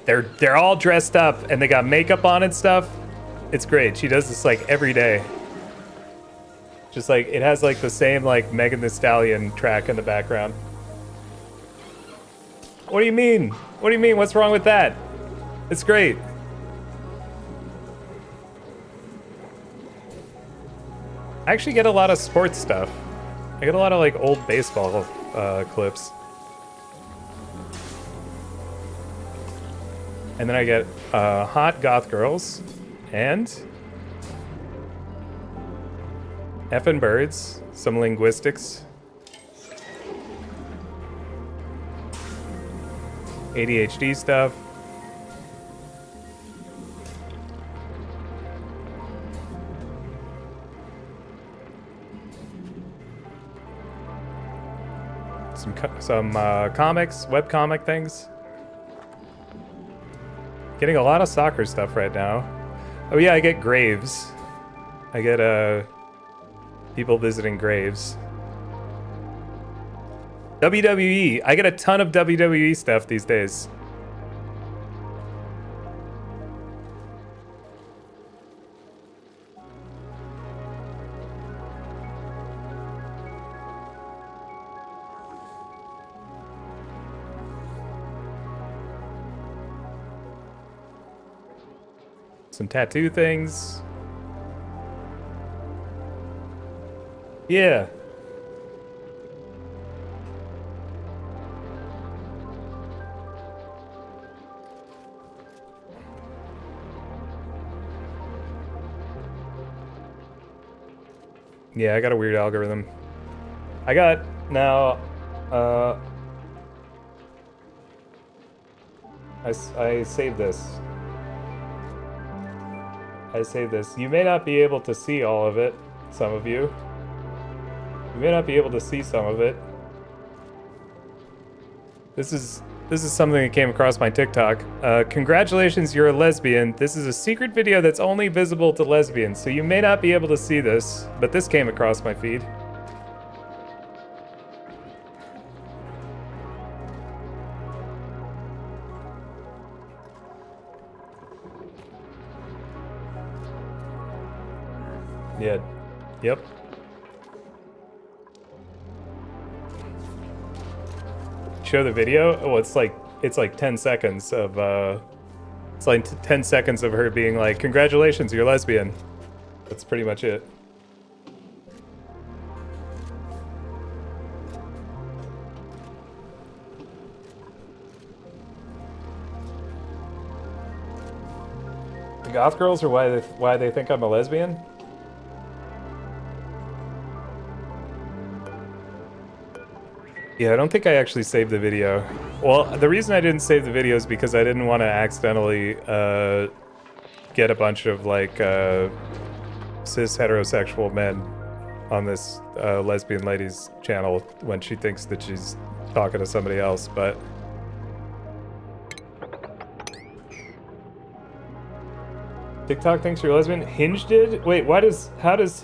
they're all dressed up and they got makeup on and stuff. It's great. She does this like every day. Just like it has like the same like Megan Thee Stallion track in the background. What do you mean? What do you mean? What's wrong with that? It's great. I actually get a lot of sports stuff. I get a lot of like old baseball clips. And then I get hot goth girls and effing birds, some linguistics, ADHD stuff. Some comics, webcomic things. Getting a lot of soccer stuff right now. Oh yeah, I get graves. I get people visiting graves. WWE. I get a ton of WWE stuff these days. Some tattoo things. Yeah. Yeah, I got a weird algorithm. I got now. I saved this. I saved this. You may not be able to see all of it. Some of you. You may not be able to see some of it. This is something that came across my TikTok. Congratulations, you're a lesbian. This is a secret video that's only visible to lesbians, so you may not be able to see this, but this came across my feed. Yeah. Yep. Show the video. Oh, it's like 10 seconds of it's like 10 seconds of her being like, "Congratulations, you're lesbian." That's pretty much it. The goth girls are why they think I'm a lesbian? Yeah, I don't think I actually saved the video. Well, the reason I didn't save the video is because I didn't want to accidentally get a bunch of like cis heterosexual men on this lesbian lady's channel when she thinks that she's talking to somebody else, but TikTok thinks you're lesbian. Hinge did? Wait, how does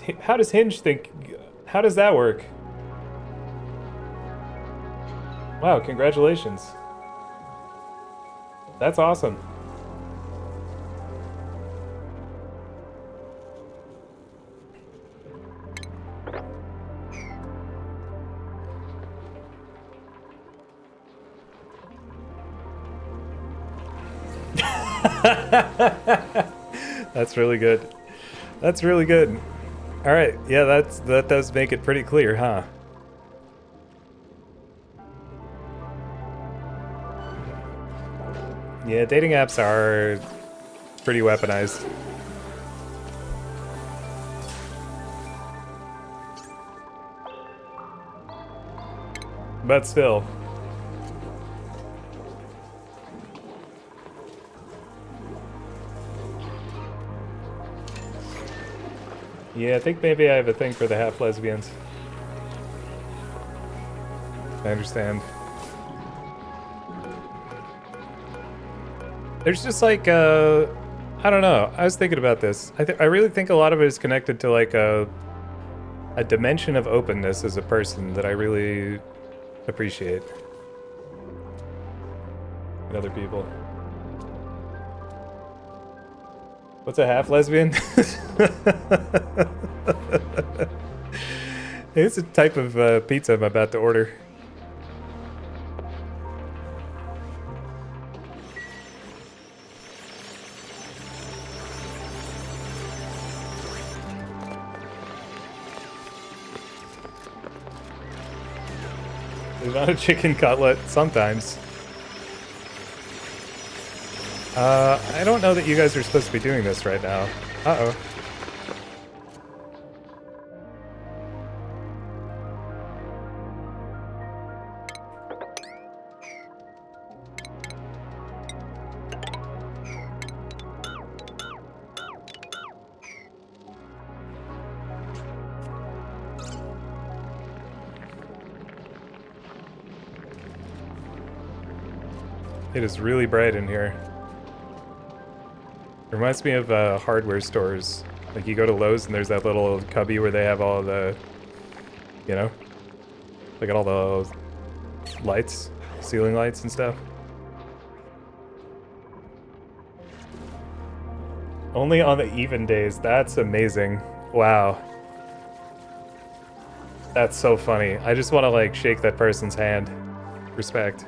Hinge think? How does that work? Wow, congratulations. That's awesome. That's really good. That's really good. All right, yeah, that does make it pretty clear, huh? Yeah, dating apps are pretty weaponized. But still. Yeah, I think maybe I have a thing for the half lesbians. I understand. There's just like, I don't know. I was thinking about this. I really think a lot of it is connected to like a dimension of openness as a person that I really appreciate in other people. What's a half lesbian? It's a type of pizza I'm about to order. There's not a chicken cutlet sometimes. I don't know that you guys are supposed to be doing this right now. Uh-oh. It is really bright in here. It reminds me of hardware stores. Like you go to Lowe's and there's that little cubby where they have all the, you know, they got all the lights, ceiling lights and stuff. Only on the even days. That's amazing. Wow. That's so funny. I just want to like shake that person's hand. Respect.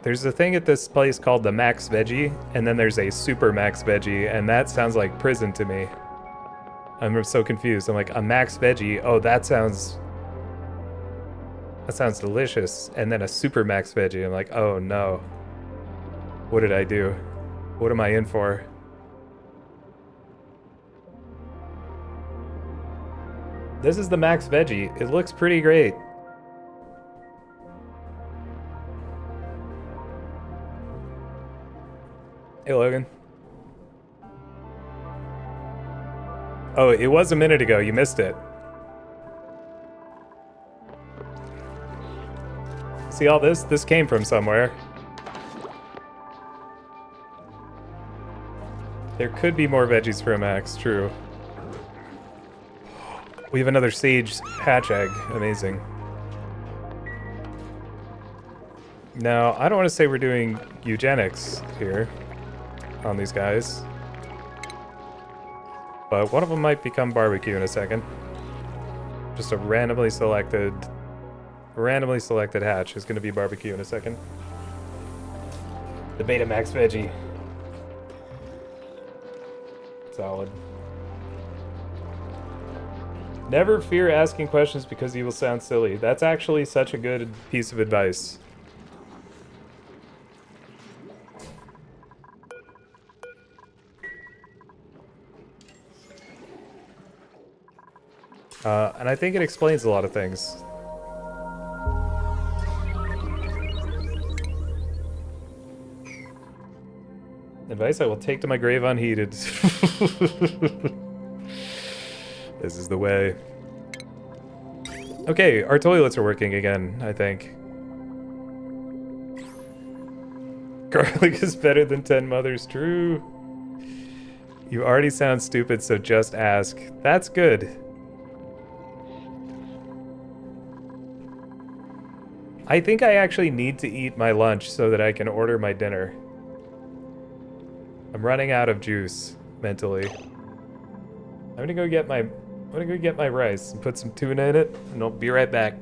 There's a thing at this place called the Max Veggie, and then there's a Super Max Veggie, and that sounds like prison to me. I'm so confused. I'm like, a Max Veggie? Oh, that sounds delicious. And then a Super Max Veggie. I'm like, oh no. What did I do? What am I in for? This is the Max Veggie. It looks pretty great. Hey, Logan. Oh, it was a minute ago. You missed it. See all this? This came from somewhere. There could be more veggies for a max, true. We have another sage hatch egg. Amazing. Now, I don't want to say we're doing eugenics here on these guys. But one of them might become barbecue in a second. Just a randomly selected hatch is going to be barbecue in a second. The Betamax veggie. Solid. Never fear asking questions because you will sound silly. That's actually such a good piece of advice. And I think it explains a lot of things. Advice I will take to my grave unheeded. This is the way. Okay, our toilets are working again, I think. Garlic is better than 10 mothers, true. You already sound stupid, so just ask. That's good. I think I actually need to eat my lunch so that I can order my dinner. I'm running out of juice, mentally. I'm gonna go get my rice and put some tuna in it, and I'll be right back.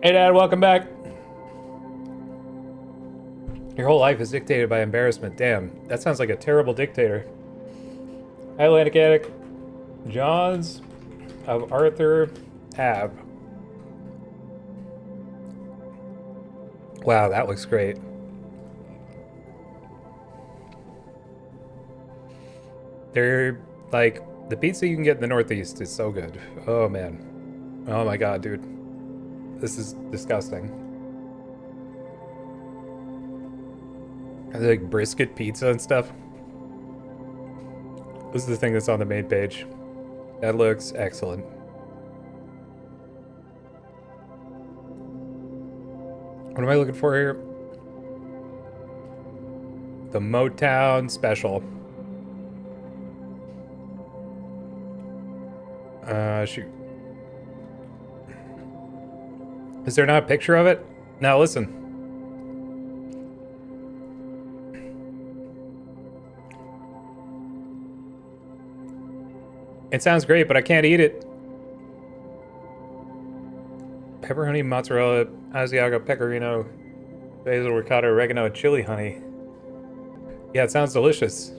Hey Dad, welcome back. Your whole life is dictated by embarrassment. Damn, that sounds like a terrible dictator. Hi, Atlantic Attic. Johns of Arthur Ave. Wow, that looks great. They're like the pizza you can get in the Northeast is so good. Oh man. Oh my god, dude. This is disgusting. Like brisket pizza and stuff. This is the thing that's on the main page. That looks excellent. What am I looking for here? The Motown Special. Shoot. Is there not a picture of it? Now listen. It sounds great, but I can't eat it. Pepperoni, mozzarella, Asiago, pecorino, basil, ricotta, oregano, and chili honey. Yeah, it sounds delicious.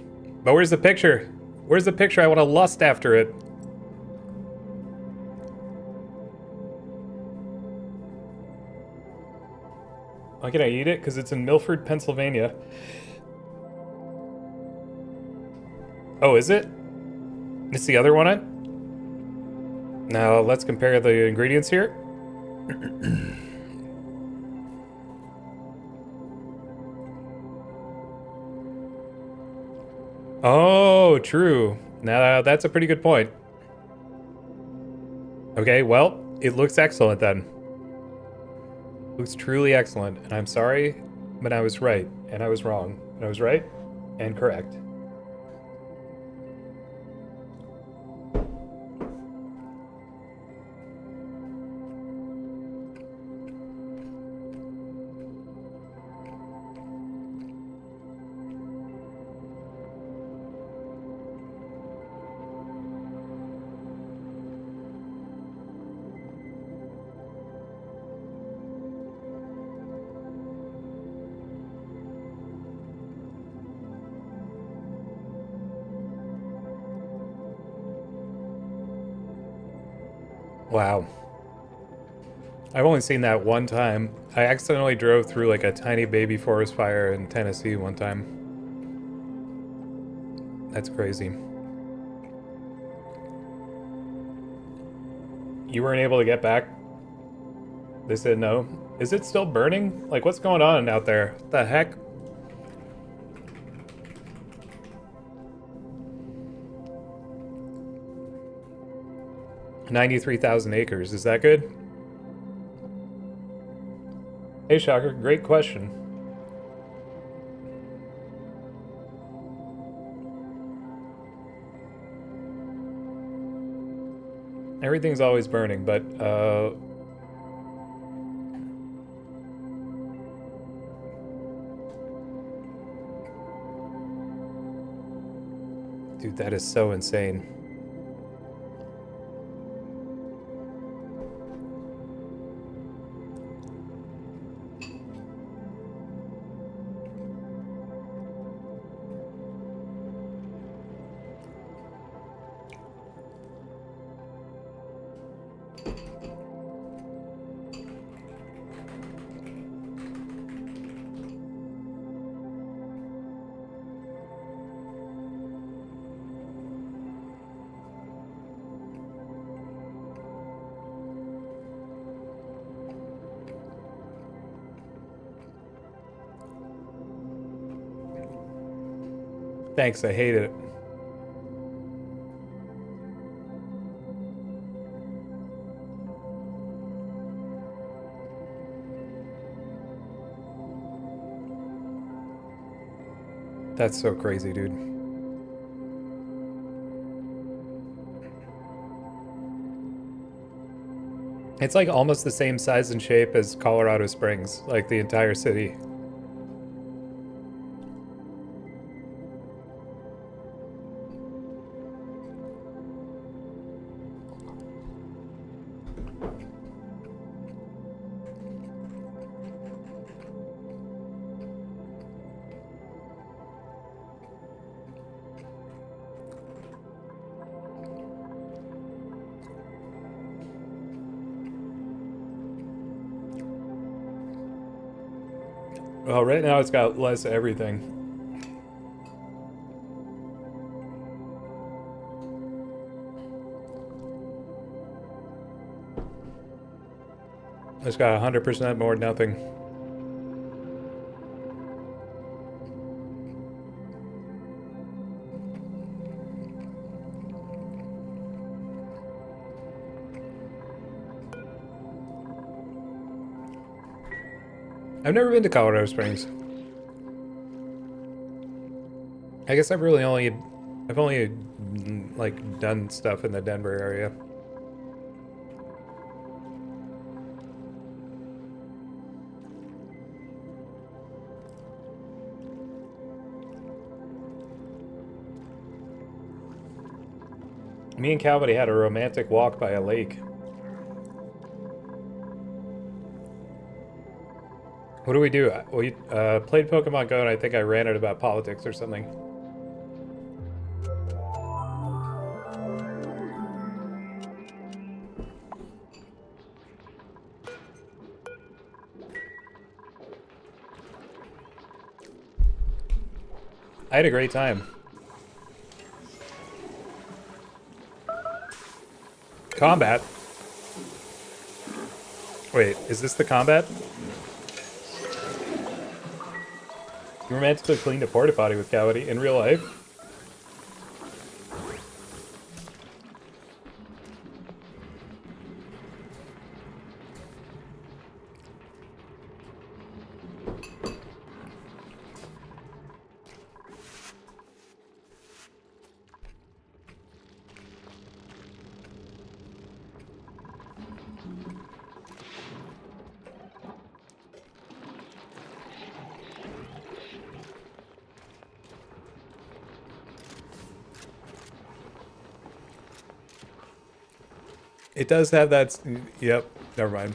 But where's the picture? Where's the picture? I want to lust after it. Why can I eat it? Because it's in Milford, Pennsylvania. Oh, is it? It's the other one on? Now, let's compare the ingredients here. Oh, true. Now, that's a pretty good point. Okay, well, it looks excellent then. Looks truly excellent, and I'm sorry, but I was right, and I was wrong, and I was right, and correct. Wow. I've only seen that one time. I accidentally drove through like a tiny baby forest fire in Tennessee one time. That's crazy. You weren't able to get back? They said no. Is it still burning? Like, what's going on out there? What the heck? $93,000 acres. Is that good? Hey, Shocker. Great question. Everything's always burning, but, dude, that is so insane. Thanks, I hate it. That's so crazy, dude. It's like almost the same size and shape as Colorado Springs, like the entire city. Well, right now it's got less everything. It's got 100% more nothing. I've never been to Colorado Springs. I guess I've only like done stuff in the Denver area. Me and Calvin had a romantic walk by a lake. What do we do? We played Pokemon Go, and I think I ran it about politics or something. I had a great time. Combat? Wait, is this the combat? You romantically cleaned a porta potty with Cowity in real life? It does have that. Yep, never mind.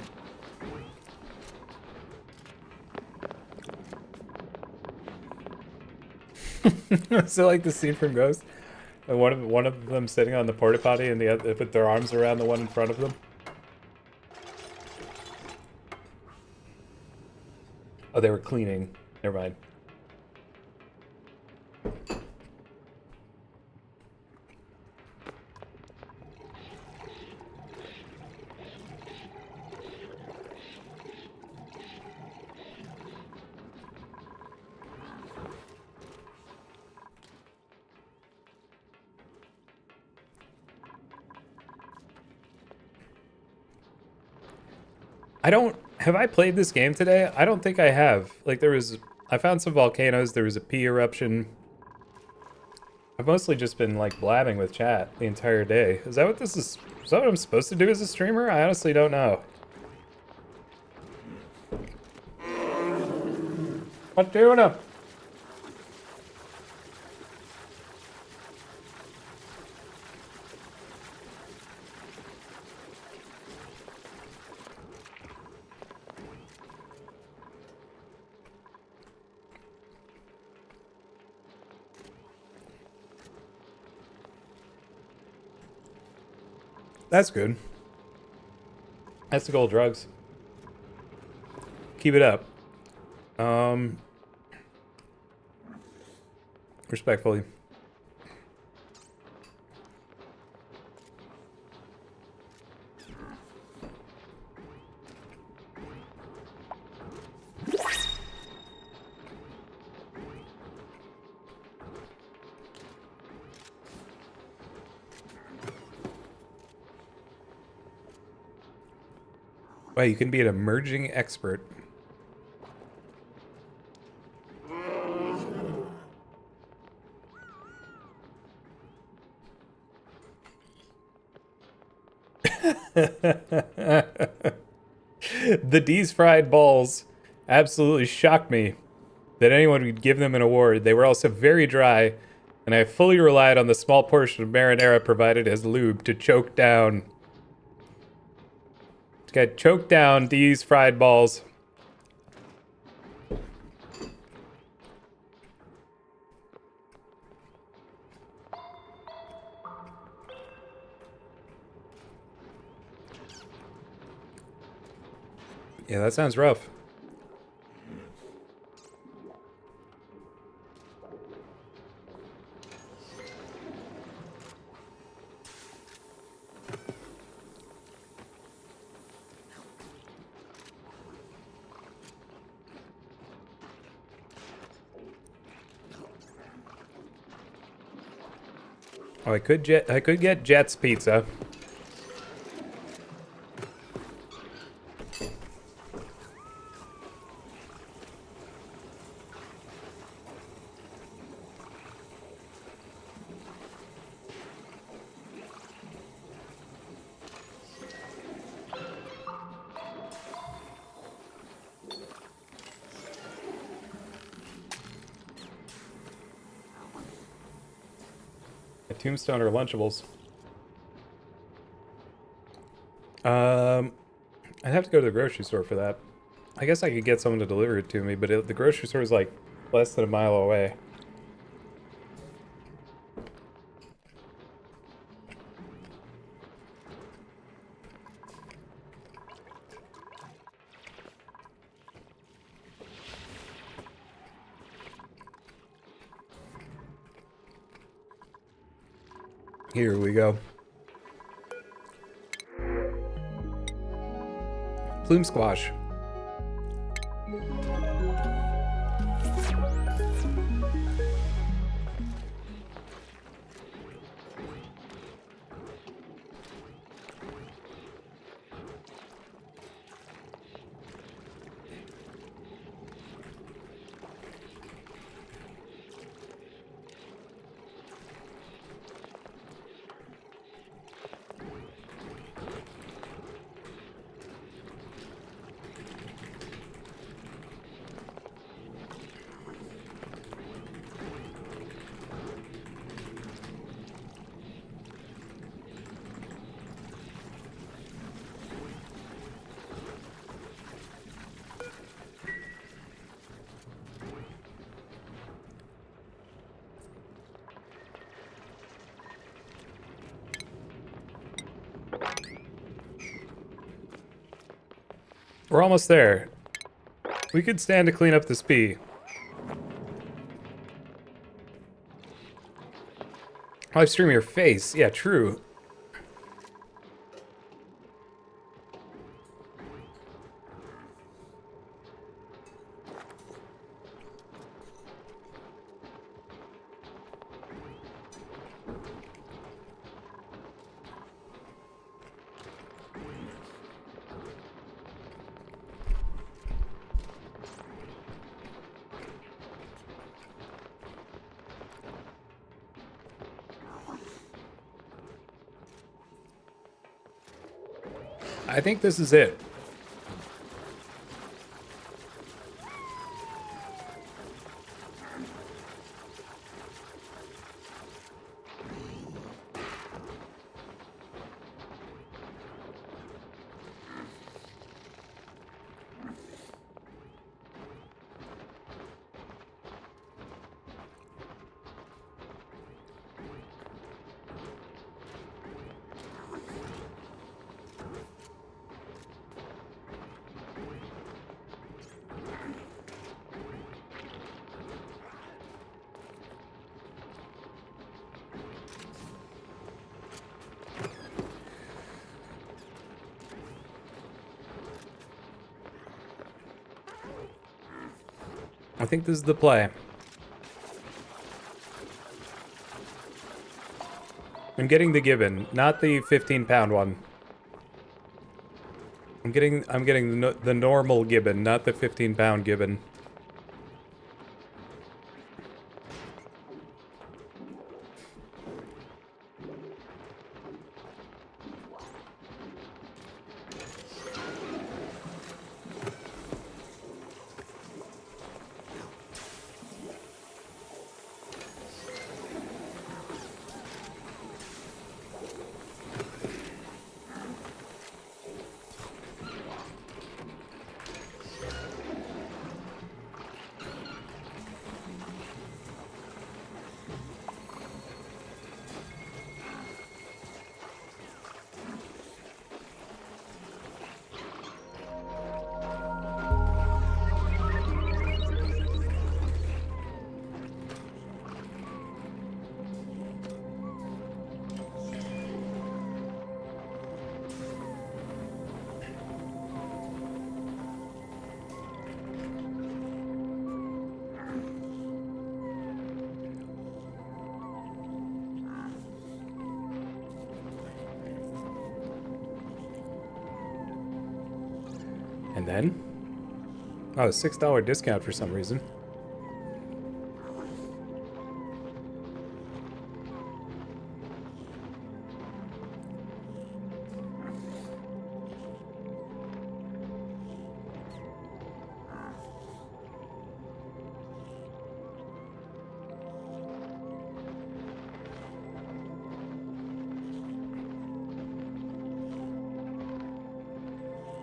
So like the scene from Ghost, and one of them sitting on the porta potty, and the other put their arms around the one in front of them. Oh, they were cleaning. Never mind. Have I played this game today? I don't think I have. Like I found some volcanoes, there was a pea eruption. I've mostly just been like blabbing with chat the entire day. Is that what I'm supposed to do as a streamer? I honestly don't know. What doing up? That's good. That's the gold drugs. Keep it up. Respectfully. Wow, you can be an emerging expert. The D's fried balls absolutely shocked me that anyone would give them an award. They were also very dry, and I fully relied on the small portion of marinara provided as lube to choke down. Got choked down D's fried balls. Yeah, that sounds rough. Oh, I could get Jet's pizza. A Tombstone or Lunchables. I'd have to go to the grocery store for that. I guess I could get someone to deliver it to me, but the grocery store is like less than a mile away. Here we go. Plume squash. We're almost there. We could stand to clean up the spee. Live stream your face. Yeah, true. I think this is it. I think this is the play. I'm getting the gibbon, not the 15-pound one. I'm getting the normal gibbon, not the 15-pound gibbon. And then? Oh, a $6 discount for some reason.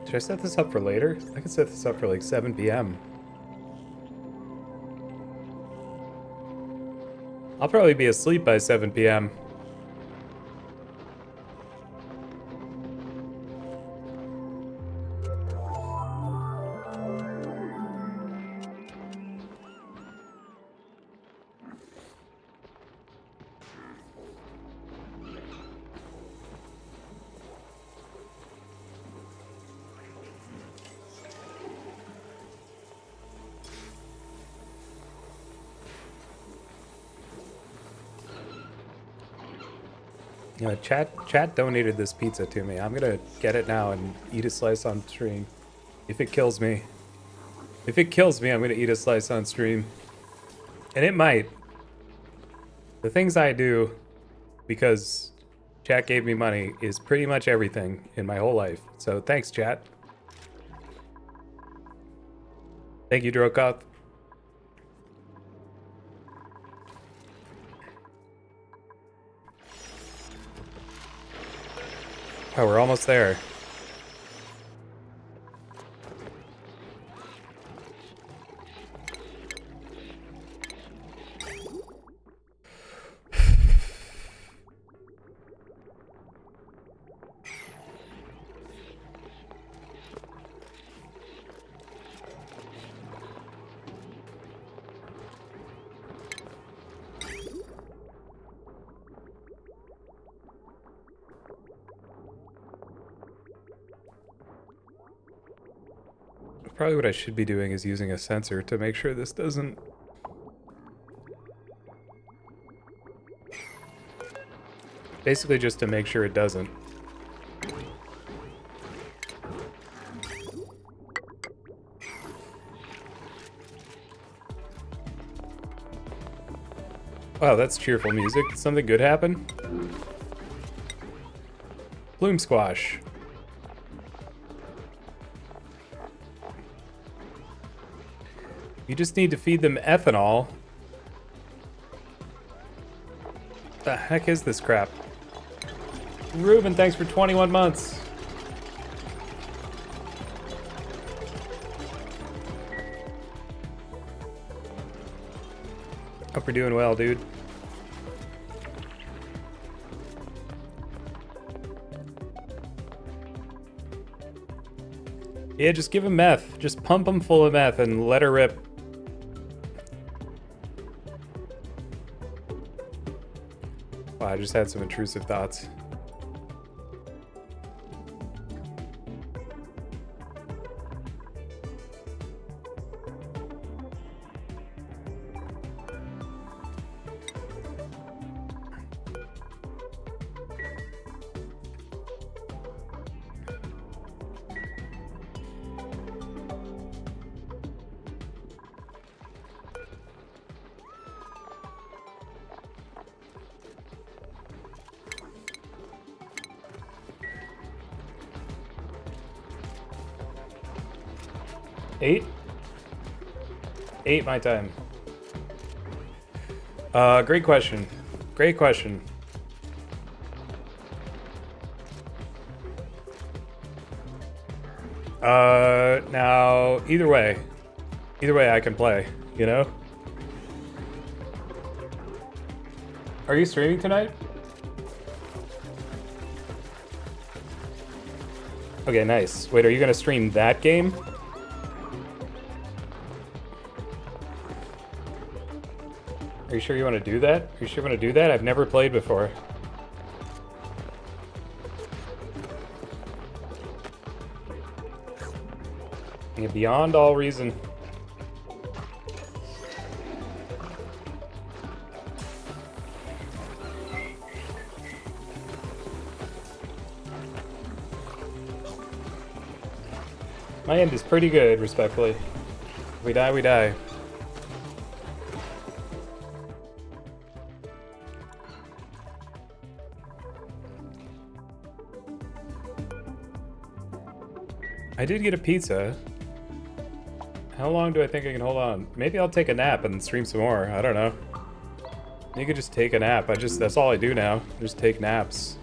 Should I set this up for later? I could set this up for like 7 p.m. I'll probably be asleep by 7 p.m. Chat donated this pizza to me. I'm gonna get it now and eat a slice on stream. If it kills me. If it kills me, I'm gonna eat a slice on stream. And it might. The things I do because chat gave me money is pretty much everything in my whole life. So thanks, chat. Thank you, Drokoth. Oh, we're almost there. Probably what I should be doing is using a sensor to make sure this doesn't... Basically just to make sure it doesn't. Wow, that's cheerful music. Did something good happen? Bloom squash. You just need to feed them ethanol. The heck is this crap? Ruben, thanks for 21 months. Hope you're doing well, dude. Yeah, just give him meth. Just pump him full of meth and let her rip. Wow, I just had some intrusive thoughts. Eight my time. Great question. Great question. Now, either way I can play, you know? Are you streaming tonight? Okay, nice. Wait, are you gonna stream that game? Are you sure you want to do that? Are you sure you want to do that? I've never played before. Yeah, beyond all reason. My end is pretty good, respectfully. If we die, we die. I did get a pizza. How long do I think I can hold on? Maybe I'll take a nap and stream some more. I don't know. You could just take a nap. That's all I do now. Just take naps.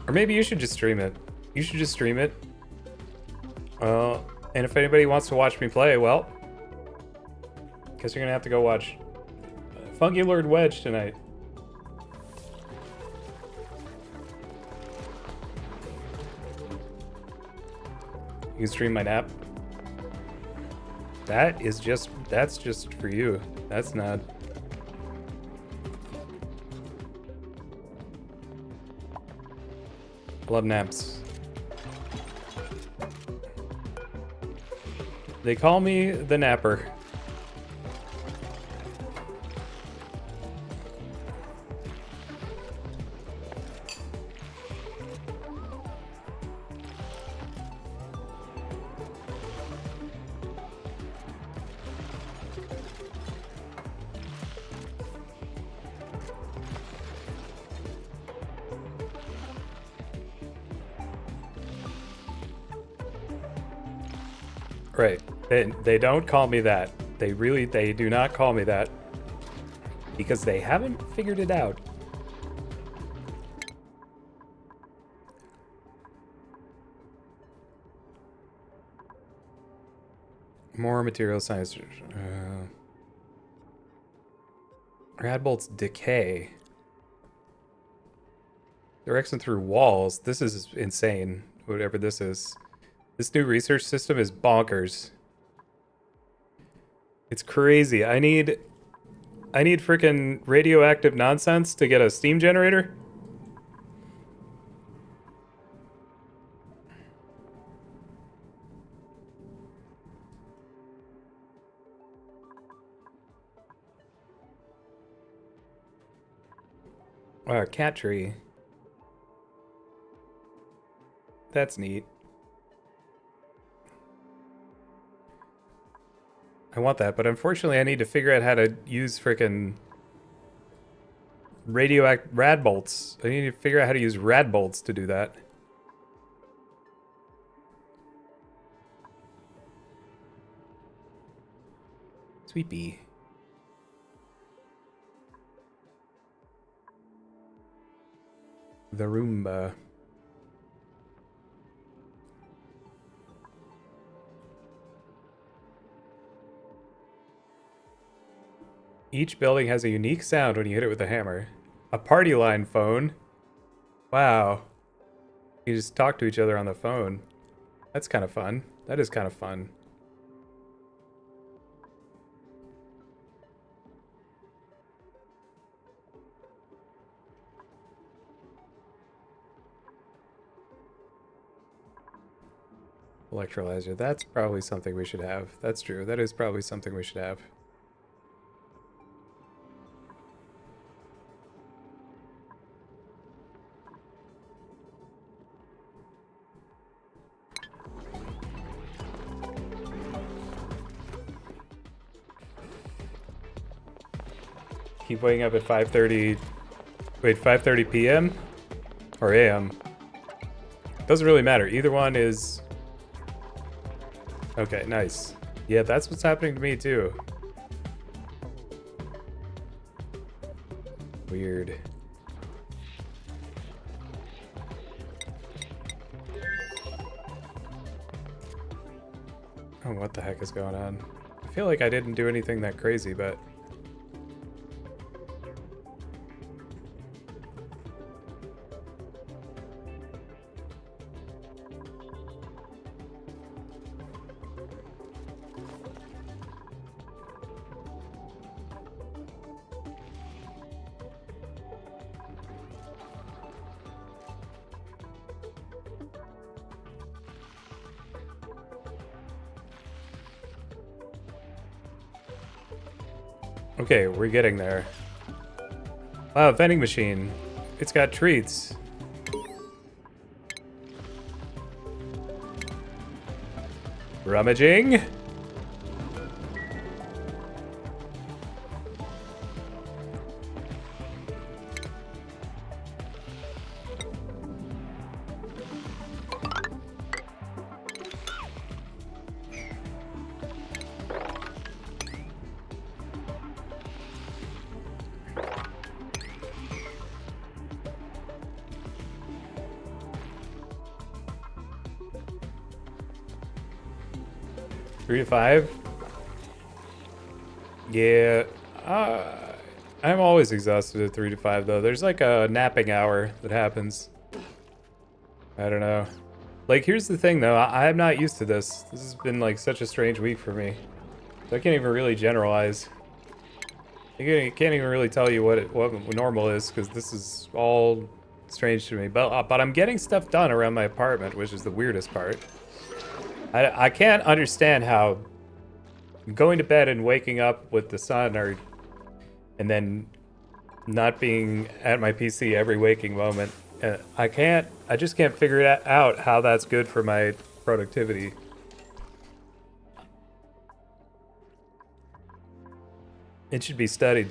Or maybe you should just stream it. You should just stream it. And if anybody wants to watch me play, well, guess you're gonna have to go watch Funky Lord Wedge tonight. You can stream my nap. That's just for you. That's not. Love naps. They call me the napper. Right. They don't call me that. They do not call me that. Because they haven't figured it out. More material science. Radbolts decay. Direction through walls. This is insane. Whatever this is. This new research system is bonkers. It's crazy. I need freaking radioactive nonsense to get a steam generator. Wow, a cat tree. That's neat. I want that, but unfortunately I need to figure out how to use frickin' radioactive radbolts. I need to figure out how to use radbolts to do that. Sweet bee. The Roomba. Each building has a unique sound when you hit it with a hammer. A party line phone. Wow. You just talk to each other on the phone. That's kind of fun. That is kind of fun. Electrolyzer. That's probably something we should have. That's true. That is probably something we should have. Keep waking up at 5:30. Wait, 5:30 p.m. or a.m. Doesn't really matter. Either one is okay. Nice. Yeah, that's what's happening to me too. Weird. Oh, what the heck is going on? I feel like I didn't do anything that crazy, but. Okay, we're getting there. Wow, vending machine. It's got treats. Rummaging. Three to five. Yeah, I'm always exhausted at 3 to 5 though. There's like a napping hour that happens. I don't know. Like, here's the thing though, I'm not used to this. This has been like such a strange week for me. So I can't even really generalize. I can't even really tell you what normal is, because this is all strange to me. But I'm getting stuff done around my apartment, which is the weirdest part. I can't understand how going to bed and waking up with the sun and then not being at my PC every waking moment. I just can't figure it out how that's good for my productivity. It should be studied.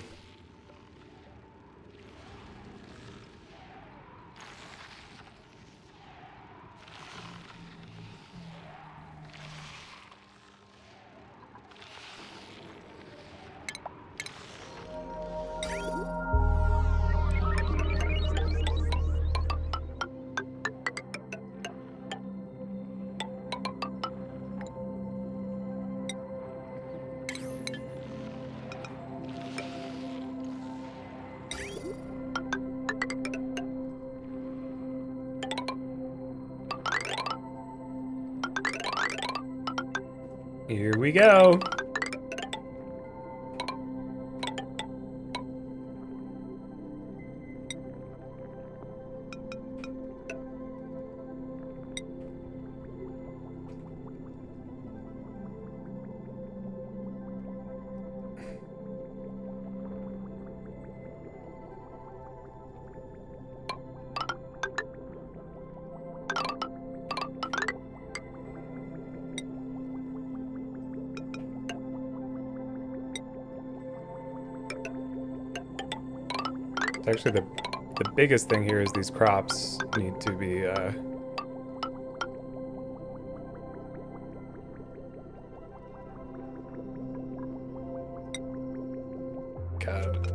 Here we go. Actually, the biggest thing here is these crops need to be God.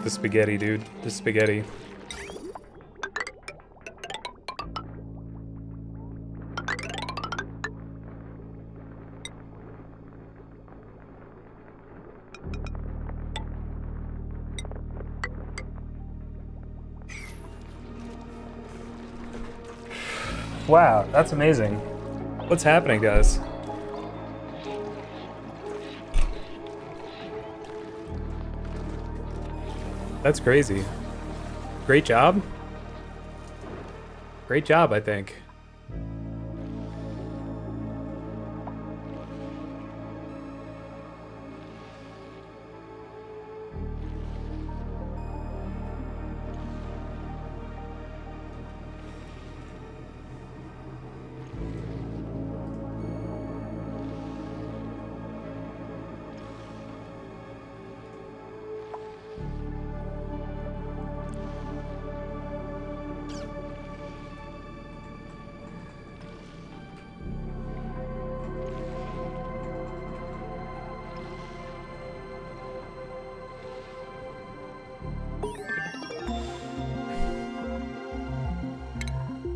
The spaghetti, dude. The spaghetti. Wow, that's amazing. What's happening, guys? That's crazy. Great job. Great job, I think.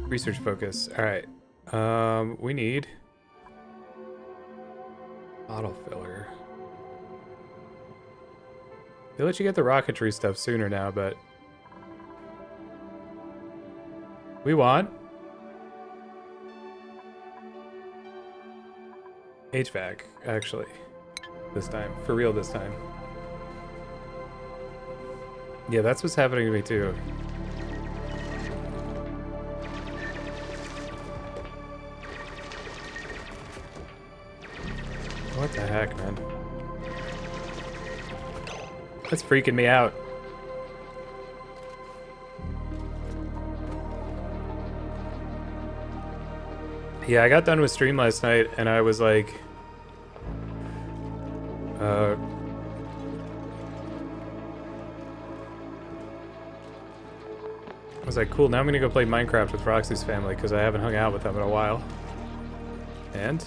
Research focus. All right. We need bottle filler. They let you get the rocketry stuff sooner now, but we want HVAC, actually, this time. For real this time. Yeah, that's what's happening to me too. What the heck, man? That's freaking me out. Yeah, I got done with stream last night and I was like, I was like, cool, now I'm gonna go play Minecraft with Roxy's family because I haven't hung out with them in a while. And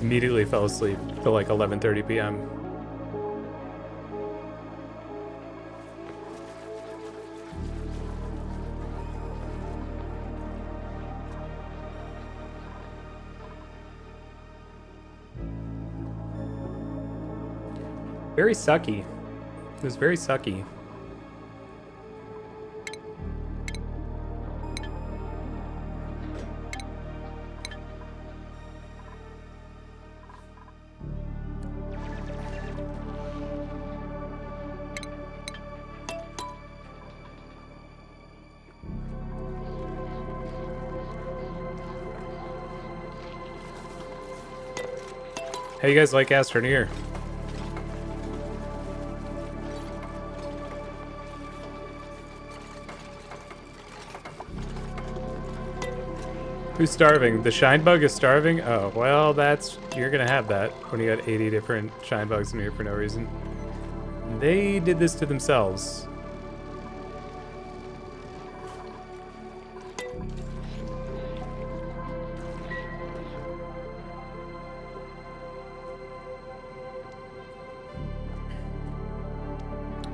immediately fell asleep till like 11:30 p.m. Very sucky. It was very sucky. How you guys like Astroneer? Who's starving? The shine bug is starving? Oh, well, you're gonna have that when you got 80 different shine bugs in here for no reason. They did this to themselves.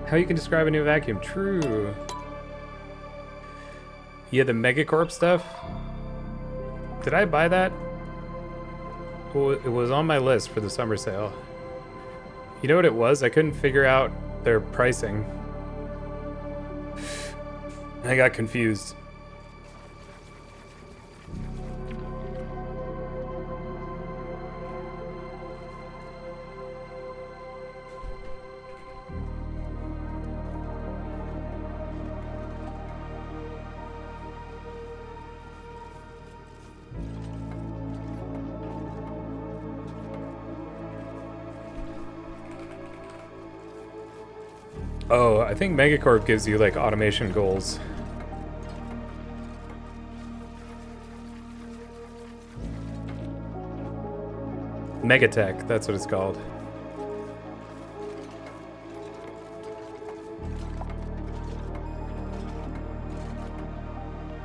How you can describe a new vacuum? True. Yeah, the Megacorp stuff. Did I buy that? Well, it was on my list for the summer sale. You know what it was? I couldn't figure out their pricing. I got confused. Oh, I think Megacorp gives you like automation goals. Megatech, that's what it's called.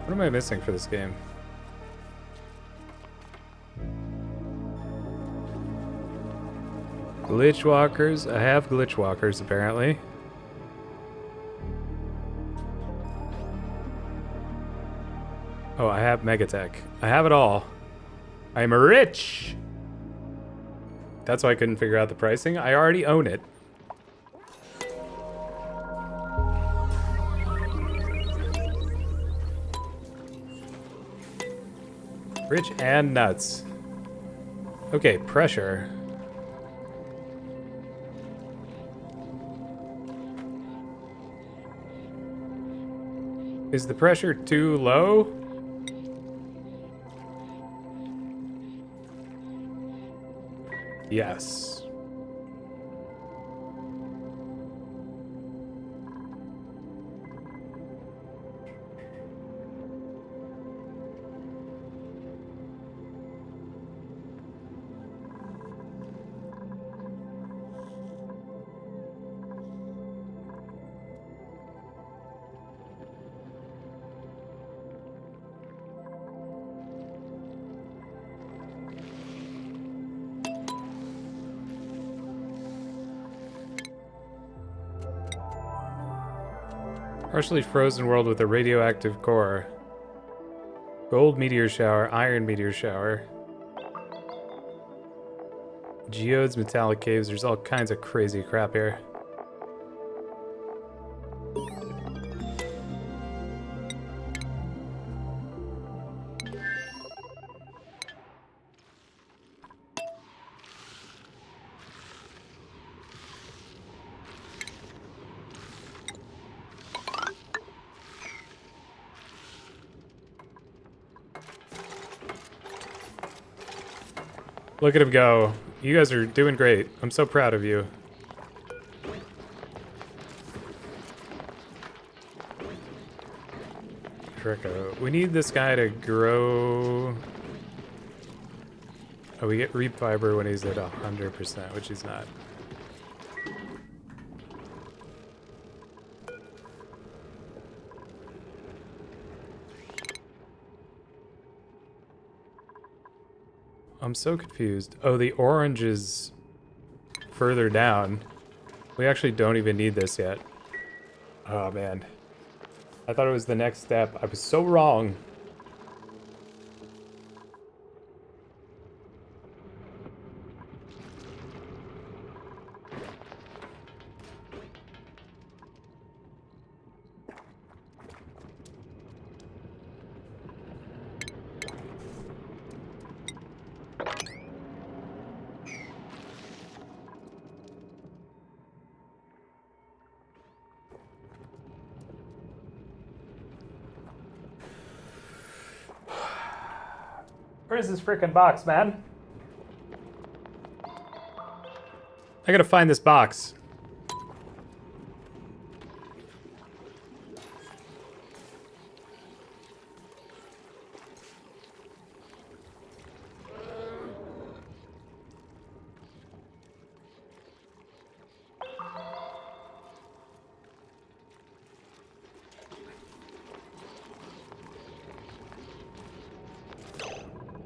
What am I missing for this game? Glitch walkers. I have glitch walkers apparently. Oh, I have Megatech. I have it all. I'm rich! That's why I couldn't figure out the pricing. I already own it. Rich and nuts. Okay, pressure. Is the pressure too low? Yes. Partially frozen world with a radioactive core. Gold meteor shower, iron meteor shower. Geodes, metallic caves, there's all kinds of crazy crap here. Look at him go. You guys are doing great. I'm so proud of you. Draco. We need this guy to grow. Oh, we get Reap Fiber when he's at 100%, which he's not. I'm so confused. Oh, the orange is further down. We actually don't even need this yet. Oh, man. I thought it was the next step. I was so wrong. Where's this frickin' box, man? I gotta find this box.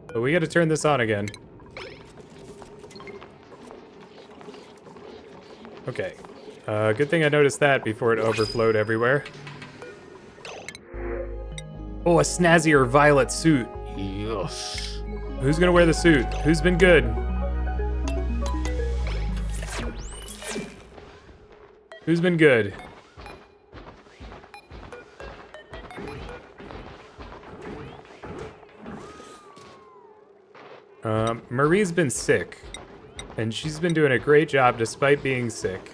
But we gotta turn this on again. Okay. Good thing I noticed that before it overflowed everywhere. Oh, a snazzier violet suit. Yes. Who's gonna wear the suit? Who's been good? Who's been good? Marie's been sick, and she's been doing a great job despite being sick.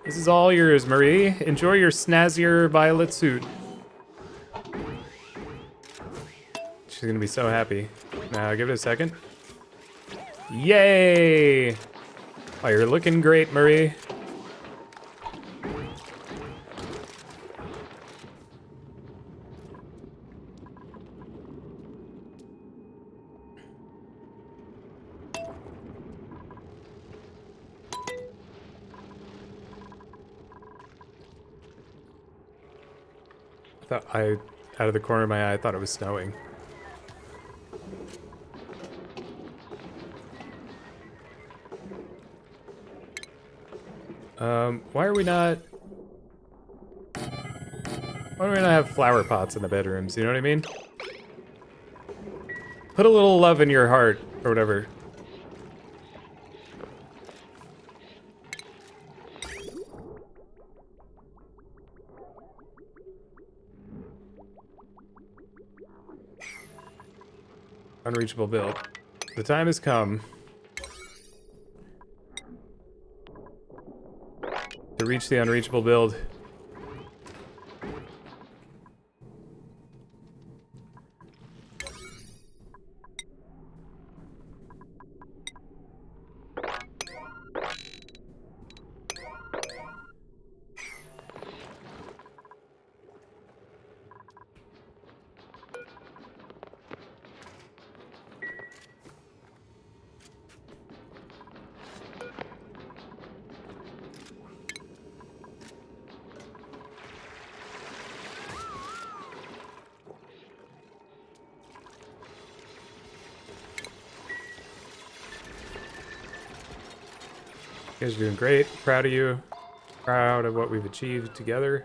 This is all yours, Marie. Enjoy your snazzier violet suit. She's gonna be so happy. Now, give it a second. Yay! Oh, you're looking great, Marie. Out of the corner of my eye, I thought it was snowing. Why do we not have flower pots in the bedrooms? You know what I mean? Put a little love in your heart, or whatever. Unreachable build. The time has come to reach the unreachable build. You guys are doing great. Proud of you. Proud of what we've achieved together.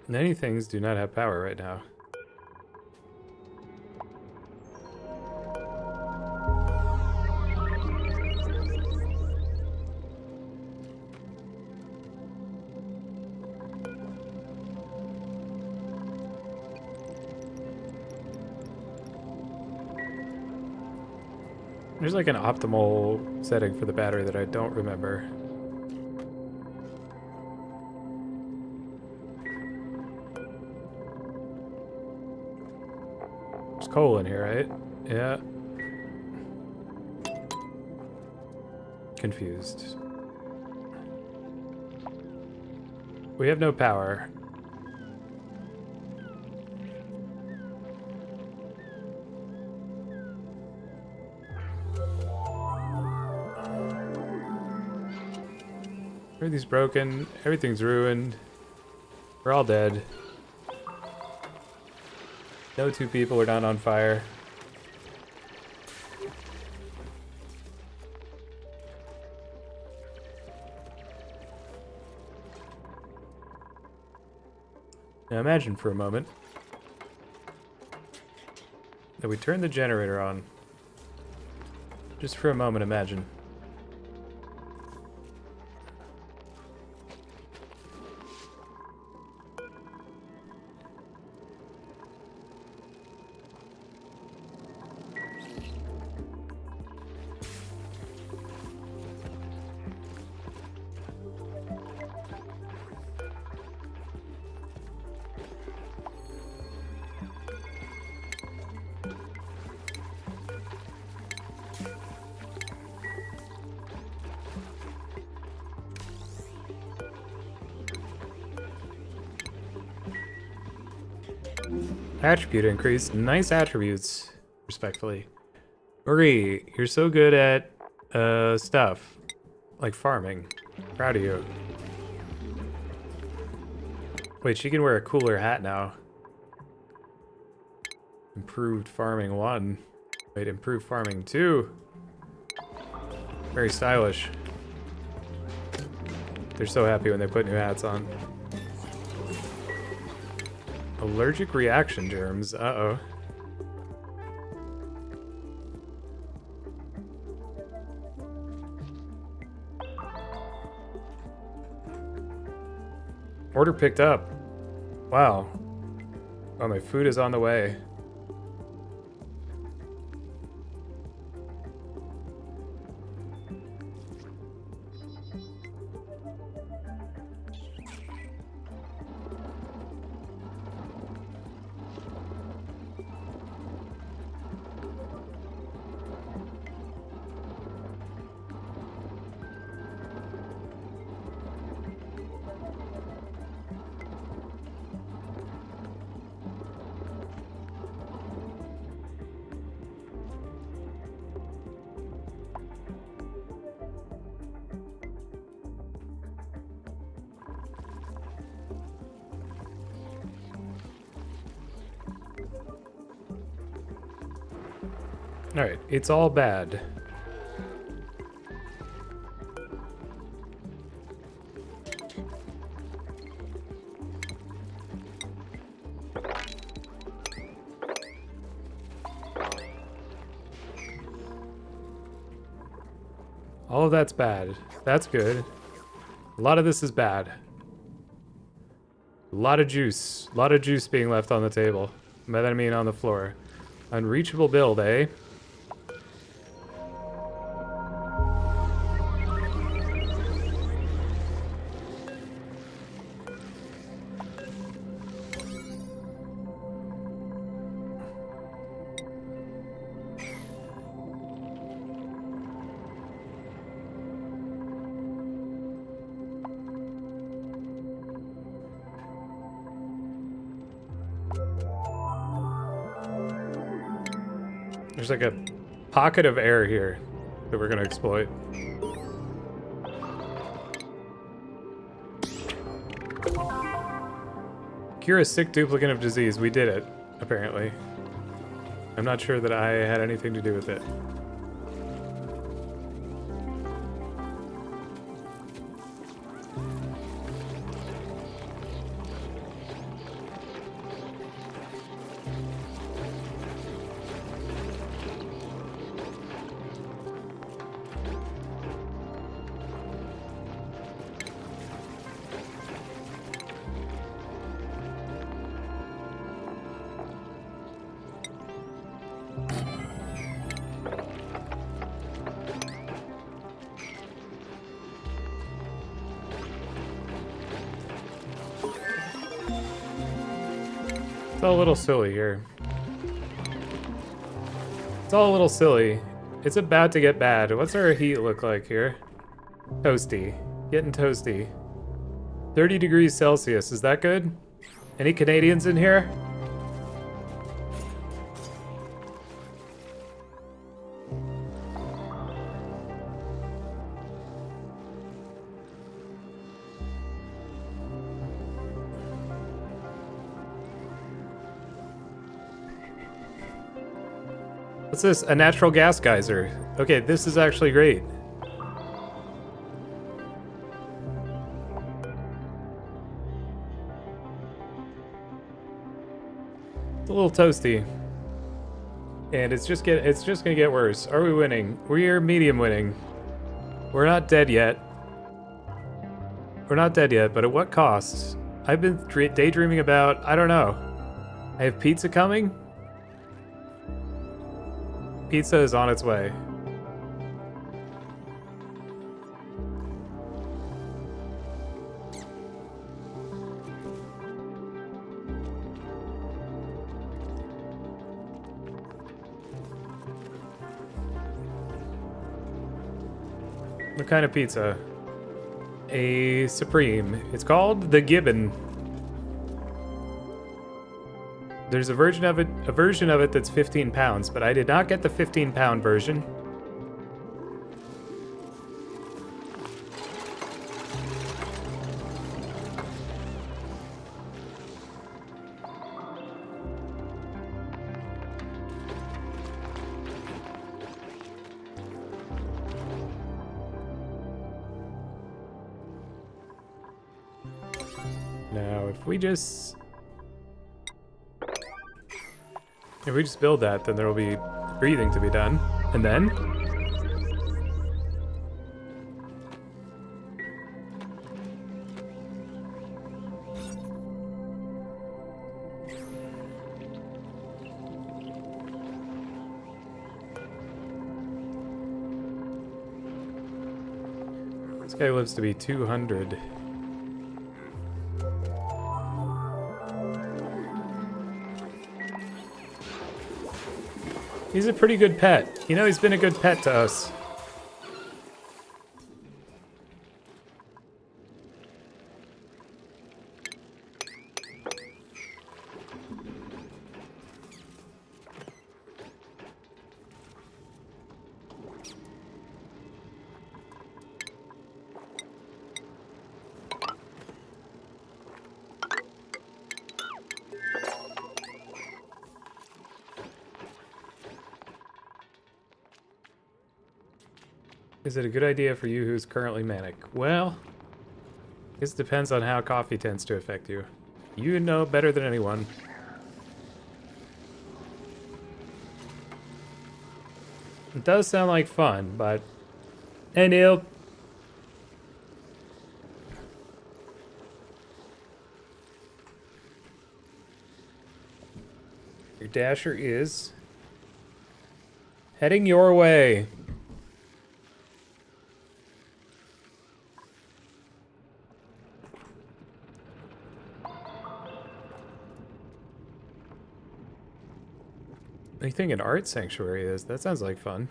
Many things do not have power right now. There's like an optimal setting for the battery that I don't remember. There's coal in here, right? Yeah. Confused. We have no power. Everything's broken. Everything's ruined. We're all dead. No two people are not on fire. Now imagine for a moment that we turn the generator on. Just for a moment, imagine. Attribute increase. Nice attributes, respectfully. Marie, you're so good at stuff. Like farming. Proud of you. Wait, she can wear a cooler hat now. Improved farming 1. Wait, improved farming 2. Very stylish. They're so happy when they put new hats on. Allergic reaction germs. Uh-oh. Order picked up. Wow. Oh, my food is on the way. Alright, it's all bad. All of that's bad. That's good. A lot of this is bad. A lot of juice. A lot of juice being left on the table. By that I mean on the floor. Unreachable build, eh? There's like a pocket of air here that we're gonna exploit. Cure a sick duplicate of disease. We did it, apparently. I'm not sure that I had anything to do with it. It's all a little silly here. It's all a little silly. It's about to get bad. What's our heat look like here? Toasty. Getting toasty. 30 degrees Celsius. Is that good? Any Canadians in here? What's this? A natural gas geyser. Okay, this is actually great. It's a little toasty. And it's just gonna get worse. Are we winning? We're medium winning. We're not dead yet. We're not dead yet, but at what cost? I've been daydreaming about, I don't know. I have pizza coming? Pizza is on its way. What kind of pizza? A Supreme. It's called the Gibbon. There's a version of it that's 15 pounds, but I did not get the 15-pound version. Now, if we just build that, then there will be breathing to be done. And then? This guy lives to be 200. He's a pretty good pet. You know, he's been a good pet to us. Is it a good idea for you who's currently manic? Well, this depends on how coffee tends to affect you. You know better than anyone. It does sound like fun, but... Hey, Neil. Your dasher is... heading your way. What do you think an art sanctuary is? That sounds like fun.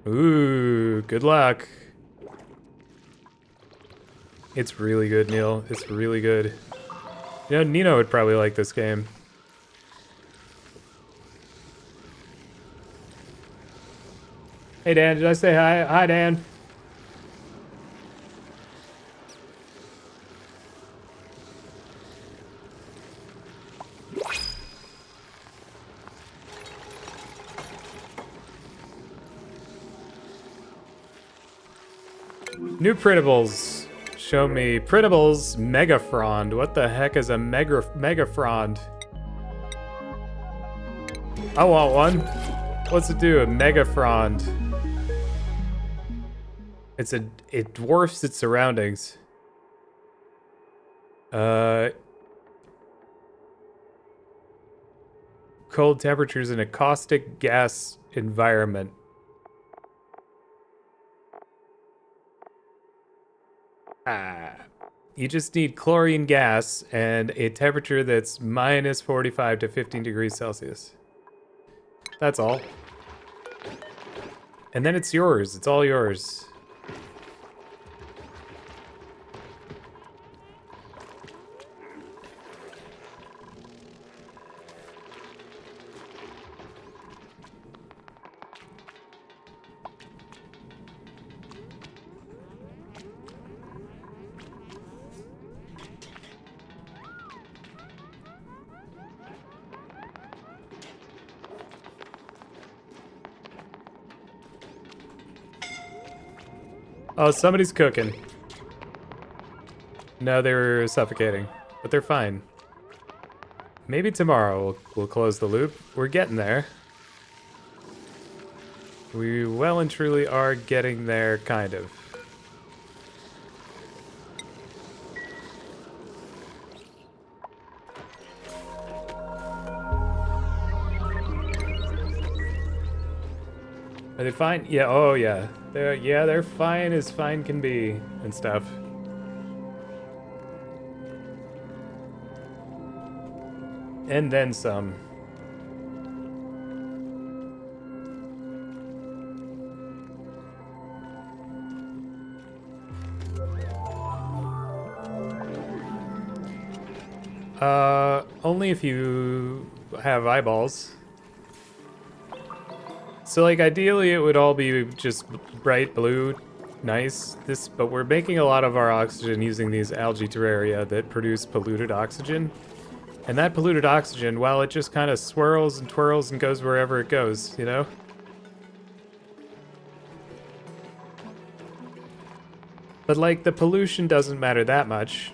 Ooh, good luck. It's really good, Neil. It's really good. You know, Nino would probably like this game. Hey, Dan, did I say hi? Hi, Dan. New printables. Show me printables. Megafrond. What the heck is a Megafrond? I want one. What's it do? A Megafrond. It dwarfs its surroundings. Cold temperatures in a caustic gas environment. You just need chlorine gas and a temperature that's minus 45 to 15 degrees Celsius. That's all. And then it's yours. It's all yours. Oh, somebody's cooking. No, they were suffocating, but they're fine. Maybe tomorrow we'll close the loop. We're getting there. We well and truly are getting there, kind of. Are they fine? Yeah, oh yeah. They're fine as fine can be and stuff. And then some. Only if you have eyeballs. So like ideally it would all be just bright blue, nice. But we're making a lot of our oxygen using these algae terraria that produce polluted oxygen. And that polluted oxygen, well, it just kind of swirls and twirls and goes wherever it goes, you know? But like the pollution doesn't matter that much.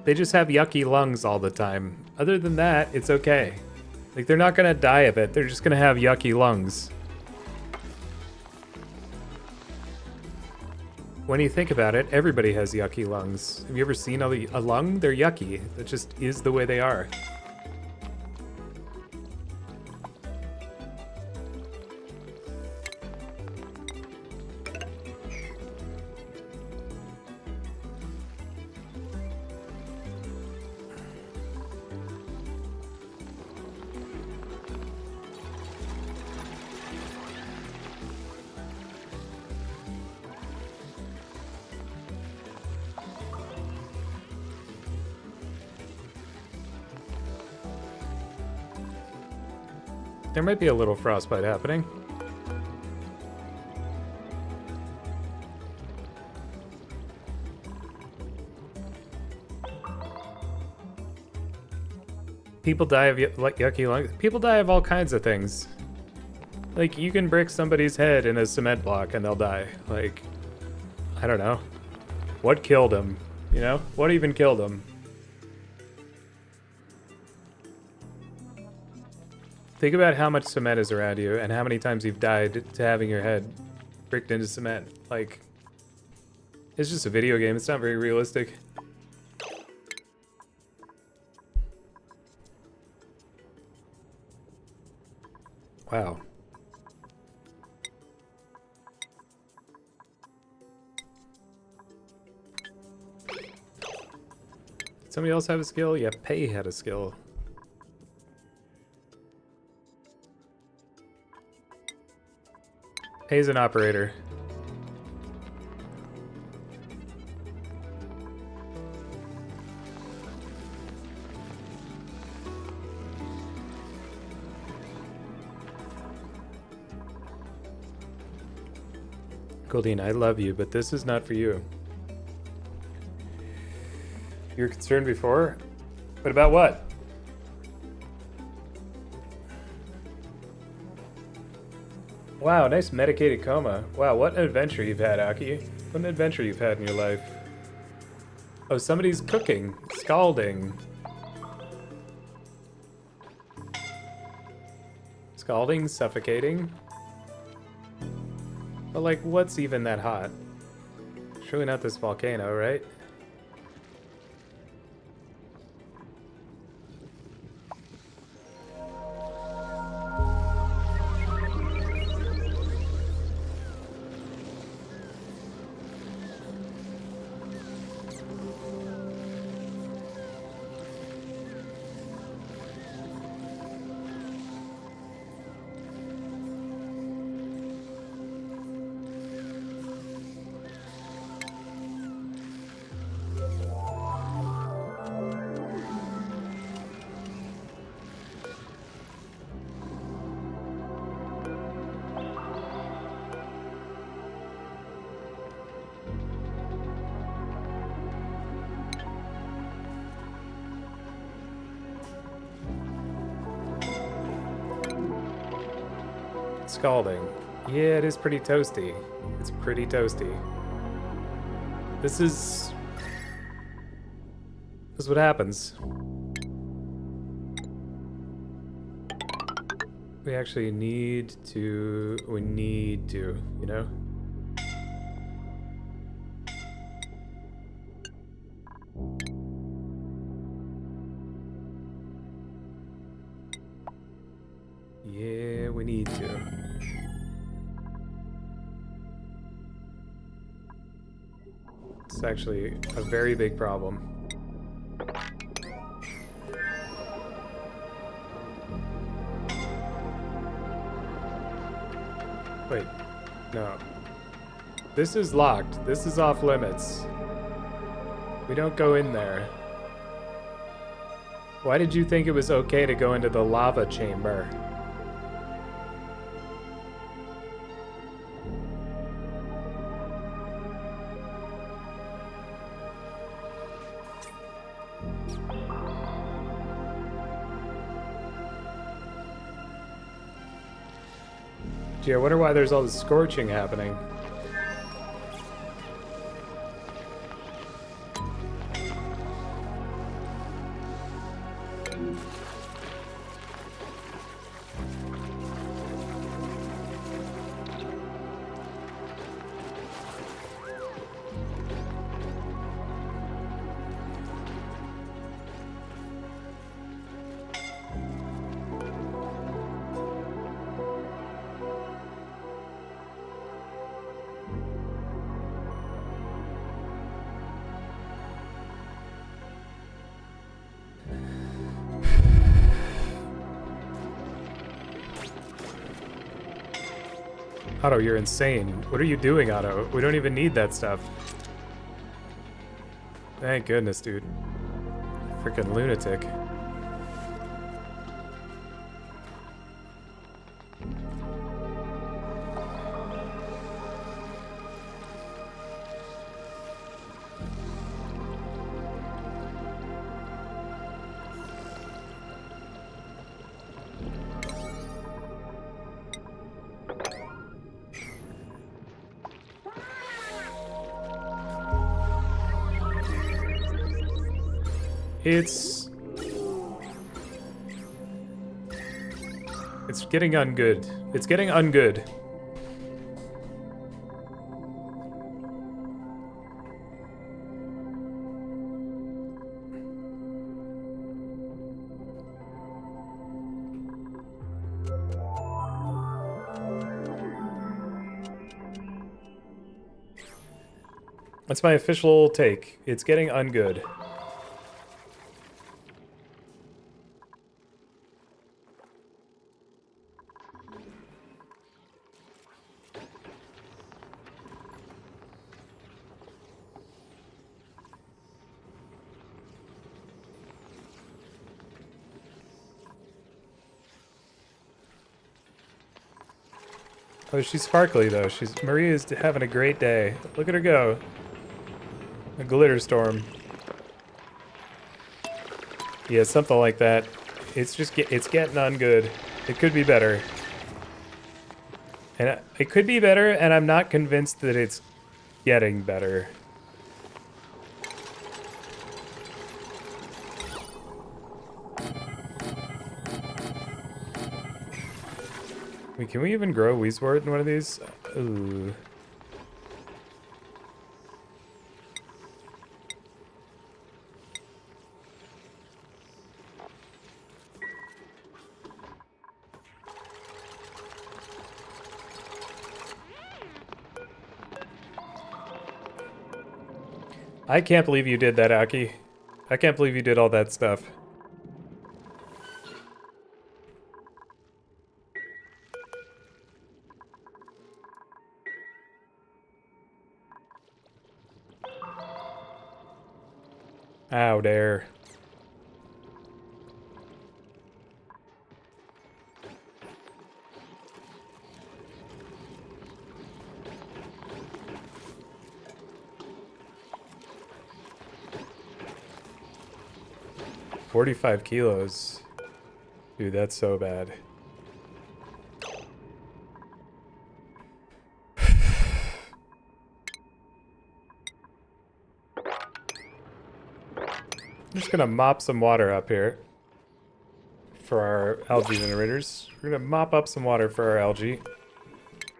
They just have yucky lungs all the time. Other than that, it's okay. Like they're not gonna die of it, they're just gonna have yucky lungs. When you think about it, everybody has yucky lungs. Have you ever seen a lung? They're yucky. That just is the way they are. There might be a little frostbite happening. People die of yucky lungs. People die of all kinds of things. Like, you can brick somebody's head in a cement block and they'll die. Like, I don't know. What killed him? You know? What even killed him? Think about how much cement is around you and how many times you've died to having your head bricked into cement. Like, it's just a video game. It's not very realistic. Wow. Somebody else have a skill? Yeah, Pei had a skill. Pei's an operator. Goldine, I love you, but this is not for you. You were concerned before? But about what? Wow, nice medicated coma. Wow, what an adventure you've had, Aki. What an adventure you've had in your life. Oh, somebody's cooking. Scalding. Scalding, suffocating. But like, what's even that hot? Surely not this volcano, right? scalding. Yeah, it is pretty toasty. It's pretty toasty. This is what happens. We actually need to, you know? Yeah, we need to. It's actually a very big problem. Wait, no. This is locked. This is off limits. We don't go in there. Why did you think it was okay to go into the lava chamber? Gee, I wonder why there's all this scorching happening. Otto, you're insane. What are you doing, Otto? We don't even need that stuff. Thank goodness, dude. Freaking lunatic. It's getting ungood. It's getting ungood. That's my official take. It's getting ungood. Oh, she's sparkly though. Maria's having a great day. Look at her go. A glitter storm. Yeah, something like that. It's getting on good. It could be better. And it could be better, and I'm not convinced that it's getting better. Wait, can we even grow Weezewort in one of these? Ooh. I can't believe you did that, Aki. I can't believe you did all that stuff. Ow, dare. $45 kilos. Dude, that's so bad. I'm just gonna mop some water up here for our algae generators. We're gonna mop up some water for our algae.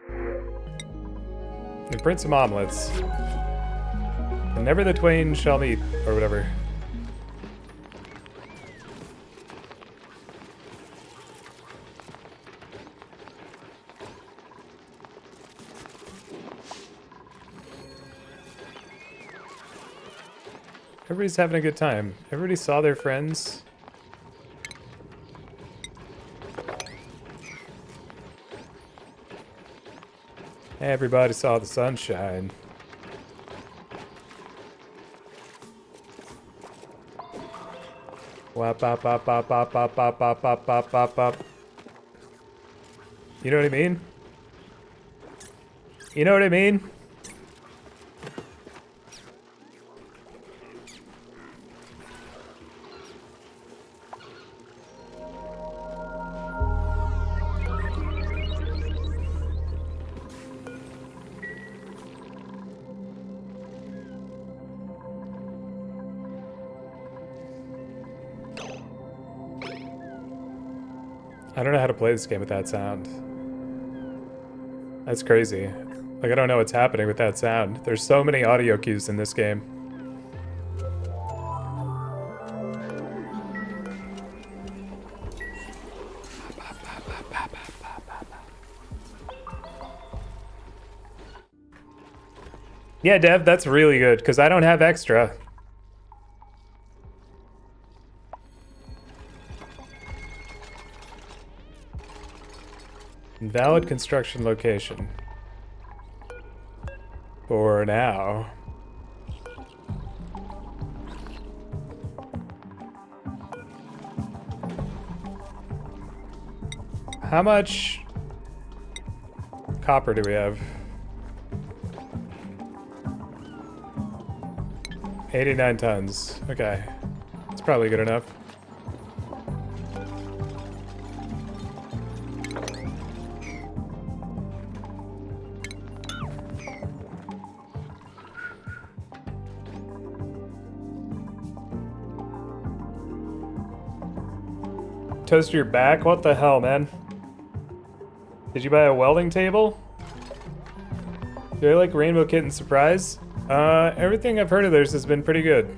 And print some omelets. And never the twain shall meet, or whatever. Everybody's having a good time. Everybody saw their friends. Everybody saw the sunshine. Wop, wop, wop, wop, wop, wop, wop, wop, wop, wop, wop, wop. You know what I mean? You know what I mean? I don't know how to play this game with that sound. That's crazy. Like, I don't know what's happening with that sound. There's so many audio cues in this game. Yeah, Dev, that's really good, because I don't have extra. Invalid construction location. For now. How much copper do we have? 89 tons. Okay. It's probably good enough. Toaster your back? What the hell, man? Did you buy a welding table? Do I like Rainbow Kitten Surprise? Everything I've heard of theirs has been pretty good.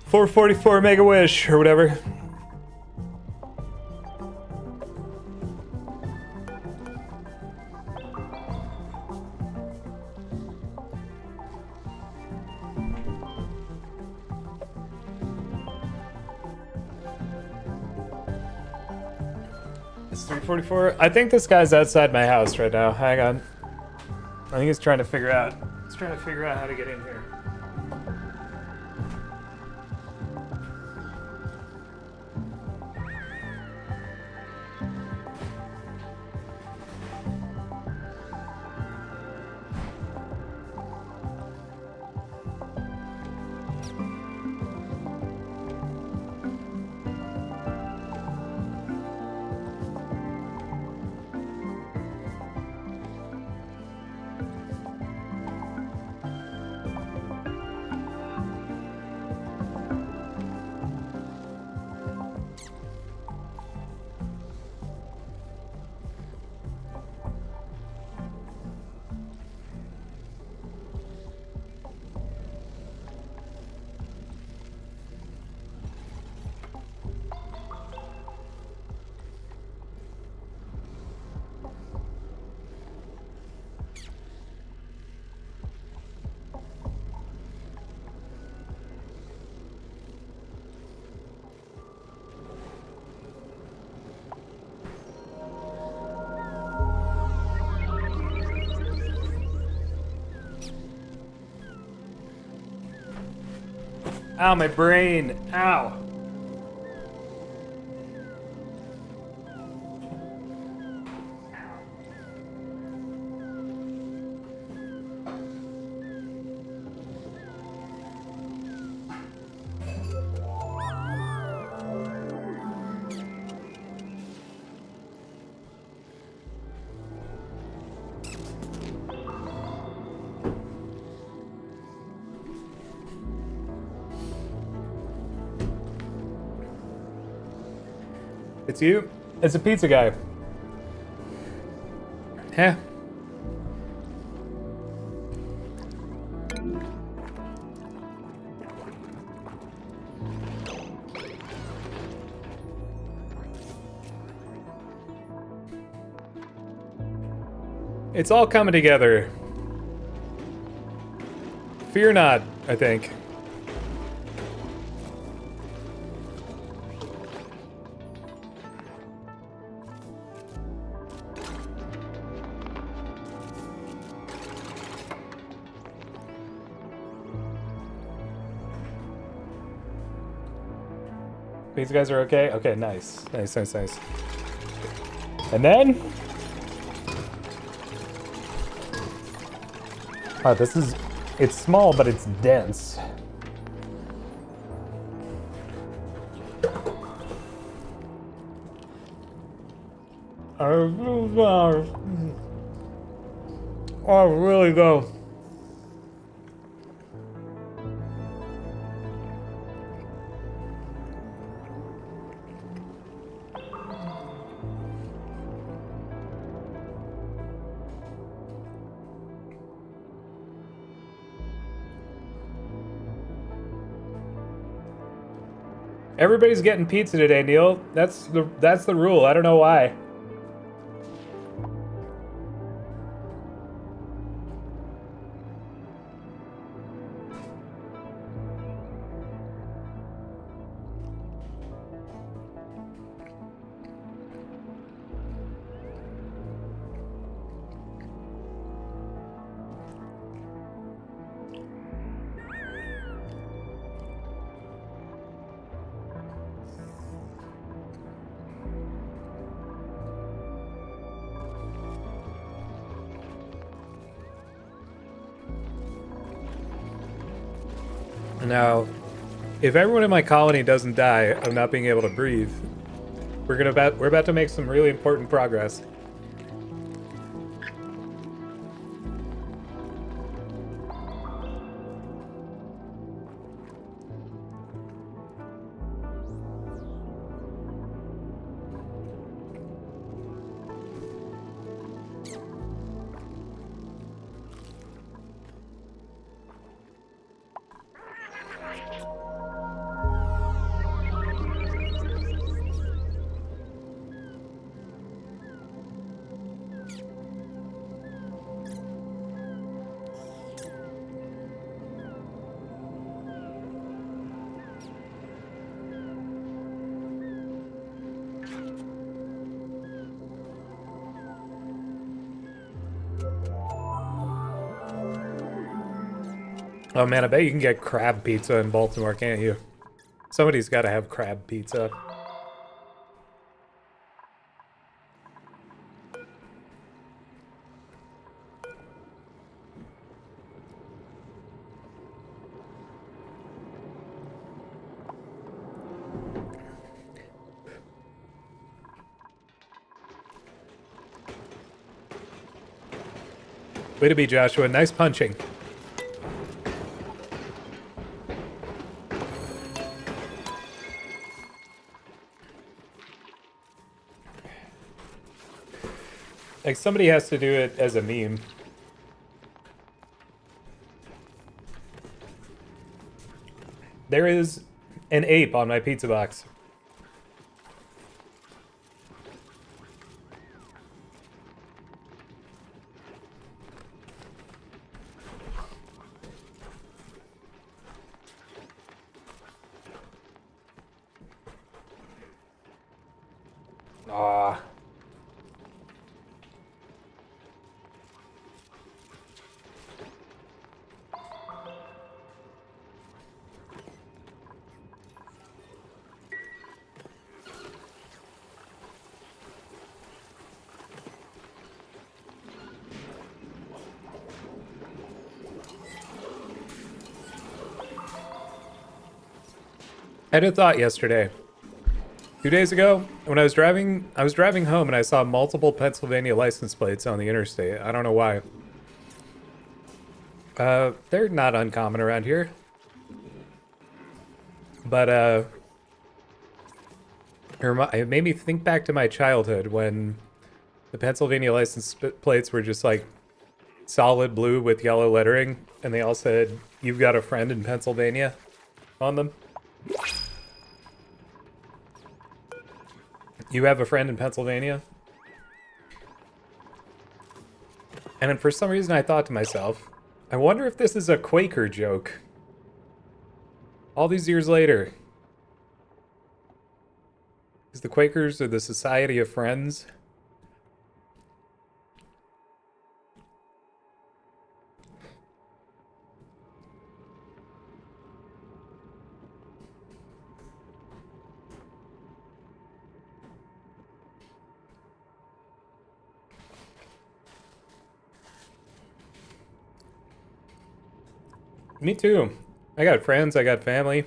$444 Mega Wish or whatever. It's 344. I think this guy's outside my house right now. Hang on. I think he's trying to figure out. He's trying to figure out how to get in here. Ow, my brain. Ow. It's you? It's a pizza guy. Heh. It's all coming together. Fear not, I think. These guys are okay? Okay, nice. Nice, nice, nice. And then... Oh, this is... It's small, but it's dense. Oh, really go. Everybody's getting pizza today, Neil. That's the rule. I don't know why. Now, if everyone in my colony doesn't die of not being able to breathe, we're about to make some really important progress. Oh man, I bet you can get crab pizza in Baltimore, can't you? Somebody's got to have crab pizza. Way to be, Joshua. Nice punching. Like, somebody has to do it as a meme. There is an ape on my pizza box. Ah. I had a thought yesterday. 2 days ago, when I was driving home and I saw multiple Pennsylvania license plates on the interstate. I don't know why. They're not uncommon around here. But, It made me think back to my childhood when the Pennsylvania license plates were just like solid blue with yellow lettering, and they all said, "You've got a friend in Pennsylvania" on them. You have a friend in Pennsylvania? And then for some reason I thought to myself, I wonder if this is a Quaker joke. All these years later. Is the Quakers or the Society of Friends? Me too. I got friends, I got family.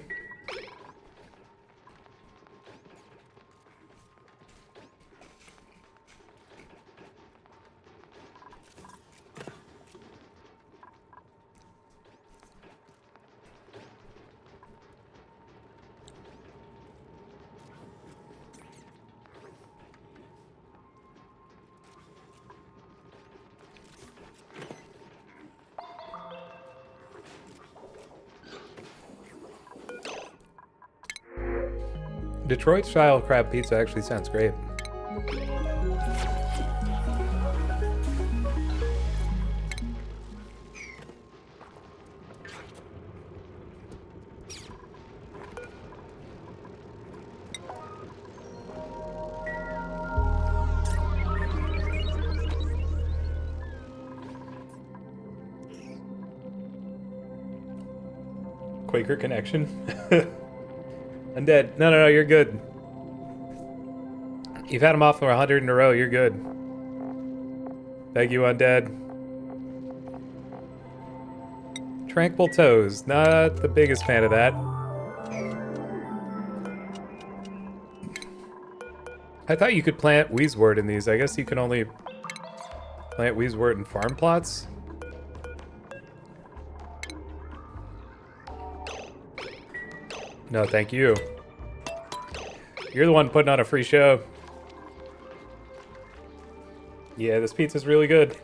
Detroit style crab pizza actually sounds great. Quaker connection. Undead. No, you're good. You've had them off for 100 in a row, you're good. Thank you, Undead. Tranquil Toes. Not the biggest fan of that. I thought you could plant Wheezewort in these. I guess you can only plant Wheezewort in farm plots? No, thank you. You're the one putting on a free show. Yeah, this pizza's really good.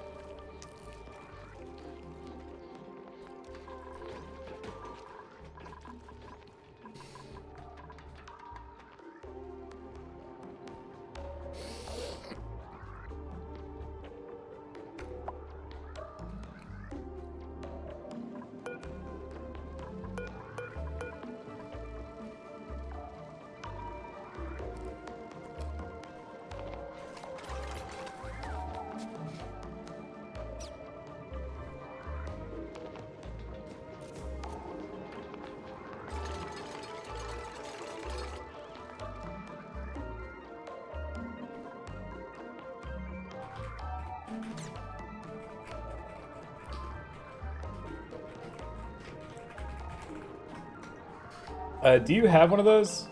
Do you have one of those,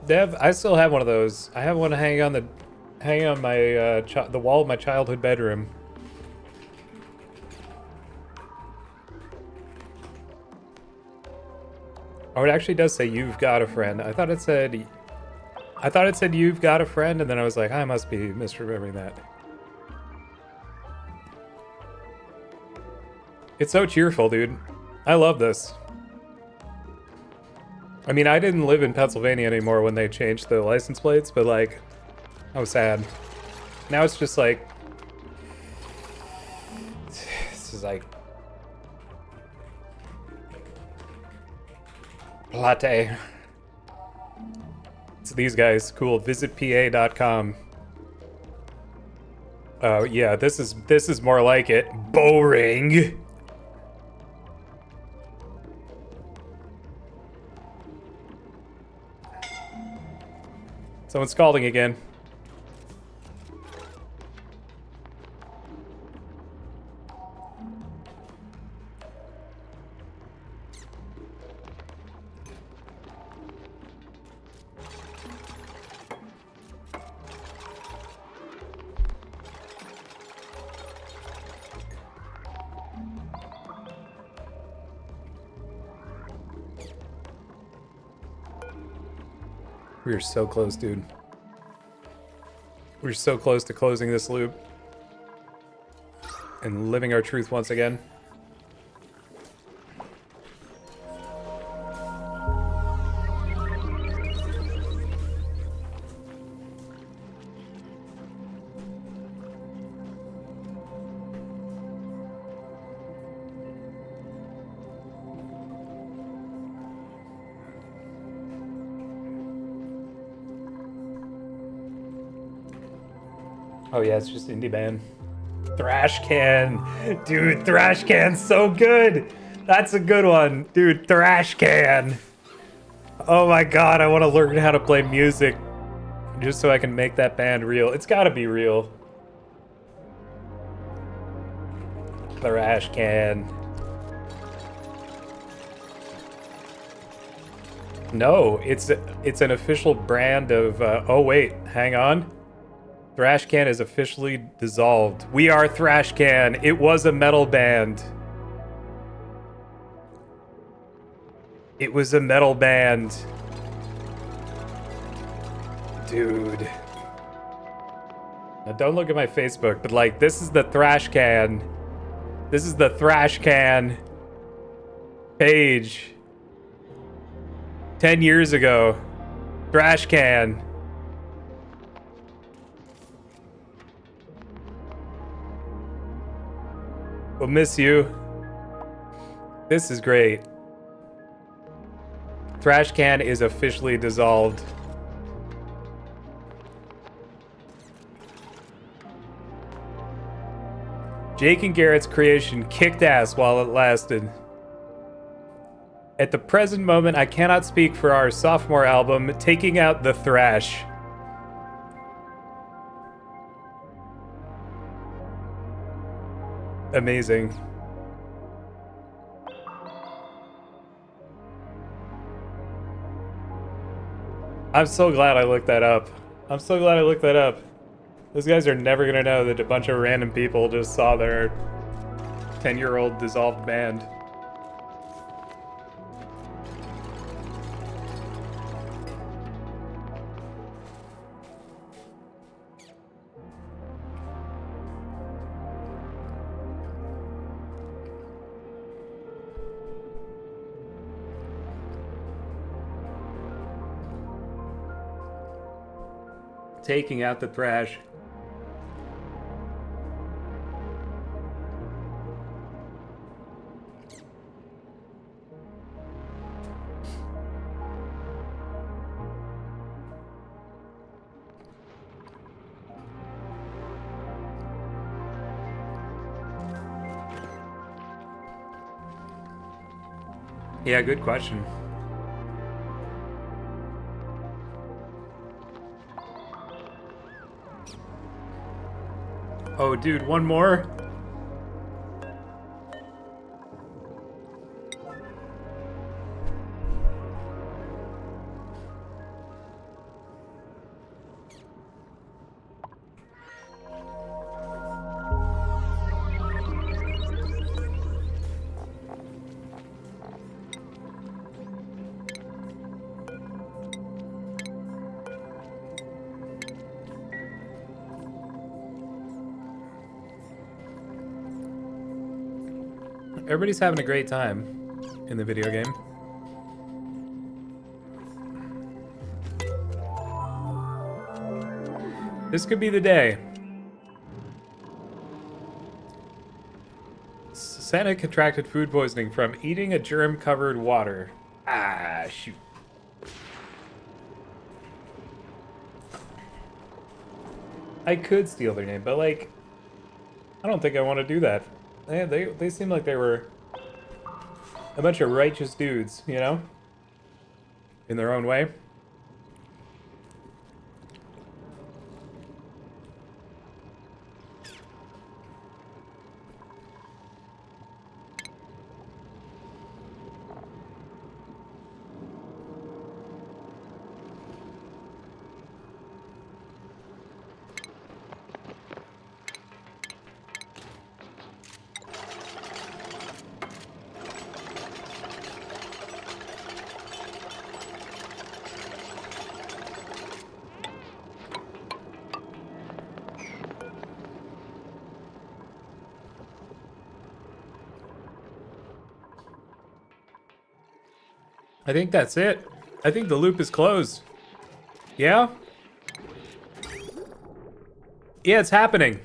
Dev? I still have one of those. I have one hanging on my the wall of my childhood bedroom. Oh, it actually does say you've got a friend. I thought it said you've got a friend, and then I was like, I must be misremembering that. It's so cheerful, dude. I love this. I mean, I didn't live in Pennsylvania anymore when they changed the license plates, but like, I was sad. Now it's just like, this is like, latte. It's these guys, cool. Visitpa.com. Oh yeah, this is more like it. Boring. Someone's scalding again. We are so close, dude. We're so close to closing this loop and living our truth once again. Oh yeah, it's just indie band. Thrash Can. Dude, Thrash Can's so good. That's a good one. Dude, Thrash Can. Oh my god, I want to learn how to play music just so I can make that band real. It's gotta be real. Thrash Can. No, it's an official brand of, oh wait, hang on. Thrash Can is officially dissolved. We are Thrash Can. It was a metal band. It was a metal band. Dude. Now don't look at my Facebook, but like, this is the Thrash Can. This is the Thrash Can page. 10 years ago. Thrash Can. We'll miss you. This is great. Thrash Can is officially dissolved. Jake and Garrett's creation kicked ass while it lasted. At the present moment, I cannot speak for our sophomore album, Taking Out the Thrash. Amazing. I'm so glad I looked that up. I'm so glad I looked that up. Those guys are never gonna know that a bunch of random people just saw their 10-year-old dissolved band. Taking out the thrash. Yeah, good question. Oh, dude, one more? Everybody's having a great time in the video game. This could be the day. Santa contracted food poisoning from eating a germ-covered water. Ah, shoot. I could steal their name, but like, I don't think I want to do that. They seem like they were a bunch of righteous dudes, you know? In their own way. I think that's it. I think the loop is closed. Yeah? Yeah, it's happening.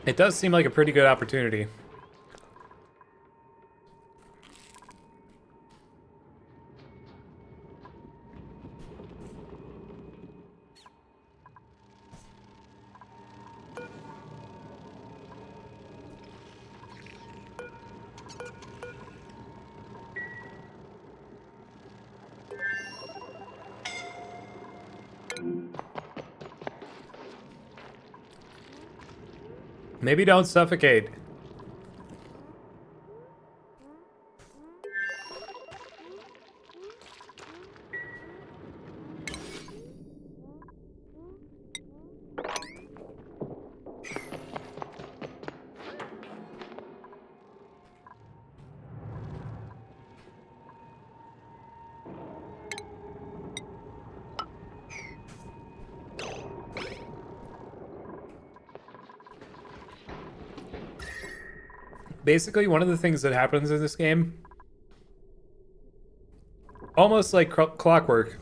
It does seem like a pretty good opportunity. Maybe don't suffocate. Basically, one of the things that happens in this game, almost like clockwork,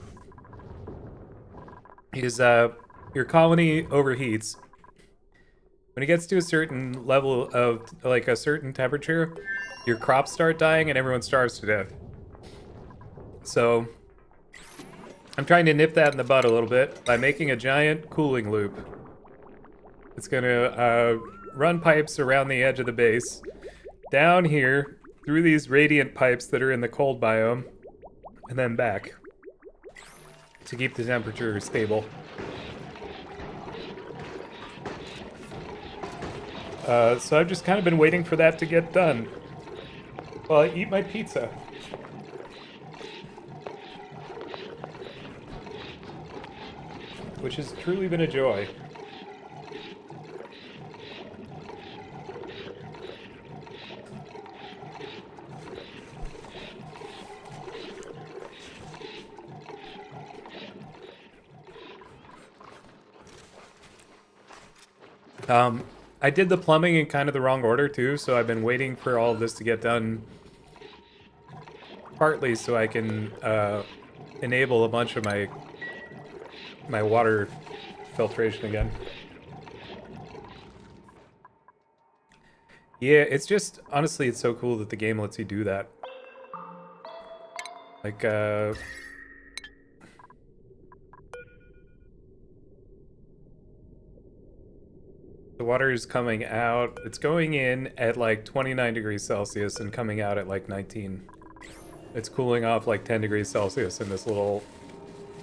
is your colony overheats. When it gets to a certain level of, like, a certain temperature, your crops start dying and everyone starves to death. So, I'm trying to nip that in the bud a little bit by making a giant cooling loop. It's gonna run pipes around the edge of the base, down here, through these radiant pipes that are in the cold biome, and then back to keep the temperature stable. So I've just kind of been waiting for that to get done while I eat my pizza. Which has truly been a joy. I did the plumbing in kind of the wrong order too, so I've been waiting for all of this to get done partly so I can enable a bunch of my water filtration again. Yeah, it's just, honestly, it's so cool that the game lets you do that. Like, the water is coming out. It's going in at like 29 degrees Celsius and coming out at like 19. It's cooling off like 10 degrees Celsius in this little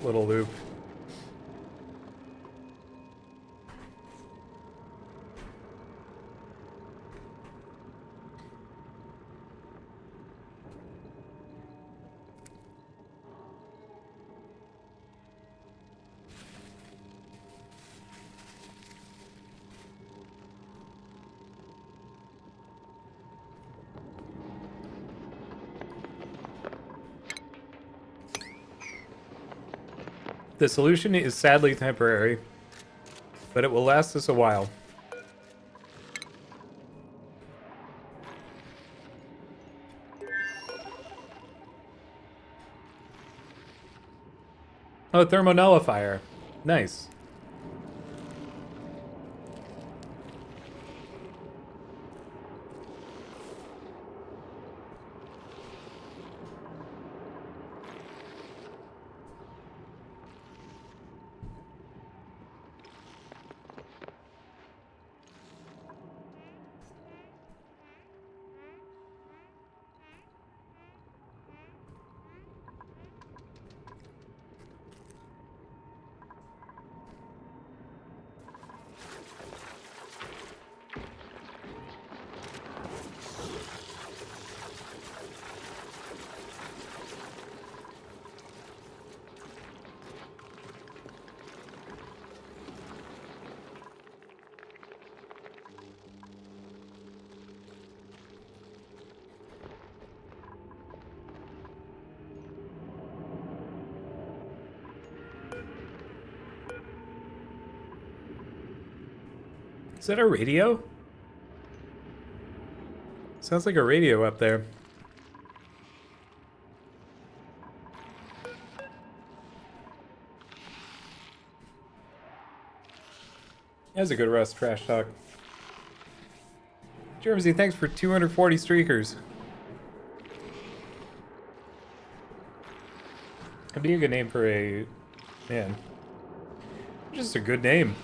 loop. The solution is sadly temporary, but it will last us a while. Oh, thermonullifier. Nice. Is that a radio? Sounds like a radio up there. That's a good Rust trash talk. Jeremsy, thanks for 240 streakers. That'd be a good name for a... Man. Just a good name.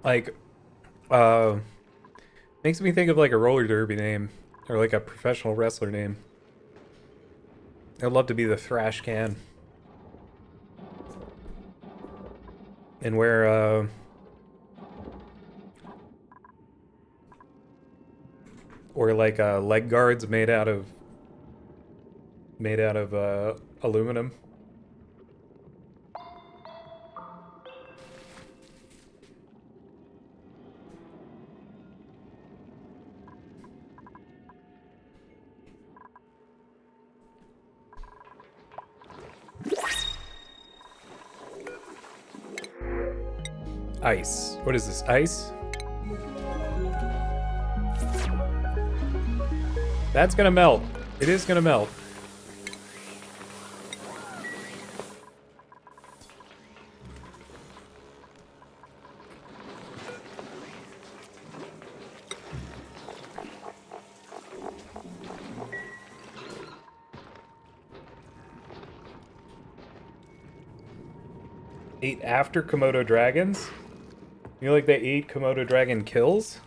Like, makes me think of like a roller derby name or like a professional wrestler name. I'd love to be the Thrash Can. And wear, or like leg guards made out of aluminum. Ice. What is this? Ice? That's gonna melt. It is gonna melt. Ate after Komodo dragons? You know, like they ate Komodo dragon kills?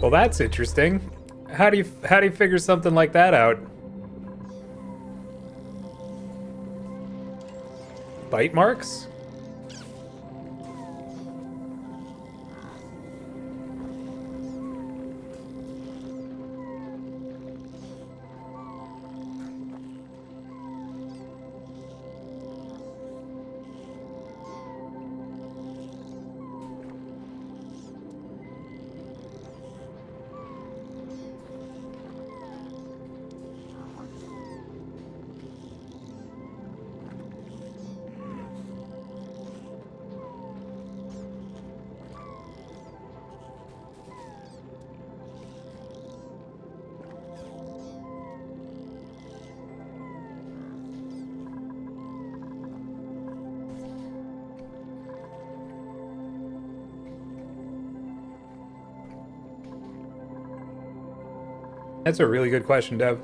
Well, that's interesting. How do you figure something like that out? Bite marks? That's a really good question, Dev.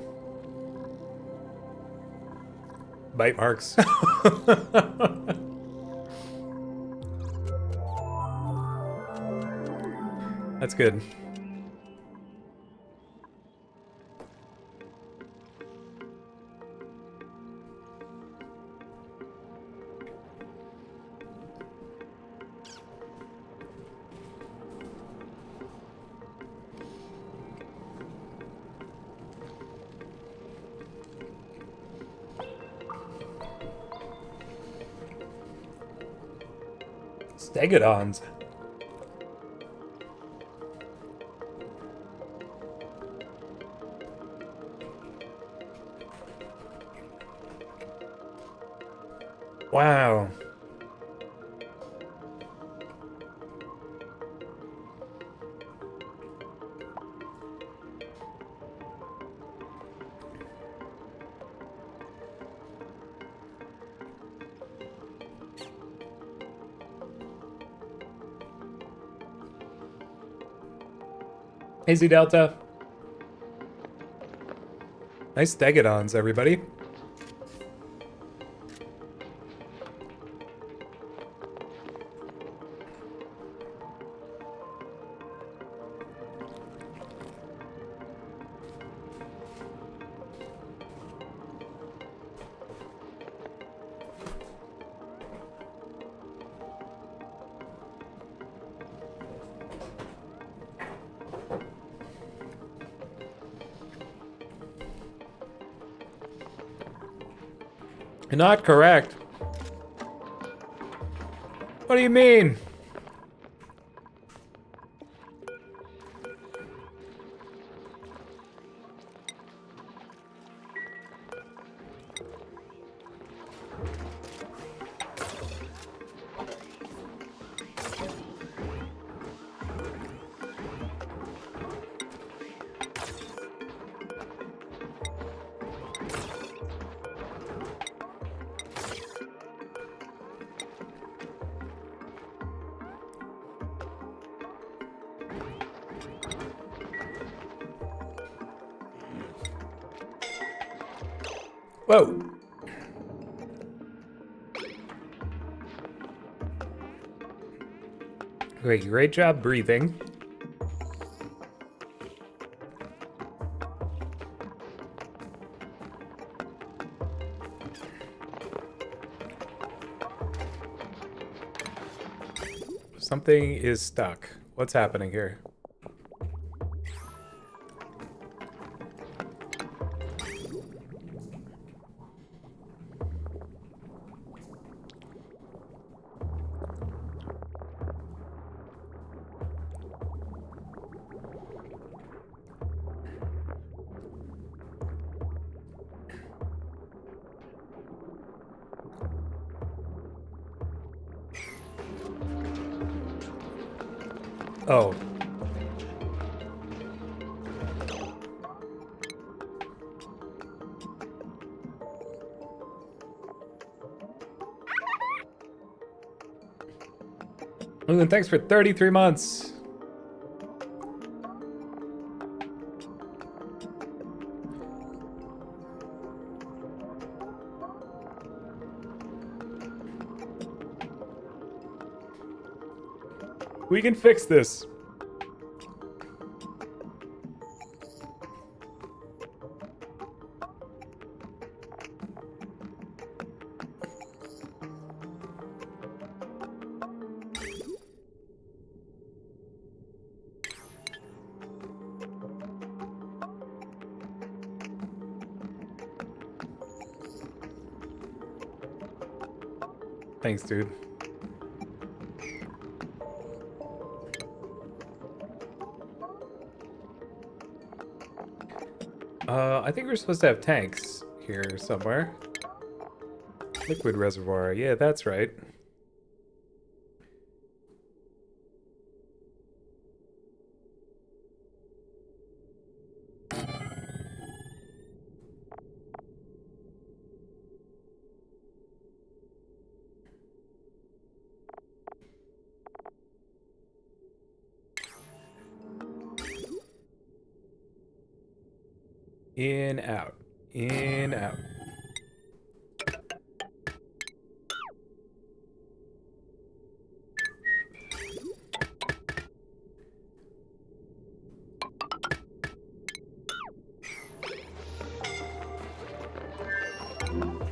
Bite marks. That's good. Stegodons. Wow. Hey, Z Delta. Nice Stegodons, everybody. Not correct. What do you mean? Whoa. Great job breathing. Something is stuck. What's happening here? Oh. Lulu, thanks for 33 months. We can fix this. Thanks, dude. I think we're supposed to have tanks here somewhere. Liquid reservoir. Yeah, that's right. In, out. In, out.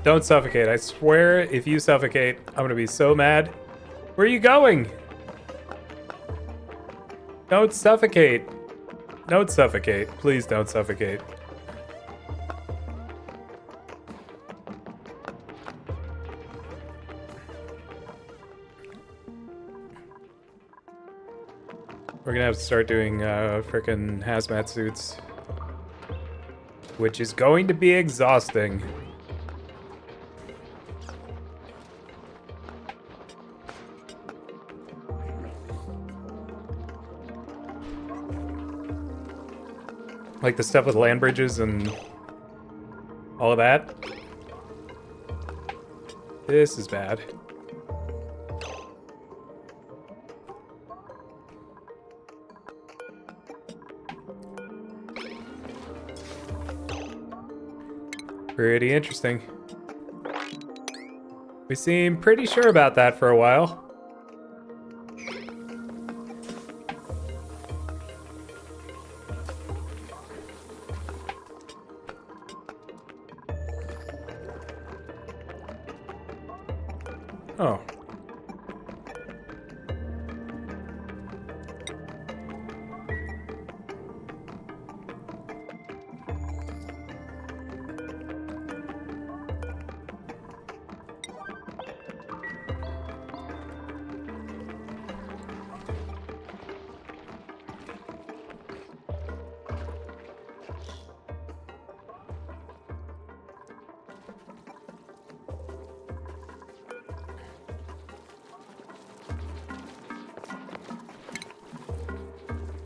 Don't suffocate. I swear, if you suffocate, I'm gonna be so mad. Where are you going? Don't suffocate. Don't suffocate. Please don't suffocate. We're gonna have to start doing frickin' hazmat suits. Which is going to be exhausting. Like the stuff with land bridges and all of that. This is bad. Pretty interesting. We seem pretty sure about that for a while. Oh.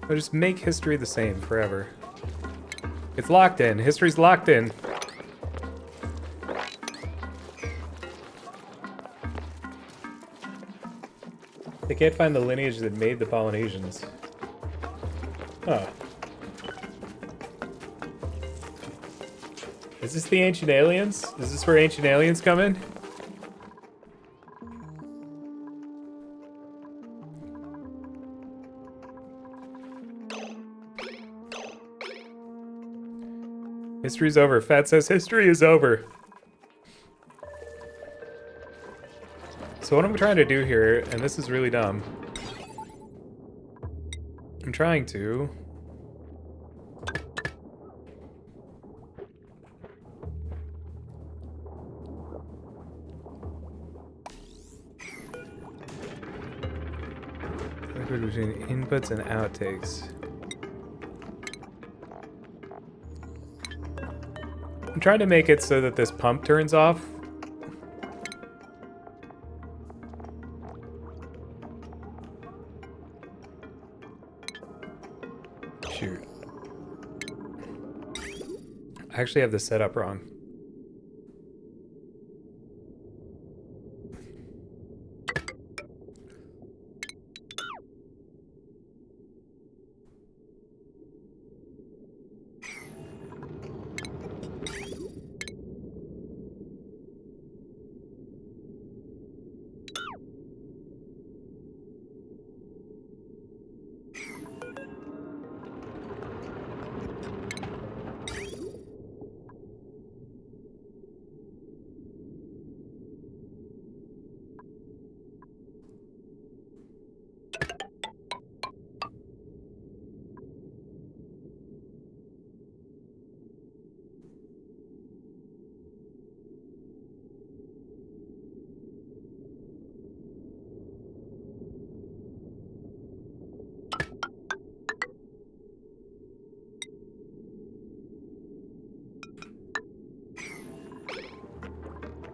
Or just make history the same forever. It's locked in. History's locked in. They can't find the lineage that made the Polynesians. Huh. Is this the Ancient Aliens? Is this where Ancient Aliens come in? History's over. Fat says history is over. So what I'm trying to do here, and this is really dumb. I'm trying to... Liquid between inputs and outtakes. I'm trying to make it so that this pump turns off. Shoot. I actually have this set up wrong.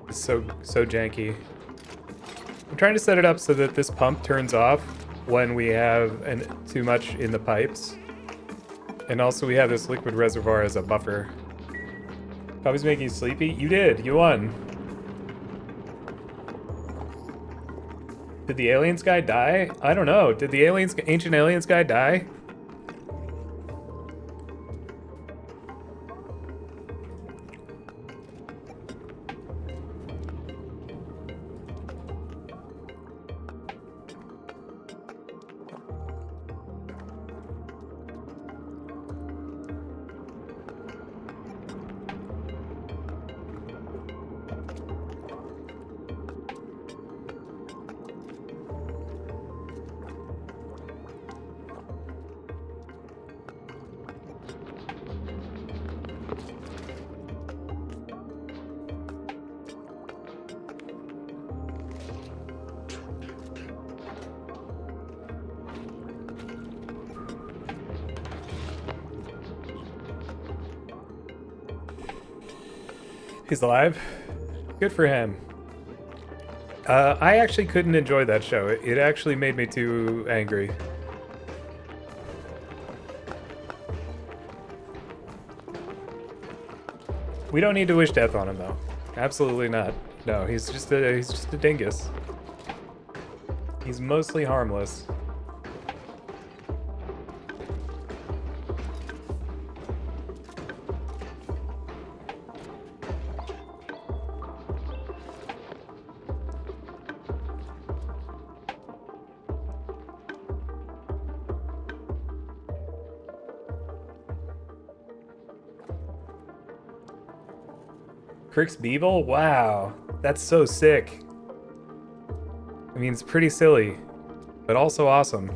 It's so janky. I'm trying to set it up so that this pump turns off when we have too much in the pipes. And also we have this liquid reservoir as a buffer. If I was making you sleepy, you did. You won. Did the aliens guy die? I don't know. Did the ancient aliens guy die? He's alive. Good for him. I actually couldn't enjoy that show. It actually made me too angry. We don't need to wish death on him, though. Absolutely not. No, he's just a dingus. He's mostly harmless. Crix Beeble? Wow, that's so sick. I mean, it's pretty silly, but also awesome.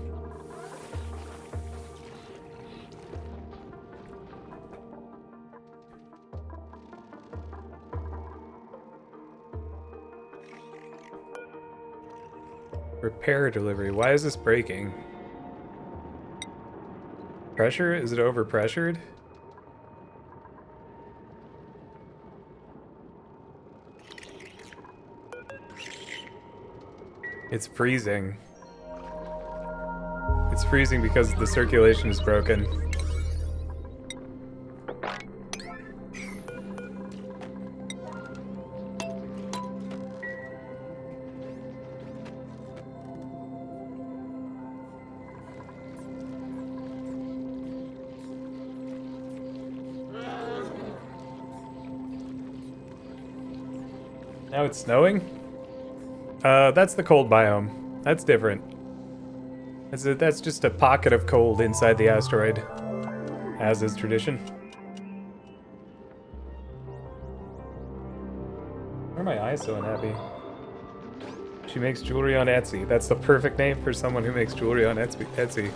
Repair delivery. Why is this breaking? Pressure? Is it overpressured? It's freezing. It's freezing because the circulation is broken. Now it's snowing? That's the cold biome. That's different. That's just a pocket of cold inside the asteroid, as is tradition. Why are my eyes so unhappy? She makes jewelry on Etsy. That's the perfect name for someone who makes jewelry on Etsy.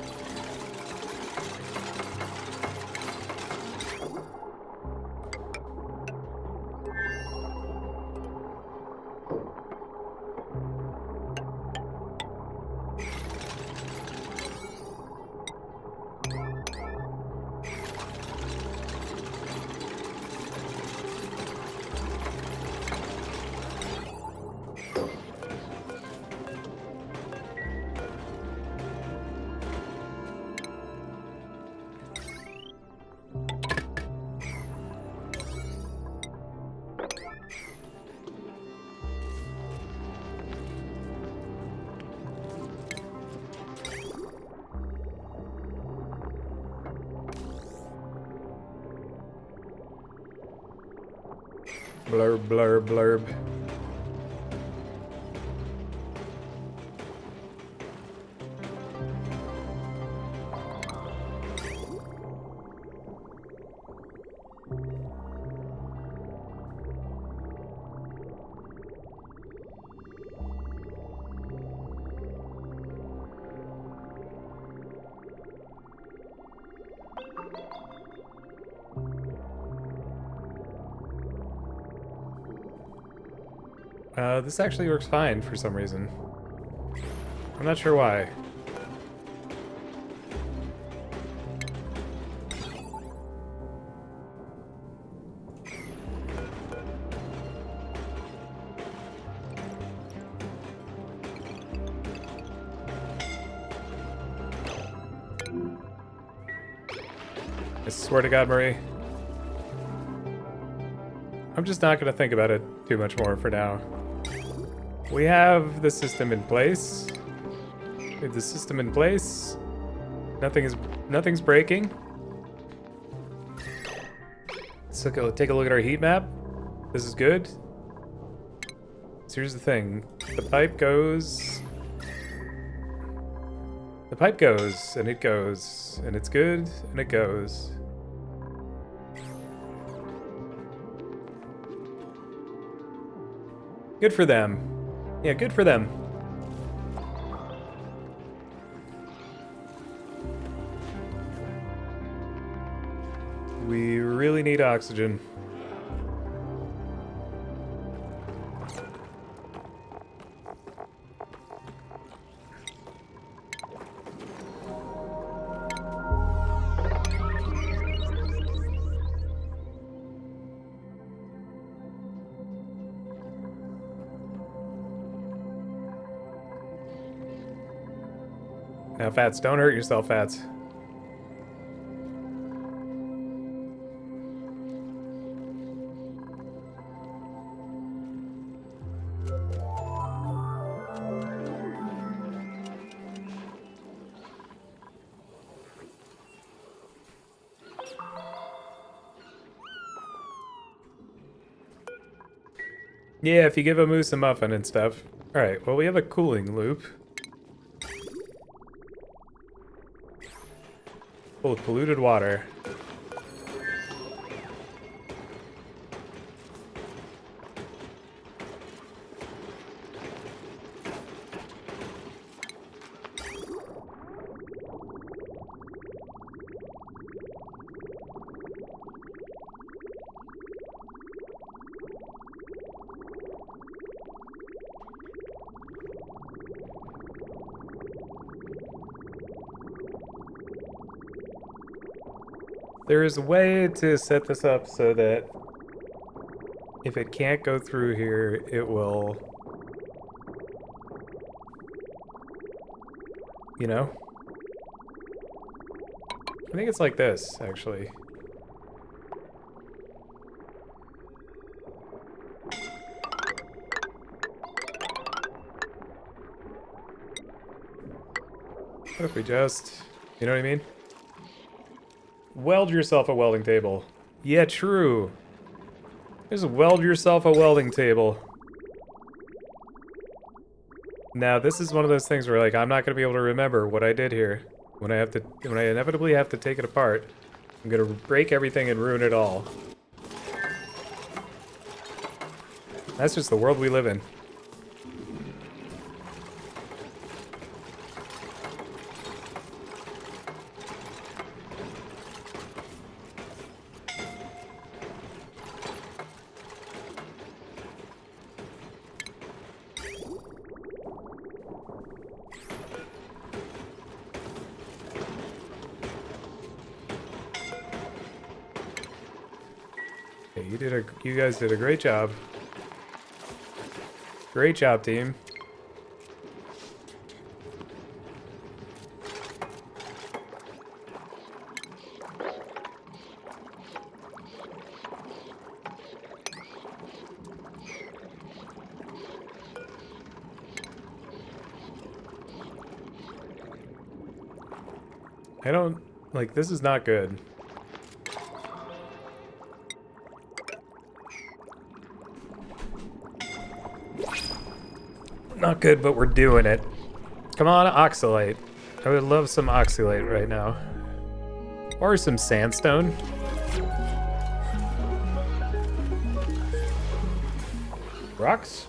Blurb, blurb, blurb. This actually works fine for some reason. I'm not sure why. I swear to God, Marie. I'm just not going to think about it too much more for now. We have the system in place. We have the system in place. Nothing's breaking. So take a look at our heat map. This is good. So here's the thing. The pipe goes, and it goes, and it's good, and it goes. Good for them. Yeah, good for them. We really need oxygen. Now, Fats, don't hurt yourself, Fats. Yeah, if you give a moose a muffin and stuff. Alright, well, we have a cooling loop. Full of polluted water. There is a way to set this up so that if it can't go through here, it will, you know? I think it's like this, actually. What if we just, you know what I mean? Weld yourself a welding table. Yeah, true. Just weld yourself a welding table. Now, this is one of those things where, like, I'm not going to be able to remember what I did here. When I inevitably have to take it apart, I'm going to break everything and ruin it all. That's just the world we live in. You guys did a great job. Great job, team. I don't like this is not good. Not good, but we're doing it. Come on, oxalate. I would love some oxalate right now. Or some sandstone. Rocks?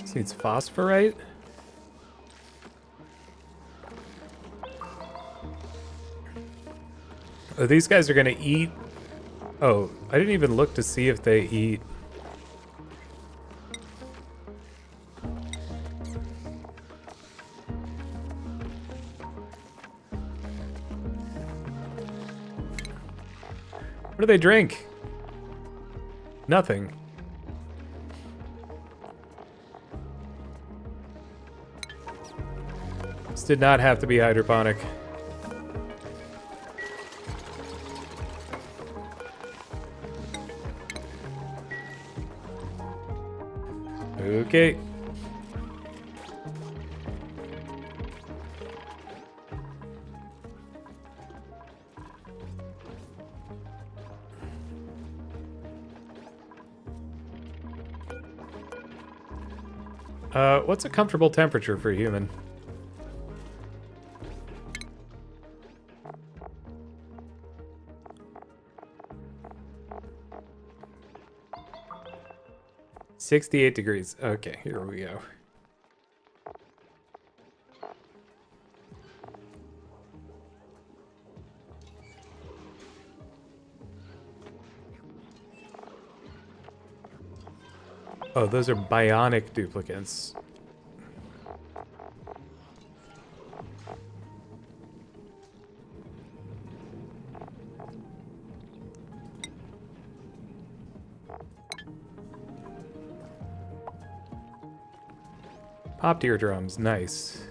This needs phosphorite. Oh, these guys are gonna eat. Oh, I didn't even look to see if they eat. What do they drink? Nothing. This did not have to be hydroponic. Okay. What's a comfortable temperature for a human? $68 degrees. Okay, here we go. Oh, those are bionic duplicates. Popped eardrums, nice.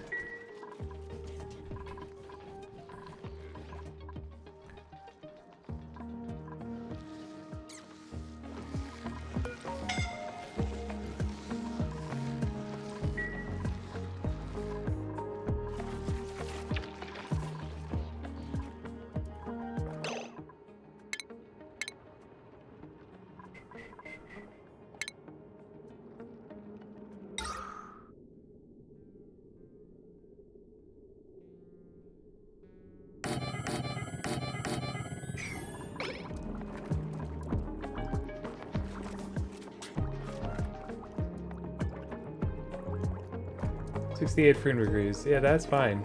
$68 Freedom degrees. Yeah, that's fine.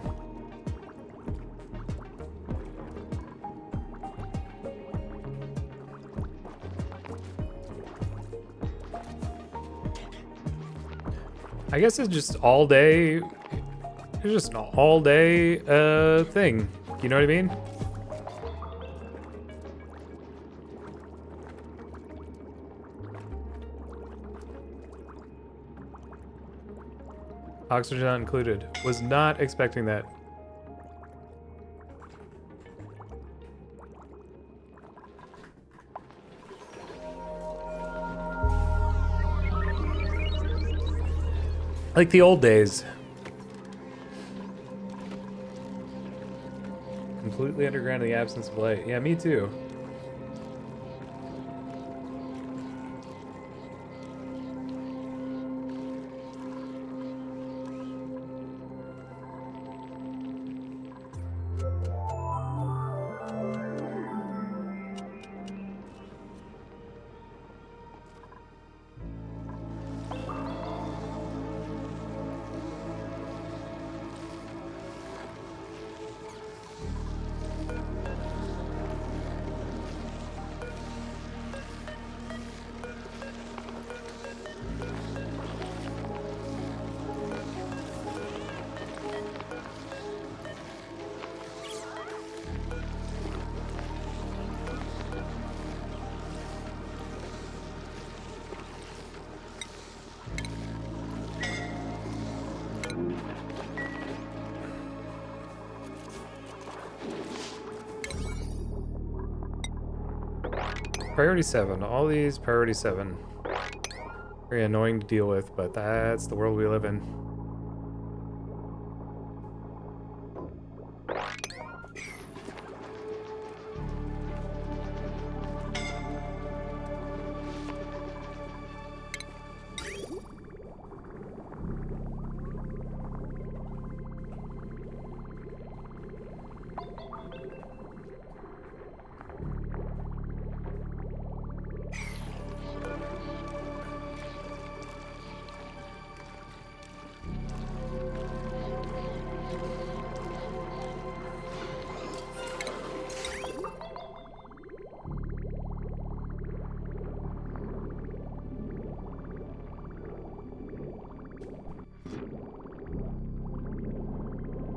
I guess it's just all day. It's just an all day thing. You know what I mean? Oxygen not included. Was not expecting that. Like the old days. Completely underground in the absence of light. Yeah, me too. Priority 7. All these priority 7. Very annoying to deal with, but that's the world we live in.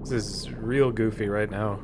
This is real goofy right now.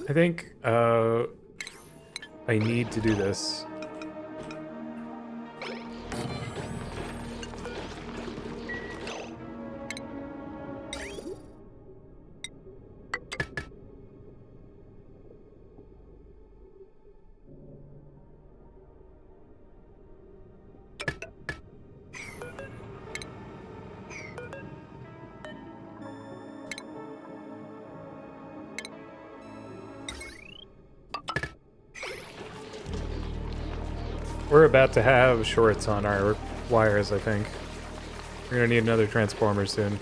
I think I need to do this. We're about to have shorts on our wires, I think. We're gonna need another transformer soon.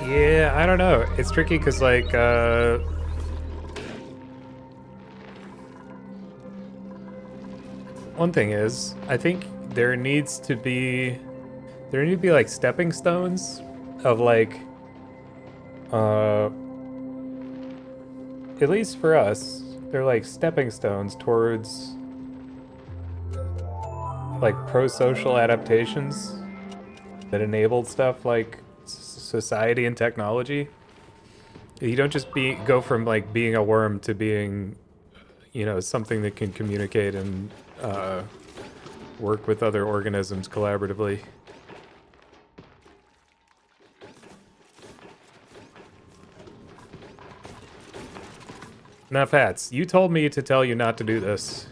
Yeah, I don't know. It's tricky because, like, one thing is, I think there need to be like stepping stones of like, at least for us, they're like stepping stones towards like pro-social adaptations that enabled stuff like society and technology. You don't just go from like being a worm to being, you know, something that can communicate and work with other organisms collaboratively. Enough hats. You told me to tell you not to do this.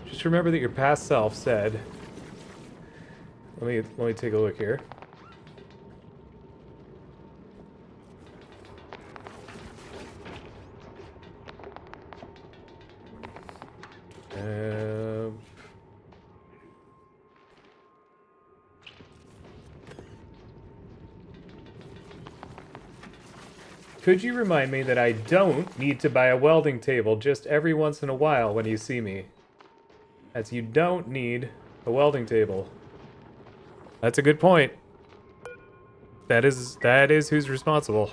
Just remember that your past self said... Let me take a look here. Could you remind me that I don't need to buy a welding table just every once in a while when you see me? As you don't need a welding table. That's a good point. That is who's responsible.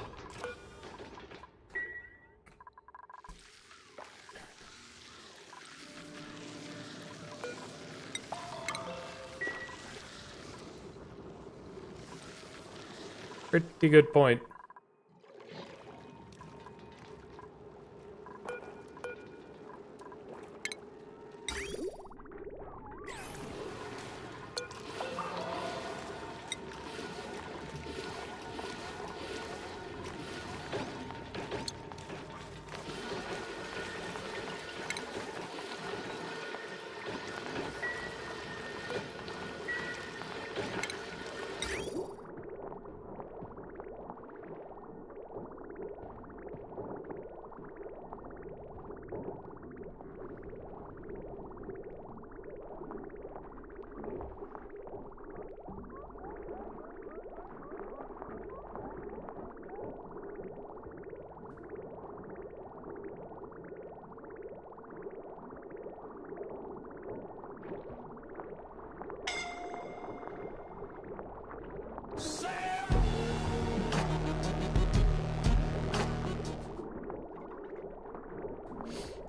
Pretty good point.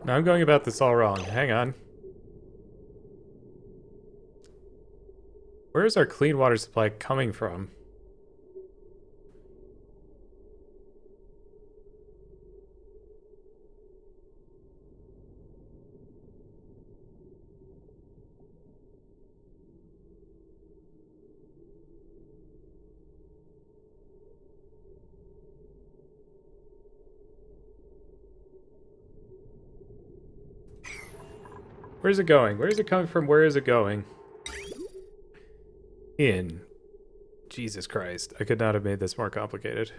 Now I'm going about this all wrong. Hang on. Where is our clean water supply coming from? Where's it going? Where is it coming from? Where is it going? In. Jesus Christ. I could not have made this more complicated.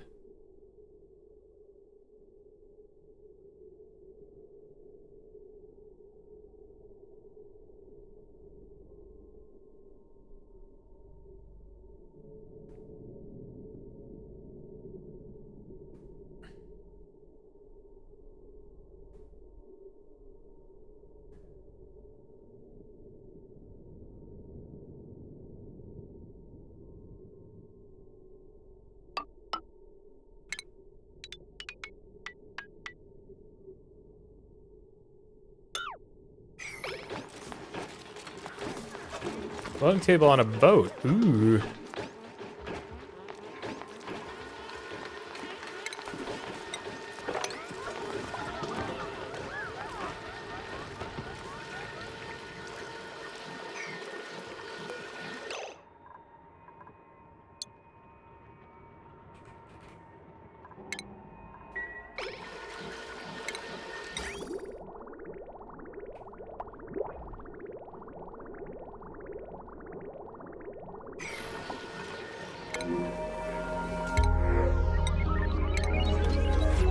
Floating table on a boat. Ooh.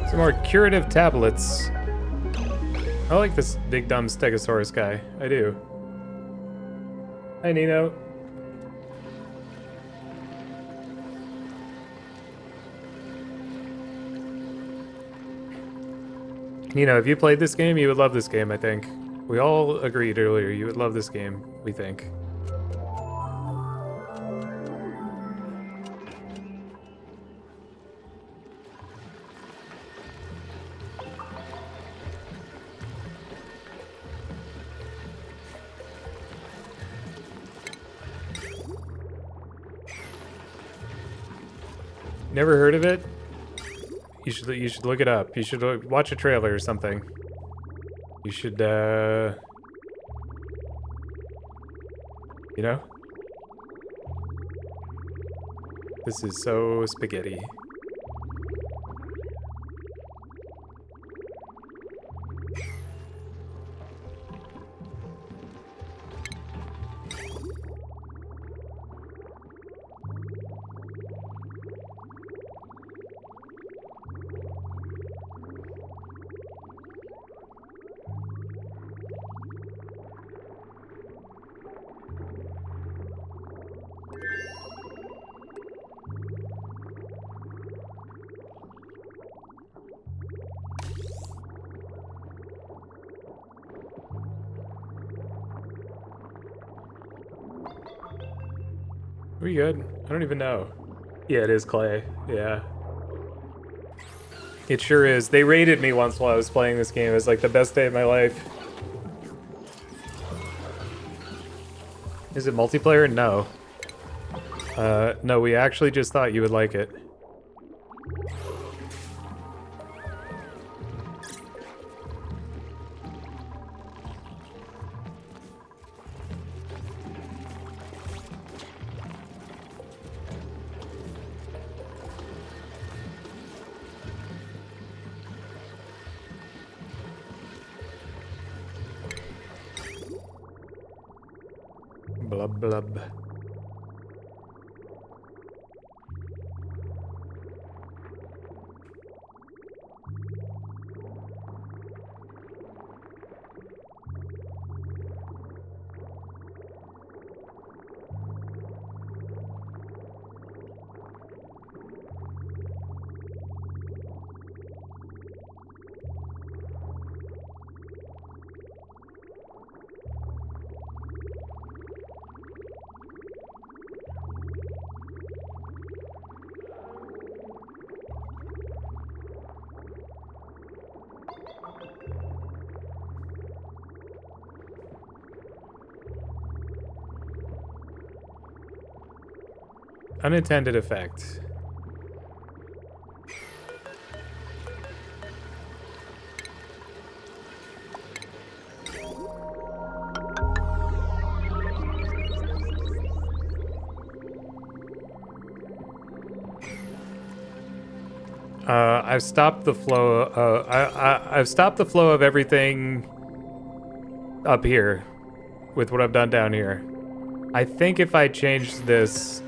Some more curative tablets. I like this big dumb Stegosaurus guy. I do. Hi, Nino. Nino, if you played this game, you would love this game, I think. We all agreed earlier you would love this game, we think. Never heard of it? You should look it up. You should watch a trailer or something. You should You know? This is so spaghetti. Are we good? I don't even know. Yeah, it is clay. Yeah. It sure is. They rated me once while I was playing this game. It was like the best day of my life. Is it multiplayer? No. No, we actually just thought you would like it. Blub blub. Unintended effect. I've stopped the flow. I've stopped the flow of everything up here with what I've done down here. I think if I change this,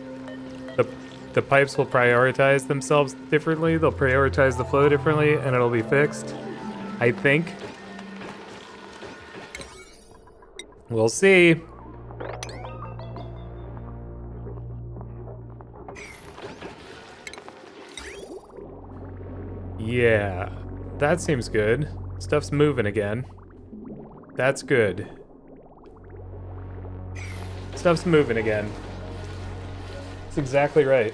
the pipes will prioritize themselves differently. They'll prioritize the flow differently, and it'll be fixed. I think. We'll see. Yeah, that seems good. Stuff's moving again. That's good. Stuff's moving again. That's exactly right.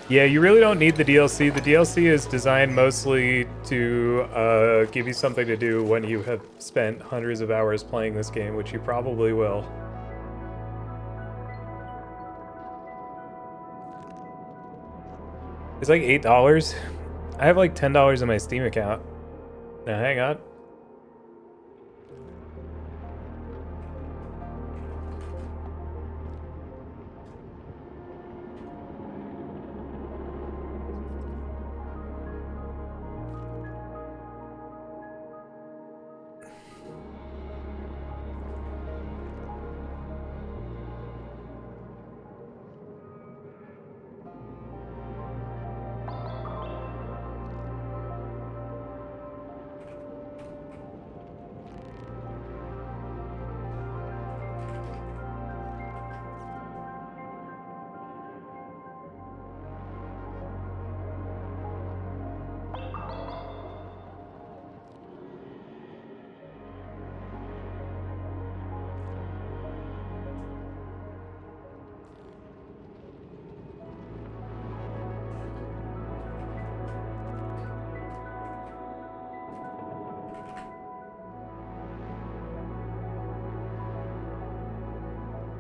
Yeah, you really don't need the DLC. The DLC is designed mostly to give you something to do when you have spent hundreds of hours playing this game, which you probably will. It's like $8. I have like $10 in my Steam account. Now hang on.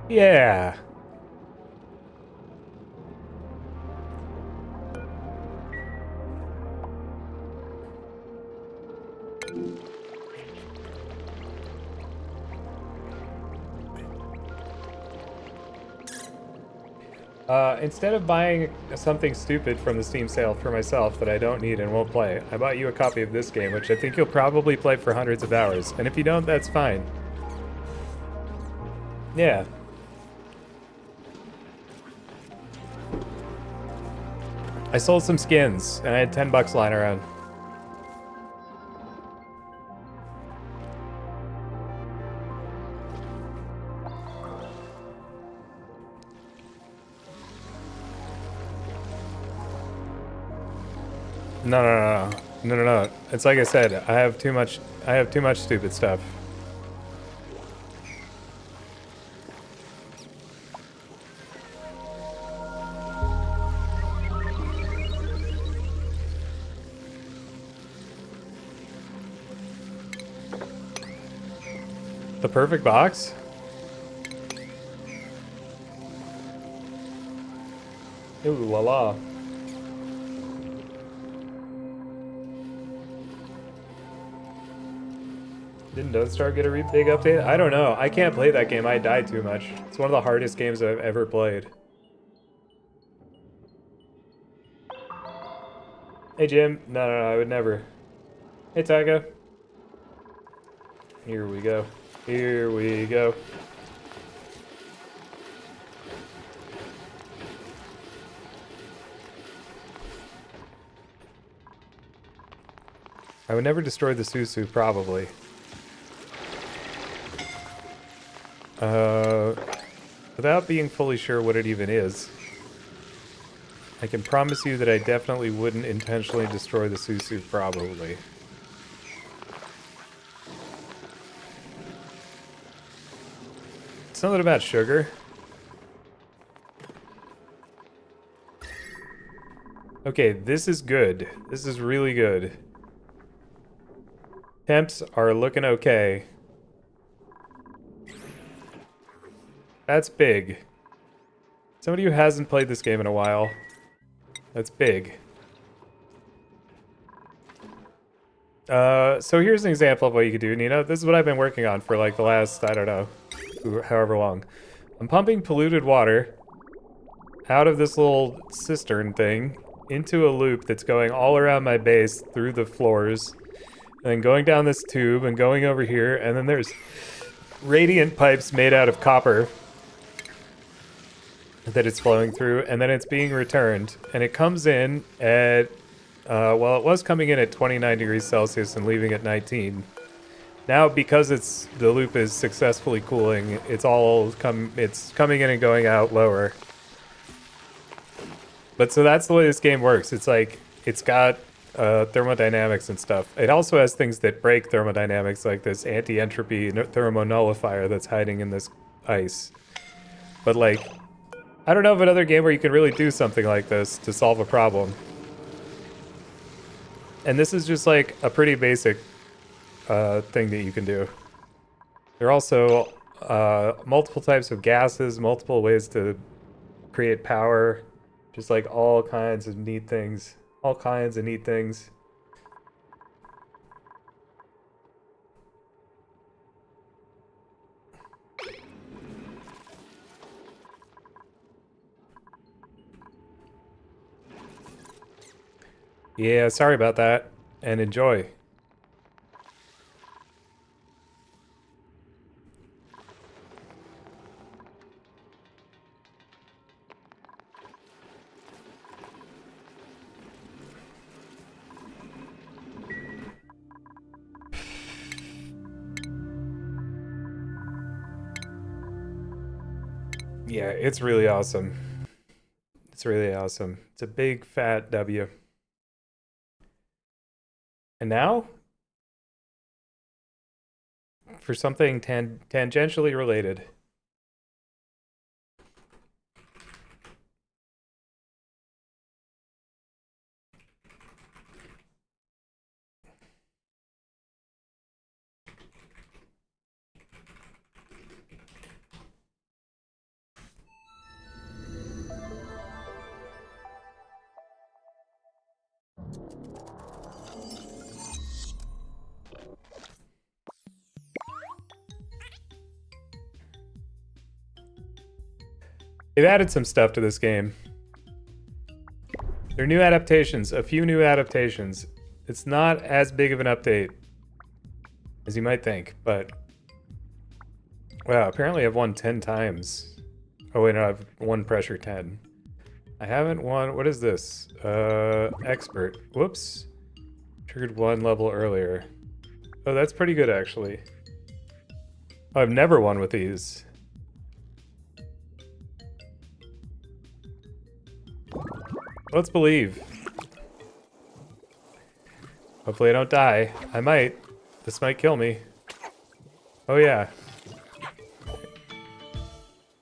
Yeah. Instead of buying something stupid from the Steam sale for myself that I don't need and won't play, I bought you a copy of this game, which I think you'll probably play for hundreds of hours. And if you don't, that's fine. Yeah. I sold some skins, and I had 10 bucks lying around. No. It's like I said, I have too much stupid stuff. The perfect box? Ooh la la. Didn't Don't Starve get a big update? I don't know. I can't play that game. I died too much. It's one of the hardest games I've ever played. Hey, Jim. No, I would never. Hey, Tyga. Here we go. Here we go. I would never destroy the Susu, probably. Without being fully sure what it even is, I can promise you that I definitely wouldn't intentionally destroy the Susu, probably. Something about sugar. Okay, this is good. This is really good. Temps are looking okay. That's big. Somebody who hasn't played this game in a while. That's big. So here's an example of what you could do, Nina. This is what I've been working on for like the last, I don't know, however long. I'm pumping polluted water out of this little cistern thing into a loop that's going all around my base through the floors, and then going down this tube and going over here, and then there's radiant pipes made out of copper that it's flowing through, and then it's being returned, and it comes in at well, it was coming in at 29 degrees Celsius and leaving at 19. Now, because the loop is successfully cooling, it's coming in and going out lower. But so that's the way this game works. It's like, it's got thermodynamics and stuff. It also has things that break thermodynamics, like this anti-entropy thermonullifier that's hiding in this ice. But like, I don't know of another game where you can really do something like this to solve a problem. And this is just like a pretty basic thing that you can do. There are also multiple types of gases, multiple ways to create power, just like all kinds of neat things. All kinds of neat things. Yeah, sorry about that, and enjoy. Yeah, it's really awesome. It's really awesome. It's a big fat W. And now, for something tangentially related. They've added some stuff to this game. There are new adaptations, a few new adaptations. It's not as big of an update as you might think, but wow, apparently I've won 10 times. Oh wait, no, I've won pressure 10. I haven't won, what is this? Expert, whoops. Triggered 1 level earlier. Oh, that's pretty good actually. I've never won with these. Let's believe. Hopefully I don't die. I might. This might kill me. Oh yeah.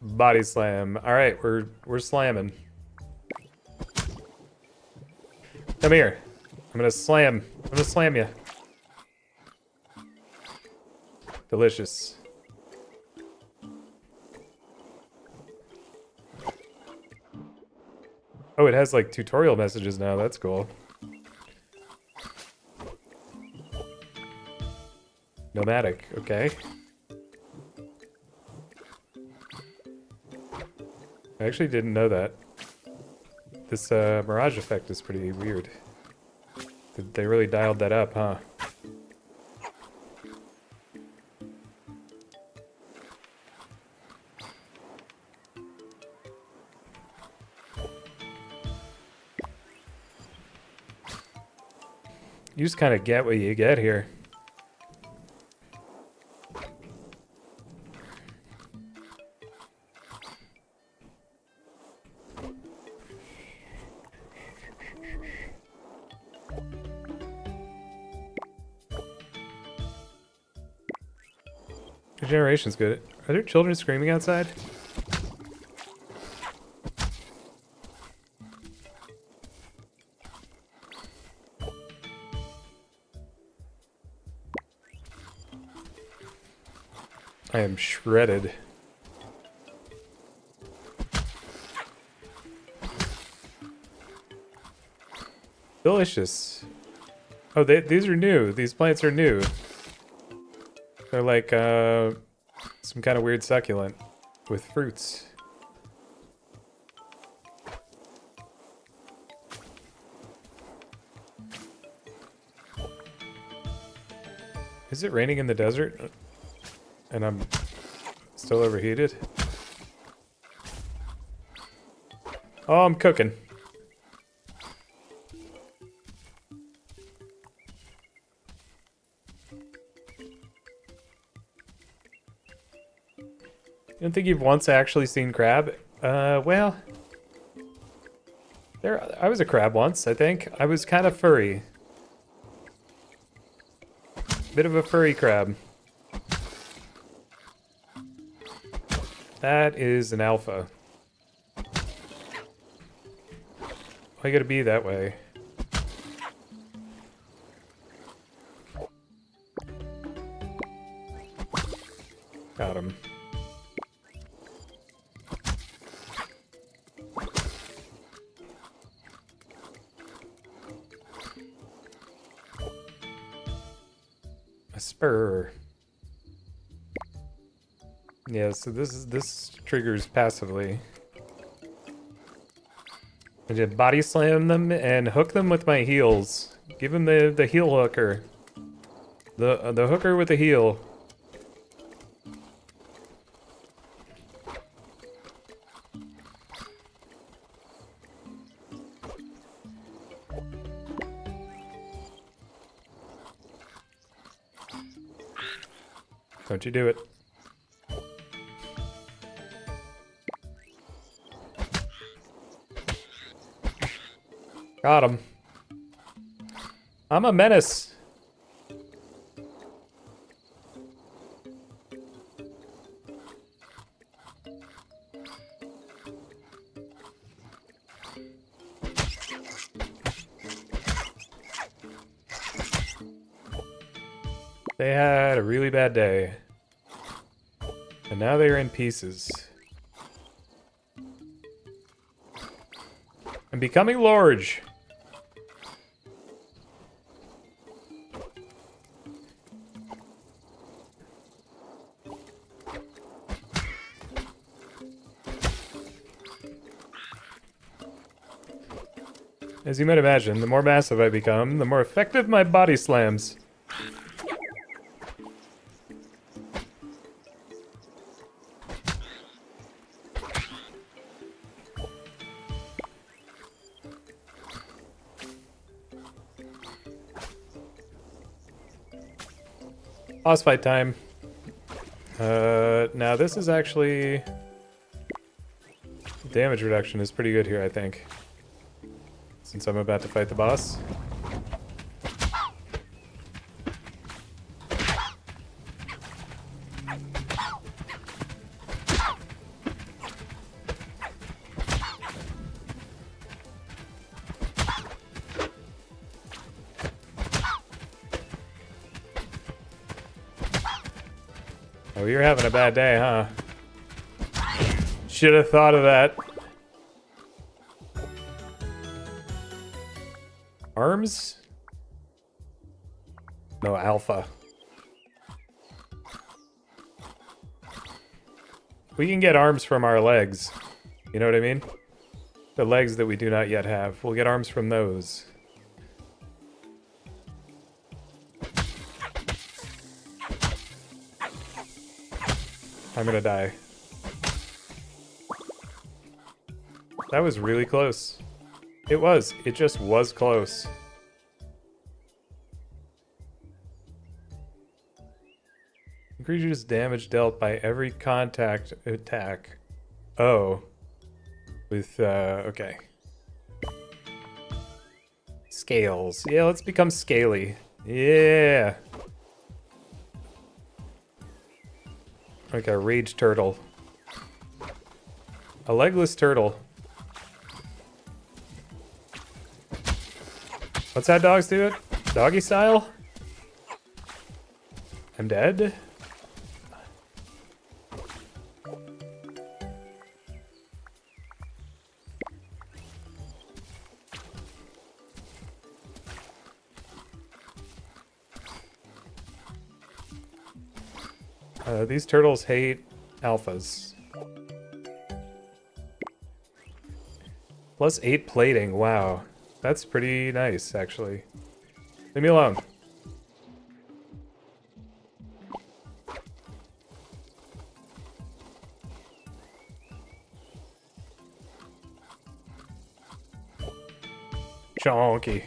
Body slam. Alright, we're slamming. Come here. I'm gonna slam you. Delicious. Oh, it has like tutorial messages now. That's cool. Nomadic, okay. I actually didn't know that. This mirage effect is pretty weird. They really dialed that up, huh? You just kind of get what you get here. Generation's good. Are there children screaming outside? I am shredded. Delicious. Oh, these are new. These plants are new. They're like some kind of weird succulent with fruits. Is it raining in the desert? And I'm still overheated? Oh, I'm cooking. You don't think you've once actually seen crab? Well... I was a crab once, I think. I was kind of furry. Bit of a furry crab. That is an alpha. Why gotta be that way? Got him. A spur. Yeah, so this triggers passively. I just body slam them and hook them with my heels. Give them the heel hooker. The hooker with the heel. Don't you do it. Got him. I'm a menace. They had a really bad day. And now they're in pieces. I'm becoming large. As you might imagine, the more massive I become, the more effective my body slams. Boss fight time. Now this is actually... Damage reduction is pretty good here, I think. Since I'm about to fight the boss. Oh, you're having a bad day, huh? Should have thought of that. Arms? No, alpha. We can get arms from our legs. You know what I mean? The legs that we do not yet have. We'll get arms from those. I'm gonna die. That was really close. It was. It just was close. Increases damage dealt by every contact attack. Oh. With, okay. Scales. Yeah, let's become scaly. Yeah. Like a rage turtle. A legless turtle. What's how dogs do it? Doggy style? I'm dead? These turtles hate alphas. +8 plating, wow. That's pretty nice, actually. Leave me alone. Chonky.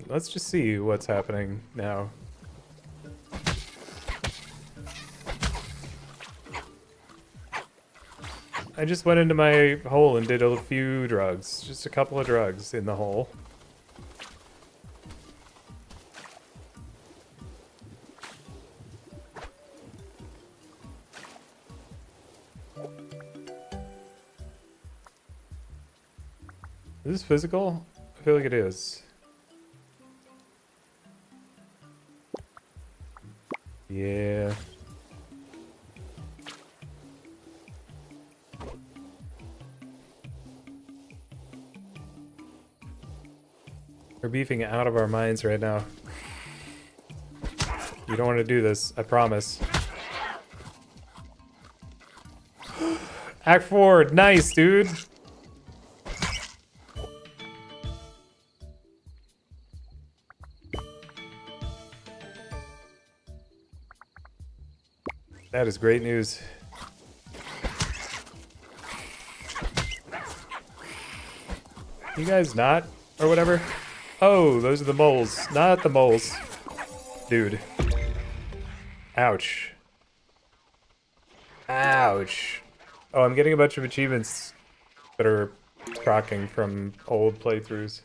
Let's just see what's happening now. I just went into my hole and did a few drugs. Just a couple of drugs in the hole. Is this physical? I feel like it is. Yeah. We're beefing out of our minds right now. You don't want to do this, I promise. Act 4, nice, dude. That is great news. You guys not? Or whatever? Oh, those are the moles. Not the moles. Dude. Ouch. Ouch. Oh, I'm getting a bunch of achievements that are procking from old playthroughs.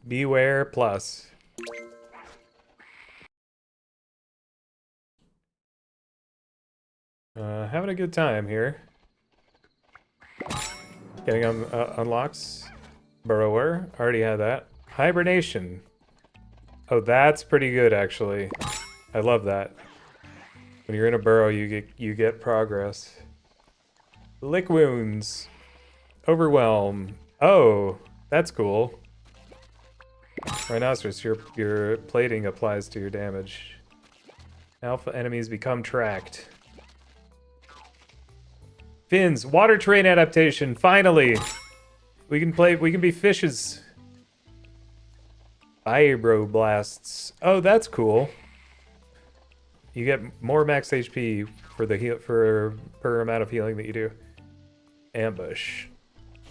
Beware plus. Having a good time here. Getting unlocks. Burrower. Already had that. Hibernation. Oh, that's pretty good, actually. I love that. When you're in a burrow, you get progress. Lick wounds. Overwhelm. Oh, that's cool. Rhinoceros, your plating applies to your damage. Alpha enemies become tracked. Fins, water terrain adaptation, finally! We can be fishes. Fibroblasts. Oh, that's cool. You get more max HP for the per amount of healing that you do. Ambush.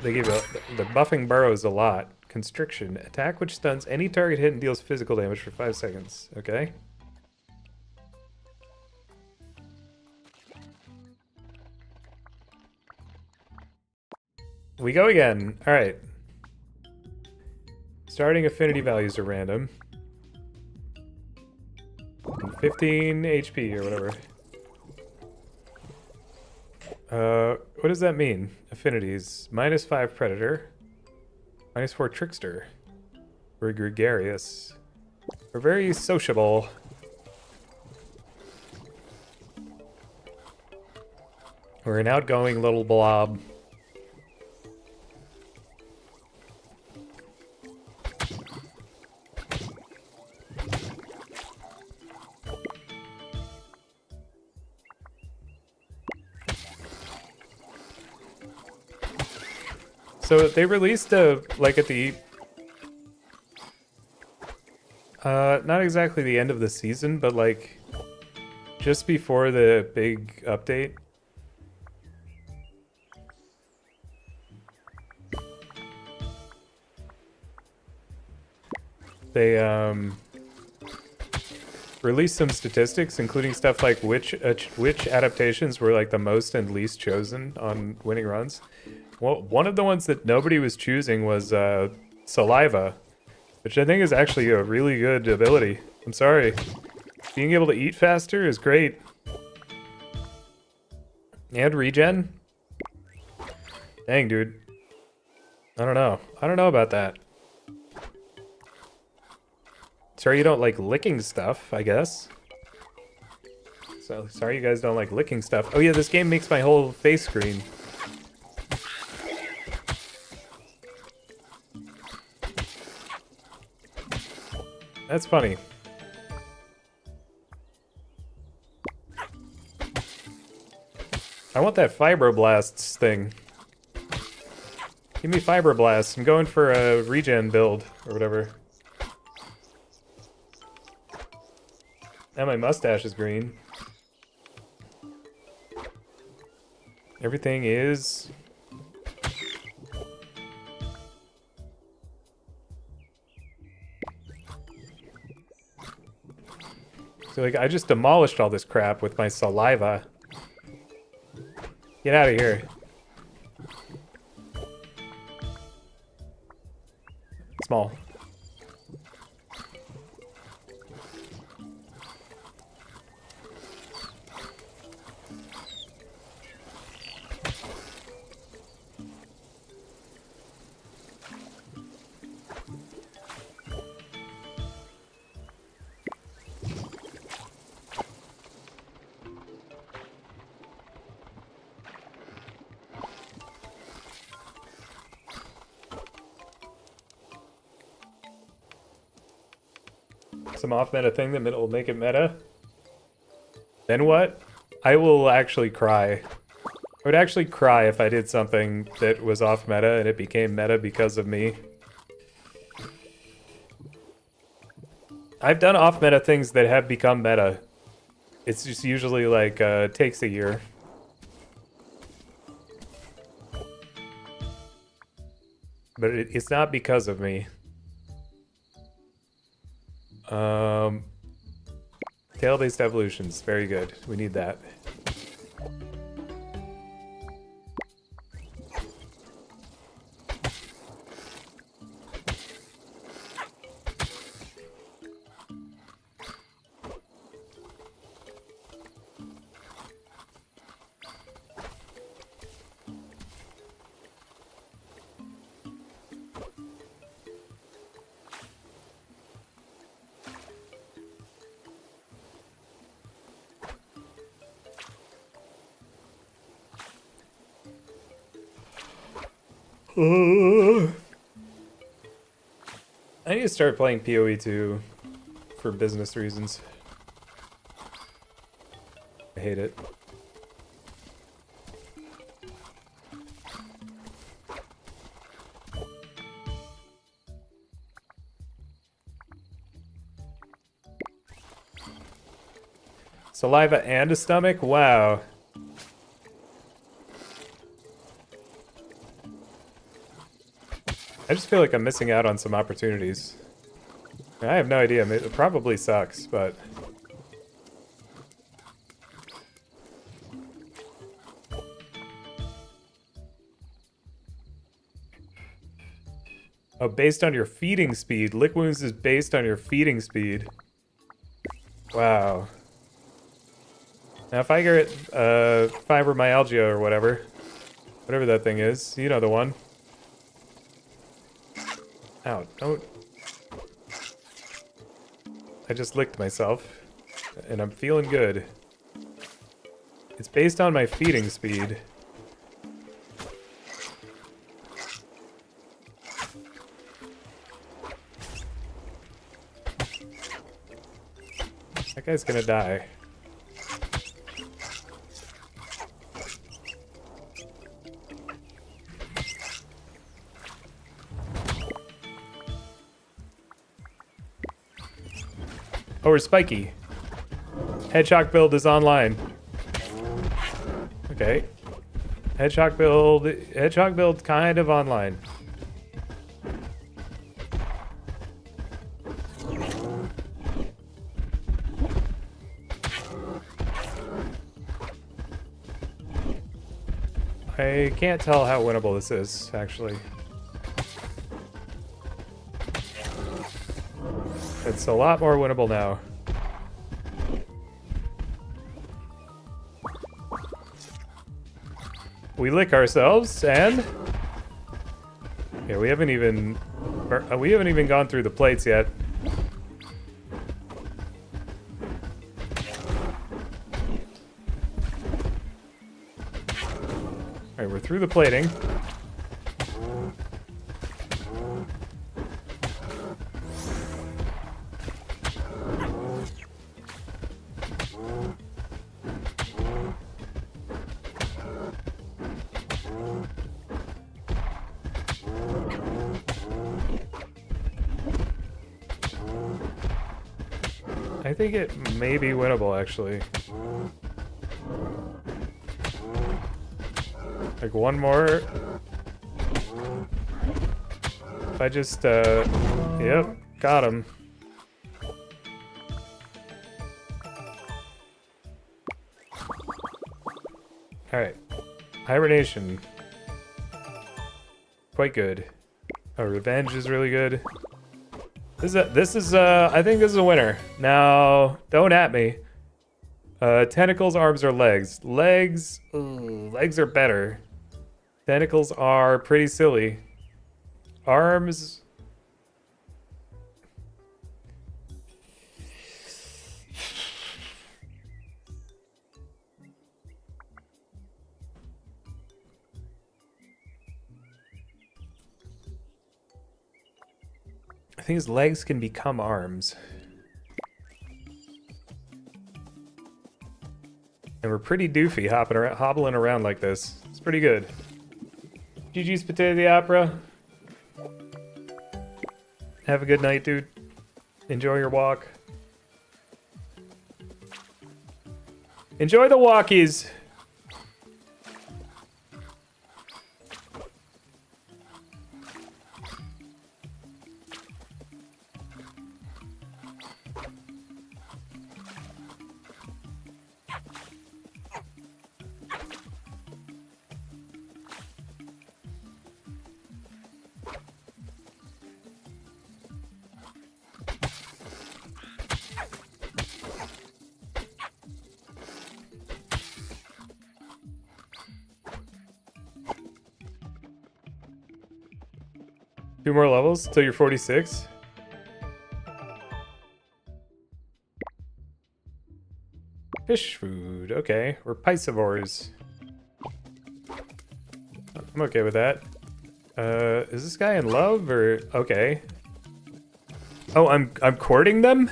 They give the buffing burrows a lot. Constriction. Attack which stuns any target hit and deals physical damage for 5 seconds. Okay. We go again. Alright. Starting affinity values are random. 15 HP or whatever. What does that mean? Affinities. -5 Predator. -4 Trickster. We're gregarious. We're very sociable. We're an outgoing little blob. So they released like at the not exactly the end of the season, but like just before the big update. They released some statistics, including stuff like which adaptations were like the most and least chosen on winning runs. Well, one of the ones that nobody was choosing was saliva, which I think is actually a really good ability. I'm sorry. Being able to eat faster is great. And regen? Dang, dude. I don't know. I don't know about that. Sorry you don't like licking stuff, I guess. So, sorry you guys don't like licking stuff. Oh yeah, this game makes my whole face green. That's funny. I want that Fibroblasts thing. Give me Fibroblasts. I'm going for a regen build, or whatever. And my mustache is green. Everything is... So like, I just demolished all this crap with my saliva. Get out of here. Small. Some off-meta thing that will make it meta. Then what? I will actually cry. I would actually cry if I did something that was off-meta and it became meta because of me. I've done off-meta things that have become meta. It's just usually like, takes a year. But it's not because of me. Tail-based evolutions, very good. We need that. I need to start playing PoE 2 for business reasons. I hate it. Saliva and a stomach? Wow. I just feel like I'm missing out on some opportunities. I have no idea. It probably sucks, but... Oh, based on your feeding speed. Lick Wounds is based on your feeding speed. Wow. Now if I get fibromyalgia or whatever that thing is, you know the one. Ow, don't... I just licked myself, and I'm feeling good. It's based on my feeding speed. That guy's gonna die. Oh, we're spiky. Hedgehog build is online. Okay. Hedgehog build kind of online. I can't tell how winnable this is, actually. It's a lot more winnable now. We lick ourselves, and... Yeah, we haven't even gone through the plates yet. Alright, we're through the plating. I think it may be winnable, actually. Like one more. If I just, yep, got him. Alright. Hibernation. Quite good. Oh, Revenge is really good. This is I think this is a winner. Now, don't at me. Tentacles, arms, or legs? Legs are better. Tentacles are pretty silly. Arms... I think his legs can become arms. And we're pretty doofy hobbling around like this. It's pretty good. GG's Potato the Opera. Have a good night, dude. Enjoy your walk. Enjoy the walkies. Two more levels till you're 46. Fish food. Okay, we're piscivores. I'm okay with that. Is this guy in love or okay? Oh, I'm courting them?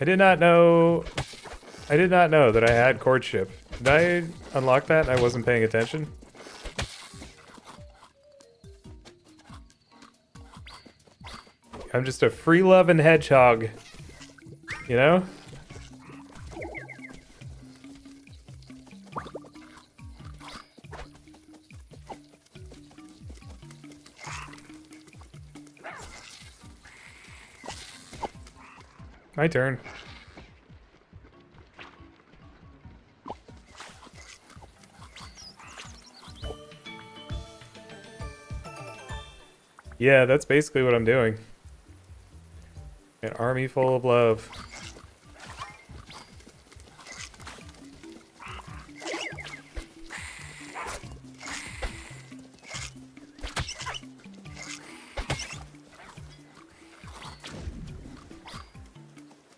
I did not know that I had courtship. Did I unlock that and I wasn't paying attention? I'm just a free-loving hedgehog. You know? My turn. Yeah, that's basically what I'm doing. An army full of love.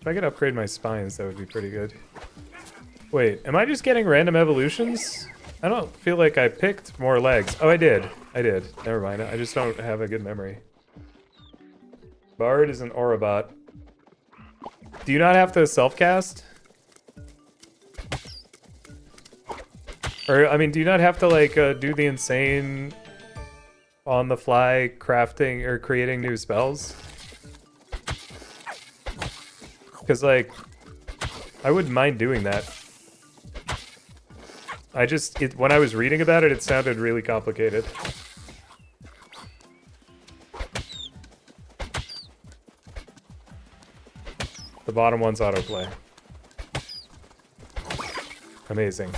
If I could upgrade my spines, that would be pretty good. Wait, am I just getting random evolutions? I don't feel like I picked more legs. Oh, I did. I did. Never mind. I just don't have a good memory. Bard is an Orabot. Do you not have to self-cast? Or, I mean, do you not have to, like, do the insane on-the-fly crafting or creating new spells? Because, like, I wouldn't mind doing that. I just, when I was reading about it, it sounded really complicated. The bottom one's autoplay. Amazing.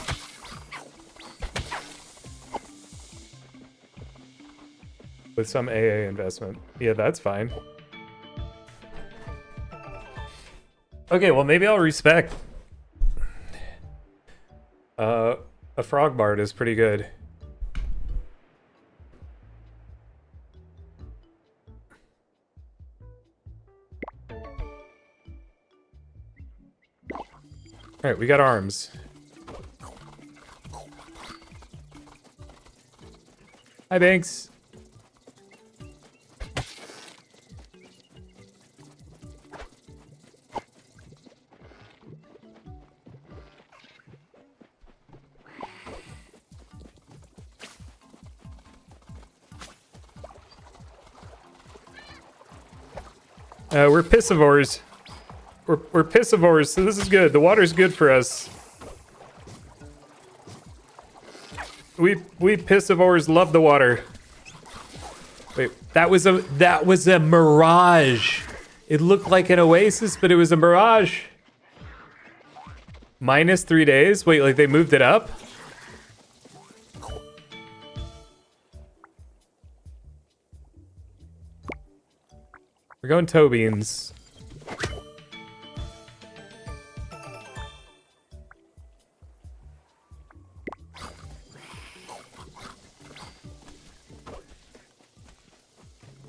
With some AA investment. Yeah, that's fine. Okay, well maybe I'll respect. A frog bard is pretty good. Alright, we got arms. Hi, Banks. We're piscivores. We're piscivores, so this is good. The water's good for us. We piscivores love the water. Wait, that was a mirage. It looked like an oasis, but it was a mirage. Minus 3 days? Wait, like they moved it up? We're going toe beans.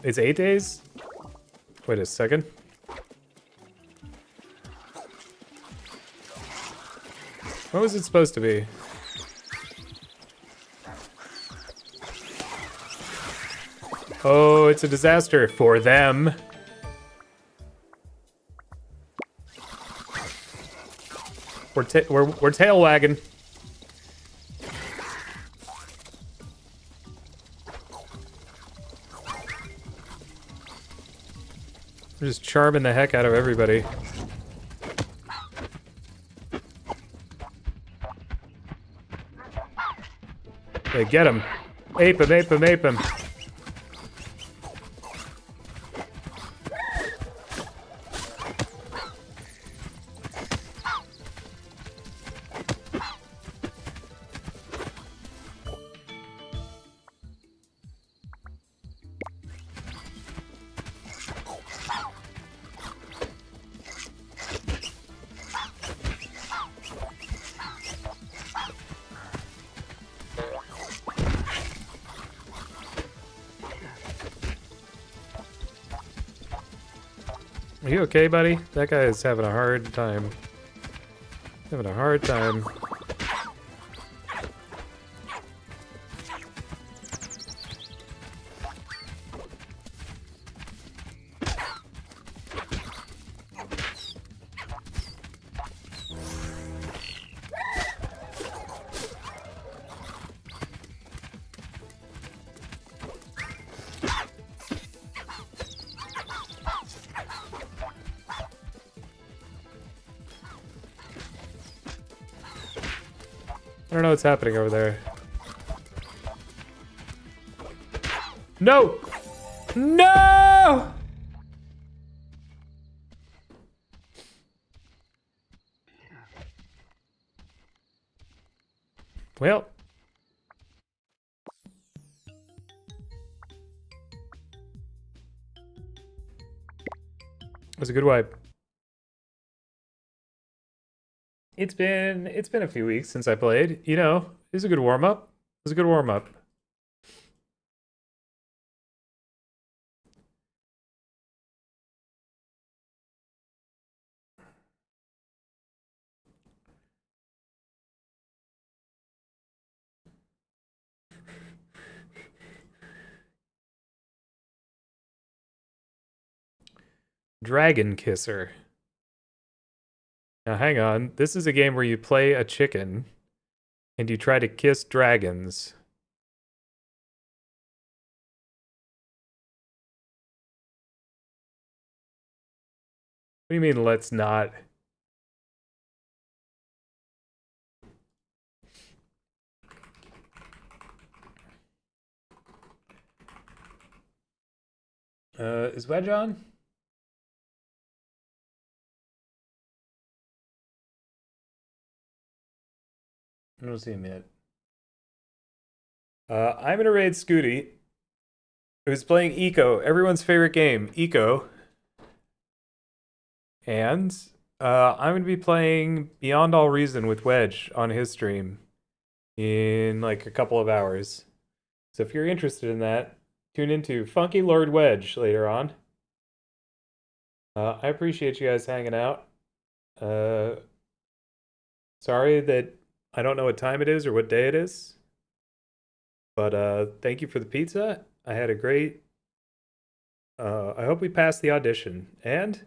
It's 8 days? Wait a second. What was it supposed to be? Oh, it's a disaster for them. We're tail wagging. We're just charming the heck out of everybody. Okay, get him. Ape him, ape him, ape him. Are you okay, buddy? That guy is having a hard time. Having a hard time. I don't know what's happening over there. No! No! Well. It was a good wipe. It's been a few weeks since I played. You know, it was a good warm up. It was a good warm up. Dragon Kisser. Now hang on. This is a game where you play a chicken and you try to kiss dragons. What do you mean, let's not? Is Wedge on? I don't see him yet. I'm gonna raid Scooty, who's playing Eco, everyone's favorite game, Eco. And I'm gonna be playing Beyond All Reason with Wedge on his stream in like a couple of hours. So if you're interested in that, tune into Funky Lord Wedge later on. I appreciate you guys hanging out. Sorry that I don't know what time it is or what day it is. But thank you for the pizza. I had a great I hope we passed the audition. And